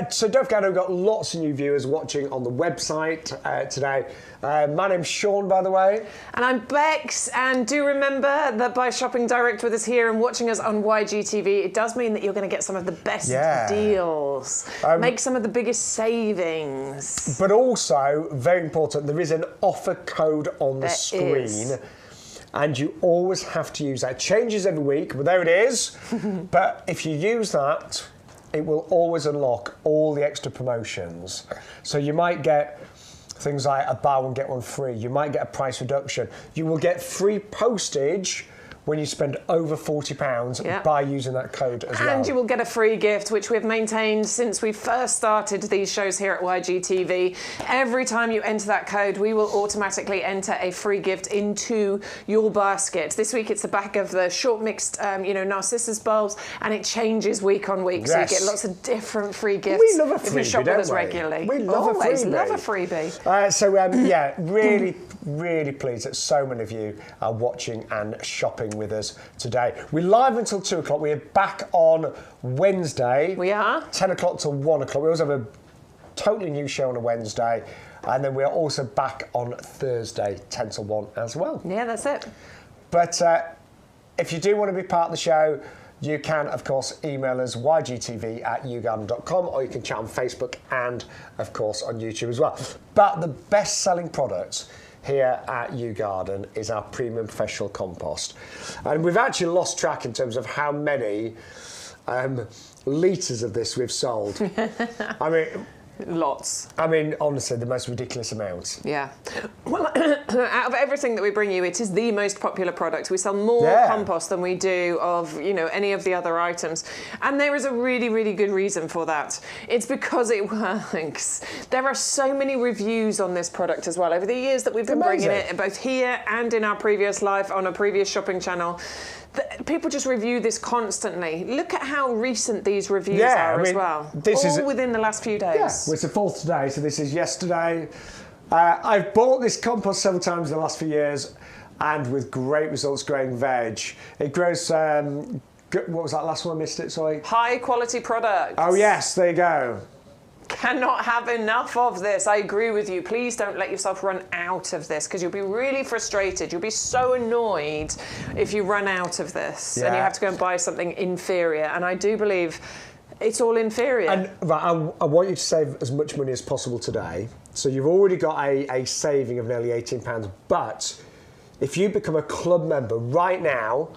So don't forget, we've got lots of new viewers watching on the website today. My name's Shaun, by the way. And I'm Bex, and do remember that by shopping direct with us here and watching us on YGTV, it does mean that you're going to get some of the best deals, make some of the biggest savings. But also, very important, there is an offer code on the screen. And you always have to use that. It changes every week, but there it is. But if you use that, it will always unlock all the extra promotions. So you might get things like a buy one, get one free. You might get a price reduction. You will get free postage when you spend over £40 by using that code as well. And you will get a free gift, which we've maintained since we first started these shows here at YGTV. Every time you enter that code, we will automatically enter a free gift into your basket. This week it's the back of the short mixed, Narcissus bulbs, and it changes week on week. So you get lots of different free gifts. We love a freebie, if you shop with us regularly. We love a freebie. Love a freebie. Really, really pleased that so many of you are watching and shopping with us today. We're live until 2 o'clock. We're back on Wednesday. We are. 10 o'clock till 1 o'clock. We also have a totally new show on a Wednesday. And then we're also back on Thursday, 10 till 1 as well. Yeah, that's it. But if you do want to be part of the show, you can, of course, email us ygtv@yougarden.com, or you can chat on Facebook and, of course, on YouTube as well. But the best-selling product here at YouGarden is our premium professional compost. And we've actually lost track in terms of how many litres of this we've sold. I mean, Lots. I mean, honestly, the most ridiculous amounts. Yeah. Well, out of everything that we bring you, it is the most popular product. We sell more compost than we do of, any of the other items. And there is a really, really good reason for that. It's because it works. There are so many reviews on this product as well. Over the years that we've been bringing it, both here and in our previous live, on a previous shopping channel, people just review this constantly. Look at how recent these reviews are as well. This all within the last few days. Yeah, well, it's the 4th today, so this is yesterday. I've bought this compost several times in the last few years, and with great results growing veg. It grows, what was that last one I missed it, sorry? High quality products. Oh yes, there you go. Cannot have enough of this. I agree with you. Please don't let yourself run out of this, because you'll be really frustrated. You'll be so annoyed if you run out of this and you have to go and buy something inferior. And I do believe it's all inferior. And I want you to save as much money as possible today. So you've already got a saving of nearly £18. But if you become a club member right now,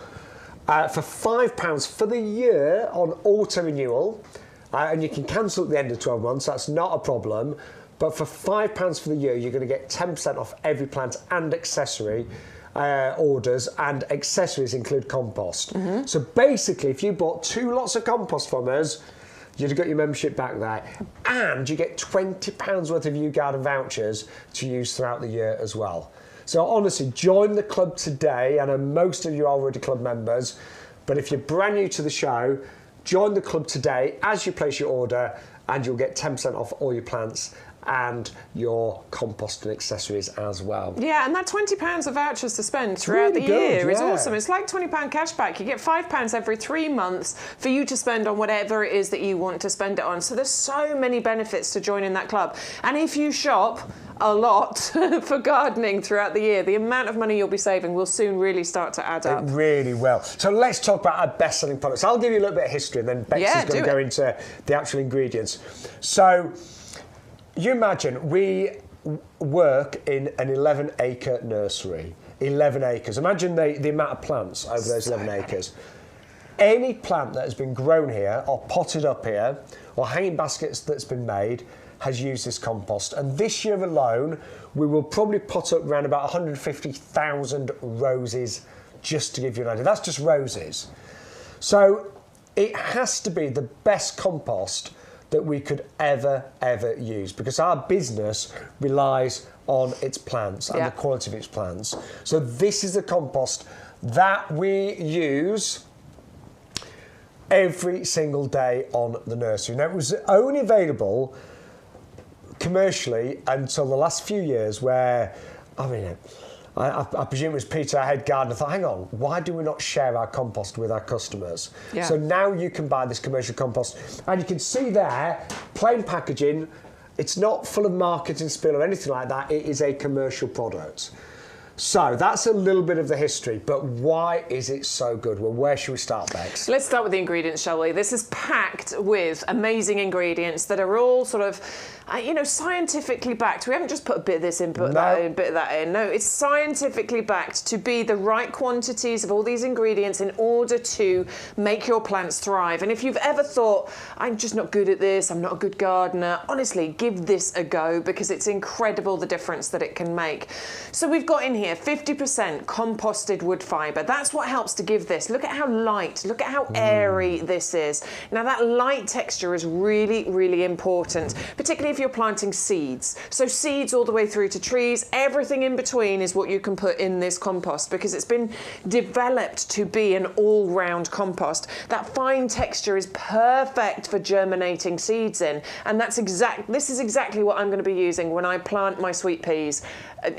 for £5 for the year on auto renewal, and you can cancel at the end of 12 months, that's not a problem. But for £5 for the year, you're going to get 10% off every plant and accessory orders, and accessories include compost. So basically, if you bought 2 lots of compost from us, you'd have got your membership back there. And you get £20 worth of YouGarden vouchers to use throughout the year as well. So honestly, join the club today. I know most of you are already club members, but if you're brand new to the show, join the club today as you place your order, and you'll get 10% off all your plants and your compost and accessories as well. Yeah, and that £20 of vouchers to spend throughout the year is awesome. It's like £20 cash back. You get £5 every 3 months for you to spend on whatever it is that you want to spend it on. So there's so many benefits to joining that club. And if you shop a lot for gardening throughout the year, the amount of money you'll be saving will soon really start to add up. It really will. So let's talk about our best-selling products. I'll give you a little bit of history, and then Bex is going to go into the actual ingredients. So you imagine we work in an 11-acre nursery. 11 acres. Imagine the amount of plants over those 11 acres. Any plant that has been grown here, or potted up here, or hanging baskets that's been made, has used this compost. And this year alone, we will probably pot up around about 150,000 roses, just to give you an idea. That's just roses. So it has to be the best compost that we could ever use, because our business relies on its plants and the quality of its plants. So this is the compost that we use every single day on the nursery. Now, it was only available commercially until the last few years, where, I presume it was Peter, our head gardener, thought, hang on, why do we not share our compost with our customers? Yeah. So now you can buy this commercial compost, and you can see there, plain packaging. It's not full of marketing spill or anything like that. It is a commercial product. So that's a little bit of the history, but why is it so good? Well, where should we start, Bex? Let's start with the ingredients, shall we? This is packed with amazing ingredients that are all sort of, scientifically backed. We haven't just put a bit of this in, put that in, bit of that in. No, it's scientifically backed to be the right quantities of all these ingredients in order to make your plants thrive. And if you've ever thought, I'm just not good at this, I'm not a good gardener, honestly, give this a go, because it's incredible the difference that it can make. So we've got in here 50% composted wood fibre. That's what helps to give this. Look at how light, look at how airy this is. Now that light texture is really, really important, particularly if you're planting seeds. So seeds all the way through to trees, everything in between is what you can put in this compost, because it's been developed to be an all-round compost. That fine texture is perfect for germinating seeds in, and this is exactly what I'm going to be using when I plant my sweet peas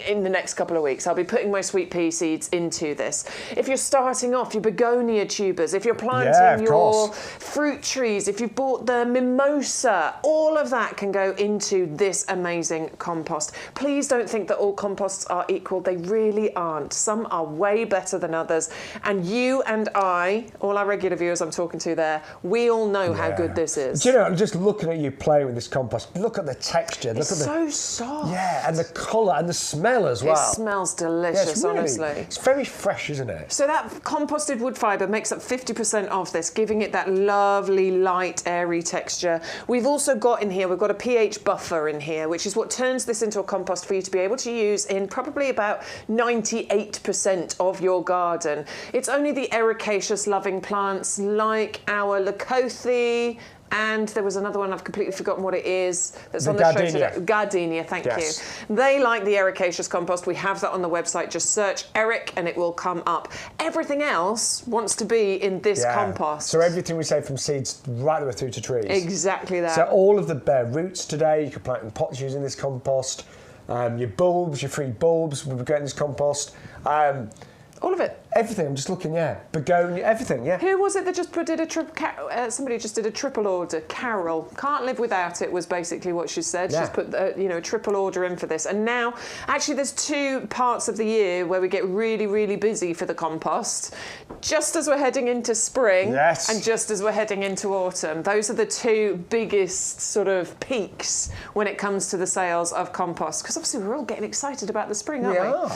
in the next couple of weeks. I'll be putting my sweet pea seeds into this. If you're starting off your begonia tubers, if you're planting your fruit trees, if you've bought the mimosa, all of that can go into this amazing compost. Please don't think that all composts are equal. They really aren't. Some are way better than others. And you and I, all our regular viewers I'm talking to there, we all know how good this is. Do you know, just looking at you playing with this compost, look at the texture. It's so soft. Yeah, and the colour and the smell as well. It smells delicious, honestly. It's very fresh, isn't it? So that composted wood fibre makes up 50% of this, giving it that lovely, light, airy texture. We've also got in here, we've got a pH buffer in here, which is what turns this into a compost for you to be able to use in probably about 98% of your garden. It's only the ericaceous loving plants like our Leucothea, and there was another one, I've completely forgotten what it is, that's on the show today. Gardenia, thank you. They like the ericaceous compost. We have that on the website. Just search Eric and it will come up. Everything else wants to be in this compost. So everything we say from seeds right the way through to trees. Exactly that. So all of the bare roots today, you can plant in pots using this compost. Your bulbs, your free bulbs, we'll be getting this compost. All of it. Everything. I'm just looking, begonia, everything, Who was it that just did a somebody just did a triple order? Carol. Can't live without it was basically what she said. She's put a triple order in for this. And now, actually, there's 2 parts of the year where we get really, really busy for the compost. Just as we're heading into spring and just as we're heading into autumn. Those are the 2 biggest sort of peaks when it comes to the sales of compost. Because obviously we're all getting excited about the spring, aren't we?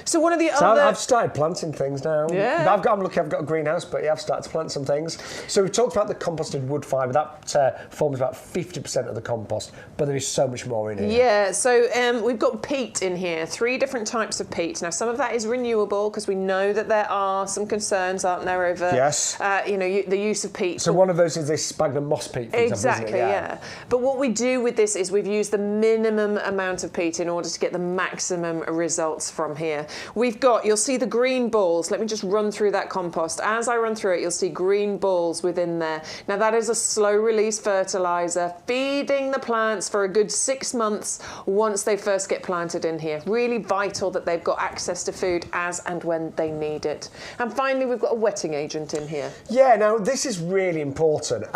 So one of the other... I've started planting things now. Yeah. I'm lucky I've got a greenhouse, but I've started to plant some things. So we talked about the composted wood fibre. That forms about 50% of the compost, but there is so much more in here. Yeah, so we've got peat in here, 3 different types of peat. Now, some of that is renewable because we know that there are some concerns, aren't there, over the use of peat. So one of those is this sphagnum moss peat, for exactly, example, isn't it? But what we do with this is we've used the minimum amount of peat in order to get the maximum results from here. You'll see the green balls. Let me just run through that compost. As I run through it, you'll see green balls within there. Now, that is a slow release fertiliser, feeding the plants for a good 6 months once they first get planted in here. Really vital that they've got access to food as and when they need it. And finally, we've got a wetting agent in here. Yeah, now this is really important.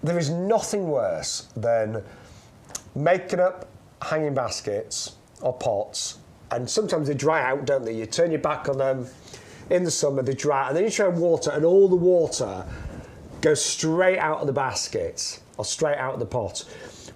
There is nothing worse than making up hanging baskets or pots, and sometimes they dry out, don't they? You turn your back on them in the summer, they dry out, and then you try and water, and all the water goes straight out of the baskets or straight out of the pot.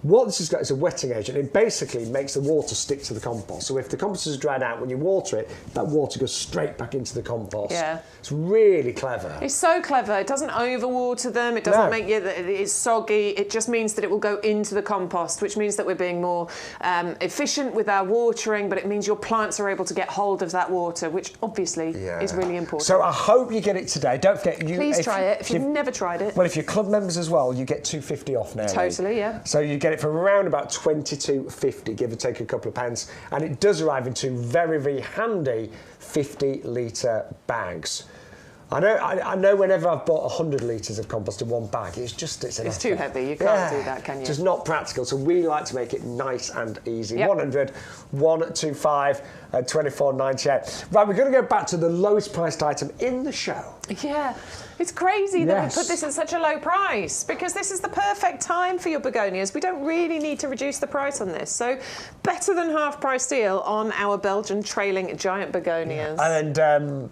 What this has got is a wetting agent. It basically makes the water stick to the compost. So if the compost is dried out, when you water it, that water goes straight back into the compost. Yeah. It's really clever. It's so clever. It doesn't overwater them. It doesn't make it's soggy. It just means that it will go into the compost, which means that we're being more efficient with our watering, but it means your plants are able to get hold of that water, which obviously is really important. So I hope you get it today. Don't forget, please try it if you've never tried it. Well, if you're club members as well, you get $2.50 off now. Totally, yeah. So you get it for around about $22.50, give or take a couple of pence, and it does arrive in 2 very, very handy 50-litre bags. I know whenever I've bought 100 litres of compost in one bag, it's too heavy. You can't do that, can you? Just not practical. So we like to make it nice and easy. 100, 125, and 24.98. Right, we're going to go back to the lowest priced item in the show. Yeah. It's crazy that we put this at such a low price, because this is the perfect time for your begonias. We don't really need to reduce the price on this. So better than half price deal on our Belgian trailing giant begonias. And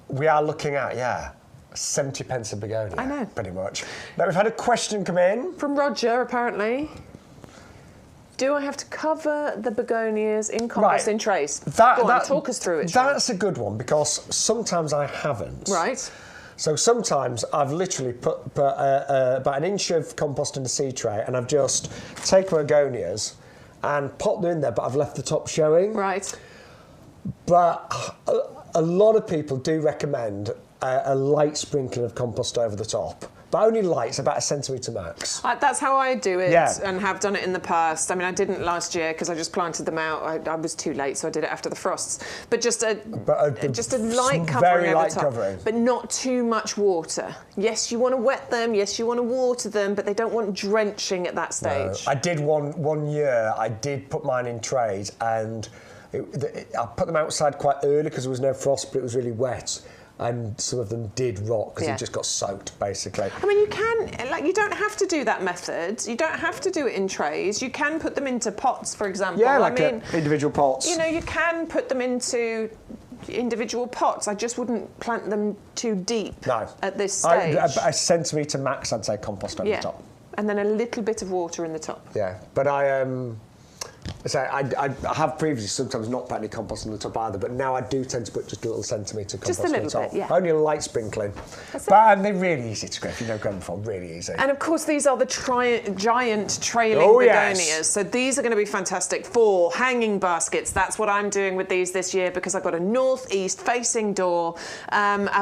we are looking at, 70 pence a begonia. I know. Pretty much. Now, we've had a question come in. From Roger, apparently. Do I have to cover the begonias in compost in trays? Go on, talk us through it. That's a good one, because sometimes I haven't. Right. So sometimes I've literally put about an inch of compost in a seed tray, and I've just taken begonias and popped them in there, but I've left the top showing. Right. But a lot of people do recommend a light sprinkling of compost over the top. But only light, it's about 1 centimetre max. That's how I do it and have done it in the past. I mean, I didn't last year because I just planted them out. I was too late, so I did it after the frosts. But just a light covering over the top. Covering. But not too much water. Yes, you want to wet them. Yes, you want to water them, but they don't want drenching at that stage. No. I did one year, I did put mine in trays, and I put them outside quite early because there was no frost, but it was really wet. And some of them did rot because it just got soaked, basically. I mean, you don't have to do that method. You don't have to do it in trays. You can put them into pots, for example. Yeah, individual pots. You know, you can put them into individual pots. I just wouldn't plant them too deep at this stage. 1 centimetre max, I'd say, compost over the top. And then a little bit of water in the top. Yeah, but I So I have previously sometimes not put any compost on the top either, but now I do tend to put just a little centimetre compost Just a little on the top. bit, yeah. Only a light sprinkling. That's But they're really easy to grow. If you've never grown before, really easy. And of course, these are the giant trailing begonias. Yes. So these are going to be fantastic for hanging baskets. That's what I'm doing with these this year because I've got a northeast facing door,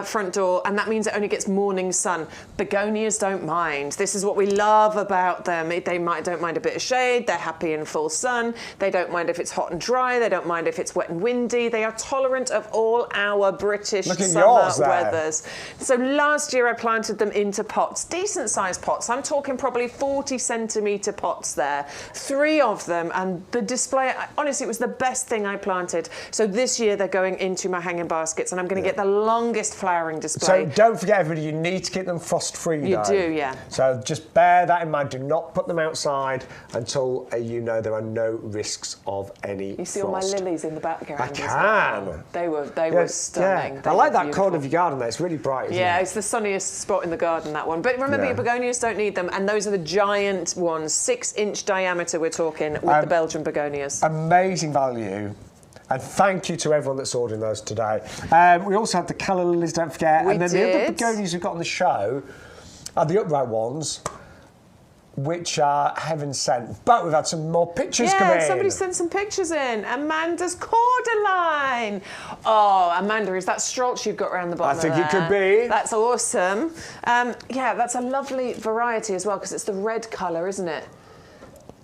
front door, and that means it only gets morning sun. Begonias don't mind. This is what we love about them. They don't mind a bit of shade. They're happy in full sun. They don't mind if it's hot and dry. They don't mind if it's wet and windy. They are tolerant of all our British summer weathers. So last year I planted them into pots, decent sized pots. I'm talking probably 40 centimetre pots there. 3 of them, and the display, honestly, it was the best thing I planted. So this year they're going into my hanging baskets, and I'm going to get the longest flowering display. So don't forget, everybody, you need to keep them frost-free. You do, yeah. So just bear that in mind. Do not put them outside until you know there are no risks of any You see frost. all my lilies in the background. I can. Well. They were stunning. Yeah. They I like were that corner of your garden there. It's really bright, isn't it? Yeah, it's the sunniest spot in the garden, that one. But remember, your begonias don't need them, and those are the giant ones, 6-inch diameter we're talking, with the Belgian begonias. Amazing value. And thank you to everyone that's ordering those today. We also had the calla lilies, don't forget. We and then did. the other begonias we've got on the show are the upright ones, which are heaven sent. But we've had some more pictures come in. Yeah, somebody sent some pictures in. Amanda's cordyline. Oh, Amanda, is that strolch you've got around the bottom I think of it could there? be. That's awesome. Yeah, that's a lovely variety as well, because it's the red colour, isn't it?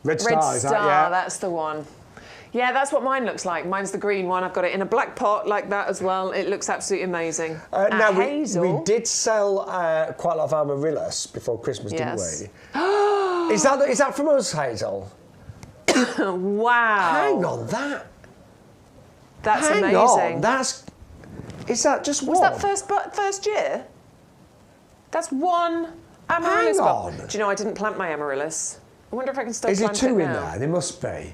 Red Star, is that, yeah? That's the one. Yeah, that's what mine looks like. Mine's the green one. I've got it in a black pot like that as well. It looks absolutely amazing. Now, hazel. we did sell quite a lot of amaryllis before Christmas, didn't we? Is that from us, Hazel? Wow. Hang on, That's hang amazing. on, is that just Was one? that first year? That's one amaryllis. Hang on. Do you know I didn't plant my amaryllis? I wonder if I can still Is there plant it 2 in now. there? There must be.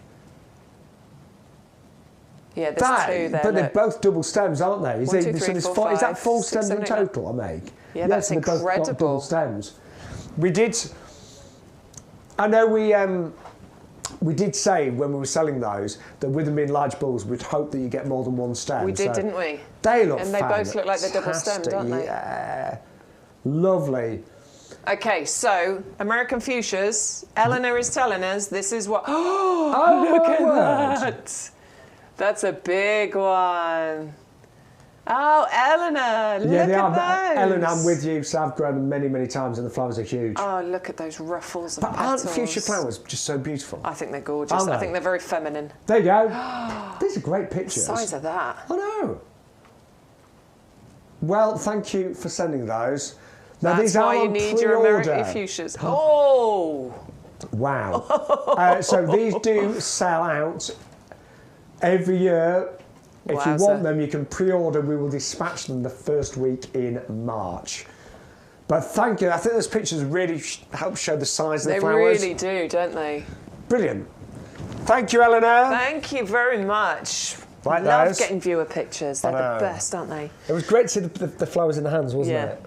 Yeah, there's 2 there. But they're look. both double stems, aren't they? Is, 1, 2, so 3, there's 4, 4, is that 5, 4 6, stems 7, in 8, 9. total, I make? Yeah, that's so they've both got incredible. double stems. We did. I know we did say when we were selling those that with them being large bulbs, we'd hope that you get more than 1 stem. We did, didn't we? They look And they both look like they're double stemmed, don't they? Yeah. Lovely. Okay, so American fuchsias. Eleanor is telling us this is what. Oh, look at word. that! That's a big one. Oh, Eleanor, look at those. Ellen, I'm with you. So I've grown them many, many times, and the flowers are huge. Oh, look at those ruffles and But aren't petals. fuchsia flowers just so beautiful? I think they're gorgeous. Aren't I they? think they're very feminine. There you go. These are great pictures. The size of that. I know. Well, thank you for sending those. Now, That's these are why you on need your American pre-order. fuchsias. Oh! Wow. So these do sell out every year. If you Wowza. want them, you can pre-order. We will dispatch them the first week in March. But thank you. I think those pictures really help show the size of the They flowers. really do, don't they? Brilliant. Thank you, Eleanor. Thank you very much. Like Love those. getting viewer pictures. They're the best, aren't they? It was great to see the flowers in the hands, wasn't Yeah. it?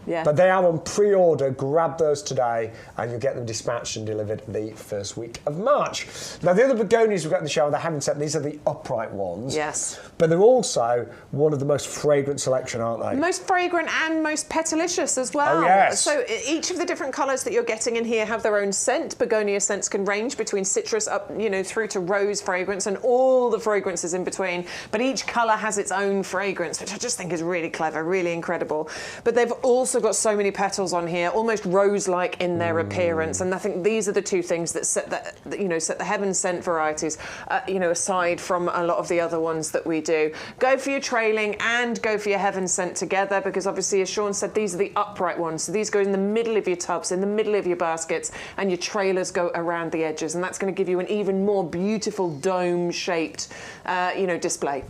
Yeah. But they are on pre-order. Grab those today and you'll get them dispatched and delivered the first week of March. Now, the other begonias we've got in the show, they haven't said, these are the upright ones. Yes. But they're also one of the most fragrant selection, aren't they? Most fragrant and most petalicious as well. Oh, yes. So each of the different colours that you're getting in here have their own scent. Begonia scents can range between citrus up, through to rose fragrance and all the fragrances in between. But each colour has its own fragrance, which I just think is really clever, really incredible. But they've also got so many petals on here, almost rose-like in their appearance. And I think these are the 2 things that set the heaven scent varieties, aside from a lot of the other ones that we do. Go for your trailing and go for your heaven scent together, because obviously, as Shaun said, these are the upright ones. So these go in the middle of your tubs, in the middle of your baskets, and your trailers go around the edges. And that's going to give you an even more beautiful dome-shaped, display.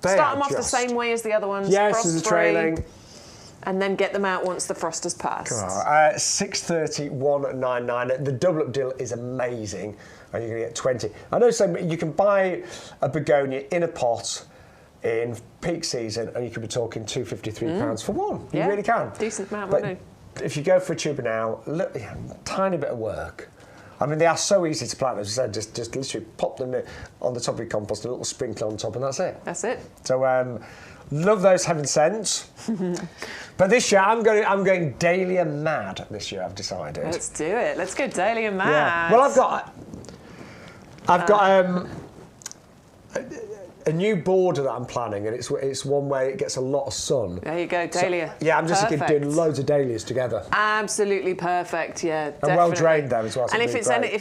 Start them off the same way as the other ones. Yes, as a trailing. And then get them out once the frost has passed. 630 199. The double up deal is amazing, and you're going to get 20. I know you can buy a begonia in a pot in peak season, and you could be talking £253 for one. You really can. Decent amount of but money. if you go for a tuber now, look, tiny bit of work I mean, they are so easy to plant. As I said, just literally pop them on the top of your compost, a little sprinkler on top, and that's it. That's it. So, love those heaven scents. But this year, I'm going Dahlia mad. This year, I've decided. Let's do it. Let's go Dahlia mad. Yeah. Well, I've got a new border that I'm planning, and it's one where it gets a lot of sun. There you go, Dahlia. So, yeah, I'm just perfect. doing loads of dahlias together. Absolutely perfect, yeah, definitely. And well drained there as well. So and if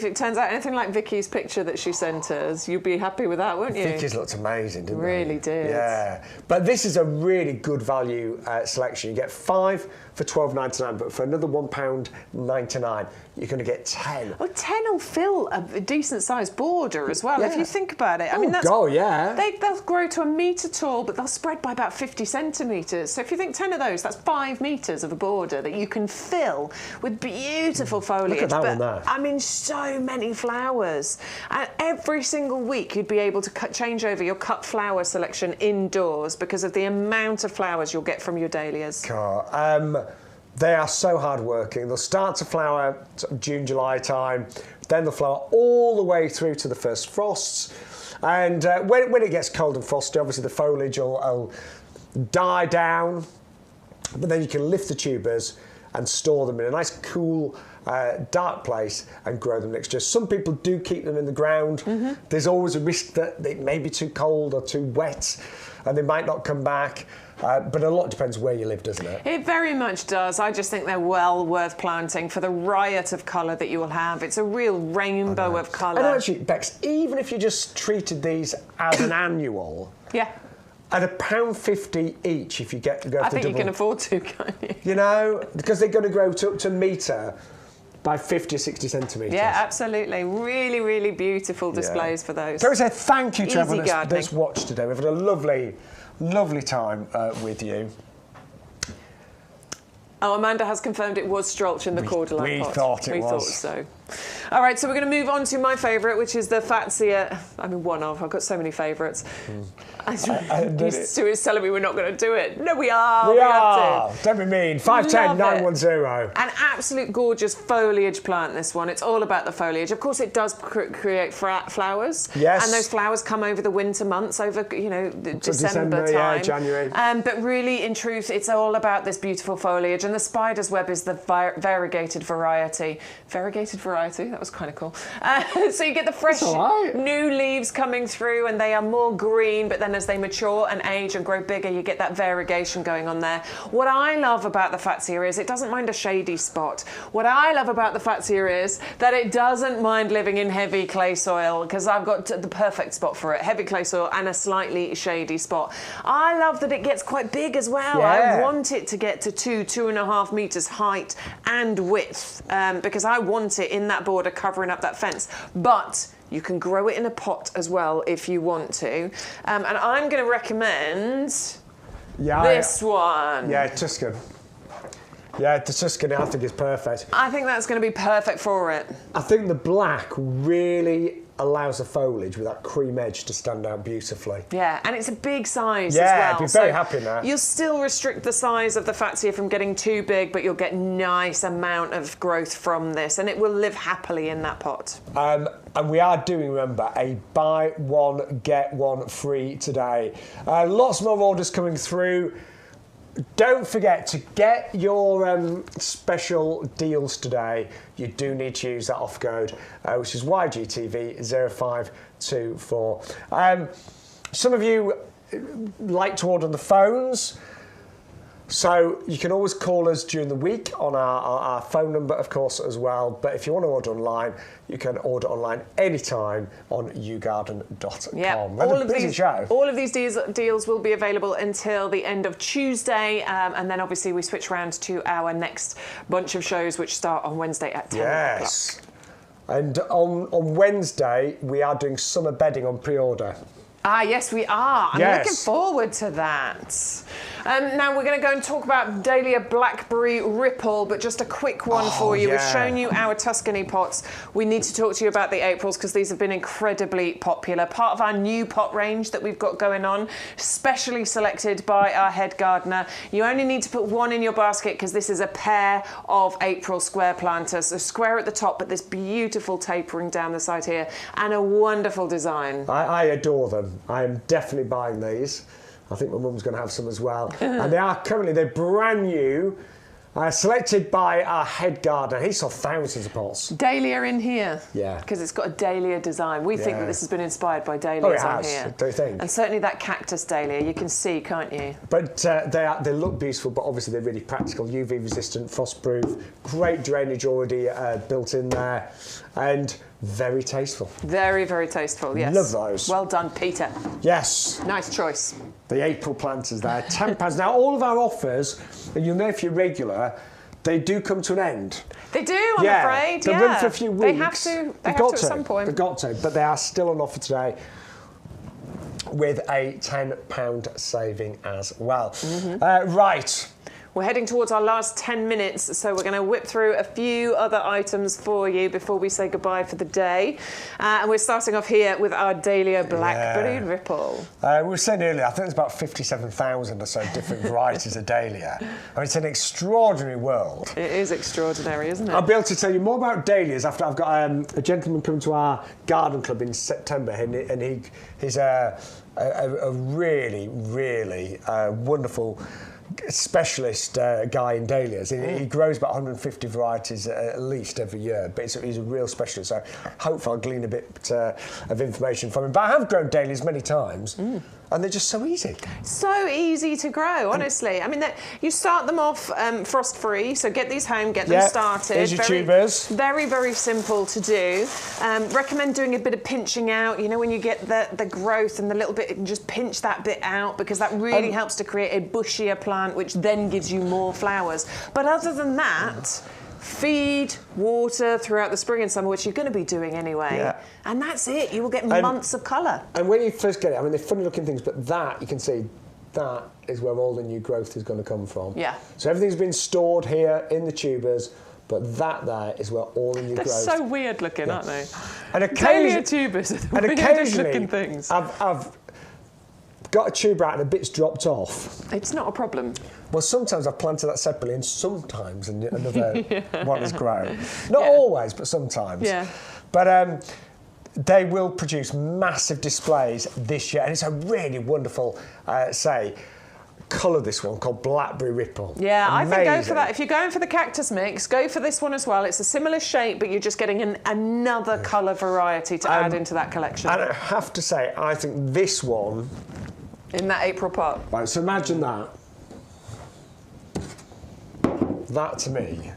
it turns out anything like Vicky's picture that she sent us, you'd be happy with that, wouldn't you? Vicky's looked amazing, didn't really they? did. Yeah, but this is a really good value selection. You get 5 for £12.99, but for another £1.99, you're going to get 10. Well, 10 will fill a decent sized border as well, if you think about it. I mean, they'll grow to 1 metre tall, but they'll spread by about 50 centimetres. So if you think 10 of those, that's 5 metres of a border that you can fill with beautiful foliage. Look at that one there. I mean, so many flowers. And every single week you'd be able to change over your cut flower selection indoors because of the amount of flowers you'll get from your dahlias. They are so hard working. They'll start to flower sort of June, July time. Then they'll flower all the way through to the first frosts. And when it gets cold and frosty, obviously the foliage will die down. But then you can lift the tubers and store them in a nice, cool, dark place and grow them next year. Some people do keep them in the ground. Mm-hmm. There's always a risk that it may be too cold or too wet and they might not come back. But a lot depends where you live, doesn't it? It very much does. I just think they're well worth planting for the riot of colour that you will have. It's a real rainbow of colour. And actually, Bex, even if you just treated these as an annual, yeah, at £1.50 each, if you go for I think double, you can afford to, can't you? You know, because they're going to grow to a metre by 50 or 60 centimetres. Yeah, absolutely. Really, really beautiful displays for those. So I say thank you to everyone that's gardening. watched today. We've had a lovely time with you. Oh, Amanda has confirmed it was Strolch in the cordyline pot. We thought it was. We thought so. All right, so we're going to move on to my favourite, which is the Fatsia. I mean, one of. I've got so many favourites. Stuart's telling me we're not going to do it. No, we are. We are. Don't be mean. 510 910. An absolute gorgeous foliage plant, this one. It's all about the foliage. Of course, it does create flowers. Yes. And those flowers come over the winter months, over, December time. Yeah, January. But really, in truth, it's all about this beautiful foliage. And the spider's web is the variegated variety. Variegated variety? That was kind of cool. So you get the fresh new leaves coming through and they are more green, but then as they mature and age and grow bigger, you get that variegation going on there. What I love about the Fatsia is it doesn't mind a shady spot. What I love about the Fatsia is that it doesn't mind living in heavy clay soil, because I've got the perfect spot for it. Heavy clay soil and a slightly shady spot. I love that it gets quite big as well. Yeah. I want it to get to 2.5 metres height and width, because I want it in that border covering up that fence. But you can grow it in a pot as well if you want to. And I'm going to recommend this one. Yeah, Tuscan. Yeah, the Tuscan I think is perfect. I think that's going to be perfect for it. I think the black really allows the foliage with that cream edge to stand out beautifully. Yeah, and it's a big size as Yeah, well. I'd be very happy now. You'll still restrict the size of the Fatsia from getting too big, but you'll get nice amount of growth from this, and it will live happily in that pot. And we are doing, remember, a buy one, get one free today. Lots more orders coming through. Don't forget to get your special deals today. You do need to use that off code, which is YGTV0524. Some of you like to order on the phones, so you can always call us during the week on our phone number, of course, as well. But if you want to order online, you can order online anytime on YouGarden.com. Yeah, all of these deals will be available until the end of Tuesday, and then obviously we switch round to our next bunch of shows, which start on Wednesday at 10 o'clock. And on Wednesday, we are doing summer bedding on pre-order. Ah, yes, we are. I'm looking forward to that. Now we're going to go and talk about Dahlia Blackberry Ripple, but just a quick one for you. Yeah. We've shown you our Tuscany pots. We need to talk to you about the Aprils because these have been incredibly popular. Part of our new pot range that we've got going on, specially selected by our head gardener. You only need to put one in your basket because this is a pair of April square planters. So square at the top, but this beautiful tapering down the side here and a wonderful design. I adore them. I am definitely buying these. I think my mum's going to have some as well. And they're brand new, selected by our head gardener. He saw thousands of pots. Dahlia in here. Yeah. Because it's got a dahlia design. We think that this has been inspired by dahlias Oh, it on has, here. don't you think? And certainly that cactus dahlia, you can see, can't you? But they look beautiful, but obviously they're really practical, UV resistant, frost proof, great drainage already built in there, and very tasteful. Very, very tasteful, yes. Love those. Well done, Peter. Yes. Nice choice. The April planters there, £10. Now, all of our offers, and you'll know if you're regular, they do come to an end. They do, I'm afraid. They run for a few weeks. They have to at some point. They've got to, but they are still on offer today with a £10 saving as well. Right. We're heading towards our last 10 minutes, so we're going to whip through a few other items for you before we say goodbye for the day. And we're starting off here with our Dahlia Blackberry Ripple. We were saying earlier, I think there's about 57,000 or so different varieties of Dahlia. I mean, it's an extraordinary world. It is extraordinary, isn't it? I'll be able to tell you more about dahlias after I've got a gentleman coming to our garden club in September, and he's a really, really wonderful specialist guy in dahlias. He grows about 150 varieties at least every year, but he's a real specialist, so hopefully I'll glean a bit of information from him. But I have grown dahlias many times, and they're just so easy. So easy to grow, honestly. I mean, you start them off frost-free, so get these home, get them started. There's your tubers. Very, very simple to do. Recommend doing a bit of pinching out. You know, when you get the growth and the little bit, just pinch that bit out because that really helps to create a bushier plant, which then gives you more flowers. But other than that, feed, water throughout the spring and summer, which you're going to be doing anyway. Yeah. And that's it. You will get months of colour. And when you first get it, I mean, they're funny looking things, but that, you can see, that is where all the new growth is going to come from. Yeah. So everything's been stored here in the tubers, but that there is where all the new growth... They're so weird looking, aren't they? And occasionally... Dahlia tubers are the weirdest looking things. I've got a tuber out and a bit's dropped off. It's not a problem. Well, sometimes I've planted that separately, and sometimes another one has grown. Not always, but sometimes. Yeah. But they will produce massive displays this year, and it's a really wonderful, colour, this one, called Blackberry Ripple. Yeah, amazing. I think go for that. If you're going for the cactus mix, go for this one as well. It's a similar shape, but you're just getting another colour variety to add into that collection. And I have to say, I think this one... in that April pot. Right, so imagine that. That to me.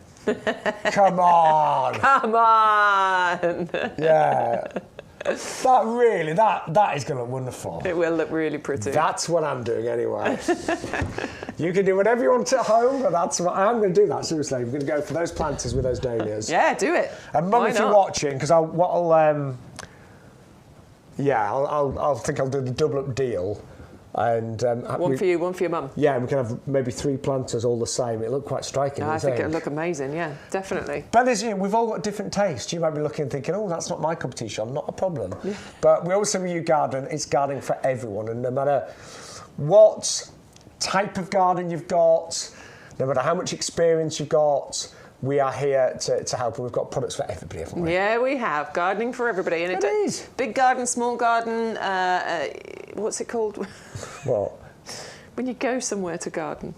Come on. Come on. Yeah. That is going to look wonderful. It will look really pretty. That's what I'm doing anyway. You can do whatever you want at home, but that's what I'm going to do. That seriously, I'm going to go for those planters with those dahlias. Yeah, do it. And Mum, if you're watching, because I'll think I'll do the double up deal. And one for you, one for your mum. Yeah, and we can have maybe 3 planters all the same. It looked quite striking. I think it'll look amazing. Yeah, definitely. But we've all got different tastes. You might be looking and thinking, "Oh, that's not my cup of tea, Shaun." Not a problem. Yeah. But we also with YouGarden, it's gardening for everyone, and no matter what type of garden you've got, no matter how much experience you've got, we are here to help, and we've got products for everybody, haven't we? Yeah, we have. Gardening for everybody. And it is. Big garden, small garden, what's it called? What? When you go somewhere to garden.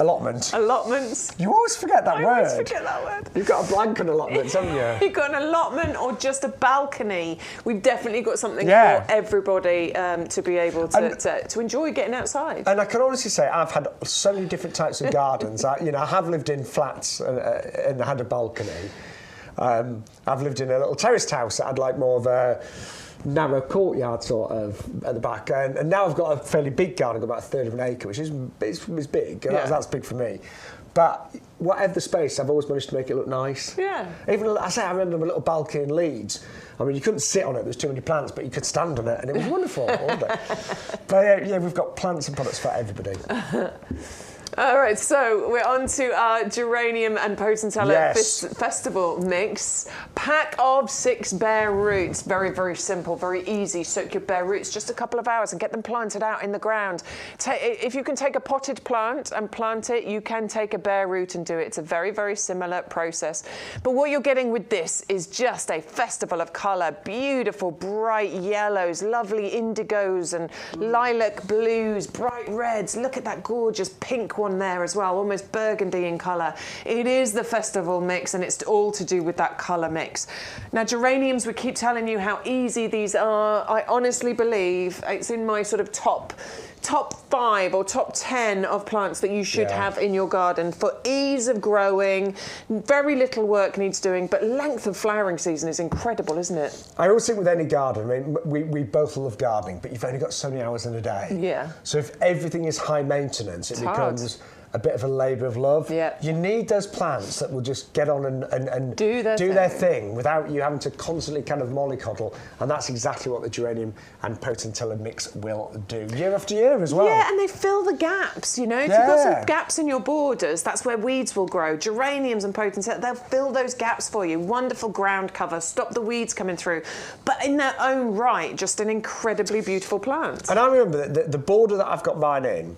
Allotment. Allotments. You always forget that word. I always forget that word. You've got a blank on allotments, haven't you? You've got an allotment or just a balcony. We've definitely got something for everybody to be able to enjoy getting outside. And I can honestly say I've had so many different types of gardens. I have lived in flats and had a balcony. I've lived in a little terraced house that had like more of a narrow courtyard sort of at the back, and now I've got a fairly big garden, I've got about a third of an acre, which is big. Yeah. That's big for me. But whatever the space, I've always managed to make it look nice. Yeah. Even I remember my little balcony in Leeds. I mean, you couldn't sit on it, there's too many plants, but you could stand on it, and it was wonderful all day. But yeah, we've got plants and products for everybody. All right, so we're on to our geranium and potentilla festival mix. Pack of 6 bare roots. Very, very simple, very easy. Soak your bare roots just a couple of hours and get them planted out in the ground. If you can take a potted plant and plant it, you can take a bare root and do it. It's a very, very similar process. But what you're getting with this is just a festival of colour. Beautiful, bright yellows, lovely indigos and lilac blues, bright reds. Look at that gorgeous pink one there as well, almost burgundy in colour. It is the festival mix, and it's all to do with that colour mix. Now, geraniums, we keep telling you how easy these are. I honestly believe it's in my sort of top 5 or top 10 of plants that you should have in your garden for ease of growing. Very little work needs doing, but length of flowering season is incredible, isn't it? I always think with any garden, I mean, we both love gardening, but you've only got so many hours in a day. Yeah. So if everything is high maintenance, it becomes a bit of a labour of love. Yeah. You need those plants that will just get on and do their thing without you having to constantly kind of mollycoddle, and that's exactly what the geranium and potentilla mix will do year after year as well. Yeah, and they fill the gaps, you know. If you've got some gaps in your borders, that's where weeds will grow. Geraniums and potentilla, they'll fill those gaps for you. Wonderful ground cover, stop the weeds coming through. But in their own right, just an incredibly beautiful plant. And I remember the border that I've got mine in,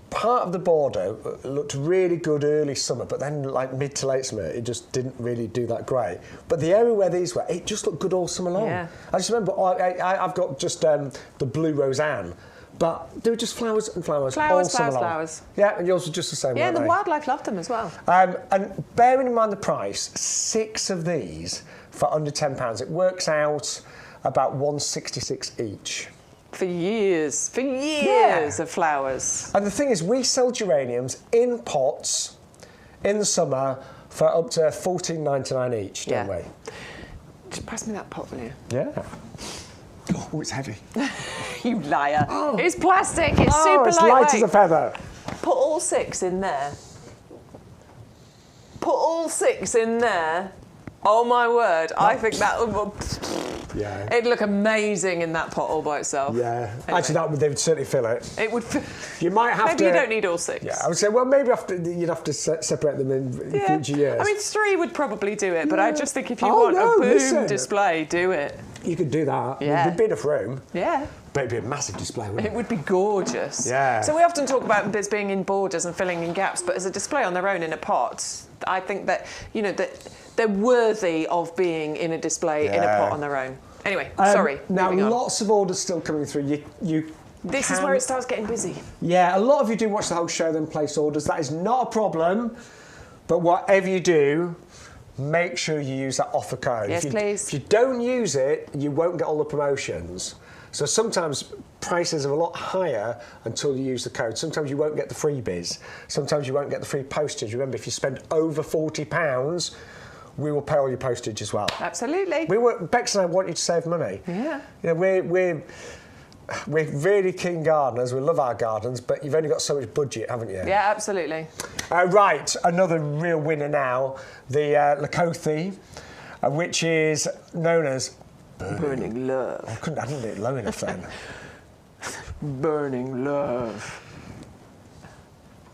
part of the border looked really good early summer, but then like mid to late summer, it just didn't really do that great. But the area where these were, it just looked good all summer long. Yeah. I just remember I've got just the blue Roseanne, but they were just flowers and flowers all summer long. Flowers. Yeah, and yours were just the same. Yeah, weren't the they? wildlife loved them as well. And bearing in mind the price, 6 of these for under £10, it works out about £166 each. For years of flowers. And the thing is, we sell geraniums in pots in the summer for up to $14.99 each, don't we? Just pass me that pot, will you? Yeah. Oh, it's heavy. You liar. Oh. It's plastic, it's super it's lightweight. light as a feather. Put all 6 in there. Put all 6 in there. Oh my word, I think that would... Yeah. It'd look amazing in that pot all by itself. Yeah. Anyway. Actually, they would certainly fill it. It would... You might have Maybe you don't need all 6. Yeah, I would say, well, maybe you'd have to separate them in future years. I mean, 3 would probably do it, but I just think if you want a boom display, do it. You could do that. Yeah. There'd be enough room. Yeah. But it'd be a massive display, wouldn't it? It would be gorgeous. Yeah. So we often talk about this being in borders and filling in gaps, but as a display on their own in a pot, I think that, you know, that they're worthy of being in a display in a pot on their own. Anyway, sorry. Now, lots of orders still coming through. This is where it starts getting busy. Yeah, a lot of you do watch the whole show, then place orders. That is not a problem. But whatever you do, make sure you use that offer code. Yes, please. If you don't use it, you won't get all the promotions. So sometimes prices are a lot higher until you use the code. Sometimes you won't get the freebies. Sometimes you won't get the free postage. Remember, if you spend over £40, we will pay all your postage as well. Absolutely. Bex and I want you to save money. Yeah. You know, we're really keen gardeners. We love our gardens, but you've only got so much budget, haven't you? Yeah, absolutely. Right, another real winner now, the Lakothi, which is known as Burning Love. I didn't do it low enough then. Burning Love.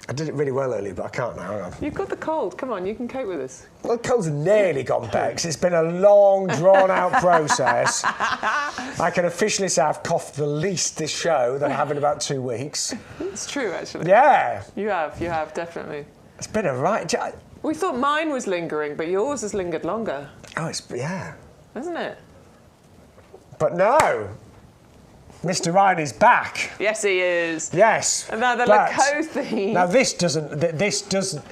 I did it really well earlier, but I can't now. You've got the cold. Come on, you can cope with this. Well, the cold's nearly gone, Bex. It's been a long, drawn-out process. I can officially say I've coughed the least this show that I have in about 2 weeks. It's true, actually. Yeah. You have, definitely. It's been a right... We thought mine was lingering, but yours has lingered longer. Oh, yeah. Hasn't it? But no. Mr. Ryan is back. Yes, he is. Yes. And now the Lakothi. Now this doesn't.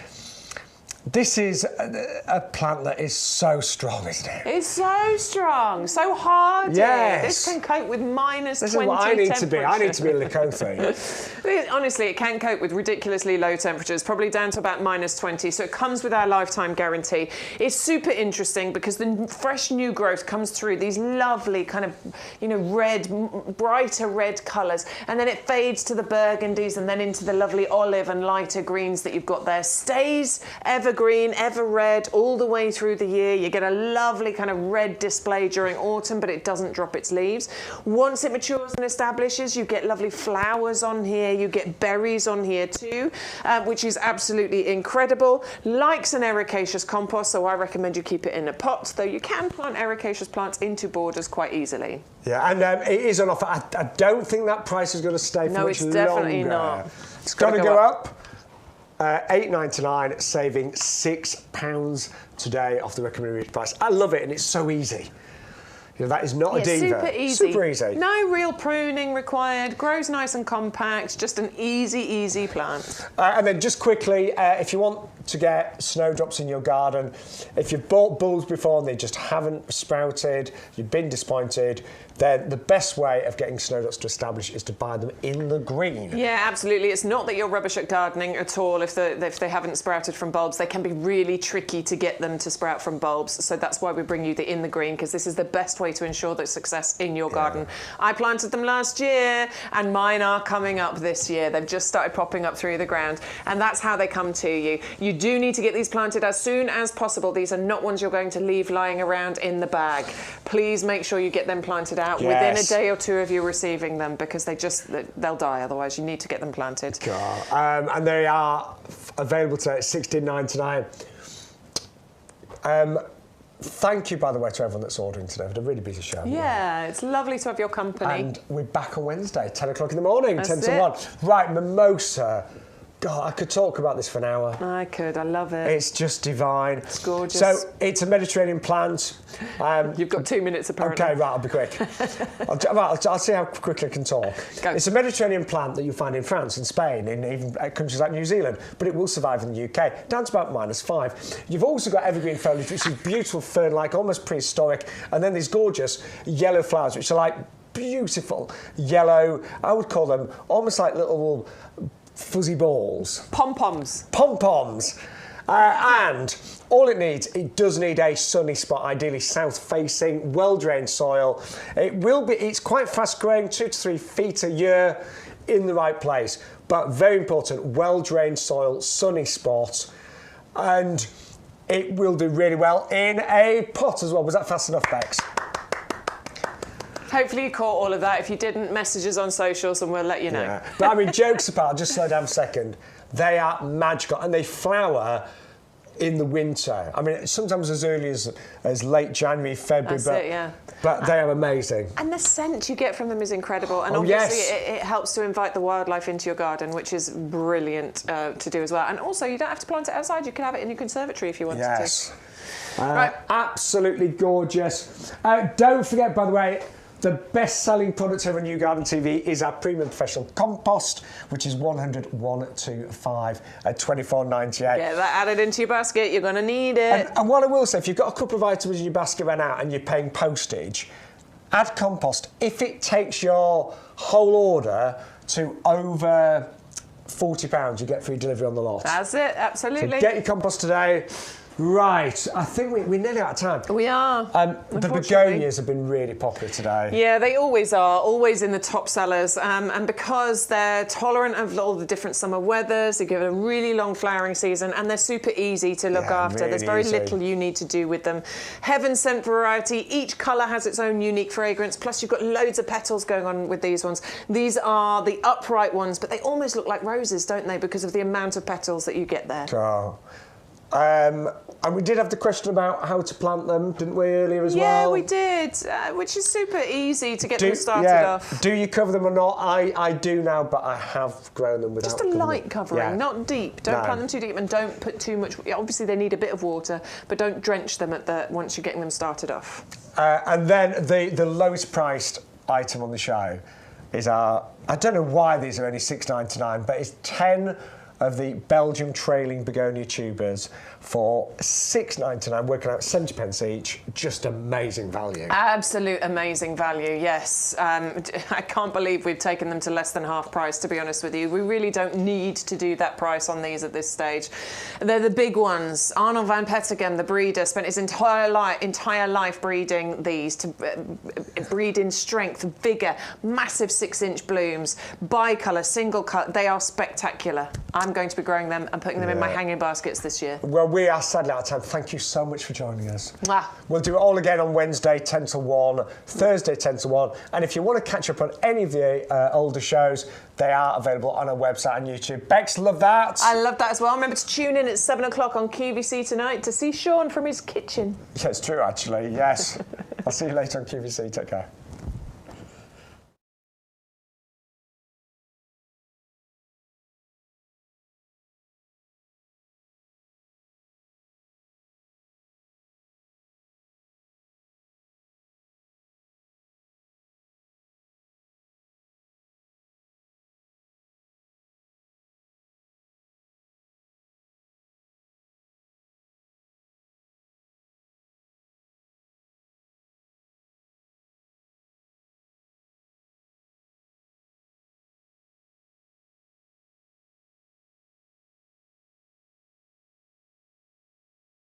This is a plant that is so strong, isn't it? It's so strong, so hardy. Yes. This can cope with minus This 20 is what I need to be. I need temperature. to be a lycophyte. Honestly, it can cope with ridiculously low temperatures, probably down to about minus 20. So it comes with our lifetime guarantee. It's super interesting because the fresh new growth comes through these lovely kind of, red, brighter red colours. And then it fades to the burgundies and then into the lovely olive and lighter greens that you've got there. Stays evergreen, ever red all the way through the year. You get a lovely kind of red display during autumn, but it doesn't drop its leaves. Once it matures and establishes, you get lovely flowers on here. You get berries on here too, which is absolutely incredible. Likes an ericaceous compost, so I recommend you keep it in a pot, though you can plant ericaceous plants into borders quite easily. Yeah, and it is on offer. I don't think that price is going to stay for much longer. No, it's definitely not. It's got to go up. $8.99, saving £6 today off the recommended price. I love it, and it's so easy. That is not a diva. Super easy. Super easy. No real pruning required. Grows nice and compact. Just an easy plant. And then just quickly, if you want to get snowdrops in your garden, if you've bought bulbs before and they just haven't sprouted, you've been disappointed, then the best way of getting snowdrops to establish is to buy them in the green. Yeah, absolutely. It's not that you're rubbish at gardening at all if they haven't sprouted from bulbs. They can be really tricky to get them to sprout from bulbs. So that's why we bring you the in the green, because this is the best way to ensure that success in your garden. I planted them last year and mine are coming up this year. They've just started popping up through the ground, and that's how they come to you. You do need to get these planted as soon as possible. These are not ones you're going to leave lying around in the bag. Please make sure you get them planted out within a day or two of you receiving them, because they'll die otherwise. You need to get them planted. And they are available today at $16.99. Thank you, by the way, to everyone that's ordering today. We've had a really busy show. Yeah, it's lovely to have your company. And we're back on Wednesday, 10 o'clock in the morning, That's 10 to 1. Right, mimosa. God, I could talk about this for an hour. I could. I love it. It's just divine. It's gorgeous. So it's a Mediterranean plant. You've got 2 minutes apparently. Okay, right, I'll be quick. I'll see how quickly I can talk. Go. It's a Mediterranean plant that you find in France and Spain, in even countries like New Zealand, but it will survive in the UK, down to about -5. You've also got evergreen foliage, which is beautiful fern-like, almost prehistoric, and then these gorgeous yellow flowers, which are like beautiful yellow, I would call them almost like little fuzzy balls. Pom-poms. Pom-poms. And all it does need a sunny spot, ideally south-facing, well-drained soil. It's quite fast-growing, 2 to 3 feet a year in the right place. But very important, well-drained soil, sunny spot. And it will do really well in a pot as well. Was that fast enough, Bex? Hopefully you caught all of that. If you didn't, message us on socials and we'll let you know. Yeah. But I mean, jokes apart, just slow down for a second. They are magical, and they flower in the winter. I mean, sometimes as early as late January, February. But they are amazing. And the scent you get from them is incredible. And obviously it helps to invite the wildlife into your garden, which is brilliant to do as well. And also, you don't have to plant it outside. You can have it in your conservatory if you wanted to. Right. Absolutely gorgeous. Don't forget, by the way, the best-selling product over on YouGarden TV is our premium professional compost, which is 10125 at $24.98. Get that added into your basket. You're going to need it. And what I will say, if you've got a couple of items in your basket ran out and you're paying postage, add compost. If it takes your whole order to over £40, you get free delivery on the lot. That's it, absolutely. So get your compost today. Right, I think we're nearly out of time. We are. The begonias have been really popular today. Yeah, they always are, always in the top sellers. And because they're tolerant of all the different summer weathers, they give it a really long flowering season, and they're super easy to look after. Really There's very easy. little you need to do with them. Heaven sent variety. Each colour has its own unique fragrance. Plus, you've got loads of petals going on with these ones. These are the upright ones, but they almost look like roses, don't they? Because of the amount of petals that you get there. Oh. And we did have the question about how to plant them, didn't we, earlier as well? Yeah, we did, which is super easy to get them started off. Do you cover them or not? I do now, but I have grown them without Just a light covering, not deep. Don't plant them too deep, and don't put too much. Obviously, they need a bit of water, but don't drench them once you're getting them started off. And then the lowest priced item on the show is I don't know why these are only $6.99, but it's 10 of the Belgium trailing begonia tubers for £6.99, working out 70 pence each. Just amazing value. Absolute amazing value, yes. I can't believe we've taken them to less than half price, to be honest with you. We really don't need to do that price on these at this stage. They're the big ones. Arnold van Petegem, the breeder, spent his entire life breeding these to breed in strength, vigour, massive 6-inch blooms, bicolour, single cut. They are spectacular. I'm going to be growing them and putting them in my hanging baskets this year. Well, we are sadly out of time. Thank you so much for joining us. Mwah. We'll do it all again on Wednesday, 10 to 1, Thursday, 10 to 1. And if you want to catch up on any of the older shows, they are available on our website and YouTube. Bex, love that. I love that as well. Remember to tune in at 7 o'clock on QVC tonight to see Shaun from his kitchen. Yeah, it's true, actually. Yes. I'll see you later on QVC. Take care.